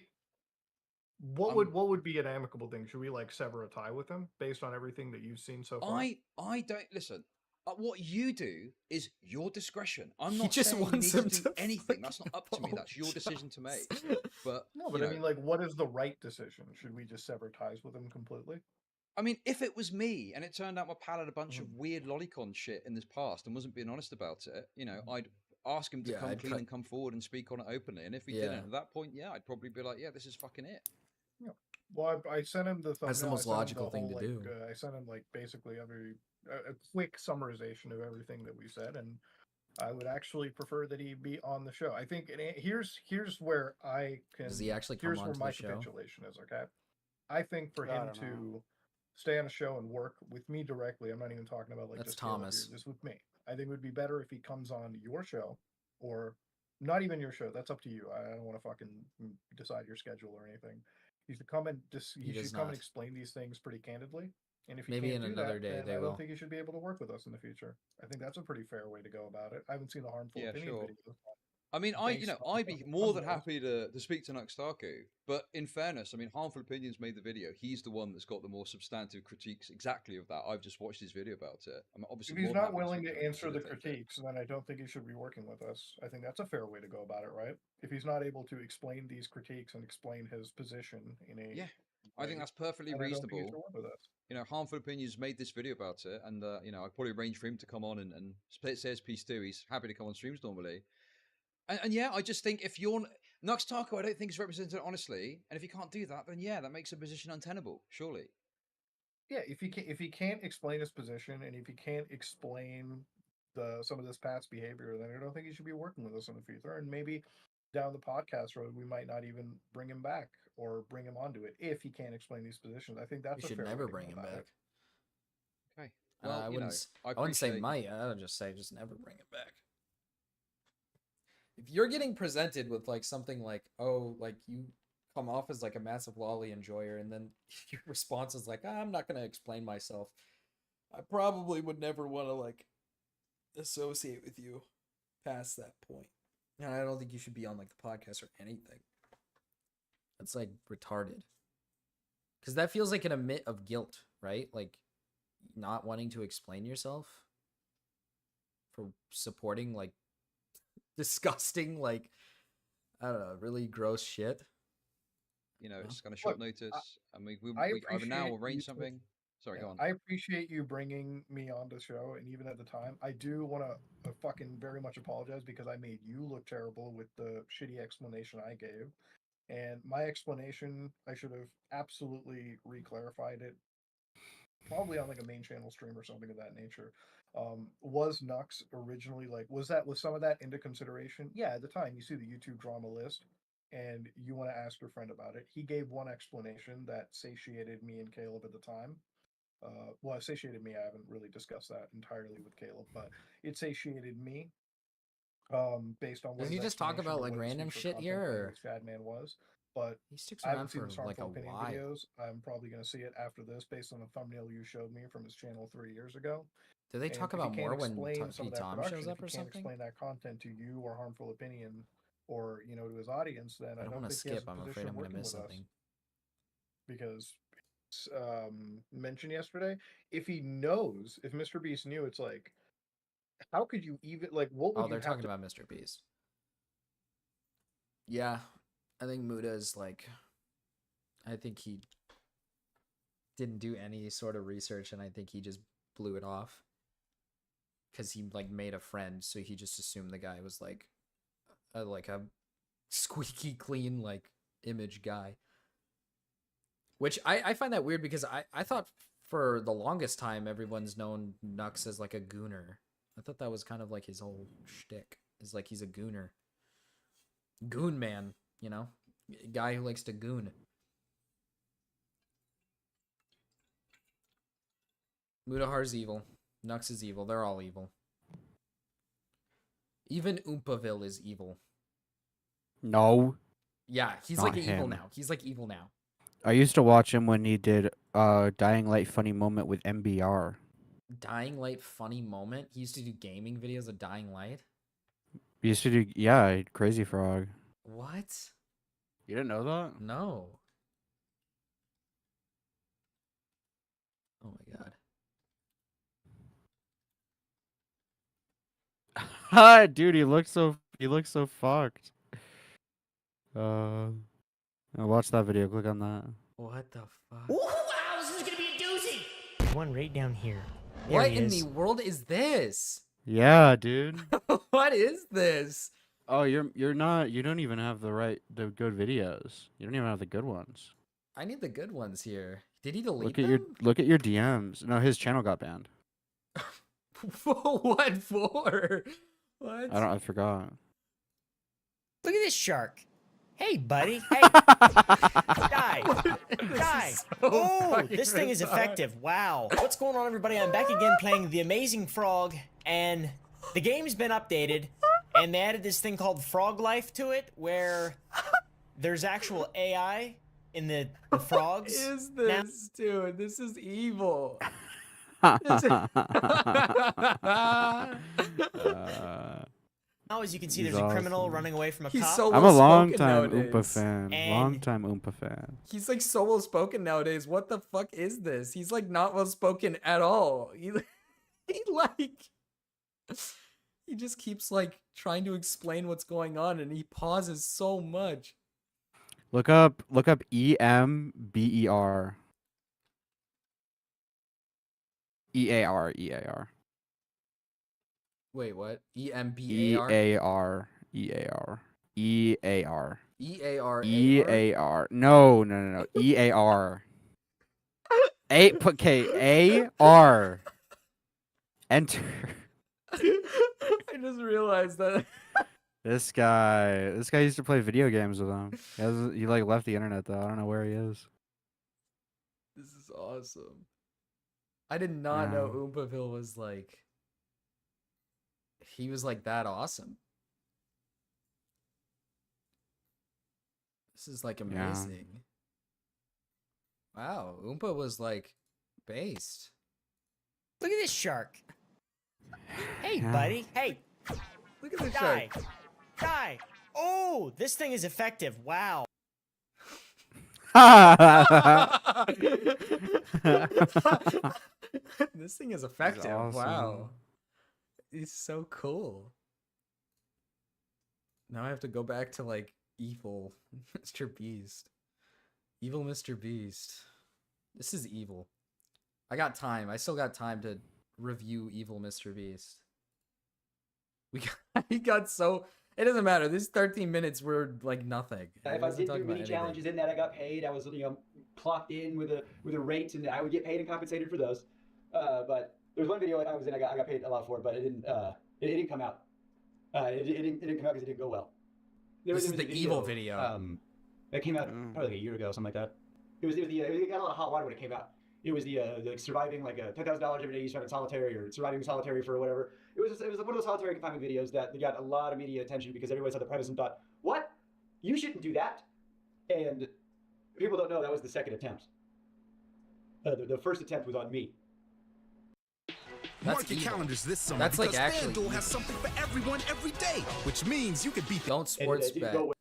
S14: what would be an amicable thing? Should we like sever a tie with him based on everything that you've seen so far?
S15: I don't listen. What you do is your discretion. I'm
S1: He
S15: not
S1: just
S15: saying you
S1: wants
S15: need
S1: him
S15: to do
S1: to
S15: anything. That's not up to me. That's your decision to make. But
S14: No, but
S15: you
S14: I
S15: know,
S14: mean, like, what is the right decision? Should we just sever ties with him completely?
S15: I mean, if it was me and it turned out my pal had a bunch of weird lolicon shit in his past and wasn't being honest about it, you know, I'd ask him to
S1: Yeah,
S15: come
S1: I'd
S15: clean
S1: cut-
S15: and come forward and speak on it openly. And if he
S1: Yeah.
S15: didn't at that point, yeah, I'd probably be like, yeah, this is fucking it.
S14: Yeah. Well, I sent him the thumbnail.
S1: That's the
S14: I
S1: most
S14: sent him
S1: logical thing to
S14: whole,
S1: do.
S14: I sent him like basically a quick summarization of everything that we said, and I would actually prefer that he be on the show. I think here's where I can.
S1: Does he actually come
S14: Here's where
S1: onto
S14: my
S1: the show?
S14: capitulation is. Okay, I think for
S4: I
S14: him
S4: don't
S14: to
S4: know.
S14: stay on a show and work with me directly. I'm not even talking about like
S1: That's
S14: just Caleb
S1: Thomas.
S14: here, just with me. I think it would be better if he comes on your show, or not even your show. That's up to you. I don't want to fucking decide your schedule or anything. He should come and
S1: He
S14: should
S1: does
S14: come and
S1: not.
S14: explain these things pretty candidly. And if he
S1: Maybe
S14: can't
S1: in
S14: do
S1: another
S14: that,
S1: day
S14: then
S1: they
S14: I
S1: will.
S14: don't think he should be able to work with us in the future. I think that's a pretty fair way to go about it. I haven't seen the harmful
S15: Yeah,
S14: opinion
S15: sure.
S14: video.
S15: I mean,
S14: based on
S15: I'd be
S14: the
S15: more than
S14: thumbnails.
S15: happy to speak to Nuxtaku, but in fairness, I mean, Harmful Opinions made the video. He's the one that's got the more substantive critiques exactly of that. I've just watched his video about it. I'm obviously
S14: If he's
S15: more than
S14: not
S15: happy
S14: willing
S15: speak
S14: to
S15: him and
S14: answer the
S15: facilitate it.
S14: critiques, then I don't think he should be working with us. I think that's a fair way to go about it, right? If he's not able to explain these critiques and explain his position in a
S15: Yeah, I think that's perfectly
S14: then I don't think he should
S15: reasonable.
S14: work with us.
S15: You know, Harmful Opinions made this video about it, and you know, I'd probably arrange for him to come on and say his piece too. He's happy to come on streams normally. And yeah, I just think if you're Nuxtaku, I don't think is represented honestly, and if you can't do that, then yeah, that makes a position untenable. Surely.
S14: Yeah, if he can't explain his position and if he can't explain some of this past behavior, then I don't think he should be working with us in the future. And maybe down the podcast road, we might not even bring him back or bring him onto it if he can't explain these positions. I think that's
S1: We
S14: a
S1: should
S14: fair way
S1: never
S14: to
S1: bring
S14: go
S1: him
S14: about
S1: back.
S14: it.
S15: Okay.
S1: I
S15: Well, you
S1: wouldn't.
S15: know,
S1: I wouldn't say
S15: appreciate-
S1: might. I would just say just never bring it back. If you're getting presented with like something like, oh, like you come off as like a massive lolly enjoyer, and then your response is like, I'm not gonna explain myself. I probably would never want to like associate with you past that point. And I don't think you should be on like the podcast or anything. That's like retarded. Because that feels like an admit of guilt, right? Like not wanting to explain yourself for supporting like disgusting, like I don't know, really gross shit.
S15: You know, it's kind of
S14: Look,
S15: short notice. I mean, we
S14: I
S15: either now
S14: appreciate you
S15: arrange something. Sorry, go on.
S14: I appreciate you bringing me on the show, and even at the time, I do want to fucking very much apologize because I made you look terrible with the shitty explanation I gave. And my explanation, I should have absolutely re-clarified it, probably on like a main channel stream or something of that nature. Was Nux originally like, was some of that into consideration? Yeah, at the time, you see the YouTube drama list, and you want to ask your friend about it. He gave one explanation that satiated me and Caleb at the time. Well, it satiated me. I haven't really discussed that entirely with Caleb, but it satiated me. Based on what
S1: Does he
S14: his
S1: just talk
S14: explanation
S1: about
S14: of
S1: like
S14: what his
S1: random
S14: future
S1: shit
S14: content
S1: here,
S14: plan
S1: or
S14: with Shadman was, but
S1: he sticks
S14: I
S1: around
S14: haven't seen
S1: for
S14: his
S1: like
S14: harmful
S1: a
S14: opinion
S1: while?
S14: videos. I'm probably going to see it after this, based on the thumbnail you showed me from his channel 3 years ago.
S1: Do they
S14: And
S1: talk
S14: if he
S1: about
S14: can't
S1: more when
S14: explain some
S1: P.
S14: of that
S1: Tom
S14: production,
S1: shows
S14: if
S1: up
S14: he
S1: or
S14: can't
S1: something?
S14: explain that content to you or harmful opinion, or to his audience, then I
S1: I don't
S14: don't
S1: want to
S14: think he has
S1: skip.
S14: a
S1: I'm afraid
S14: position
S1: I'm going to
S14: working
S1: miss
S14: with us.
S1: something.
S14: Because mentioned yesterday, if Mr. Beast knew, it's like, how could you even like? What would
S1: Oh,
S14: you
S1: they're
S14: have
S1: talking
S14: to?
S1: about Mr. Beast. Yeah, I think Muda is like, I think he didn't do any sort of research, and I think he just blew it off. because he like made a friend, so he just assumed the guy was like a squeaky clean like image guy. Which I find that weird because I thought for the longest time everyone's known Nux as like a gooner. I thought that was kind of like his whole shtick. Is like he's a gooner. Goon man, you know? Guy who likes to goon. Mudahar's evil. Nux is evil. They're all evil. Even Oompaville is evil.
S9: No.
S1: Yeah, he's
S9: Not
S1: like evil
S9: him.
S1: now. He's like evil now.
S9: I used to watch him when he did Dying Light funny moment with MBR.
S1: Dying Light funny moment. He used to do gaming videos of Dying Light.
S9: He used to do Crazy Frog.
S1: What?
S9: You didn't know that?
S1: No. Oh my god.
S9: Dude, he looks so fucked. Watch that video. Click on that.
S1: What the fuck?
S2: Wow, this is gonna be a doozy. One right down here. There
S1: What
S2: he
S1: in
S2: is.
S1: the world is this?
S9: Yeah, dude.
S1: What is this?
S9: Oh, you're not. You don't even have the good videos. You don't even have the good ones.
S1: I need the good ones here. Did he delete
S9: Look at your DMs. No, his channel got banned.
S1: What for? What?
S9: I forgot.
S2: Look at this shark. Hey, buddy. Hey. Die. Die. Oh, this thing is effective. Wow. What's going on, everybody? I'm back again playing The Amazing Frog, and the game's been updated, and they added this thing called Frog Life to it, where there's actual AI in the frogs.
S1: What is this, dude? This is evil.
S2: Now, as you can see,
S9: He's
S2: there's a criminal
S9: awesome.
S2: running away from a
S1: He's
S2: cop.
S1: so
S9: I'm a long
S1: well-spoken
S9: time
S1: nowadays.
S9: Oompa fan.
S2: And-
S9: Long time Oompa fan.
S1: He's like so well spoken nowadays. What the fuck is this? He's like not well spoken at all. He just keeps like trying to explain what's going on and he pauses so much.
S9: Look up EMBER. EAR.
S1: Wait, what? EMBAR?
S9: EAR.
S1: EAR.
S9: No. EAR. AR. Enter.
S1: I just realized that.
S9: This guy used to play video games with him. He like left the internet though. I don't know where he is.
S1: This is awesome. I did not know Oompaville was like. He was like that awesome. This is like amazing. Wow, Oompa was like based.
S2: Look at this shark. Hey,
S9: Yeah.
S2: buddy. Hey.
S1: Look at this
S2: Die.
S1: shark.
S2: Die. Oh, this thing is effective. Wow.
S1: This thing is effective.
S9: awesome.
S1: Wow. It's so cool. Now I have to go back to like evil Mr. Beast. Evil Mr. Beast. This is evil. I got time. I still got time to review Evil Mr. Beast. He got so. It doesn't matter. These 13 minutes were like nothing.
S6: If I did do mini challenges in that, I got paid. I was clocked in with a rate, and I would get paid and compensated for those. But there's one video I was in. I got paid a lot for it, but it didn't come out. It didn't come out because it didn't go well.
S1: This is the evil video.
S6: That came out probably like a year ago, something like that. It got a lot of hot water when it came out. It was the surviving like $10,000 every day you spend in solitary or surviving solitary for whatever. It was one of those solitary confinement videos that got a lot of media attention because everybody saw the premise and thought, "What? You shouldn't do that." And people don't know that was the second attempt. The first attempt was on me.
S1: That's
S17: Mark your
S1: evil.
S17: calendars this summer
S1: That's like
S17: because
S1: actually
S17: FanDuel
S1: evil.
S17: has something for everyone every day, which means you could beat the
S1: Don't sports
S6: you
S1: bet.
S6: go with-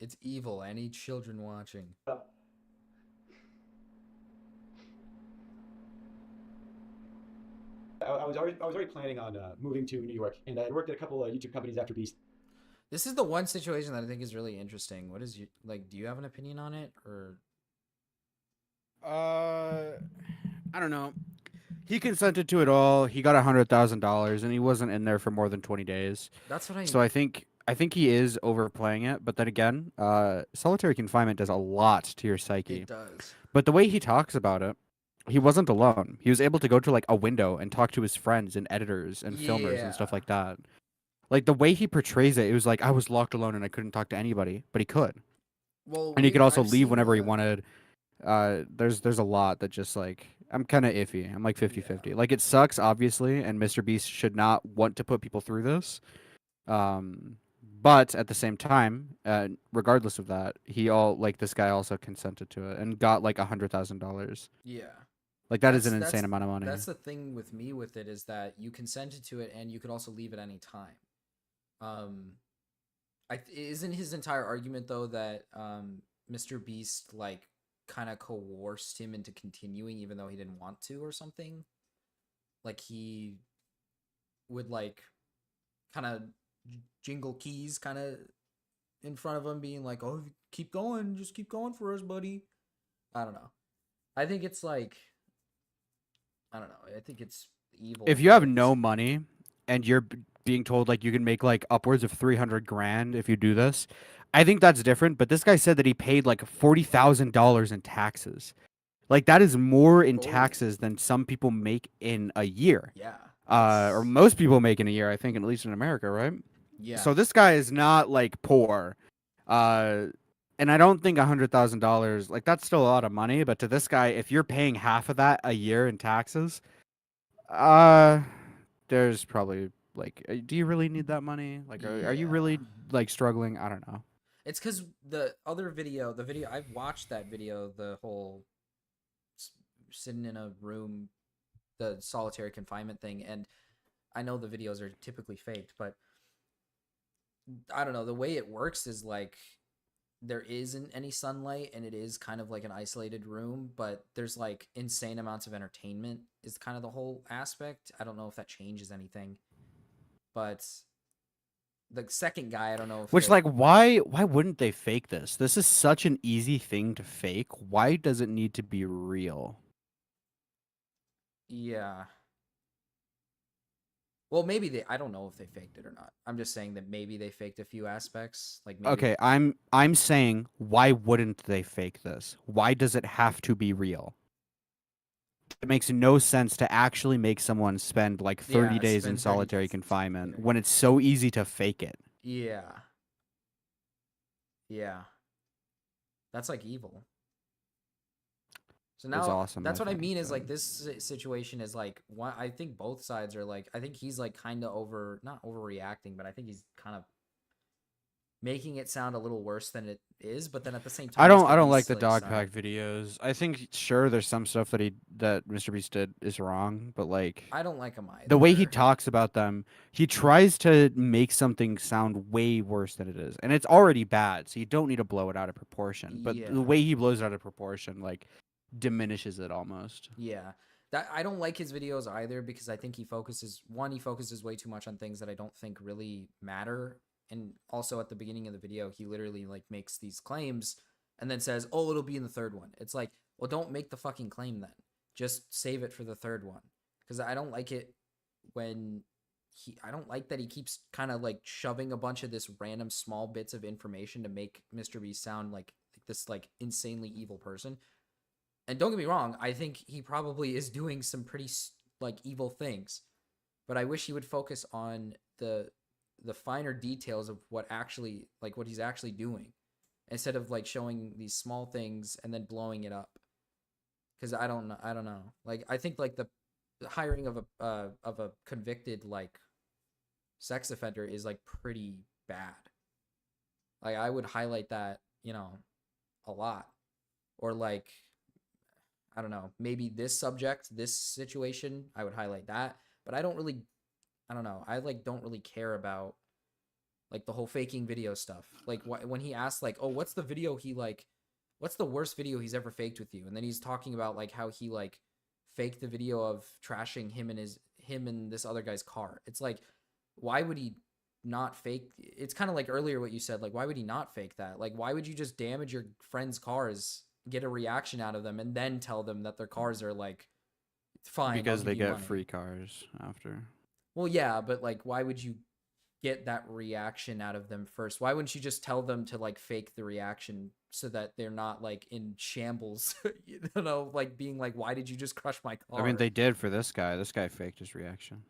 S1: It's evil. Any children watching.
S6: I was already planning on moving to New York, and I worked at a couple of YouTube companies after Beast.
S1: This is the one situation that I think is really interesting. What is you like? Do you have an opinion on it, or
S9: I don't know. he consented to it all. He got $100,000, and he wasn't in there for more than 20 days.
S1: That's what I.
S9: So I think he is overplaying it. But then again, solitary confinement does a lot to your psyche.
S1: It does.
S9: But the way he talks about it, he wasn't alone. He was able to go to like a window and talk to his friends and editors and filmers and stuff
S1: Yeah.
S9: like that. Like the way he portrays it, it was like I was locked alone and I couldn't talk to anybody, but he could.
S1: Well,
S9: And he could also
S1: I've
S9: leave
S1: seen
S9: whenever he
S1: the-
S9: wanted. There's a lot that just like I'm kind of iffy. I'm like 50-50. Like it sucks obviously, and Mr. Beast should not want to put people through this. But at the same time, regardless of that, this guy also consented to it and got like $100,000.
S1: Yeah.
S9: Like that is
S1: That's-
S9: an insane
S1: that's-
S9: amount of money.
S1: That's the thing with me with it is that you consented to it and you could also leave at any time. Isn't his entire argument though that Mr. Beast like kind of coerced him into continuing even though he didn't want to or something? Like he would like kind of jingle keys kind of in front of him being like, "Oh, keep going, just keep going for us, buddy." I don't know. I think it's like I don't know. I think it's evil.
S9: If you have no money and you're being told like you can make like upwards of 300 grand if you do this, I think that's different. But this guy said that he paid like $40,000 in taxes. Like that is more in taxes than some people make in a year.
S1: Yeah.
S9: Or most people make in a year, I think, at least in America, right?
S1: Yeah.
S9: So this guy is not like poor. And I don't think $100,000, like that's still a lot of money, but to this guy, if you're paying half of that a year in taxes, there's probably like, do you really need that money? Like, are you really like struggling? I don't know.
S1: It's because the video I've watched that video, the whole sitting in a room, the solitary confinement thing, and I know the videos are typically faked, but I don't know, the way it works is like there isn't any sunlight and it is kind of like an isolated room, but there's like insane amounts of entertainment is kind of the whole aspect. I don't know if that changes anything, but the second guy, I don't know if
S9: Which like why wouldn't they fake this? This is such an easy thing to fake. Why does it need to be real?
S1: Yeah. Well, maybe I don't know if they faked it or not. I'm just saying that maybe they faked a few aspects. Like maybe,
S9: Okay, I'm saying why wouldn't they fake this? Why does it have to be real? It makes no sense to actually make someone spend like 30
S1: Yeah,
S9: days in
S1: spend 30
S9: solitary confinement when it's so easy to fake it.
S1: Yeah. Yeah. That's like evil. So
S9: It's
S1: now
S9: awesome,
S1: that's
S9: I
S1: what I
S9: think,
S1: mean is
S9: but-
S1: like this situation is like one, I think both sides are like, I think he's like kind of not overreacting, but I think he's kind of making it sound a little worse than it is, but then at the same time
S9: I
S1: Mr.
S9: don't like
S1: Beast,
S9: the dog
S1: sound-
S9: pack videos. I think sure there's some stuff that Mr. Beast did is wrong, but like
S1: I don't like him either.
S9: the way he talks about them, he tries to make something sound way worse than it is. And it's already bad, so you don't need to blow it out of proportion. But
S1: Yeah.
S9: the way he blows it out of proportion like diminishes it almost.
S1: Yeah. That I don't like his videos either because I think he focuses way too much on things that I don't think really matter. And also at the beginning of the video, he literally like makes these claims and then says, "Oh, it'll be in the third one." It's like, well, don't make the fucking claim then. Just save it for the third one. Because I don't like it when I don't like that he keeps kind of like shoving a bunch of this random small bits of information to make Mr. Beast sound like this like insanely evil person. And don't get me wrong, I think he probably is doing some pretty like evil things, but I wish he would focus on the finer details of what he's actually doing, instead of like showing these small things and then blowing it up. Because I don't know. Like I think like the hiring of a convicted like sex offender is like pretty bad. Like I would highlight that, a lot, or like. I don't know, maybe this situation, I would highlight that, but I don't know, I like don't really care about like the whole faking video stuff. Like when he asked like, "Oh, what's the worst video he's ever faked with you?" And then he's talking about like how he like faked the video of trashing him and this other guy's car. It's like, why would he not fake? It's kind of like earlier what you said, like why would he not fake that? Like why would you just damage your friends' cars, get a reaction out of them, and then tell them that their cars are like fine. I'll
S9: Because
S1: give
S9: they
S1: you
S9: get
S1: money.
S9: free cars after.
S1: Well, yeah, but like, why would you get that reaction out of them first? Why wouldn't you just tell them to like fake the reaction so that they're not like in shambles? You know, like being like, why did you just crush my car?
S9: I mean, they did for this guy. This guy faked his reaction.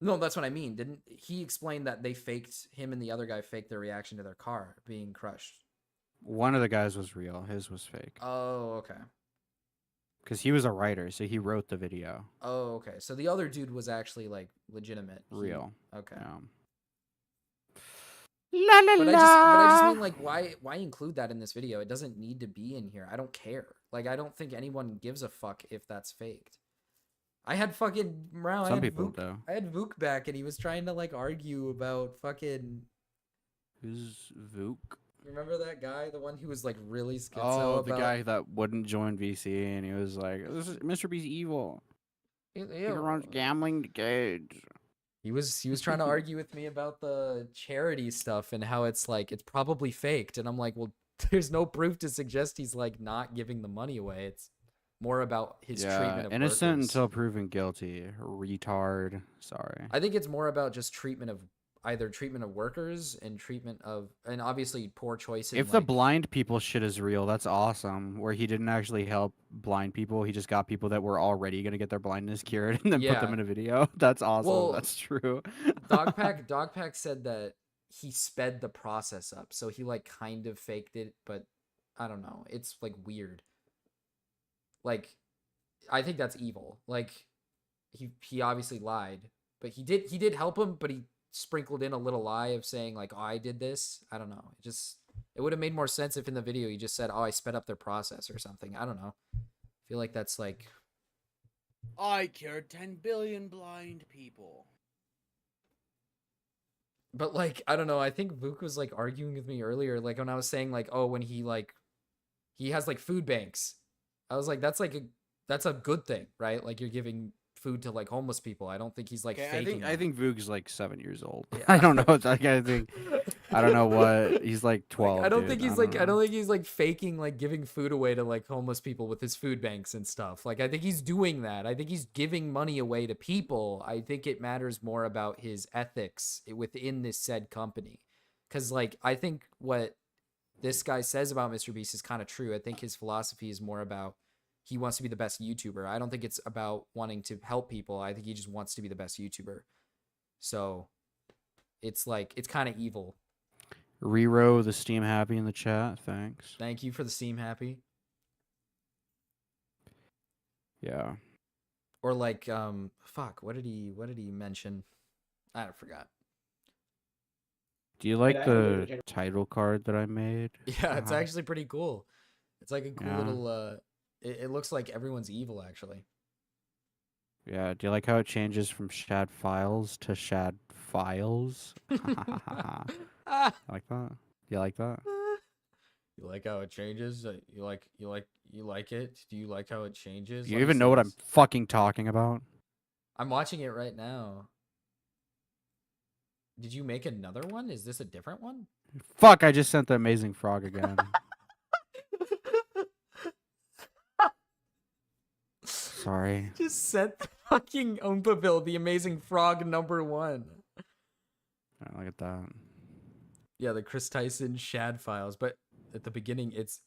S1: No, that's what I mean. Didn't he explain that they faked him and the other guy faked their reaction to their car being crushed?
S9: One of the guys was real. His was fake.
S1: Oh, okay.
S9: Because he was a writer, so he wrote the video.
S1: Oh, okay. So the other dude was actually like legitimate.
S9: Real.
S1: Okay.
S9: La la
S1: But I just mean like why include that in this video? It doesn't need to be in here. I don't care. Like I don't think anyone gives a fuck if that's faked. I had fucking Brown.
S9: Some people do.
S1: I had Vuk back and he was trying to like argue about fucking
S9: Who's Vuk?
S1: remember that guy? The one who was like really schizo
S9: Oh,
S1: about
S9: the guy that wouldn't join VC, and he was like, "This is Mr. B's evil. He runs gambling to kids."
S1: He was trying to argue with me about the charity stuff and how it's like it's probably faked, and I'm like, well, there's no proof to suggest he's like not giving the money away. It's more about his treatment of
S9: innocent
S1: workers.
S9: until proven guilty. Retard. Sorry.
S1: I think it's more about just treatment of either treatment of workers and treatment of and obviously poor choices.
S9: If the blind people shit is real, that's awesome. Where he didn't actually help blind people, he just got people that were already gonna get their blindness cured and then put them
S1: Yeah.
S9: in a video. That's awesome.
S1: Well,
S9: That's true.
S1: Dogpack said that he sped the process up, so he like kind of faked it, but I don't know. It's like weird. Like, I think that's evil. Like, he obviously lied, but he did help him, but he sprinkled in a little lie of saying like, oh, I did this. I don't know. It would have made more sense if in the video he just said, oh, I sped up their process or something. I don't know. I feel like that's like
S18: I cured 10 billion blind people.
S1: But like, I don't know. I think Vuk was like arguing with me earlier, like when I was saying like, oh, when he has like food banks. I was like, that's a good thing, right? Like you're giving food to like homeless people. I don't think he's like faking.
S9: I think Vuk's like 7 years old. I don't know. It's like, I don't know what he's like 12.
S1: I don't
S9: dude.
S1: think he's like I don't think he's like faking like giving food away to like homeless people with his food banks and stuff. Like I think he's doing that. I think he's giving money away to people. I think it matters more about his ethics within this said company. Cuz like I think what this guy says about Mr. Beast is kind of true. I think his philosophy is more about he wants to be the best YouTuber. I don't think it's about wanting to help people. I think he just wants to be the best YouTuber. So it's like it's kind of evil.
S9: Rero the Steam Happy in the chat. Thanks.
S1: Thank you for the Steam Happy.
S9: Yeah.
S1: Or like fuck, what did he mention? I forgot.
S9: Do you like
S1: Yeah, I
S9: the title card that I made?
S1: Yeah, it's actually pretty cool. It's like a cool
S9: Yeah.
S1: little it looks like everyone's evil actually.
S9: Yeah. Do you like how it changes from Shad Files to Shad Files? I like that. You like that?
S1: You like how it changes? You like it? Do you like how it changes?
S9: Do you
S1: Let me
S9: even
S1: see
S9: know what I'm
S1: this.
S9: fucking talking about?
S1: I'm watching it right now. Did you make another one? Is this a different one?
S9: Fuck! I just sent the Amazing Frog again. Sorry.
S1: Just sent the fucking Oompaville, the Amazing Frog #1.
S9: Look at that.
S1: Yeah, the Chris Tyson Shad Files, but at the beginning it's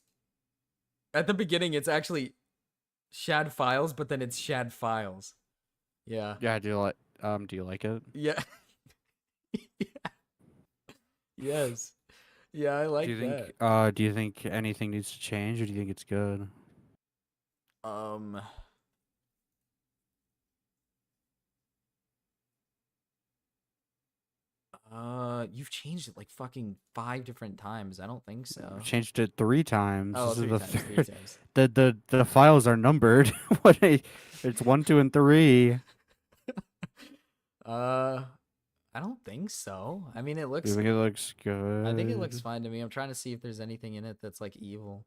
S1: actually Shad Files, but then it's Shad Files. Yeah.
S9: Yeah. Do you like it?
S1: Yeah. Yeah. Yes. Yeah, I like
S9: Do you
S1: that.
S9: think? Do you think anything needs to change, or do you think it's good?
S1: You've changed it like fucking 5 different times. I don't think so.
S9: I've changed it 3 times.
S1: Oh,
S9: This is
S1: 3
S9: the
S1: times, 3
S9: third.
S1: times.
S9: The files are numbered. It's 1, 2, and 3.
S1: I don't think so. I mean, it looks.
S9: Do you think it looks good?
S1: I think it looks fine to me. I'm trying to see if there's anything in it that's like evil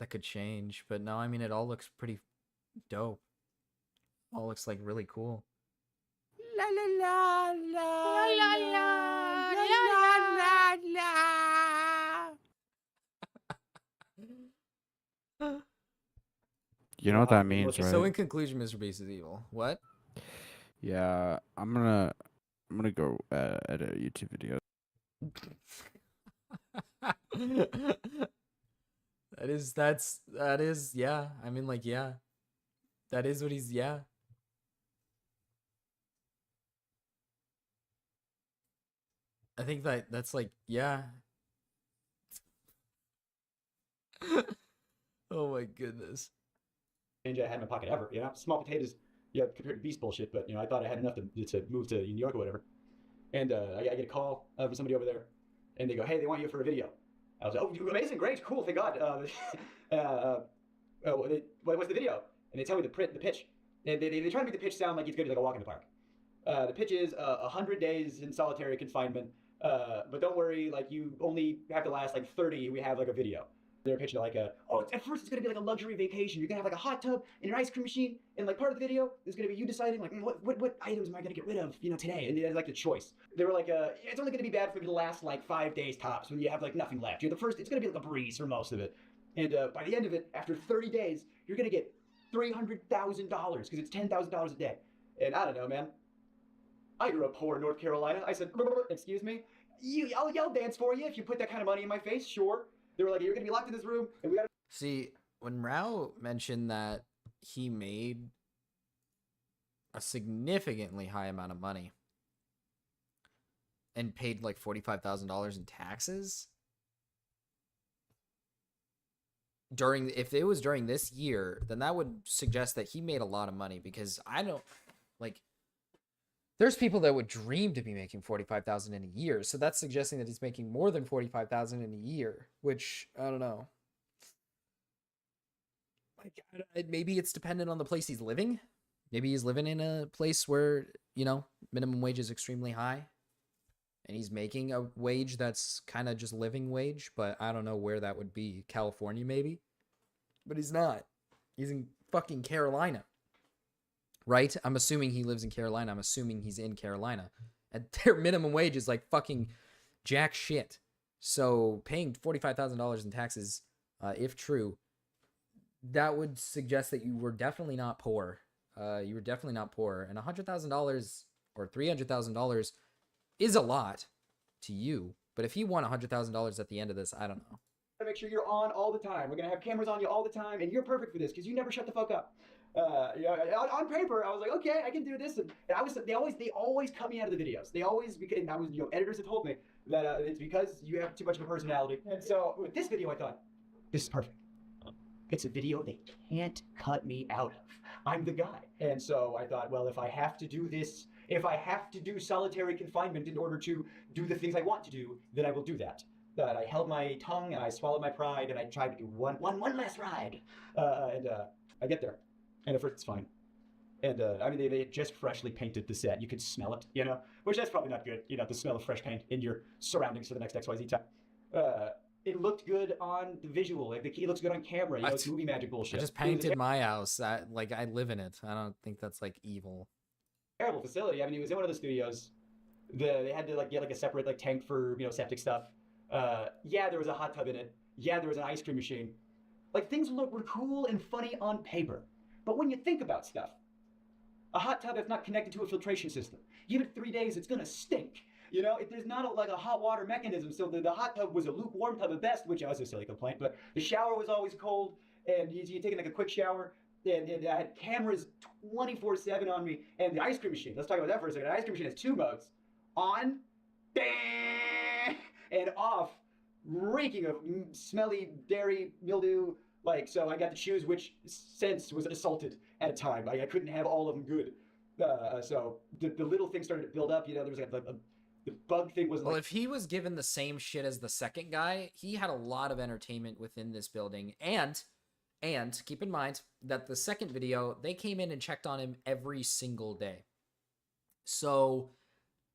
S1: that could change, but no. I mean, it all looks pretty dope. All looks like really cool.
S18: La la la la la la la la la.
S9: You know what that means, right?
S1: So in conclusion, Mr. Beast is evil. What?
S9: Yeah, I'm gonna go edit a YouTube video.
S1: That is yeah. I mean, like, yeah. That is what he's, yeah. I think that's like, yeah. Oh my goodness.
S6: Change I had in my pocket ever. You know, small potatoes. Yeah, compared to Beast bullshit, but you know, I thought I had enough to move to New York or whatever. And I get a call from somebody over there, and they go, "Hey, they want you for a video." I was like, "Oh, amazing, great, cool, thank God." What's the video? And they tell me the pitch. And they try to make the pitch sound like it's gonna be like a walk in the park. The pitch is 100 days in solitary confinement, but don't worry, like you only have to last like 30. We have like a video. They're pitching like at first it's gonna be like a luxury vacation. You're gonna have like a hot tub and your ice cream machine, and like part of the video is gonna be you deciding like what items am I gonna get rid of, you know, today, and it's like the choice. They were like, it's only gonna be bad for you to last like 5 days tops when you have like nothing left. You're the first. It's gonna be like a breeze for most of it, and by the end of it, after 30 days, you're gonna get $300,000 because it's $10,000 a day. And I don't know, man. I grew up poor in North Carolina. I said, excuse me, I'll dance for you if you put that kind of money in my face. Sure. They were like, you're gonna be locked in this room, and we gotta.
S1: See, when Rao mentioned that he made a significantly high amount of money and paid like $45,000 in taxes if it was during this year, then that would suggest that he made a lot of money, because I don't like. There's people that would dream to be making $45,000 in a year, so that's suggesting that he's making more than $45,000 in a year, which I don't know. Like, maybe it's dependent on the place he's living. Maybe he's living in a place where, you know, minimum wage is extremely high, and he's making a wage that's kind of just living wage, but I don't know where that would be. California, maybe, but he's not. He's in fucking Carolina. Right? I'm assuming he lives in Carolina. I'm assuming he's in Carolina. And their minimum wage is like fucking jack shit. So paying $45,000 in taxes, if true, that would suggest that you were definitely not poor. You were definitely not poor. And $100,000 or $300,000 is a lot to you. But if he won $100,000 at the end of this, I don't know.
S6: Make sure you're on all the time. We're gonna have cameras on you all the time, and you're perfect for this because you never shut the fuck up. On paper, I was like, okay, I can do this, and they always cut me out of the videos. They always, because editors have told me that it's because you have too much of a personality. And so with this video, I thought, this is perfect. It's a video they can't cut me out of. I'm the guy. And so I thought, well, if I have to do this, if I have to do solitary confinement in order to do the things I want to do, then I will do that. But I held my tongue and I swallowed my pride and I tried to do one last ride. And I get there. And at first it's fine. And I mean, they had just freshly painted the set. You could smell it, you know, which that's probably not good, you know, the smell of fresh paint in your surroundings for the next XYZ time. It looked good on the visual. Like it looks good on camera. You know, it's movie magic bullshit.
S1: I just painted my house. I live in it. I don't think that's like evil.
S6: Terrible facility. I mean, it was in one of the studios. They had to like get like a separate like tank for, you know, septic stuff. Yeah, there was a hot tub in it. Yeah, there was an ice cream machine. Like things were cool and funny on paper. But when you think about stuff, a hot tub that's not connected to a filtration system, give it 3 days, it's gonna stink. You know, if there's not like a hot water mechanism, so the hot tub was a lukewarm tub at best, which was a silly complaint, but the shower was always cold, and you're taking like a quick shower, and I had cameras 24/7 on me, and the ice cream machine, let's talk about that for a second. The ice cream machine has 2 modes, on, and off, reeking of smelly dairy mildew. Like, so I got to choose which sense was assaulted at a time. I couldn't have all of them good. So the little things started to build up. You know, there was like the bug thing was
S1: well,
S6: like...
S1: if he was given the same shit as the second guy, he had a lot of entertainment within this building. And keep in mind that the second video, they came in and checked on him every single day. So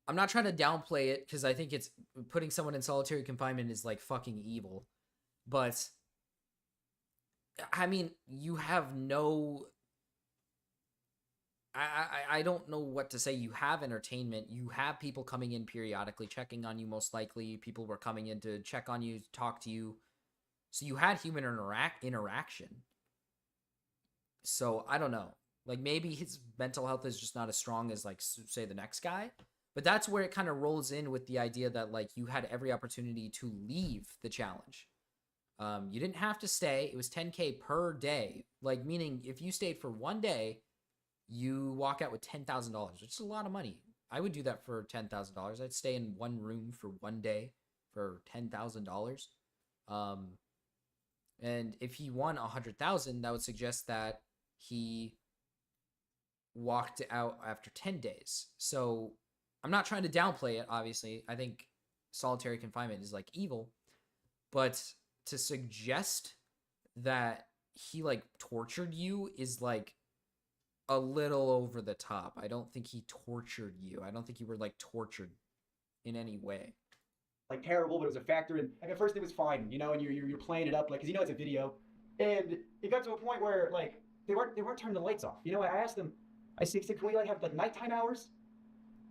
S1: I'm not trying to downplay it because I think it's putting someone in solitary confinement is like fucking evil. But I mean, you have no... I don't know what to say. You have entertainment. You have people coming in periodically, checking on you most likely. People were coming in to check on you, talk to you. So you had human interaction. So I don't know. Like maybe his mental health is just not as strong as like say the next guy. But that's where it kind of rolls in with the idea that like you had every opportunity to leave the challenge. You didn't have to stay. It was 10K per day. Like meaning if you stayed for one day, you walk out with $10,000, which is a lot of money. I would do that for $10,000. I'd stay in one room for one day for $10,000. And if he won 100,000, that would suggest that he walked out after 10 days. So I'm not trying to downplay it, obviously. I think solitary confinement is like evil, but to suggest that he like tortured you is like a little over the top. I don't think he tortured you. I don't think you were like tortured in any way.
S6: Like terrible, but it was a factor in. Like at first it was fine, you know, and you're playing it up like, cause you know it's a video, and it got to a point where like they weren't turning the lights off. You know, I asked them, I said, can we like have like nighttime hours?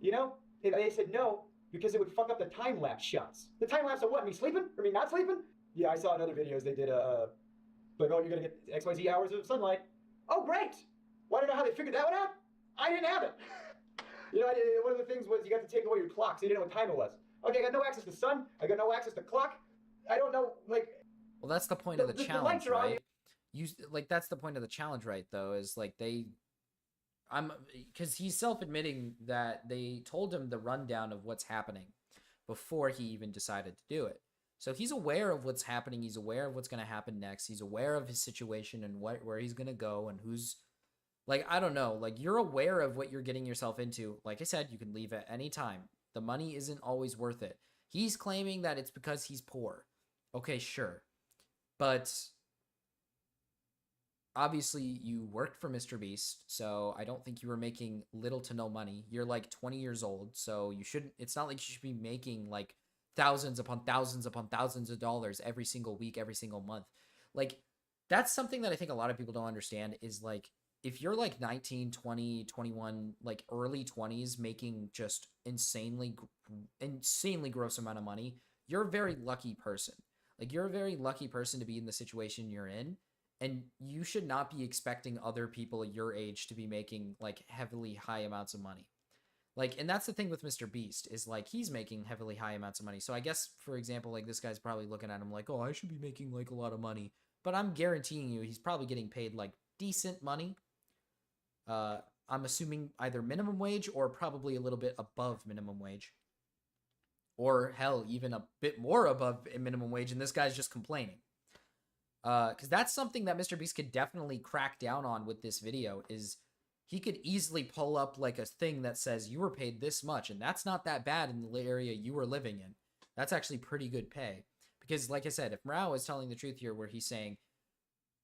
S6: You know, and they said no because it would fuck up the time lapse shots. The time lapse of what? Me sleeping or me not sleeping? Yeah, I saw in other videos they did like, oh, you're gonna get XYZ hours of sunlight. Oh, great! Want to know how they figured that one out? I didn't have it. You know, one of the things was you got to take away your clock, so you didn't know what time it was. Okay, I got no access to sun. I got no access to clock. I don't know, like.
S1: Well, that's the point of the challenge,
S6: lights are on.
S1: right? You like that's the point of the challenge, right? Though is like because he's self-admitting that they told him the rundown of what's happening before he even decided to do it. So he's aware of what's happening. He's aware of what's going to happen next. He's aware of his situation and where he's going to go and who's. Like, I don't know, like, you're aware of what you're getting yourself into. Like I said, you can leave at any time. The money isn't always worth it. He's claiming that it's because he's poor. Okay, sure. But obviously, you worked for Mr. Beast, so I don't think you were making little to no money. You're, like, 20 years old, so you shouldn't... It's not like you should be making, like, thousands upon thousands upon thousands of dollars every single week, every single month. Like, that's something that I think a lot of people don't understand is, like, if you're like 19, 20, 21, like early 20s making just insanely gross amount of money, you're a very lucky person. Like you're a very lucky person to be in the situation you're in, and you should not be expecting other people your age to be making like heavily high amounts of money. Like, and that's the thing with Mr. Beast is like he's making heavily high amounts of money. So I guess, for example, like this guy's probably looking at him like, oh, I should be making like a lot of money. But I'm guaranteeing you he's probably getting paid like decent money. I'm assuming either minimum wage or probably a little bit above minimum wage. Or hell, even a bit more above minimum wage, and this guy's just complaining. Because that's something that Mr. Beast could definitely crack down on with this video, is he could easily pull up like a thing that says you were paid this much, and that's not that bad in the area you were living in. That's actually pretty good pay. Because like I said, if Morale is telling the truth here where he's saying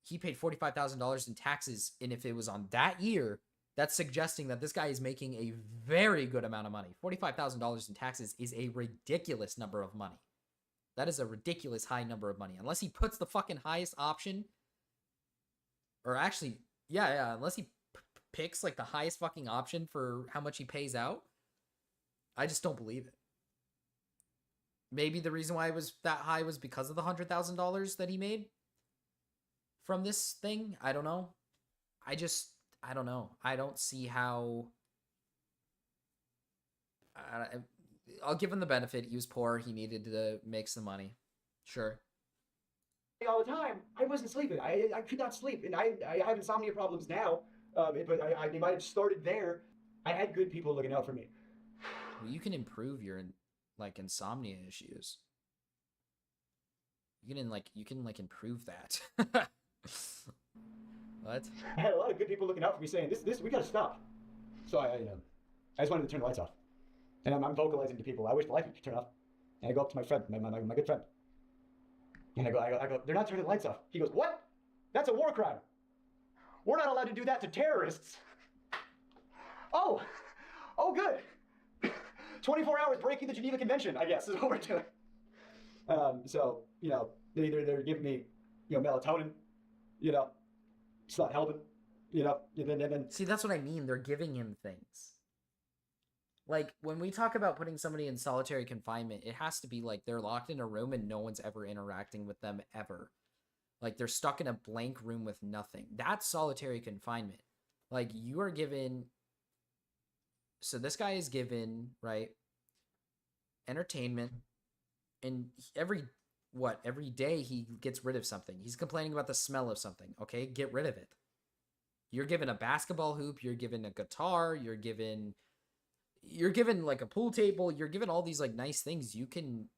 S1: he paid $45,000 in taxes, and if it was on that year, that's suggesting that this guy is making a very good amount of money. $45,000 in taxes is a ridiculous number of money. That is a ridiculous high number of money. Unless he puts the fucking highest option, or actually, yeah, unless he picks like the highest fucking option for how much he pays out, I just don't believe it. Maybe the reason why it was that high was because of the $100,000 that he made from this thing. I don't know. I don't know. I don't see how. I'll give him the benefit. He was poor. He needed to make some money. Sure.
S6: All the time, I wasn't sleeping. I could not sleep, and I have insomnia problems now. But they might have started there. I had good people looking out for me.
S1: Well, you can improve your like insomnia issues. You can improve that. What?
S6: I had a lot of good people looking out for me saying, this we gotta stop. So I just wanted to turn the lights off. And I'm vocalizing to people, I wish the lights would turn off. And I go up to my friend, my good friend. And I go, they're not turning the lights off. He goes, what? That's a war crime. We're not allowed to do that to terrorists. Oh, good. 24 hours breaking the Geneva Convention, I guess, is what we're doing. So, they're giving me, melatonin, it's not helping, and then...
S1: See, that's what I mean. They're giving him things. Like, when we talk about putting somebody in solitary confinement, it has to be like they're locked in a room and no one's ever interacting with them ever. Like they're stuck in a blank room with nothing. That's solitary confinement. Like you are given. So this guy is given, right, entertainment, and every day he gets rid of something. He's complaining about the smell of something. Okay, get rid of it. You're given a basketball hoop, you're given a guitar, you're given like a pool table, you're given all these like nice things. You can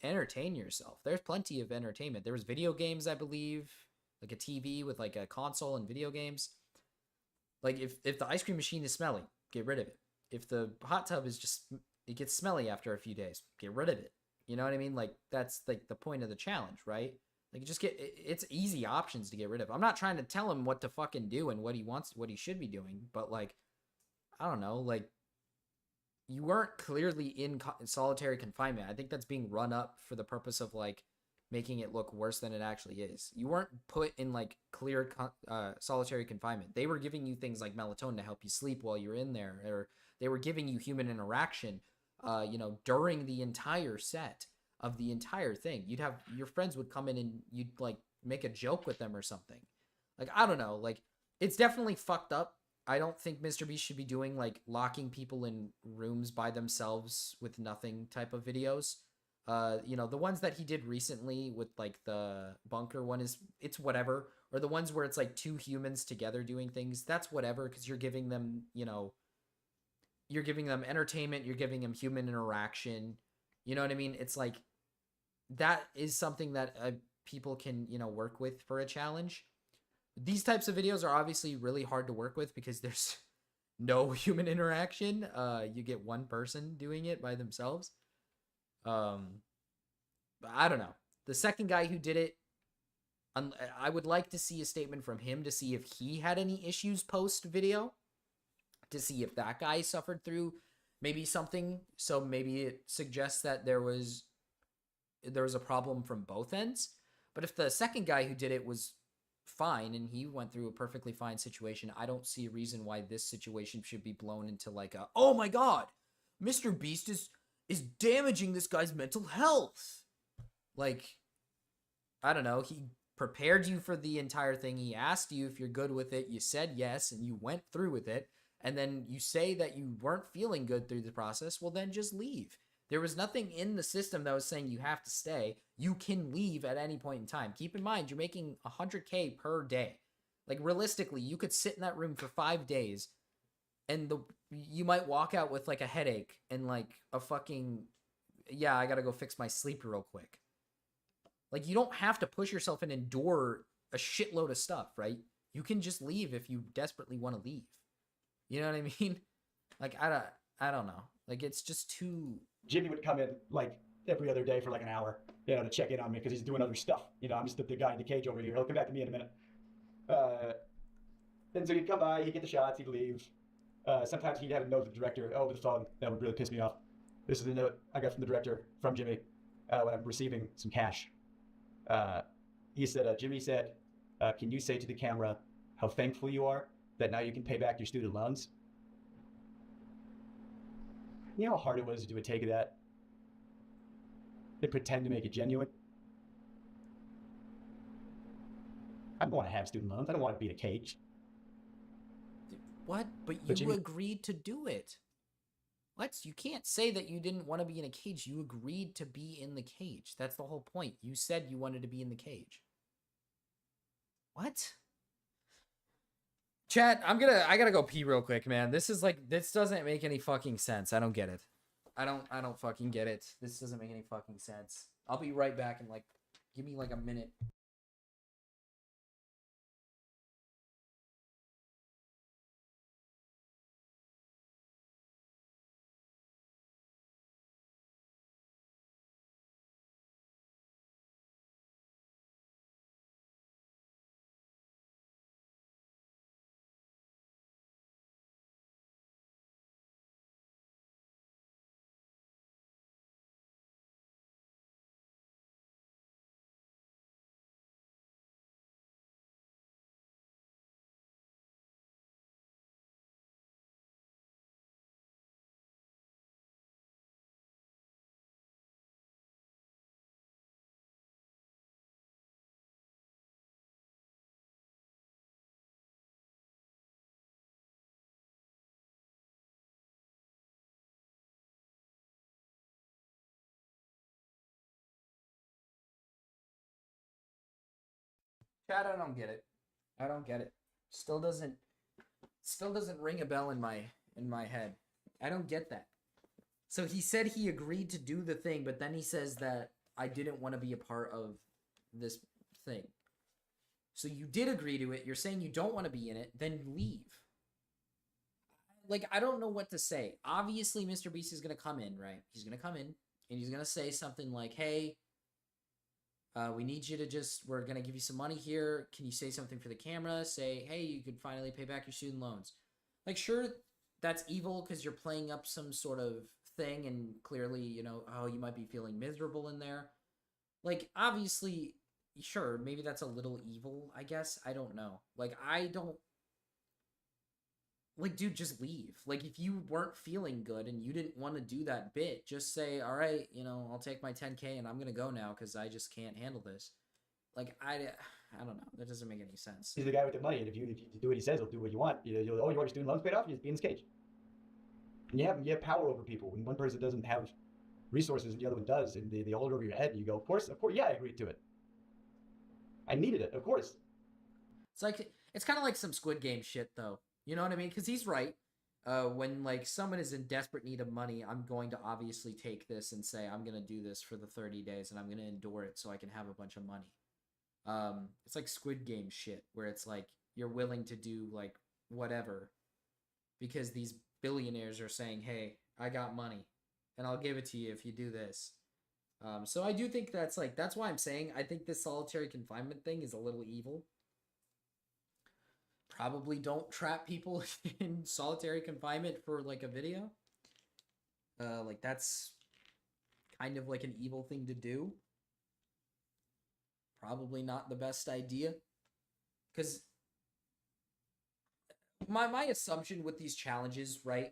S1: entertain yourself. There's plenty of entertainment. There was video games, I believe, like a TV with like a console and video games. Like if the ice cream machine is smelly, get rid of it. If the hot tub is just, it gets smelly after a few days, get rid of it. You know what I mean? Like that's like the point of the challenge, right? Like just it's easy options to get rid of. I'm not trying to tell him what to fucking do and what he wants, what he should be doing, but like, I don't know, like you weren't clearly in solitary confinement. I think that's being run up for the purpose of like making it look worse than it actually is. You weren't put in like clear solitary confinement. They were giving you things like melatonin to help you sleep while you're in there, or they were giving you human interaction, during the entire set of the entire thing. You'd have your friends would come in and you'd like make a joke with them or something. Like, I don't know, like it's definitely fucked up. I don't think Mr. Beast should be doing like locking people in rooms by themselves with nothing type of videos. The ones that he did recently with like the bunker one it's whatever. Or the ones where it's like two humans together doing things, that's whatever, because you're giving them, you're giving them entertainment, you're giving them human interaction. You know what I mean? It's like, that is something that people can, work with for a challenge. These types of videos are obviously really hard to work with because there's no human interaction. You get one person doing it by themselves. But I don't know. The second guy who did it, I would like to see a statement from him to see if he had any issues post video, to see if that guy suffered through maybe something. So maybe it suggests that there was a problem from both ends. But if the second guy who did it was fine and he went through a perfectly fine situation, I don't see a reason why this situation should be blown into like a, oh my god, Mr. Beast is damaging this guy's mental health. Like, I don't know, he prepared you for the entire thing. He asked you if you're good with it. You said yes, and you went through with it. And then you say that you weren't feeling good through the process. Well, then just leave. There was nothing in the system that was saying you have to stay. You can leave at any point in time. Keep in mind, you're making 100K per day. Like, realistically, you could sit in that room for 5 days, and you might walk out with, like, a headache and, like, a fucking, yeah, I gotta go fix my sleep real quick. Like, you don't have to push yourself and endure a shitload of stuff, right? You can just leave if you desperately want to leave. You know what I mean? Like, I don't know. Like, it's just too...
S6: Jimmy would come in, like, every other day for, like, an hour, to check in on me because he's doing other stuff. I'm just the guy in the cage over here. He'll come back to me in a minute. And so he'd come by, he'd get the shots, he'd leave. Sometimes he'd have a note from the director over the phone. That would really piss me off. This is a note I got from the director, from Jimmy, when I'm receiving some cash. He said, Jimmy said, can you say to the camera how thankful you are that now you can pay back your student loans? You know how hard it was to do a take of that? They pretend to make it genuine. I don't want to have student loans. I don't want to be in a cage.
S1: What? But you agreed to do it. What? You can't say that you didn't want to be in a cage. You agreed to be in the cage. That's the whole point. You said you wanted to be in the cage. What? Chat, I gotta go pee real quick, man. This doesn't make any fucking sense. I don't get it. I don't fucking get it. This doesn't make any fucking sense. I'll be right back in like, give me like a minute. Chad, I don't get it. I don't get it. Still doesn't ring a bell in my head. I don't get that. So he said he agreed to do the thing, but then he says that I didn't want to be a part of this thing. So you did agree to it. You're saying you don't want to be in it. Then leave. Like, I don't know what to say. Obviously, Mr. Beast is going to come in, right? He's going to come in, and he's going to say something like, hey, we need you to just, we're going to give you some money here. Can you say something for the camera? Say, hey, you could finally pay back your student loans. Like, sure, that's evil because you're playing up some sort of thing, and clearly, you know, oh, you might be feeling miserable in there. Like, obviously, sure, maybe that's a little evil, I guess. I don't know. Like, I don't... Like, dude, just leave. Like, if you weren't feeling good and you didn't want to do that bit, just say, all right, you know, I'll take my 10K and I'm going to go now because I just can't handle this. Like, I don't know. That doesn't make any sense.
S6: He's the guy with the money, and if you do what he says, he'll do what you want. You want your student loans paid off? You just be in his cage. And you have power over people. When one person doesn't have resources and the other one does, and they hold it over your head, and you go, of course, yeah, I agreed to it. I needed it, of course.
S1: It's like, it's kind of like some Squid Game shit, though. You know what I mean? Because he's right. When, like, someone is in desperate need of money, I'm going to obviously take this and say, I'm going to do this for the 30 days, and I'm going to endure it so I can have a bunch of money. It's like Squid Game shit, where it's like, you're willing to do, like, whatever, because these billionaires are saying, hey, I got money, and I'll give it to you if you do this. So I do think that's, like, that's why I'm saying I think this solitary confinement thing is a little evil. Probably don't trap people in solitary confinement for, like, a video. Like, that's kind of like an evil thing to do. Probably not the best idea. Because my assumption with these challenges, right,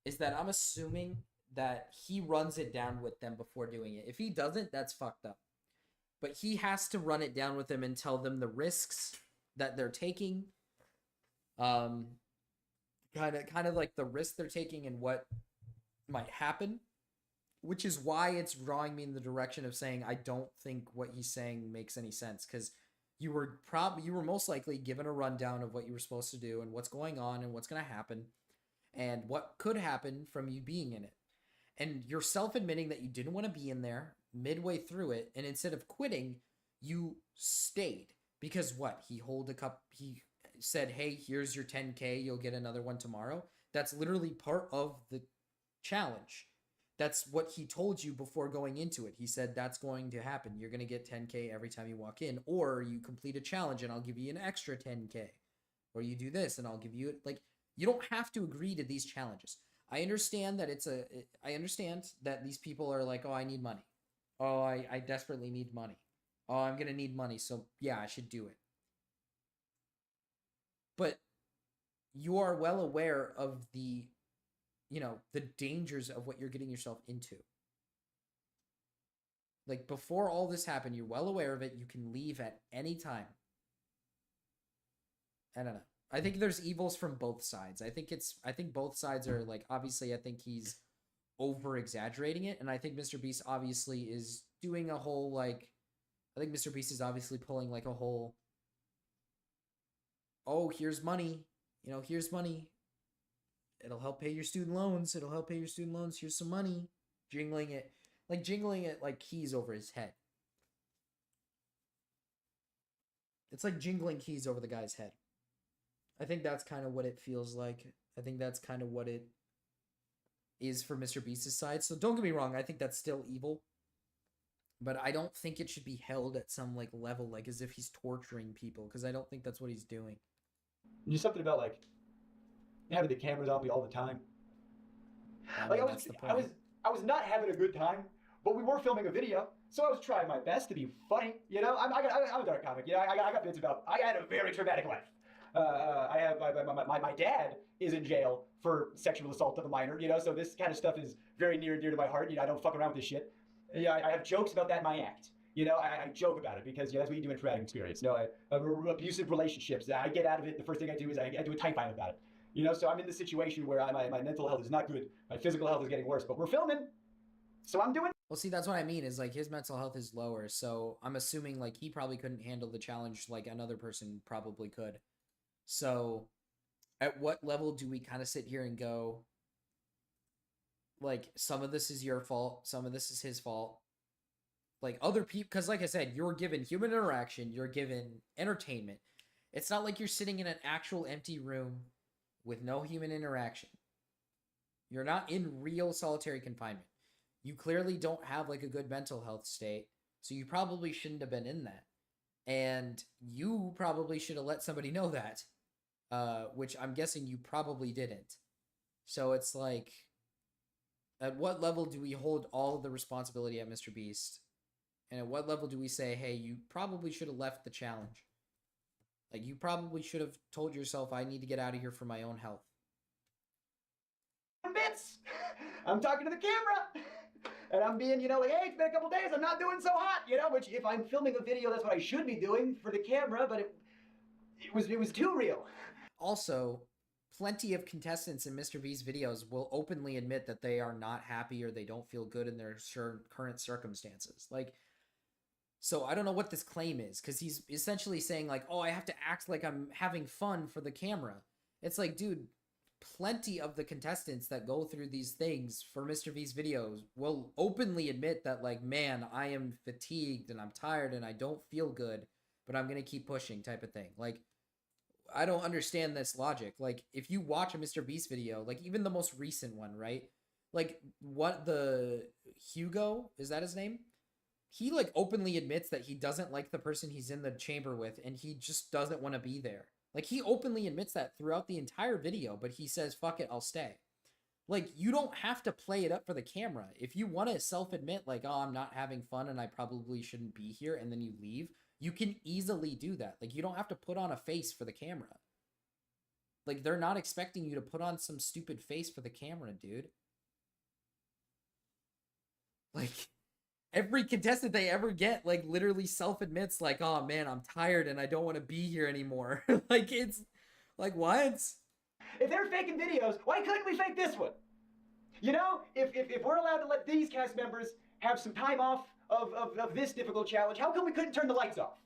S1: is that I'm assuming that he runs it down with them before doing it. If he doesn't, that's fucked up. But he has to run it down with them and tell them the risks that they're taking. Kind of like the risk they're taking and what might happen, which is why it's drawing me in the direction of saying I don't think what he's saying makes any sense, because you were most likely given a rundown of what you were supposed to do and what's going on and what's going to happen and what could happen from you being in it. And you're self-admitting that you didn't want to be in there midway through it, and instead of quitting, you stayed. Because what? He said, hey, here's your 10K, you'll get another one tomorrow. That's literally part of the challenge. That's what he told you before going into it. He said that's going to happen. You're going to get 10K every time you walk in, or you complete a challenge and I'll give you an extra 10K, or you do this and I'll give you it. Like, you don't have to agree to these challenges. I understand that I understand that these people are like, oh, I need money. Oh, I desperately need money. Oh, I'm going to need money. So yeah, I should do it. But you are well aware of the dangers of what you're getting yourself into. Like, before all this happened, you're well aware of it. You can leave at any time. I don't know. I think there's evils from both sides. I think both sides are, like, obviously I think he's over exaggerating it. And I think Mr. Beast obviously is doing a whole, like, I think Mr. Beast is obviously pulling like a whole, oh, here's money. You know, here's money. It'll help pay your student loans. It'll help pay your student loans. Here's some money. Jingling it like keys over his head. It's like jingling keys over the guy's head. I think that's kind of what it feels like. I think that's kind of what it is for Mr. Beast's side. So don't get me wrong. I think that's still evil. But I don't think it should be held at some, like, level, like, as if he's torturing people. Because I don't think that's what he's doing.
S6: There's something about, like, having the cameras on me all the time. Like, I was not having a good time, but we were filming a video, so I was trying my best to be funny. You know, I'm a dark comic. You know, I got bits about. I had a very traumatic life. I have my dad is in jail for sexual assault of a minor. You know, so this kind of stuff is very near and dear to my heart. You know, I don't fuck around with this shit. Yeah, I have jokes about that in my act. You know, I joke about it because, that's what you do in traumatic experience. You know, abusive relationships. I get out of it. The first thing I do is I do a tight fight about it. You know, so I'm in this situation where my mental health is not good. My physical health is getting worse. But we're filming. So I'm doing.
S1: Well, see, that's what I mean is like his mental health is lower. So I'm assuming like he probably couldn't handle the challenge like another person probably could. So at what level do we kind of sit here and go, like, some of this is your fault, some of this is his fault? Like, other people, because like I said, you're given human interaction, you're given entertainment. It's not like you're sitting in an actual empty room with no human interaction. You're not in real solitary confinement. You clearly don't have, like, a good mental health state, so you probably shouldn't have been in that. And you probably should have let somebody know that, which I'm guessing you probably didn't. So it's like, at what level do we hold all of the responsibility at Mr. Beast? And at what level do we say, hey, you probably should have left the challenge? Like, you probably should have told yourself, I need to get out of here for my own health.
S6: Bits. I'm talking to the camera. And I'm being, like, hey, it's been a couple days. I'm not doing so hot, which if I'm filming a video, that's what I should be doing for the camera, but it was too real.
S1: Also, plenty of contestants in Mr. B's videos will openly admit that they are not happy or they don't feel good in their current circumstances. Like, so I don't know what this claim is, because he's essentially saying like, oh, I have to act like I'm having fun for the camera. It's like, dude, plenty of the contestants that go through these things for Mr. V's videos will openly admit that like, man, I am fatigued and I'm tired and I don't feel good, but I'm going to keep pushing type of thing. Like, I don't understand this logic. Like, if you watch a Mr. Beast video, like even the most recent one, right? Like, what the Hugo, is that his name? He like openly admits that he doesn't like the person he's in the chamber with and he just doesn't want to be there. Like, he openly admits that throughout the entire video, but he says, fuck it, I'll stay. Like, you don't have to play it up for the camera. If you want to self-admit, like, oh, I'm not having fun and I probably shouldn't be here, and then you leave, you can easily do that. Like, you don't have to put on a face for the camera. Like, they're not expecting you to put on some stupid face for the camera, dude. Like, every contestant they ever get, like, literally self-admits, like, oh, man, I'm tired and I don't want to be here anymore. Like, it's, like, what?
S6: If they're faking videos, why couldn't we fake this one? If we're allowed to let these cast members have some time off of this difficult challenge, how come we couldn't turn the lights off?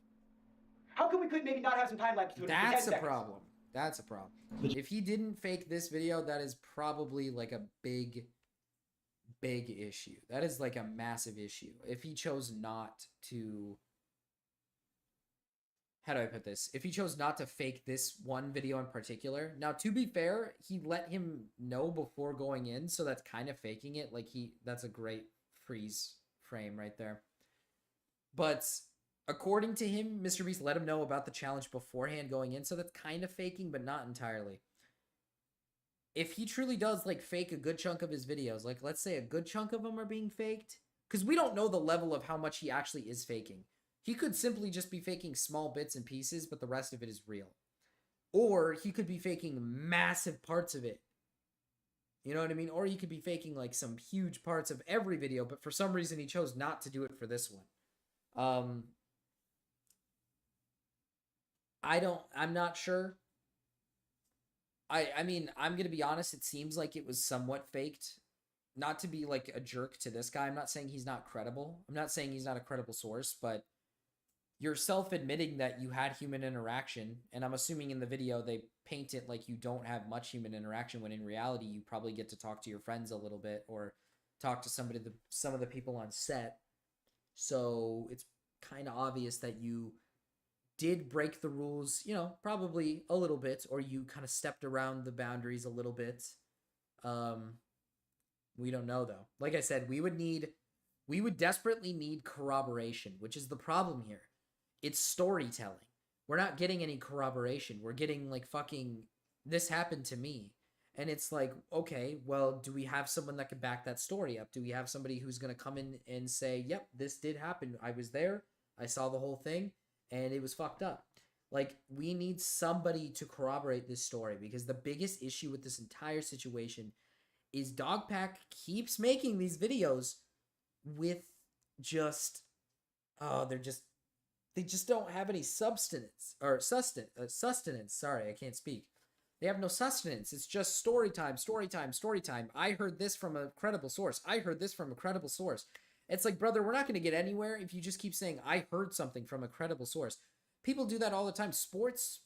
S6: How come we couldn't maybe not have some time lapse?
S1: That's a problem. That's a problem. If he didn't fake this video, that is probably like a big issue. That is like a massive issue. If he chose not to, how do I put this? If he chose not to fake this one video in particular. Now, to be fair, he let him know before going in, so that's kind of faking it. Like, that's a great freeze frame right there. But according to him, Mr. Beast let him know about the challenge beforehand going in, so that's kind of faking, but not entirely. If he truly does, like, fake a good chunk of his videos, like, let's say a good chunk of them are being faked, because we don't know the level of how much he actually is faking. He could simply just be faking small bits and pieces, but the rest of it is real. Or he could be faking massive parts of it. You know what I mean? Or he could be faking, like, some huge parts of every video, but for some reason he chose not to do it for this one. I'm not sure. I mean, I'm going to be honest, it seems like it was somewhat faked. Not to be, like, a jerk to this guy. I'm not saying he's not credible. I'm not saying he's not a credible source, but you're self-admitting that you had human interaction, and I'm assuming in the video they paint it like you don't have much human interaction, when in reality you probably get to talk to your friends a little bit, or talk to some of the people on set. So it's kind of obvious that you did break the rules, probably a little bit, or you kind of stepped around the boundaries a little bit. We don't know, though. Like I said, we would desperately need corroboration, which is the problem here. It's storytelling. We're not getting any corroboration. We're getting, like, fucking, this happened to me. And it's like, okay, well, do we have someone that can back that story up? Do we have somebody who's going to come in and say, yep, this did happen. I was there. I saw the whole thing. And it was fucked up. Like, we need somebody to corroborate this story, because the biggest issue with this entire situation is Dogpack keeps making these videos with just, they just don't have any sustenance. Sorry, I can't speak. They have no sustenance. It's just story time, story time, story time. I heard this from a credible source. I heard this from a credible source. It's like, brother, we're not going to get anywhere if you just keep saying, I heard something from a credible source. People do that all the time. Sports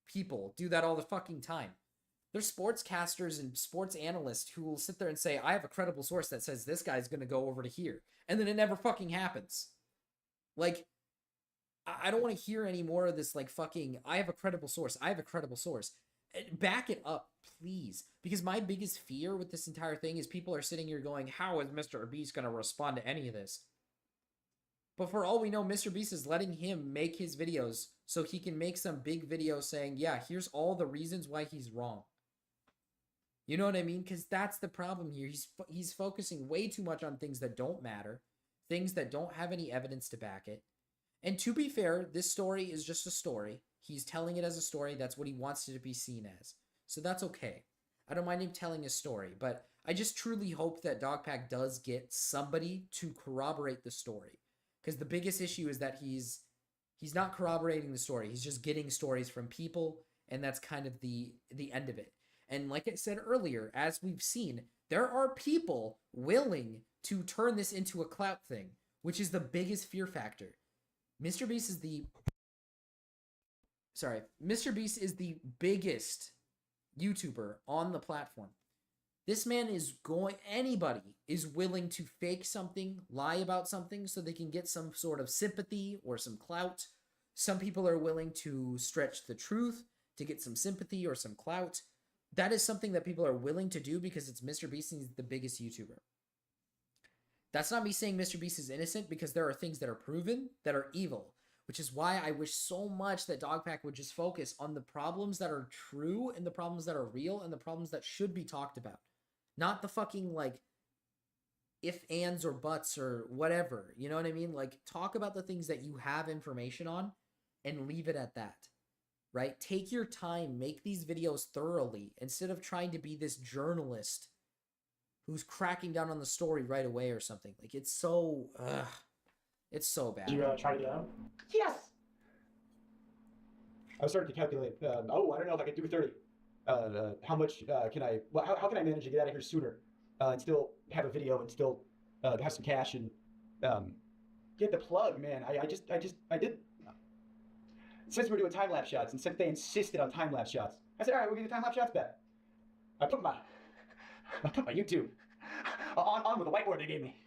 S1: people do that all the fucking time. There's sportscasters and sports analysts who will sit there and say, I have a credible source that says this guy's going to go over to here. And then it never fucking happens. Like, I don't want to hear any more of this, like, fucking, I have a credible source. I have a credible source. Back it up, please. Because my biggest fear with this entire thing is people are sitting here going, how is Mr. Beast going to respond to any of this? But for all we know, Mr. Beast is letting him make his videos so he can make some big video saying, yeah, here's all the reasons why he's wrong. You know what I mean? Because that's the problem here. He's focusing way too much on things that don't matter, things that don't have any evidence to back it. And to be fair, this story is just a story. He's telling it as a story. That's what he wants it to be seen as. So that's okay. I don't mind him telling a story, but I just truly hope that Dogpack does get somebody to corroborate the story. Because the biggest issue is that he's not corroborating the story. He's just getting stories from people, and that's kind of the end of it. And like I said earlier, as we've seen, there are people willing to turn this into a clout thing, which is the biggest fear factor. Mr. Beast is the biggest YouTuber on the platform. This man anybody is willing to fake something, lie about something so they can get some sort of sympathy or some clout. Some people are willing to stretch the truth to get some sympathy or some clout. That is something that people are willing to do because it's Mr. Beast and he's the biggest YouTuber. That's not me saying Mr. Beast is innocent, because there are things that are proven that are evil, which is why I wish so much that Dogpack would just focus on the problems that are true and the problems that are real and the problems that should be talked about. Not the fucking, like, if, ands, or buts, or whatever. You know what I mean? Like, talk about the things that you have information on and leave it at that. Right? Take your time. Make these videos thoroughly instead of trying to be this journalist who's cracking down on the story right away or something. Like, it's so... it's so bad.
S6: Did you try to get out? Yes! I was starting to calculate. I don't know if I can do 30. How much can I... Well, how can I manage to get out of here sooner and still have a video and still have some cash and get the plug, man. I did... Since we're doing time-lapse shots, and since they insisted on time-lapse shots, I said, all right, we'll get the time-lapse shots back. I put my YouTube on with the whiteboard they gave me.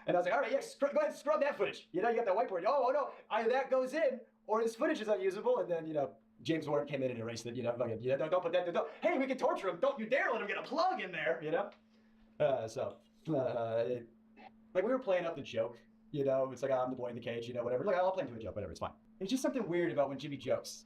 S6: And I was like, all right, yeah, go ahead and scrub that footage. You know, you got that whiteboard. Oh, no, either that goes in, or this footage is unusable. And then, you know, James Warren came in and erased it. You know, don't put that, hey, we can torture him. Don't you dare let him get a plug in there, you know? Like, we were playing up the joke, you know? It's like, I'm the boy in the cage, you know, whatever. Like, I'll play into a joke, whatever, it's fine. It's just something weird about when Jimmy jokes.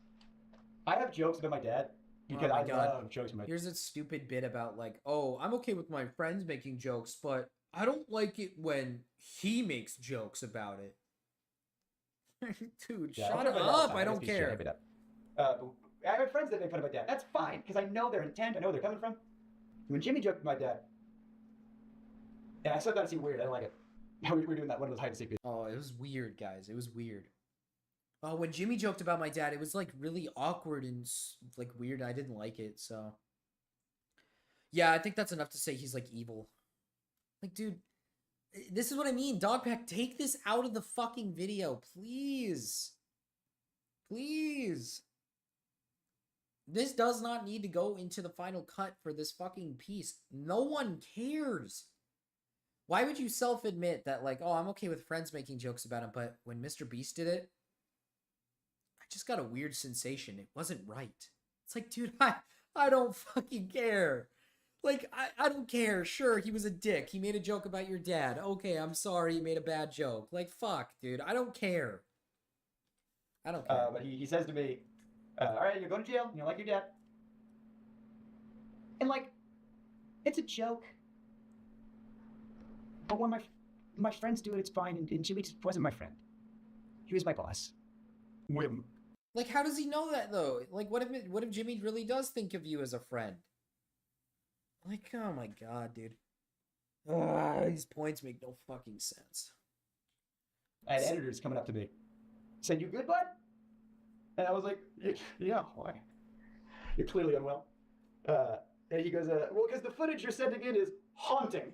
S6: I have jokes about my dad because I love jokes about my dad.
S1: Here's a stupid bit about, like, oh, I'm okay with my friends making jokes, but I don't like it when he makes jokes about it. Dude,
S6: Yeah,
S1: shut up. I don't care.
S6: I have friends that make fun of my dad. That's fine, because I know their intent. I know where they're coming from. When Jimmy joked with my dad, and I said that seemed weird. I don't like it. We were doing that one of those hide and seek videos.
S1: Oh, it was weird, guys. It was weird. Oh, when Jimmy joked about my dad, it was, like, really awkward and, like, weird. I didn't like it, so. Yeah, I think that's enough to say he's, like, evil. Like, dude, this is what I mean. Dogpack, take this out of the fucking video, please. Please. This does not need to go into the final cut for this fucking piece. No one cares. Why would you self-admit that, like, oh, I'm okay with friends making jokes about him, but when Mr. Beast did it, I just got a weird sensation. It wasn't right. It's like, dude, I don't fucking care. Like, I don't care. Sure, he was a dick. He made a joke about your dad. Okay, I'm sorry he made a bad joke. Like, fuck, dude. I don't care. I don't care.
S6: But he says to me, all right, you're going to jail. You know, like your dad. And, like, it's a joke. But when my friends do it, it's fine. And Jimmy just wasn't my friend. He was my boss. Whim.
S1: Like, how does he know that, though? Like, what if Jimmy really does think of you as a friend? Like, oh my god, dude. These points make no fucking sense.
S6: I had editors coming up to me saying, you good, bud? And I was like, yeah, why? You're clearly unwell. And he goes, well, because the footage you're sending in is haunting.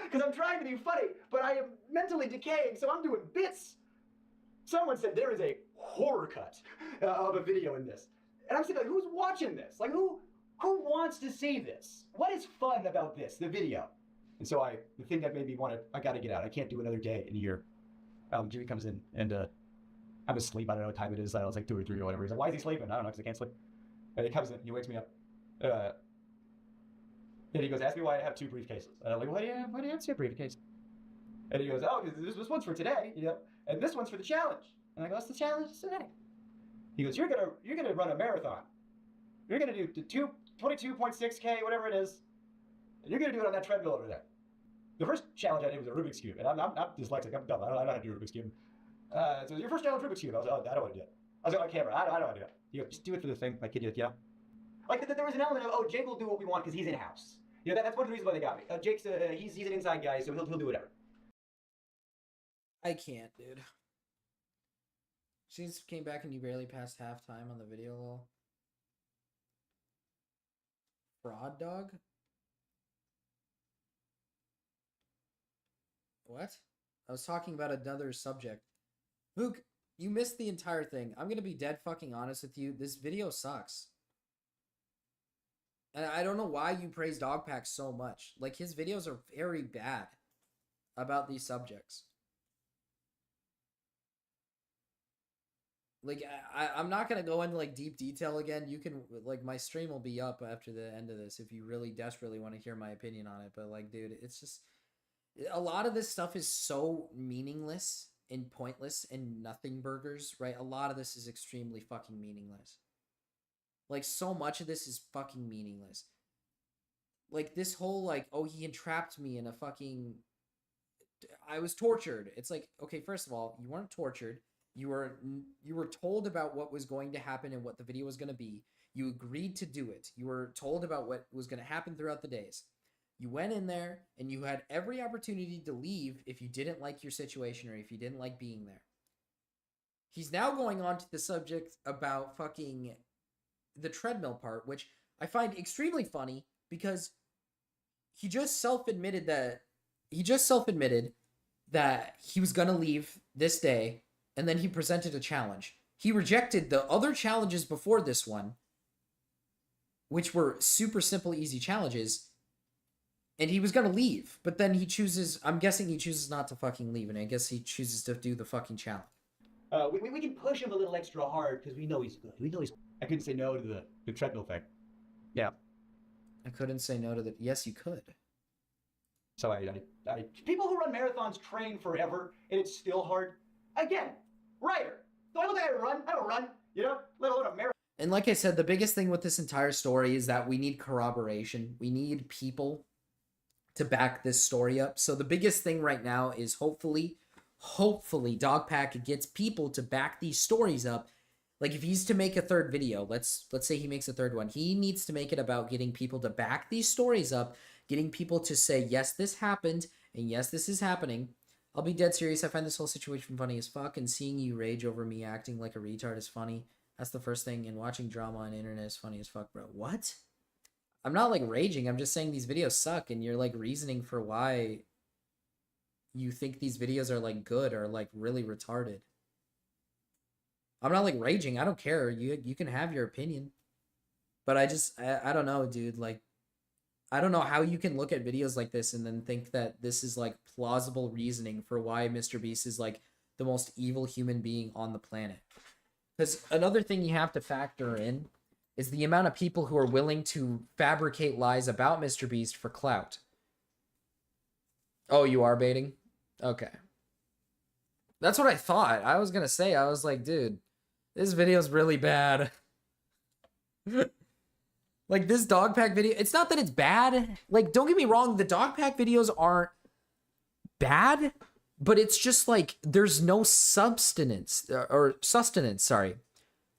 S6: Because I'm trying to be funny, but I am mentally decaying, so I'm doing bits. Someone said there is a horror cut of a video in this. And I'm saying, like, who's watching this? Like, who wants to see this? What is fun about this, the video? And so the thing that made me want to, I got to get out. I can't do another day in here. Jimmy comes in, and I'm asleep. I don't know what time it is. I was like 2 or 3 or whatever. He's like, why is he sleeping? I don't know, because I can't sleep. And he comes in, he wakes me up. And he goes, ask me why I have 2 briefcases. And I'm like, why do you have 2 briefcases? And he goes, oh, because this one's for today, you know, and this one's for the challenge. And I go, what's the challenge today? He goes, you're gonna run a marathon. You're gonna do 22.6K, whatever it is. And you're gonna do it on that treadmill over there. The first challenge I did was a Rubik's Cube, and I'm dyslexic, I'm dumb, I don't know how to do a Rubik's Cube. So your first challenge, Rubik's Cube. I was like, oh, I don't want to do it. I was like, on camera, I don't want to do it. He goes, just do it for the thing, like, you know? Like, there was an element of, oh, Jake will do what we want because he's in-house. You know, that's one of the reasons why they got me. Jake's, he's an inside guy, so he'll do whatever.
S1: I can't, dude. She just came back and you barely passed halftime on the video, lol. Fraud dog? What? I was talking about another subject. Luke, you missed the entire thing. I'm gonna be dead fucking honest with you. This video sucks. And I don't know why you praise Dogpack so much. Like, his videos are very bad about these subjects. Like, I'm not going to go into, like, deep detail again. You can, like, my stream will be up after the end of this if you really desperately want to hear my opinion on it. But, like, dude, it's just... A lot of this stuff is so meaningless and pointless and nothing burgers, right? A lot of this is extremely fucking meaningless. Like, so much of this is fucking meaningless. Like, this whole, like, oh, he entrapped me in a fucking... I was tortured. It's like, okay, first of all, you weren't tortured. You were told about what was going to happen and what the video was going to be. You agreed to do it. You were told about what was going to happen throughout the days. You went in there, and you had every opportunity to leave if you didn't like your situation or if you didn't like being there. He's now going on to the subject about fucking... the treadmill part, which I find extremely funny because he just self-admitted that he was gonna leave this day, and then he presented a challenge. He rejected the other challenges before this one, which were super simple, easy challenges, and he was gonna leave, but then he chooses, I'm guessing he chooses not to fucking leave, and I guess he chooses to do the fucking challenge.
S6: We can push him a little extra hard because we know he's good. I couldn't say no to the treadmill thing. Yeah.
S1: I couldn't say no to the... Yes, you could.
S6: So people who run marathons train forever, and it's still hard. Again, writer. Do I look like I run? I don't run, you know? Let alone a marathon.
S1: And like I said, the biggest thing with this entire story is that we need corroboration. We need people to back this story up. So the biggest thing right now is hopefully Dogpack gets people to back these stories up. Like, if he's to make a third video, let's say he makes a third one, he needs to make it about getting people to back these stories up, getting people to say, yes, this happened, and yes, this is happening. I'll be dead serious. I find this whole situation funny as fuck, and seeing you rage over me acting like a retard is funny. That's the first thing, and watching drama on the internet is funny as fuck, bro. What? I'm not, like, raging. I'm just saying these videos suck, and you're, like, reasoning for why you think these videos are, like, good or, like, really retarded. I'm not, like, raging. I don't care. You can have your opinion. But I don't know, dude. Like, I don't know how you can look at videos like this and then think that this is, like, plausible reasoning for why Mr. Beast is, like, the most evil human being on the planet. Because another thing you have to factor in is the amount of people who are willing to fabricate lies about Mr. Beast for clout. Oh, you are baiting? Okay. That's what I thought. I was gonna say, I was like, dude, this video's really bad. Like, this Dogpack video, it's not that it's bad. Like, don't get me wrong, the Dogpack videos aren't bad, but it's just like, there's no sustenance, sorry.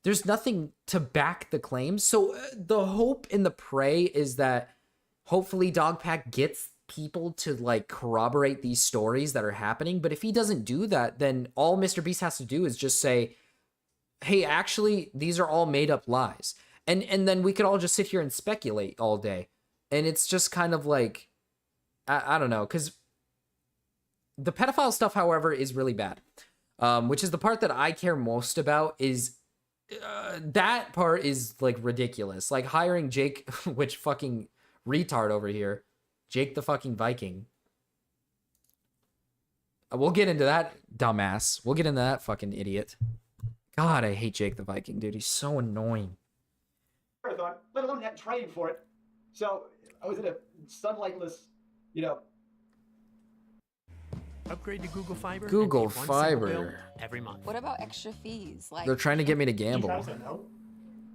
S1: There's nothing to back the claims. So the hope and the pray is that hopefully Dogpack gets people to, like, corroborate these stories that are happening. But if he doesn't do that, then all Mr. Beast has to do is just say, hey, actually, these are all made up lies. And then we could all just sit here and speculate all day. And it's just kind of like, I don't know, because the pedophile stuff, however, is really bad. Which is the part that I care most about. Is that part is like ridiculous. Like hiring Jake, which fucking retard over here, Jake the fucking Viking. We'll get into that dumbass. We'll get into that fucking idiot. God, I hate Jake the Viking, dude. He's so annoying.
S6: Marathon, let alone have training for it. So I was in a sunlightless, you know.
S19: Upgrade to Google Fiber.
S1: Google
S19: and pay one simple
S1: Fiber.
S19: bill every month.
S20: What about extra fees? Like
S1: They're trying to get me to
S4: Did you
S1: gamble.
S4: guys know?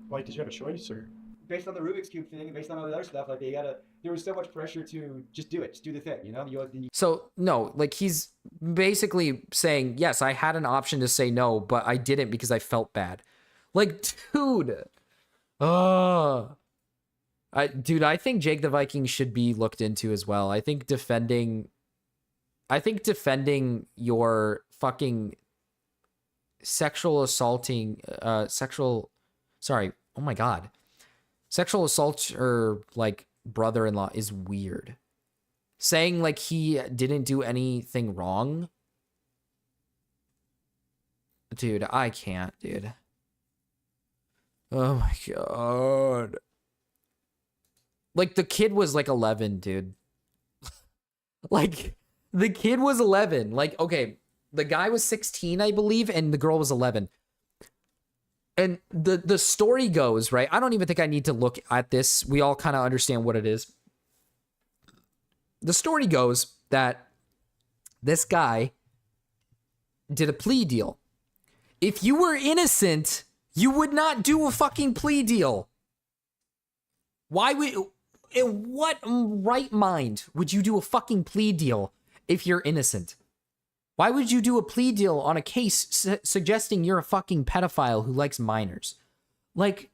S4: Like, did you have a choice or?
S6: Based on the Rubik's Cube thing, based on all the other stuff, like there was so much pressure to just do it, just do the thing, you know?
S1: So, no, like he's basically saying, yes, I had an option to say no, but I didn't because I felt bad. Like, dude. Dude, I think Jake the Viking should be looked into as well. I think defending your fucking sexual assault or like brother-in-law is weird. Saying like he didn't do anything wrong. Dude, I can't, dude. Oh my god. Like the kid was like 11, dude. Like the kid was 11. Like, okay, the guy was 16, I believe, and the girl was 11. And the story goes, right? I don't even think I need to look at this. We all kind of understand what it is. The story goes that this guy did a plea deal. If you were innocent, you would not do a fucking plea deal. Why would... In what right mind would you do a fucking plea deal if you're innocent? Why would you do a plea deal on a case suggesting you're a fucking pedophile who likes minors? Like,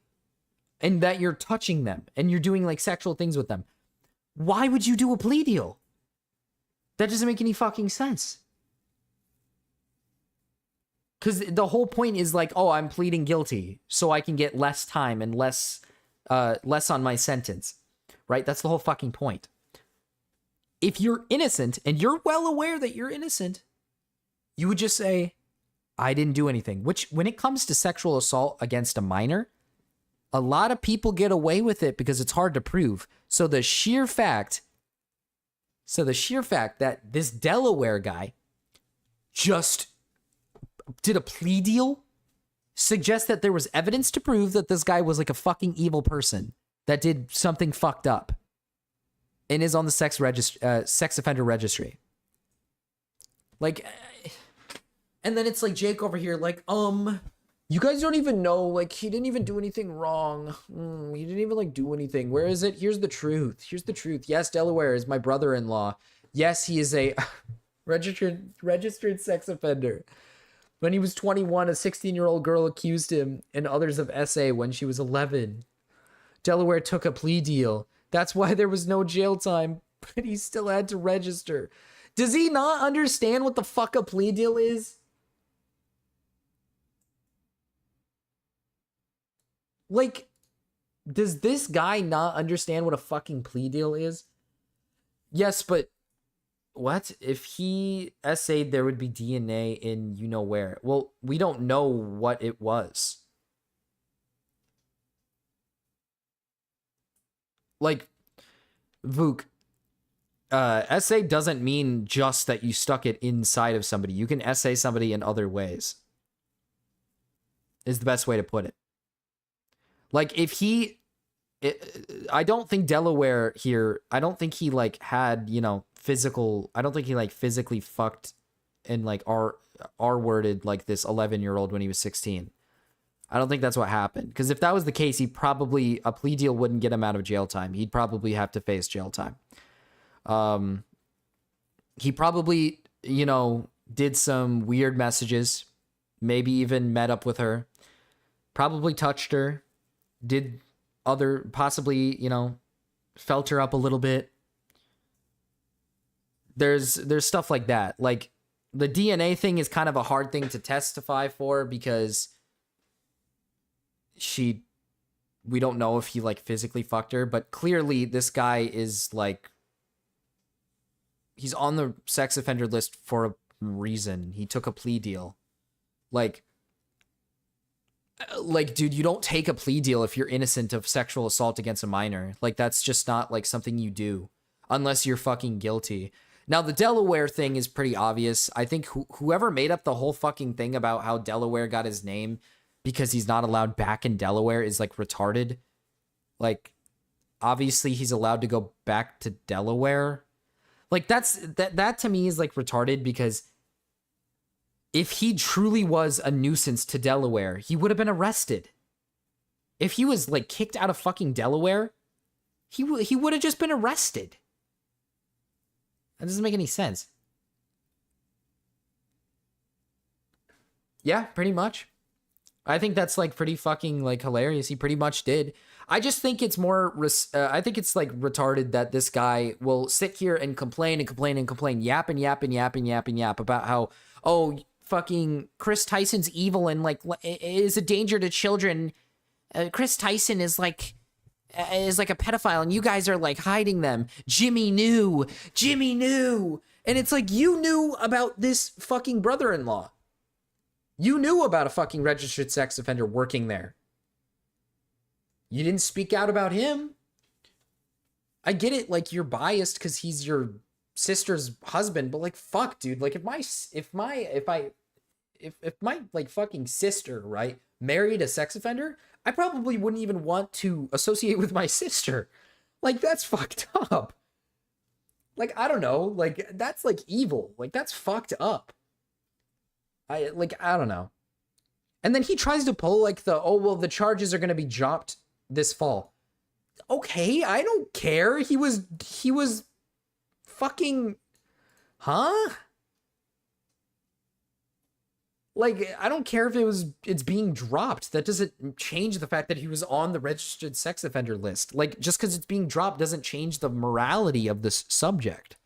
S1: and that you're touching them and you're doing like sexual things with them. Why would you do a plea deal? That doesn't make any fucking sense. Because the whole point is like, oh, I'm pleading guilty so I can get less time and less on my sentence. Right? That's the whole fucking point. If you're innocent and you're well aware that you're innocent, you would just say, I didn't do anything. Which, when it comes to sexual assault against a minor, a lot of people get away with it because it's hard to prove. So the sheer fact that this Delaware guy just did a plea deal suggests that there was evidence to prove that this guy was like a fucking evil person that did something fucked up and is on the sex offender registry. Like, and then it's like Jake over here, like, you guys don't even know, like, he didn't even do anything wrong. He didn't even, like, do anything. Where is it? Here's the truth. Here's the truth. Yes, Delaware is my brother-in-law. Yes, he is a registered sex offender. When he was 21, a 16-year-old girl accused him and others of SA when she was 11. Delaware took a plea deal. That's why there was no jail time, but he still had to register. Does he not understand what the fuck a plea deal is? Like, does this guy not understand what a fucking plea deal is? Yes, but what? If he essayed, there would be DNA in you know where. Well, we don't know what it was. Like, Vuk, essay doesn't mean just that you stuck it inside of somebody. You can essay somebody in other ways. Is the best way to put it. Like, if he... I don't think Delaware here... I don't think he, like, had, you know, physical... I don't think he, like, physically fucked and, like, R-worded, like, this 11-year-old when he was 16. I don't think that's what happened. Because if that was the case, a plea deal wouldn't get him out of jail time. He'd probably have to face jail time. He probably, you know, did some weird messages. Maybe even met up with her. Probably touched her. Did possibly, you know, felt her up a little bit. There's stuff like that. Like, the DNA thing is kind of a hard thing to testify for because she we don't know if he like physically fucked her, but clearly this guy is like, he's on the sex offender list for a reason. He took a plea deal. Like, dude, you don't take a plea deal if you're innocent of sexual assault against a minor. Like, that's just not like something you do unless you're fucking guilty. Now, the Delaware thing is pretty obvious. I think whoever made up the whole fucking thing about how Delaware got his name because he's not allowed back in Delaware is like retarded. Like, obviously he's allowed to go back to Delaware. Like, that to me is like retarded, because if he truly was a nuisance to Delaware, he would have been arrested. If he was like kicked out of fucking Delaware, he would have just been arrested. That doesn't make any sense. Yeah, pretty much. I think that's like pretty fucking like hilarious. He pretty much did. I just think it's more, I think it's like retarded that this guy will sit here and complain and complain and complain, yap and yap and yap and yap and yap about how, oh, fucking Chris Tyson's evil and like is a danger to children. Chris Tyson is like a pedophile and you guys are like hiding them. Jimmy knew. And it's like, you knew about this fucking brother-in-law. You knew about a fucking registered sex offender working there. You didn't speak out about him. I get it, like, you're biased because he's your sister's husband, but like, fuck, dude. Like, if my like fucking sister, right, married a sex offender, I probably wouldn't even want to associate with my sister. Like, that's fucked up. Like, I don't know. Like, that's like evil. Like, that's fucked up. I don't know. And then he tries to pull like oh, well, the charges are going to be dropped this fall. Okay, I don't care. He was fucking, huh? Like, I don't care if it's being dropped. That doesn't change the fact that he was on the registered sex offender list. Like, just because it's being dropped doesn't change the morality of this subject.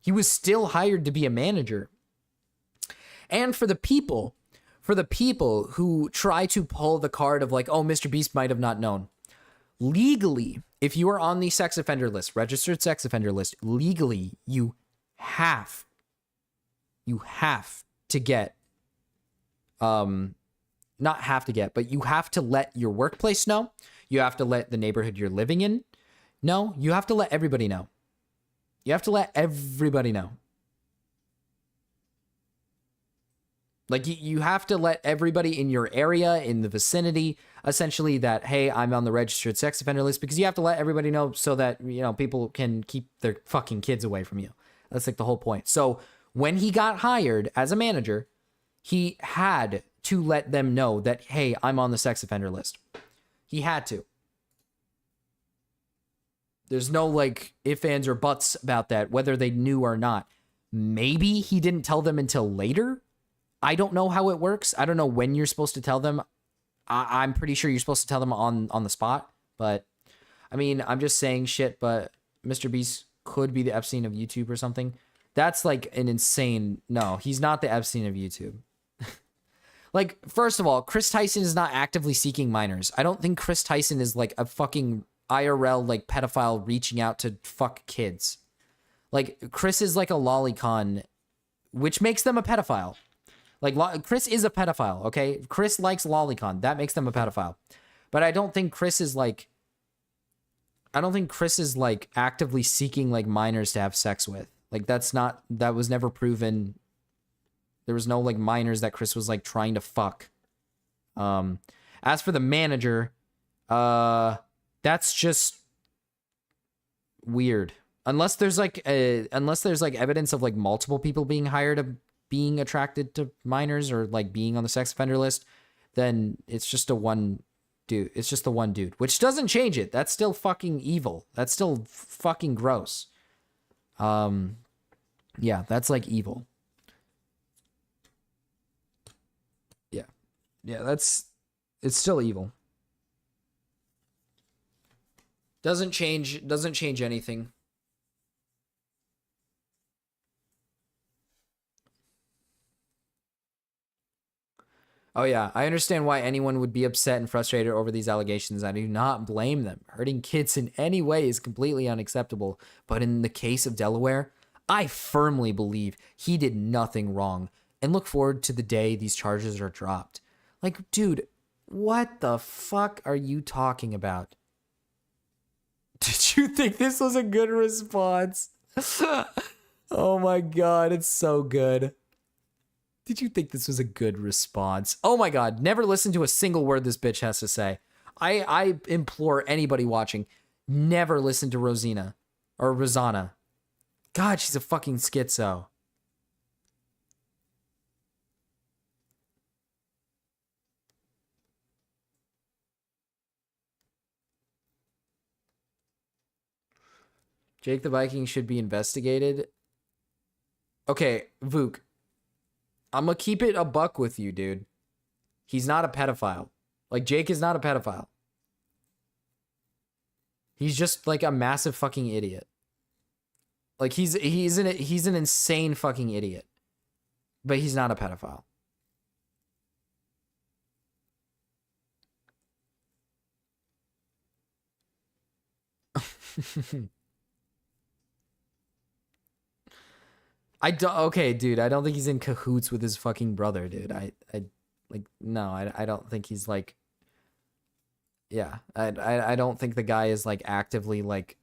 S1: He was still hired to be a manager. And for the people who try to pull the card of like, oh, Mr. Beast might have not known. Legally, if you are on the sex offender list, registered sex offender list, legally, you have to get, not have to get, but you have to let your workplace know. You have to let the neighborhood you're living in know. You have to let everybody know. You have to let everybody know. Like, you have to let everybody in your area, in the vicinity, essentially that, hey, I'm on the registered sex offender list, because you have to let everybody know so that, you know, people can keep their fucking kids away from you. That's like the whole point. So when he got hired as a manager, he had to let them know that, hey, I'm on the sex offender list. He had to. There's no like ifs, ands, or buts about that, whether they knew or not. Maybe he didn't tell them until later. I don't know how it works. I don't know when you're supposed to tell them. I'm pretty sure you're supposed to tell them on the spot. But, I mean, I'm just saying shit, but Mr. Beast could be the Epstein of YouTube or something. That's like an insane... No, he's not the Epstein of YouTube. Like, first of all, Chris Tyson is not actively seeking minors. I don't think Chris Tyson is like a fucking IRL like pedophile reaching out to fuck kids. Like, Chris is like a lolicon, which makes them a pedophile. Like, Chris is a pedophile, okay? Chris likes lolicon. That makes them a pedophile. But I don't think Chris is like... I don't think Chris is like actively seeking like minors to have sex with. Like, that's not... That was never proven. There was no like minors that Chris was like trying to fuck. As for the manager, that's just weird. Unless there's like evidence of like multiple people being hired being attracted to minors or like being on the sex offender list, then it's just the one dude. It's just the one dude, which doesn't change it. That's still fucking evil. That's still fucking gross. Yeah, that's like evil. Yeah, it's still evil. Doesn't change anything. Oh yeah, I understand why anyone would be upset and frustrated over these allegations. I do not blame them. Hurting kids in any way is completely unacceptable. But in the case of Delaware, I firmly believe he did nothing wrong and look forward to the day these charges are dropped. Like, dude, what the fuck are you talking about? Did you think this was a good response? Oh my god, it's so good. Did you think this was a good response? Oh my god, never listen to a single word this bitch has to say. I implore anybody watching, never listen to Rosina or Rosanna. God, she's a fucking schizo. Jake the Viking should be investigated. Okay, Vuk. I'm gonna keep it a buck with you, dude. He's not a pedophile. Like, Jake is not a pedophile. He's just like a massive fucking idiot. Like, he's an insane fucking idiot. But he's not a pedophile. Okay, dude, I don't think he's in cahoots with his fucking brother, dude. I don't think he's like, yeah, I don't think the guy is like actively like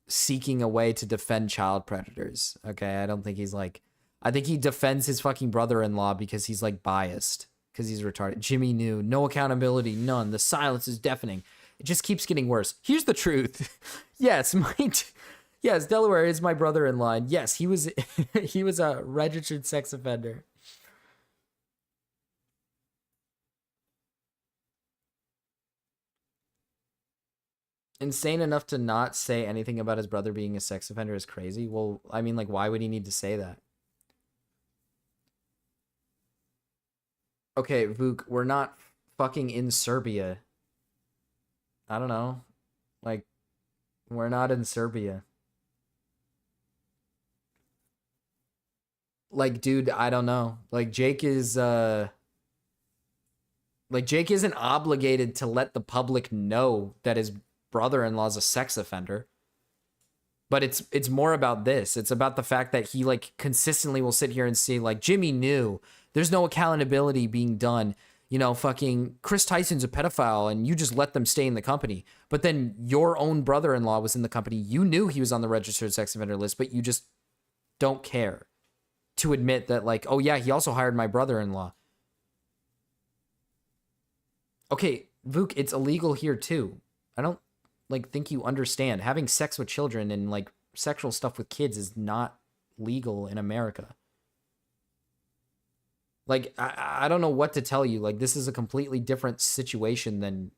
S1: seeking a way to defend child predators. Okay, I don't think he's like, I think he defends his fucking brother-in-law because he's like biased, because he's retarded. Jimmy knew, no accountability, none. The silence is deafening. It just keeps getting worse. Here's the truth. Yes, yes, Delaware is my brother-in-law. And yes, he was he was a registered sex offender. Insane enough to not say anything about his brother being a sex offender is crazy. Well, I mean, like, why would he need to say that? Okay, Vuk, we're not fucking in Serbia. I don't know. Like, we're not in Serbia. Like, dude, I don't know. Like, Jake is, like, Jake isn't obligated to let the public know that his brother-in-law's a sex offender. But it's more about this. It's about the fact that he, like, consistently will sit here and say, like, Jimmy knew. There's no accountability being done. You know, fucking Chris Tyson's a pedophile and you just let them stay in the company. But then your own brother-in-law was in the company. You knew he was on the registered sex offender list, but you just don't care to admit that, like, oh yeah, he also hired my brother-in-law. Okay, Vuk, it's illegal here too. I don't, like, think you understand. Having sex with children and, like, sexual stuff with kids is not legal in America. Like, I don't know what to tell you. Like, this is a completely different situation than...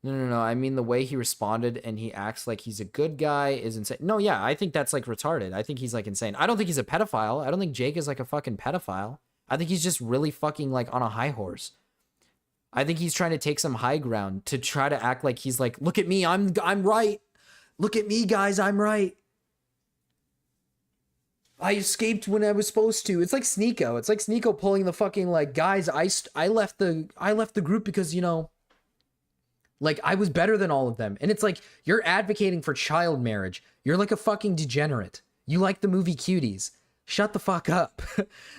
S1: No. I mean, the way he responded and he acts like he's a good guy is insane. No, yeah, I think that's, like, retarded. I think he's, like, insane. I don't think he's a pedophile. I don't think Jake is, like, a fucking pedophile. I think he's just really fucking, like, on a high horse. I think he's trying to take some high ground to try to act like he's like, look at me, I'm right. Look at me, guys, I'm right. I escaped when I was supposed to. It's like Sneeko. It's like Sneeko pulling the fucking, like, guys, I left the group because, you know, like, I was better than all of them. And it's like, you're advocating for child marriage. You're like a fucking degenerate. You like the movie Cuties. Shut the fuck up.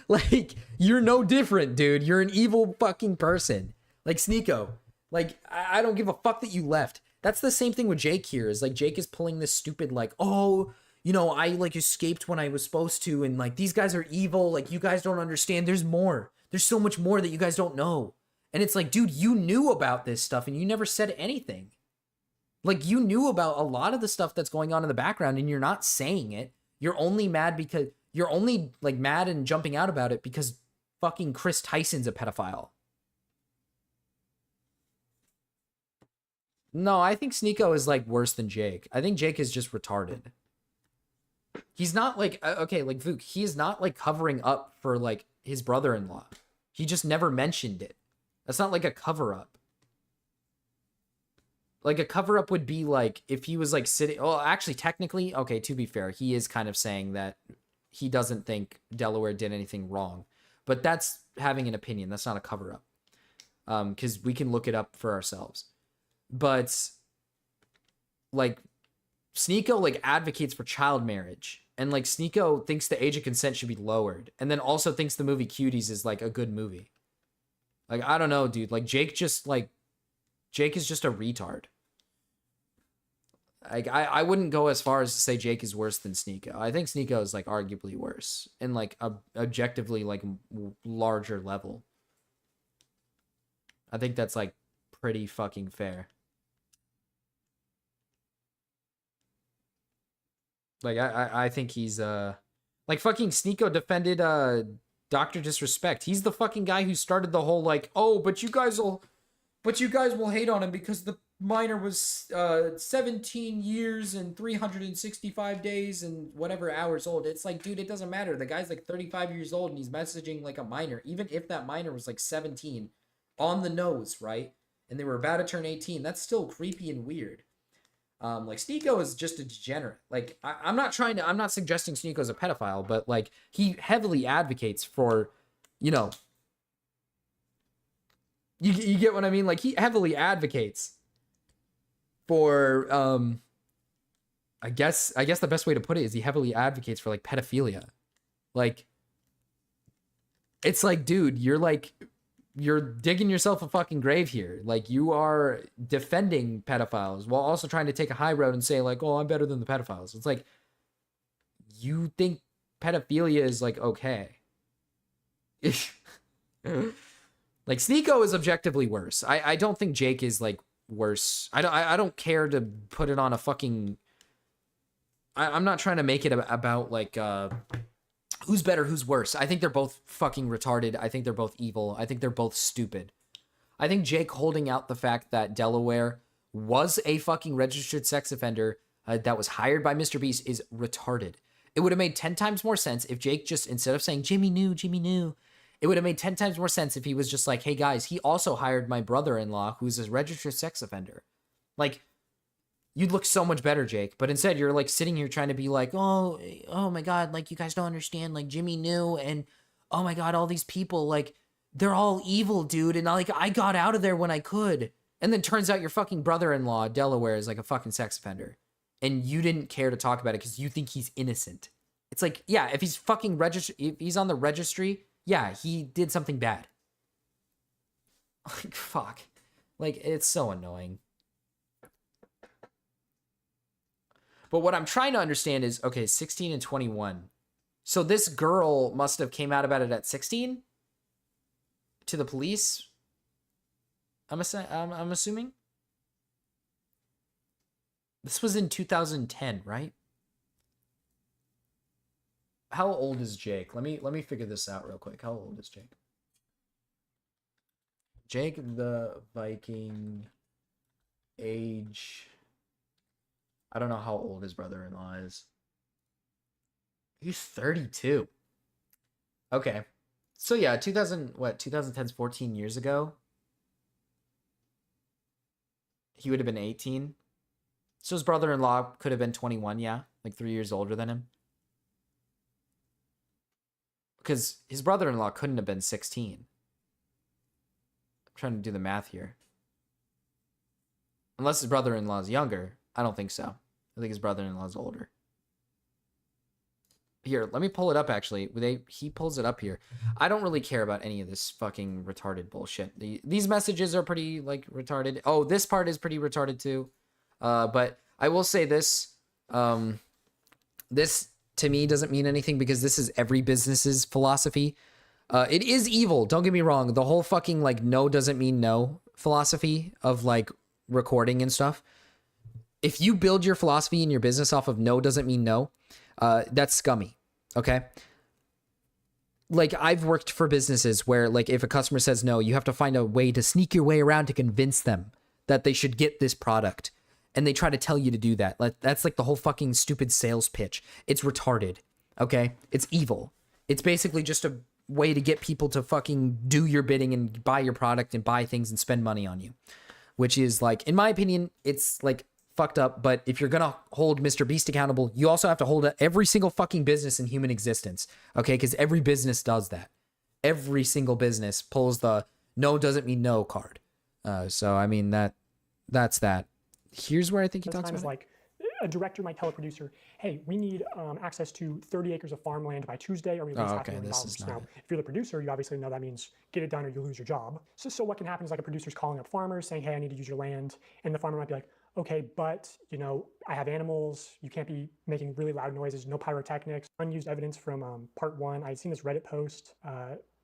S1: Like, you're no different, dude. You're an evil fucking person. Like, Sneeko. Like, I don't give a fuck that you left. That's the same thing with Jake here. Is like, Jake is pulling this stupid, like, oh, you know, I, like, escaped when I was supposed to, and, like, these guys are evil, like, you guys don't understand, there's more. There's so much more that you guys don't know. And it's like, dude, you knew about this stuff, and you never said anything. Like, you knew about a lot of the stuff that's going on in the background, and you're not saying it. You're only mad because, you're only, like, mad and jumping out about it because fucking Chris Tyson's a pedophile. No, I think Sneeko is, like, worse than Jake. I think Jake is just retarded. He's not, like, okay, like, Vuk, he is not, like, covering up for, like, his brother-in-law. He just never mentioned it. That's not, like, a cover-up. Like, a cover-up would be, like, if he was, like, sitting... Well, actually, technically, okay, to be fair, he is kind of saying that he doesn't think Delaware did anything wrong. But that's having an opinion. That's not a cover-up. Because we can look it up for ourselves. But, like, Sneeko, like, advocates for child marriage. And, like, Sneeko thinks the age of consent should be lowered. And then also thinks the movie Cuties is, like, a good movie. Like, I don't know, dude. Like, Jake is just a retard. Like, I wouldn't go as far as to say Jake is worse than Sneeko. I think Sneeko is, like, arguably worse. In, like, a objectively, like, larger level. I think that's, like, pretty fucking fair. Like, I think he's, like, fucking Sneeko defended, Dr. Disrespect. He's the fucking guy who started the whole, like, oh, but you guys will hate on him because the minor was, 17 years and 365 days and whatever hours old. It's like, dude, it doesn't matter. The guy's, like, 35 years old and he's messaging, like, a minor. Even if that minor was, like, 17, on the nose, right? And they were about to turn 18. That's still creepy and weird. Like, Sneeko is just a degenerate. Like, I'm not suggesting Sneeko's a pedophile, but, like, he heavily advocates for, you know, you get what I mean? Like, he heavily advocates for, I guess the best way to put it is he heavily advocates for, like, pedophilia. Like, it's like, dude, you're digging yourself a fucking grave here. Like, you are defending pedophiles while also trying to take a high road and say, like, oh, I'm better than the pedophiles. It's like, you think pedophilia is, like, okay. Like, Sneeko is objectively worse. I don't think Jake is, like, worse. I don't care to put it on a fucking... I'm not trying to make it about, like, who's better, who's worse. I think they're both fucking retarded. I think they're both evil. I think they're both stupid. I think Jake holding out the fact that Delaware was a fucking registered sex offender that was hired by Mr. Beast is retarded. It would have made 10 times more sense if Jake just, instead of saying, Jimmy knew, it would have made 10 times more sense if he was just like, hey guys, he also hired my brother-in-law who's a registered sex offender. Like, you'd look so much better, Jake. But instead, you're, like, sitting here trying to be like, oh my God, like, you guys don't understand. Like, Jimmy knew, and oh my God, all these people, like, they're all evil, dude. And, like, I got out of there when I could. And then turns out your fucking brother-in-law, Delaware, is, like, a fucking sex offender. And you didn't care to talk about it because you think he's innocent. It's like, yeah, if he's fucking if he's on the registry, yeah, he did something bad. Like, fuck. Like, it's so annoying. But what I'm trying to understand is, okay, 16 and 21. So this girl must have came out about it at 16 to the police. I'm assuming. This was in 2010, right? How old is Jake? Let me figure this out real quick. How old is Jake? Jake the Viking, age... I don't know how old his brother-in-law is. He's 32. Okay. So yeah, 2010's 14 years ago. He would have been 18. So his brother-in-law could have been 21, yeah? Like 3 years older than him. Because his brother-in-law couldn't have been 16. I'm trying to do the math here. Unless his brother-in-law is younger. I don't think so. I think his brother-in-law is older. Here, let me pull it up, actually. He pulls it up here. I don't really care about any of this fucking retarded bullshit. These messages are pretty, like, retarded. Oh, this part is pretty retarded, too. But I will say this. This, to me, doesn't mean anything because this is every business's philosophy. It is evil, don't get me wrong. The whole fucking, like, no doesn't mean no philosophy of, like, recording and stuff. If you build your philosophy in your business off of no doesn't mean no, that's scummy, okay? Like, I've worked for businesses where, like, if a customer says no, you have to find a way to sneak your way around to convince them that they should get this product. And they try to tell you to do that. Like, that's, like, the whole fucking stupid sales pitch. It's retarded, okay? It's evil. It's basically just a way to get people to fucking do your bidding and buy your product and buy things and spend money on you. Which is, like, in my opinion, it's, like, fucked up. But if you're gonna hold Mr. Beast accountable, you also have to hold every single fucking business in human existence. Okay, because every business does that. Every single business pulls the no doesn't mean no card. So I mean that's that. Here's where I think he talks about
S4: like a director might tell a producer, hey, we need access to 30 acres of farmland by Tuesday or we lose $500,000. Now, if you're the producer, you obviously know that means get it done or you lose your job. So what can happen is like a producer's calling up farmers saying, hey, I need to use your land. And the farmer might be like, okay, but you know, I have animals. You can't be making really loud noises, no pyrotechnics. Unused evidence from part 1. I'd seen this Reddit post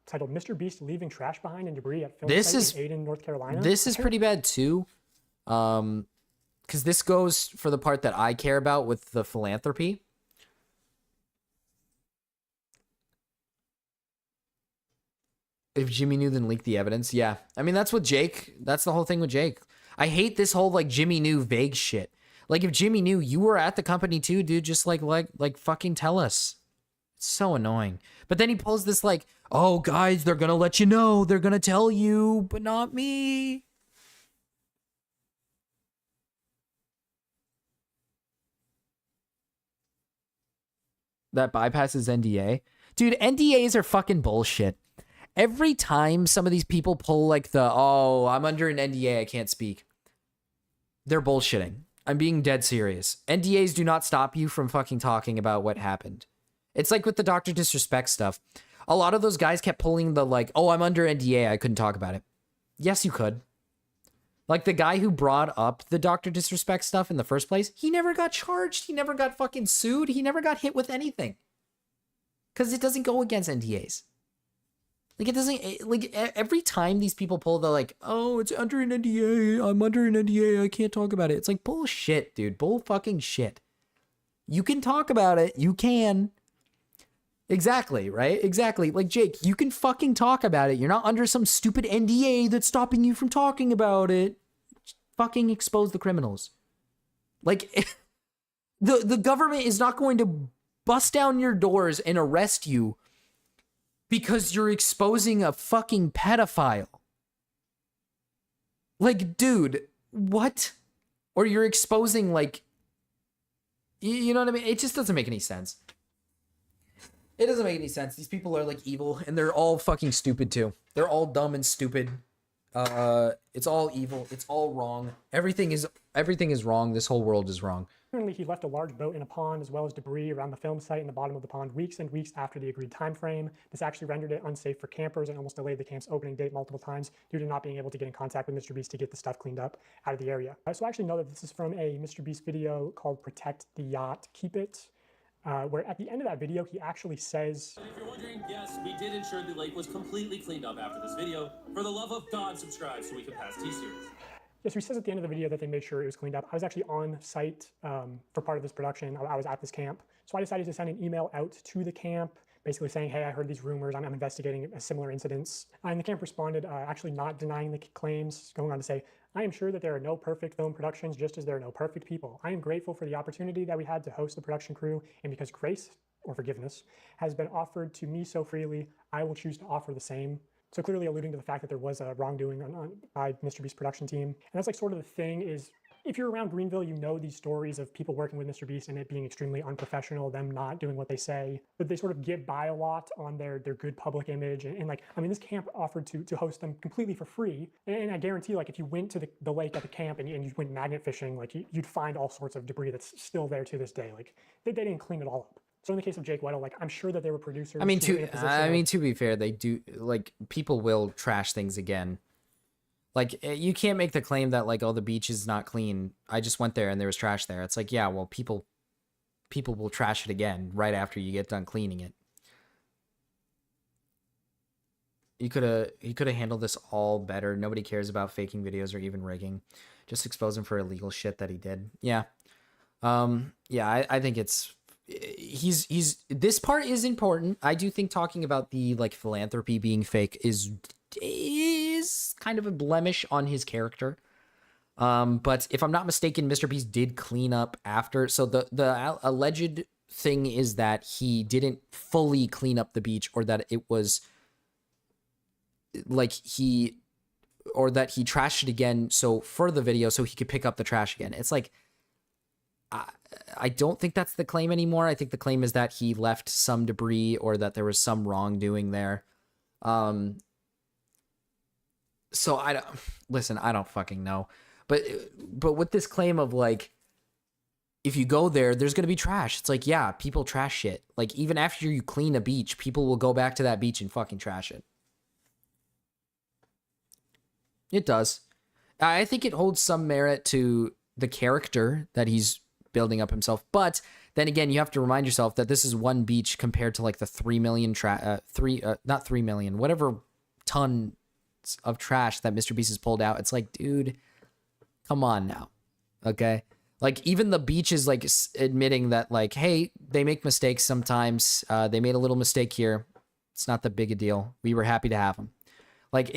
S4: titled Mr. Beast leaving trash behind and debris at film site in Aden, North Carolina.
S1: This is pretty bad too. Because this goes for the part that I care about with the philanthropy. If Jimmy knew, then leak the evidence. Yeah. I mean, that's what Jake, that's the whole thing with Jake. I hate this whole like Jimmy knew vague shit. Like if Jimmy knew, you were at the company too, dude, just like fucking tell us. It's so annoying. But then he pulls this like, oh guys, they're gonna let you know. They're gonna tell you, but not me. That bypasses NDA. Dude, NDAs are fucking bullshit. Every time some of these people pull like the, oh, I'm under an NDA, I can't speak. They're bullshitting. I'm being dead serious. NDAs do not stop you from fucking talking about what happened. It's like with the Dr. Disrespect stuff. A lot of those guys kept pulling the like, oh, I'm under NDA, I couldn't talk about it. Yes, you could. Like the guy who brought up the Dr. Disrespect stuff in the first place, he never got charged. He never got fucking sued. He never got hit with anything. Because it doesn't go against NDAs. Like it doesn't, like every time these people pull the like, oh, it's under an NDA. I'm under an NDA. I can't talk about it. It's like bullshit, dude. Bull fucking shit. You can talk about it. You can. Exactly, right? Exactly. Like, Jake, you can fucking talk about it. You're not under some stupid NDA that's stopping you from talking about it. Just fucking expose the criminals. Like, the government is not going to bust down your doors and arrest you because you're exposing a fucking pedophile. Like, dude, what? Or you're exposing, like, you know what I mean? It just doesn't make any sense. It doesn't make any sense. These people are like evil and they're all fucking stupid too. They're all dumb and stupid. It's all evil. It's all wrong. Everything is wrong. This whole world is wrong.
S4: Apparently, he left a large boat in a pond as well as debris around the film site in the bottom of the pond weeks and weeks after the agreed time frame. This actually rendered it unsafe for campers and almost delayed the camp's opening date multiple times due to not being able to get in contact with Mr. Beast to get the stuff cleaned up out of the area. So I actually know that this is from a Mr. Beast video called Protect the Yacht, Keep It. Where at the end of that video, he actually says,
S20: If you're wondering, yes, we did ensure the lake was completely cleaned up after this video. For the love of God, subscribe so we can pass T-Series.
S4: Yes, he says at the end of the video that they made sure it was cleaned up. I was actually on site for part of this production. I was at this camp. So I decided to send an email out to the camp, basically saying, hey, I heard these rumors. I'm investigating similar incidents. And the camp responded, actually not denying the claims, going on to say, I am sure that there are no perfect film productions, just as there are no perfect people. I am grateful for the opportunity that we had to host the production crew, and because grace, or forgiveness, has been offered to me so freely, I will choose to offer the same. So clearly alluding to the fact that there was a wrongdoing by Mr. Beast's production team. And that's like sort of the thing is, if you're around Greenville, you know these stories of people working with Mr. Beast and it being extremely unprofessional, them not doing what they say, but they sort of get by a lot on their good public image. And like, I mean, this camp offered to host them completely for free. And I guarantee, like, if you went to the lake at the camp and you went magnet fishing, like, you'd find all sorts of debris that's still there to this day. Like, they didn't clean it all up. So in the case of Jake Weddle, like, I'm sure that there were producers.
S1: I mean, to be fair, they do, like, people will trash things again. Like, you can't make the claim that, like, oh, the beach is not clean. I just went there and there was trash there. It's like, yeah, well, people will trash it again right after you get done cleaning it. He could have handled this all better. Nobody cares about faking videos or even rigging. Just expose him for illegal shit that he did. Yeah. Yeah, I think it's... This part is important. I do think talking about the, like, philanthropy being fake is kind of a blemish on his character. But if I'm not mistaken, Mr. Beast did clean up after. So the alleged thing is that he didn't fully clean up the beach, or that it was like or that he trashed it again. So for the video, so he could pick up the trash again. It's like, I don't think that's the claim anymore. I think the claim is that he left some debris or that there was some wrongdoing there. So I don't fucking know. But with this claim of like, if you go there, there's going to be trash. It's like, yeah, people trash shit. Like, even after you clean a beach, people will go back to that beach and fucking trash it. It does. I think it holds some merit to the character that he's building up himself. But then again, you have to remind yourself that this is one beach compared to like the 3 million, not 3 million, whatever ton of trash that Mr. Beast has pulled out. It's like, dude, come on now. Okay. Like, even the beach is like admitting that, like, hey, they make mistakes sometimes. They made a little mistake here. It's not that big a deal. We were happy to have them. Like,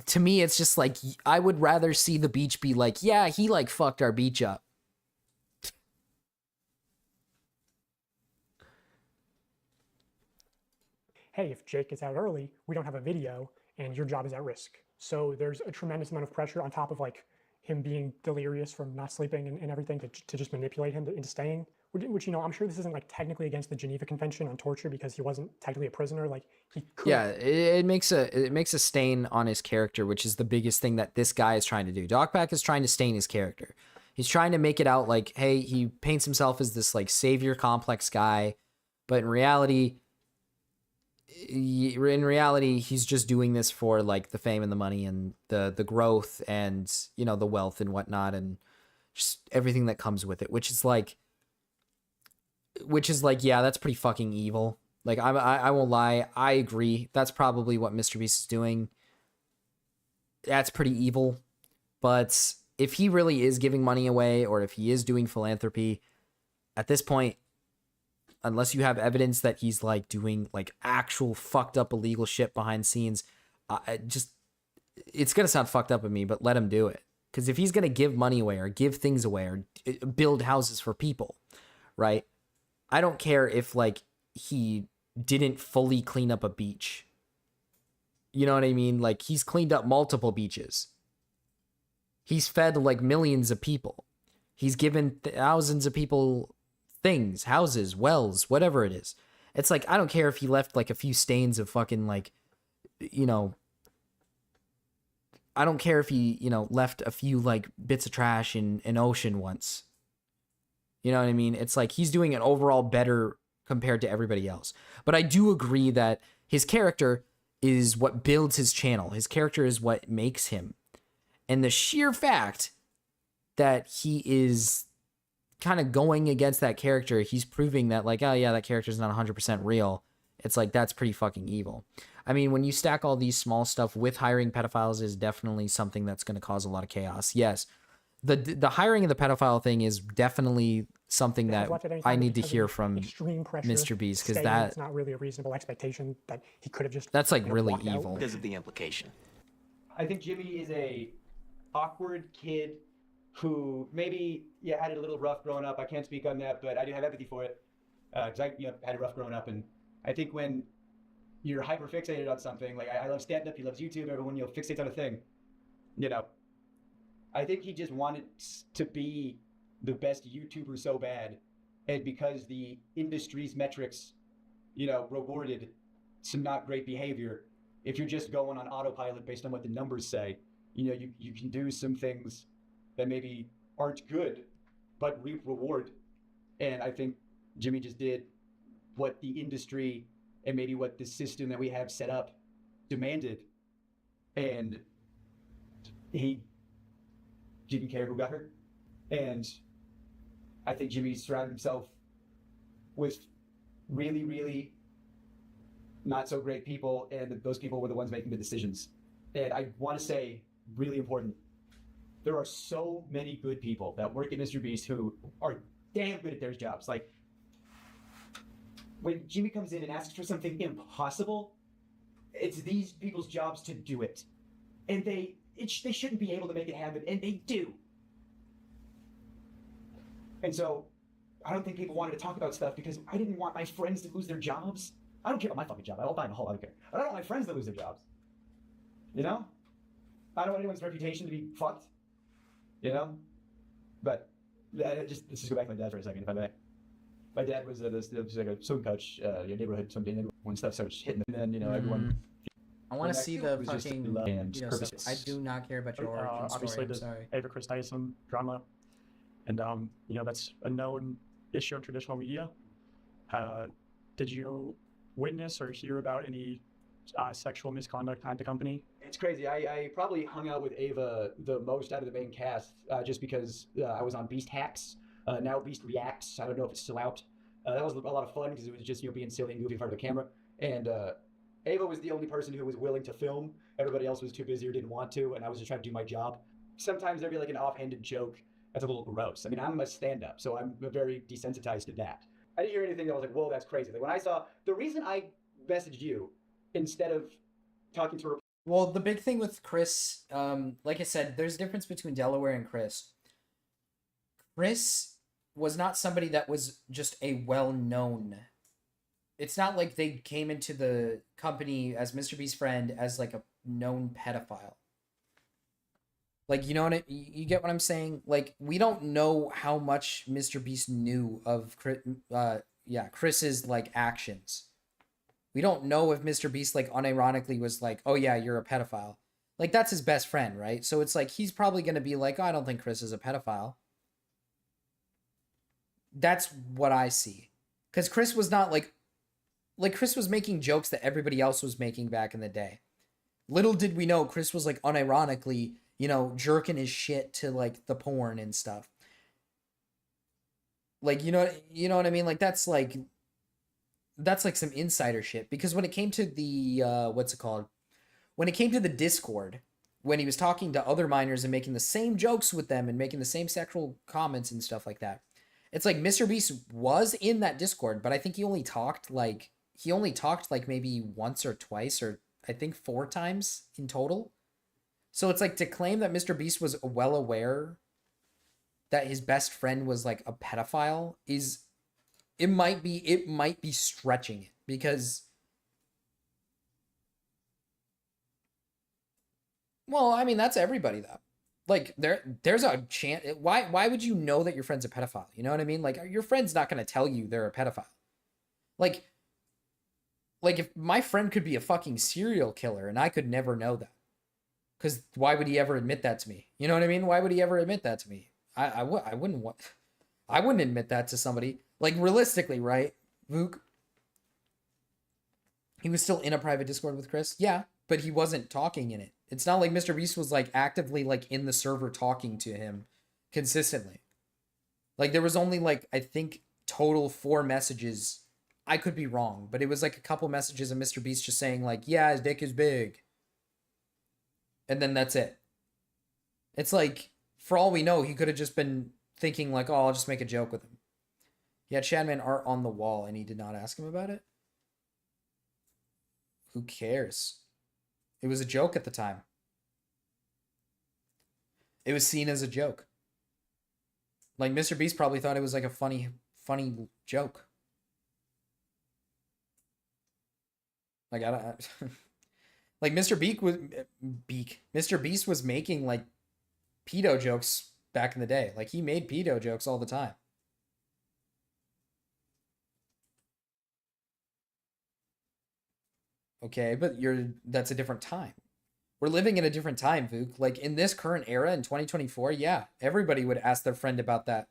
S1: to me, it's just like, I would rather see the beach be like, yeah, he like fucked our beach up.
S4: Hey, if Jake gets out early, we don't have a video and your job is at risk. So there's a tremendous amount of pressure on top of like him being delirious from not sleeping and everything to just manipulate him into staying, which, you know, I'm sure this isn't like technically against the Geneva Convention on torture because he wasn't technically a prisoner. Like, he could.
S1: Yeah, it makes a stain on his character, which is the biggest thing that this guy is trying to do. Dogpack is trying to stain his character. He's trying to make it out like, hey, he paints himself as this like savior complex guy, but in reality, he's just doing this for like the fame and the money and the growth and, you know, the wealth and whatnot and just everything that comes with it, which is like, yeah, that's pretty fucking evil. Like, I won't lie, I agree. That's probably what Mr. Beast is doing. That's pretty evil. But if he really is giving money away or if he is doing philanthropy, at this point, unless you have evidence that he's like doing like actual fucked up illegal shit behind scenes, it's gonna sound fucked up of me, but let him do it. Because if he's gonna give money away or give things away or build houses for people, right? I don't care if like he didn't fully clean up a beach. You know what I mean? Like, he's cleaned up multiple beaches. He's fed like millions of people. He's given thousands of people things, houses, wells, whatever it is. It's like, I don't care if he left like a few stains of fucking like, you know, I don't care if he, you know, left a few like bits of trash in an ocean once. You know what I mean? It's like he's doing it overall better compared to everybody else. But I do agree that his character is what builds his channel. His character is what makes him. And the sheer fact that he is kind of going against that character, he's proving that like, oh yeah, that character is not 100% real. It's like, that's pretty fucking evil. I mean, when you stack all these small stuff with hiring pedophiles is definitely something that's going to cause a lot of chaos. Yes, the hiring of the pedophile thing is definitely something that I need to hear from Mr. Beast, because
S4: that's not really a reasonable expectation that he could have just.
S1: That's like really evil
S5: because of the implication.
S6: I think Jimmy is a awkward kid who maybe had it a little rough growing up. I can't speak on that, but I do have empathy for it because I had it rough growing up, and I think when you're hyper fixated on something, like I love stand up, he loves YouTube, everyone fixates on a thing, I think he just wanted to be the best YouTuber so bad, and because the industry's metrics, rewarded some not great behavior, if you're just going on autopilot based on what the numbers say, you can do some things that maybe aren't good, but reap reward. And I think Jimmy just did what the industry and maybe what the system that we have set up demanded. And he didn't care who got hurt. And I think Jimmy surrounded himself with really, really not so great people, and those people were the ones making the decisions. And I want to say, really important, there are so many good people that work at Mr. Beast who are damn good at their jobs. Like, when Jimmy comes in and asks for something impossible, it's these people's jobs to do it. And they shouldn't be able to make it happen, and they do. And so, I don't think people wanted to talk about stuff because I didn't want my friends to lose their jobs. I don't care about my fucking job. I'll buy a hole. I don't care. I don't want my friends to lose their jobs. I don't want anyone's reputation to be fucked. But, let's just go back to my dad for a second, if I may. My dad was like a swim coach, neighborhood swim team. When stuff starts hitting, and then everyone.
S1: I want to see the
S6: was just
S1: fucking
S6: love and
S1: stuff.
S6: purpose.
S1: I do not care about your origin
S4: Obviously,
S1: story. I'm
S4: the
S1: sorry.
S4: Ava Chris Tyson drama, and that's a known issue in traditional media. Did you witness or hear about any sexual misconduct at the company?
S6: It's crazy. I probably hung out with Ava the most out of the main cast, just because I was on Beast Hacks. Now Beast Reacts. I don't know if it's still out. That was a lot of fun because it was just being silly and goofy in front of the camera. And Ava was the only person who was willing to film. Everybody else was too busy or didn't want to, and I was just trying to do my job. Sometimes there'd be like an offhanded joke that's a little gross. I mean, I'm a stand-up, so I'm very desensitized to that. I didn't hear anything that was like, whoa, that's crazy. Like when I saw, the reason I messaged you instead of talking to her.
S1: Well, the big thing with Chris, like I said, there's a difference between Delaware and Chris. Chris was not somebody that was just a well-known. It's not like they came into the company as Mr. Beast's friend as like a known pedophile. Like, you know what you get what I'm saying? Like, we don't know how much Mr. Beast knew of Chris's like actions. We don't know if Mr. Beast like unironically was like, "Oh yeah, you're a pedophile." Like that's his best friend, right? So it's like he's probably going to be like, "Oh, I don't think Chris is a pedophile." That's what I see. Cuz Chris was not like Chris was making jokes that everybody else was making back in the day. Little did we know Chris was like unironically, jerking his shit to like the porn and stuff. Like, you know what I mean? Like that's like some insider shit, because when it came to the when it came to the Discord, when he was talking to other minors and making the same jokes with them and making the same sexual comments and stuff like that, it's like Mr. Beast was in that Discord, but I think he only talked like maybe once or twice, or I think 4 times in total. So it's like to claim that Mr. Beast was well aware that his best friend was like a pedophile it might be stretching it, because well, I mean, that's everybody though. Like there's a chance. Why would you know that your friend's a pedophile? You know what I mean? Like your friend's not going to tell you they're a pedophile. Like if my friend could be a fucking serial killer and I could never know that. Cuz why would he ever admit that to me? You know what I mean? Why would he ever admit that to me? I wouldn't admit that to somebody. Like realistically, right? Vuk, he was still in a private Discord with Chris. Yeah, but he wasn't talking in it. It's not like Mr. Beast was like actively like in the server talking to him consistently. Like there was only like, I think total 4 messages. I could be wrong, but it was like a couple messages of Mr. Beast just saying like, yeah, his dick is big. And then that's it. It's like, for all we know, he could have just been thinking like, oh, I'll just make a joke with him. He had Shadman art on the wall and he did not ask him about it. Who cares? It was a joke at the time. It was seen as a joke. Like Mr. Beast probably thought it was like a funny joke. Like like Mr. Beast was making like pedo jokes back in the day. Like he made pedo jokes all the time. Okay, but that's a different time. We're living in a different time, Vuk. Like in this current era in 2024, yeah, everybody would ask their friend about that.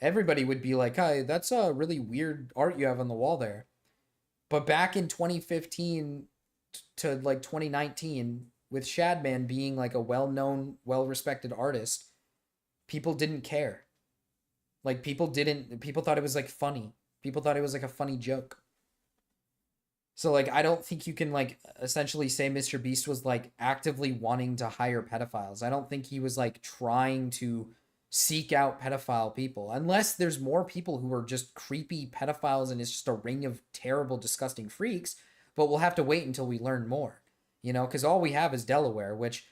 S1: Everybody would be like, "Hey, that's a really weird art you have on the wall there." But back in 2015 to like 2019, with Shadman being like a well-known, well-respected artist, people didn't care. Like people thought it was like funny. People thought it was like a funny joke. So like I don't think you can like essentially say Mr. Beast was like actively wanting to hire pedophiles. I don't think he was like trying to seek out pedophile people, unless there's more people who are just creepy pedophiles and it's just a ring of terrible, disgusting freaks. But we'll have to wait until we learn more, because all we have is Delaware, which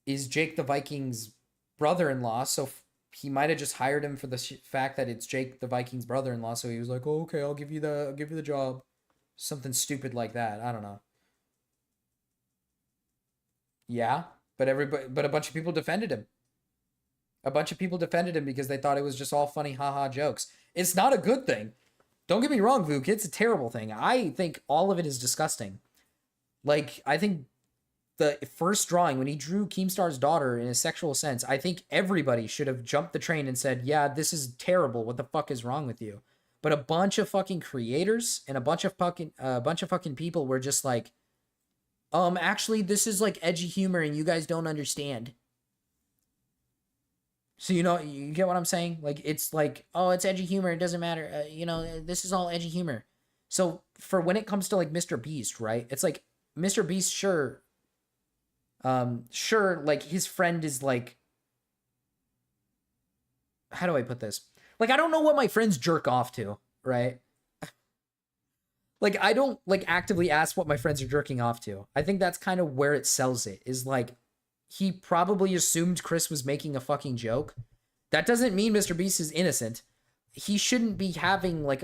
S1: is Jake the Viking's brother-in-law. So he might have just hired him for the fact that it's Jake the Viking's brother-in-law. So he was like, "Oh, okay, I'll give you the job." Something stupid like that. I don't know. Yeah, but a bunch of people defended him. A bunch of people defended him because they thought it was just all funny haha jokes. It's not a good thing. Don't get me wrong, Vuk. It's a terrible thing. I think all of it is disgusting. Like, I think the first drawing, when he drew Keemstar's daughter in a sexual sense, I think everybody should have jumped the train and said, yeah, this is terrible. What the fuck is wrong with you? But a bunch of fucking creators and a bunch of fucking people were just like, actually, this is like edgy humor and you guys don't understand. So, you know, you get what I'm saying? Like, it's like, oh, it's edgy humor. It doesn't matter. You know, this is all edgy humor. So for when it comes to like Mr. Beast, right? It's like Mr. Beast, sure, like his friend is like, how do I put this? Like, I don't know what my friends jerk off to, right? Like, I don't like actively ask what my friends are jerking off to. I think that's kind of where it sells it, is like, he probably assumed Chris was making a fucking joke. That doesn't mean Mr. Beast is innocent. He shouldn't be having like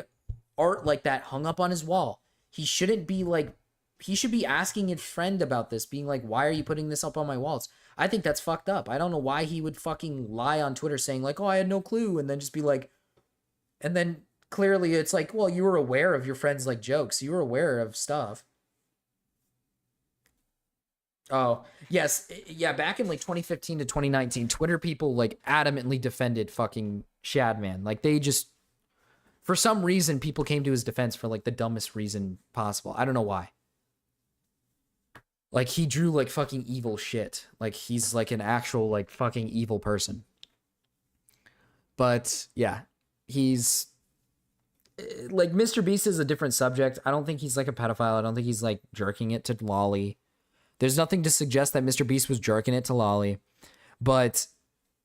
S1: art like that hung up on his wall. He shouldn't be like, he should be asking his friend about this, being like, why are you putting this up on my walls? I think that's fucked up. I don't know why he would fucking lie on Twitter saying like, oh, I had no clue. And then just be like, and then clearly it's like, well, you were aware of your friend's like jokes. You were aware of stuff. Oh, yes. Yeah, back in like 2015 to 2019, Twitter people like adamantly defended fucking Shadman. Like they just, for some reason, people came to his defense for like the dumbest reason possible. I don't know why. Like he drew like fucking evil shit. Like he's like an actual like fucking evil person. But yeah, he's like Mr. Beast is a different subject. I don't think he's like a pedophile. I don't think he's like jerking it to Lolly. There's nothing to suggest that Mr. Beast was jerking it to Lolly, but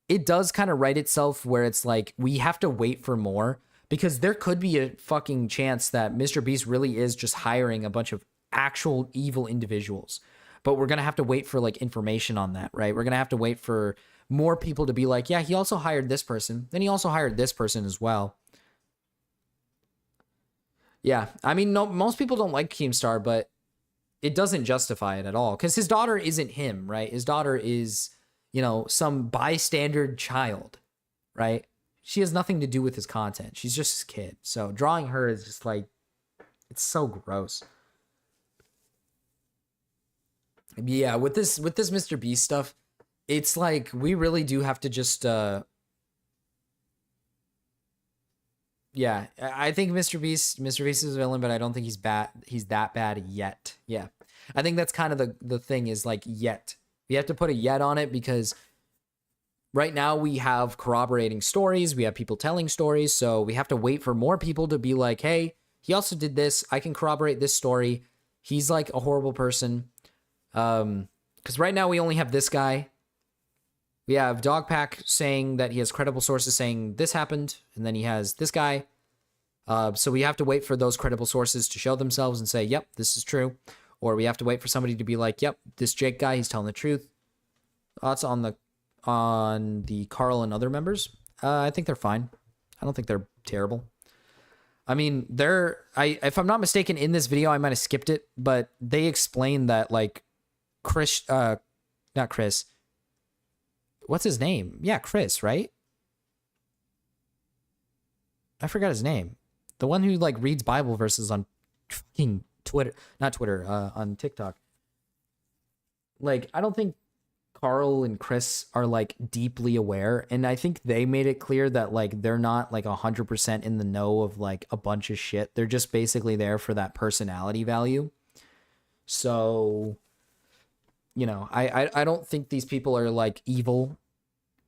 S1: it does kind of write itself where it's like, we have to wait for more, because there could be a fucking chance that Mr. Beast really is just hiring a bunch of actual evil individuals, but we're going to have to wait for like information on that, right? We're going to have to wait for more people to be like, yeah, he also hired this person. Then he also hired this person as well. Yeah. I mean, no, most people don't like Keemstar, but it doesn't justify it at all, because his daughter isn't him, right? His daughter is, you know, some bystander child, right? She has nothing to do with his content. She's just his kid. So drawing her is just like, it's so gross. Yeah, with this Mr. Beast stuff, it's like we really do have to just yeah, I think Mr. Beast is a villain, but I don't think he's that bad yet. Yeah. I think that's kind of the thing, is like yet. We have to put a yet on it, because right now we have corroborating stories, we have people telling stories, so we have to wait for more people to be like, hey, he also did this, I can corroborate this story. He's like a horrible person. Because right now we only have this guy. We have Dogpack saying that he has credible sources saying this happened, and then he has this guy. So we have to wait for those credible sources to show themselves and say, yep, this is true. Or we have to wait for somebody to be like, yep, this Jake guy, he's telling the truth. Thoughts on the Carl and other members? I think they're fine. I don't think they're terrible. I mean, if I'm not mistaken, in this video, I might have skipped it, but they explained that like not Chris. What's his name? Yeah, Chris, right? I forgot his name. The one who like reads Bible verses on fucking Twitter, not Twitter, on TikTok. Like, I don't think Carl and Chris are like deeply aware, and I think they made it clear that like they're not like 100% in the know of like a bunch of shit. They're just basically there for that personality value. So, you know, I don't think these people are like evil.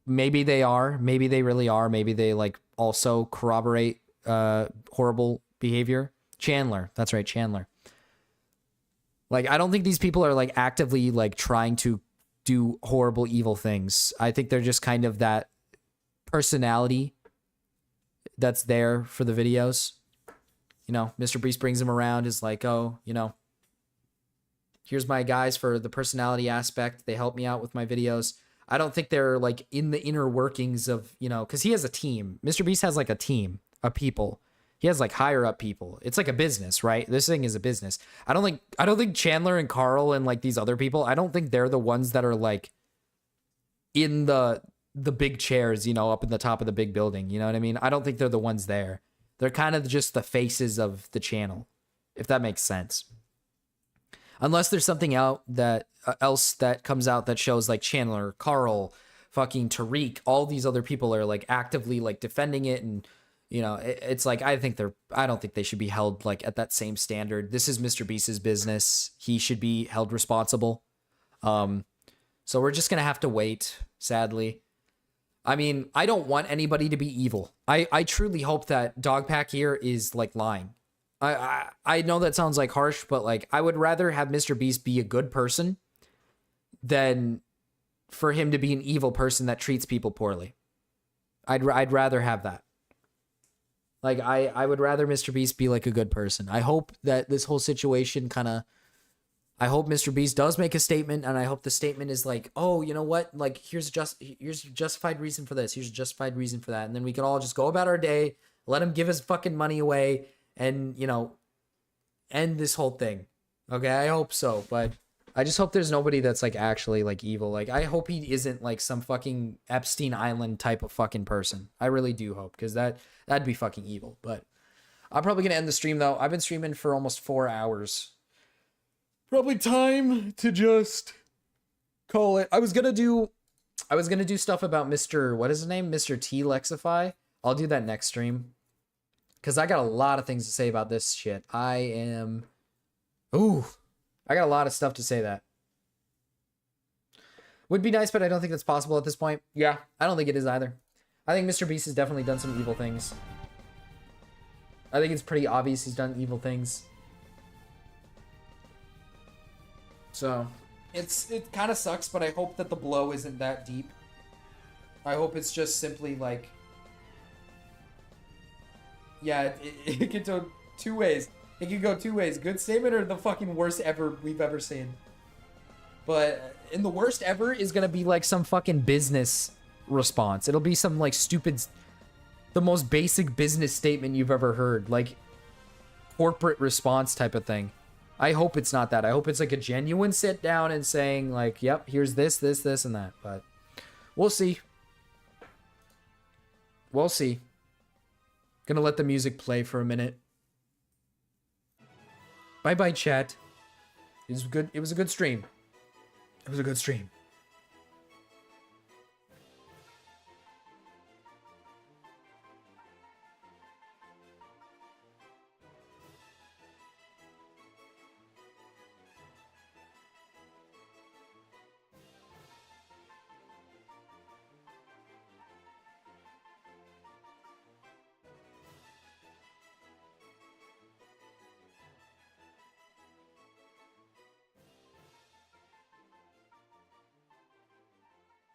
S1: Maybe they are. Maybe they really are. Maybe they like also corroborate horrible behavior. Chandler. That's right, Chandler. Like, I don't think these people are like actively like trying to do horrible, evil things. I think they're just kind of that personality that's there for the videos. You know, Mr. Beast brings them around, is like, oh, you know, here's my guys for the personality aspect. They help me out with my videos. I don't think they're like in the inner workings of, you know, because he has a team. Mr. Beast has like a team of people. He has like higher up people. It's like a business, right? This thing is a business. I don't think Chandler and Carl and like these other people, I don't think they're the ones that are like in the the big chairs, you know, up in the top of the big building. You know what I mean? I don't think they're the ones there. They're kind of just the faces of the channel, if that makes sense. Unless there's something out that else that comes out that shows like Chandler, Carl, fucking Tariq, all these other people are like actively like defending it, and you know, it's like I don't think they should be held like at that same standard. This is Mr. Beast's business. He should be held responsible. So we're just gonna have to wait, sadly. I mean, I don't want anybody to be evil. I truly hope that Dogpack here is like lying. I know that sounds like harsh, but like I would rather have Mr. Beast be a good person than for him to be an evil person that treats people poorly. I'd rather have that. Like I would rather Mr. Beast be like a good person. I hope that this whole situation I hope Mr. Beast does make a statement, and I hope the statement is like, oh, you know what? Like, here's a justified reason for this. Here's a justified reason for that. And then we can all just go about our day, let him give his fucking money away, and, you know, end this whole thing. Okay, I hope so. But I just hope there's nobody that's, like, actually, like, evil. Like, I hope he isn't, like, some fucking Epstein Island type of fucking person. I really do hope, because that'd be fucking evil. But I'm probably going to end the stream, though. I've been streaming for almost 4 hours. Probably time to just call it. I was gonna do stuff about Mr. What is his name? Mr. T Lexify. I'll do that next stream. Cause I got a lot of things to say about this shit. I got a lot of stuff to say that. Would be nice, but I don't think that's possible at this point. Yeah, I don't think it is either. I think Mr. Beast has definitely done some evil things. I think it's pretty obvious he's done evil things. So, it kind of sucks, but I hope that the blow isn't that deep. I hope it's just simply like, yeah, it could go two ways. It could go two ways. Good statement or the fucking worst ever we've ever seen. But in the worst ever is gonna be like some fucking business response. It'll be some like stupid, the most basic business statement you've ever heard, like corporate response type of thing. I hope it's not that. I hope it's like a genuine sit down and saying like, yep, here's this, and that. But we'll see. We'll see. Gonna let the music play for a minute. Bye-bye, chat. It was good. It was a good stream. It was a good stream.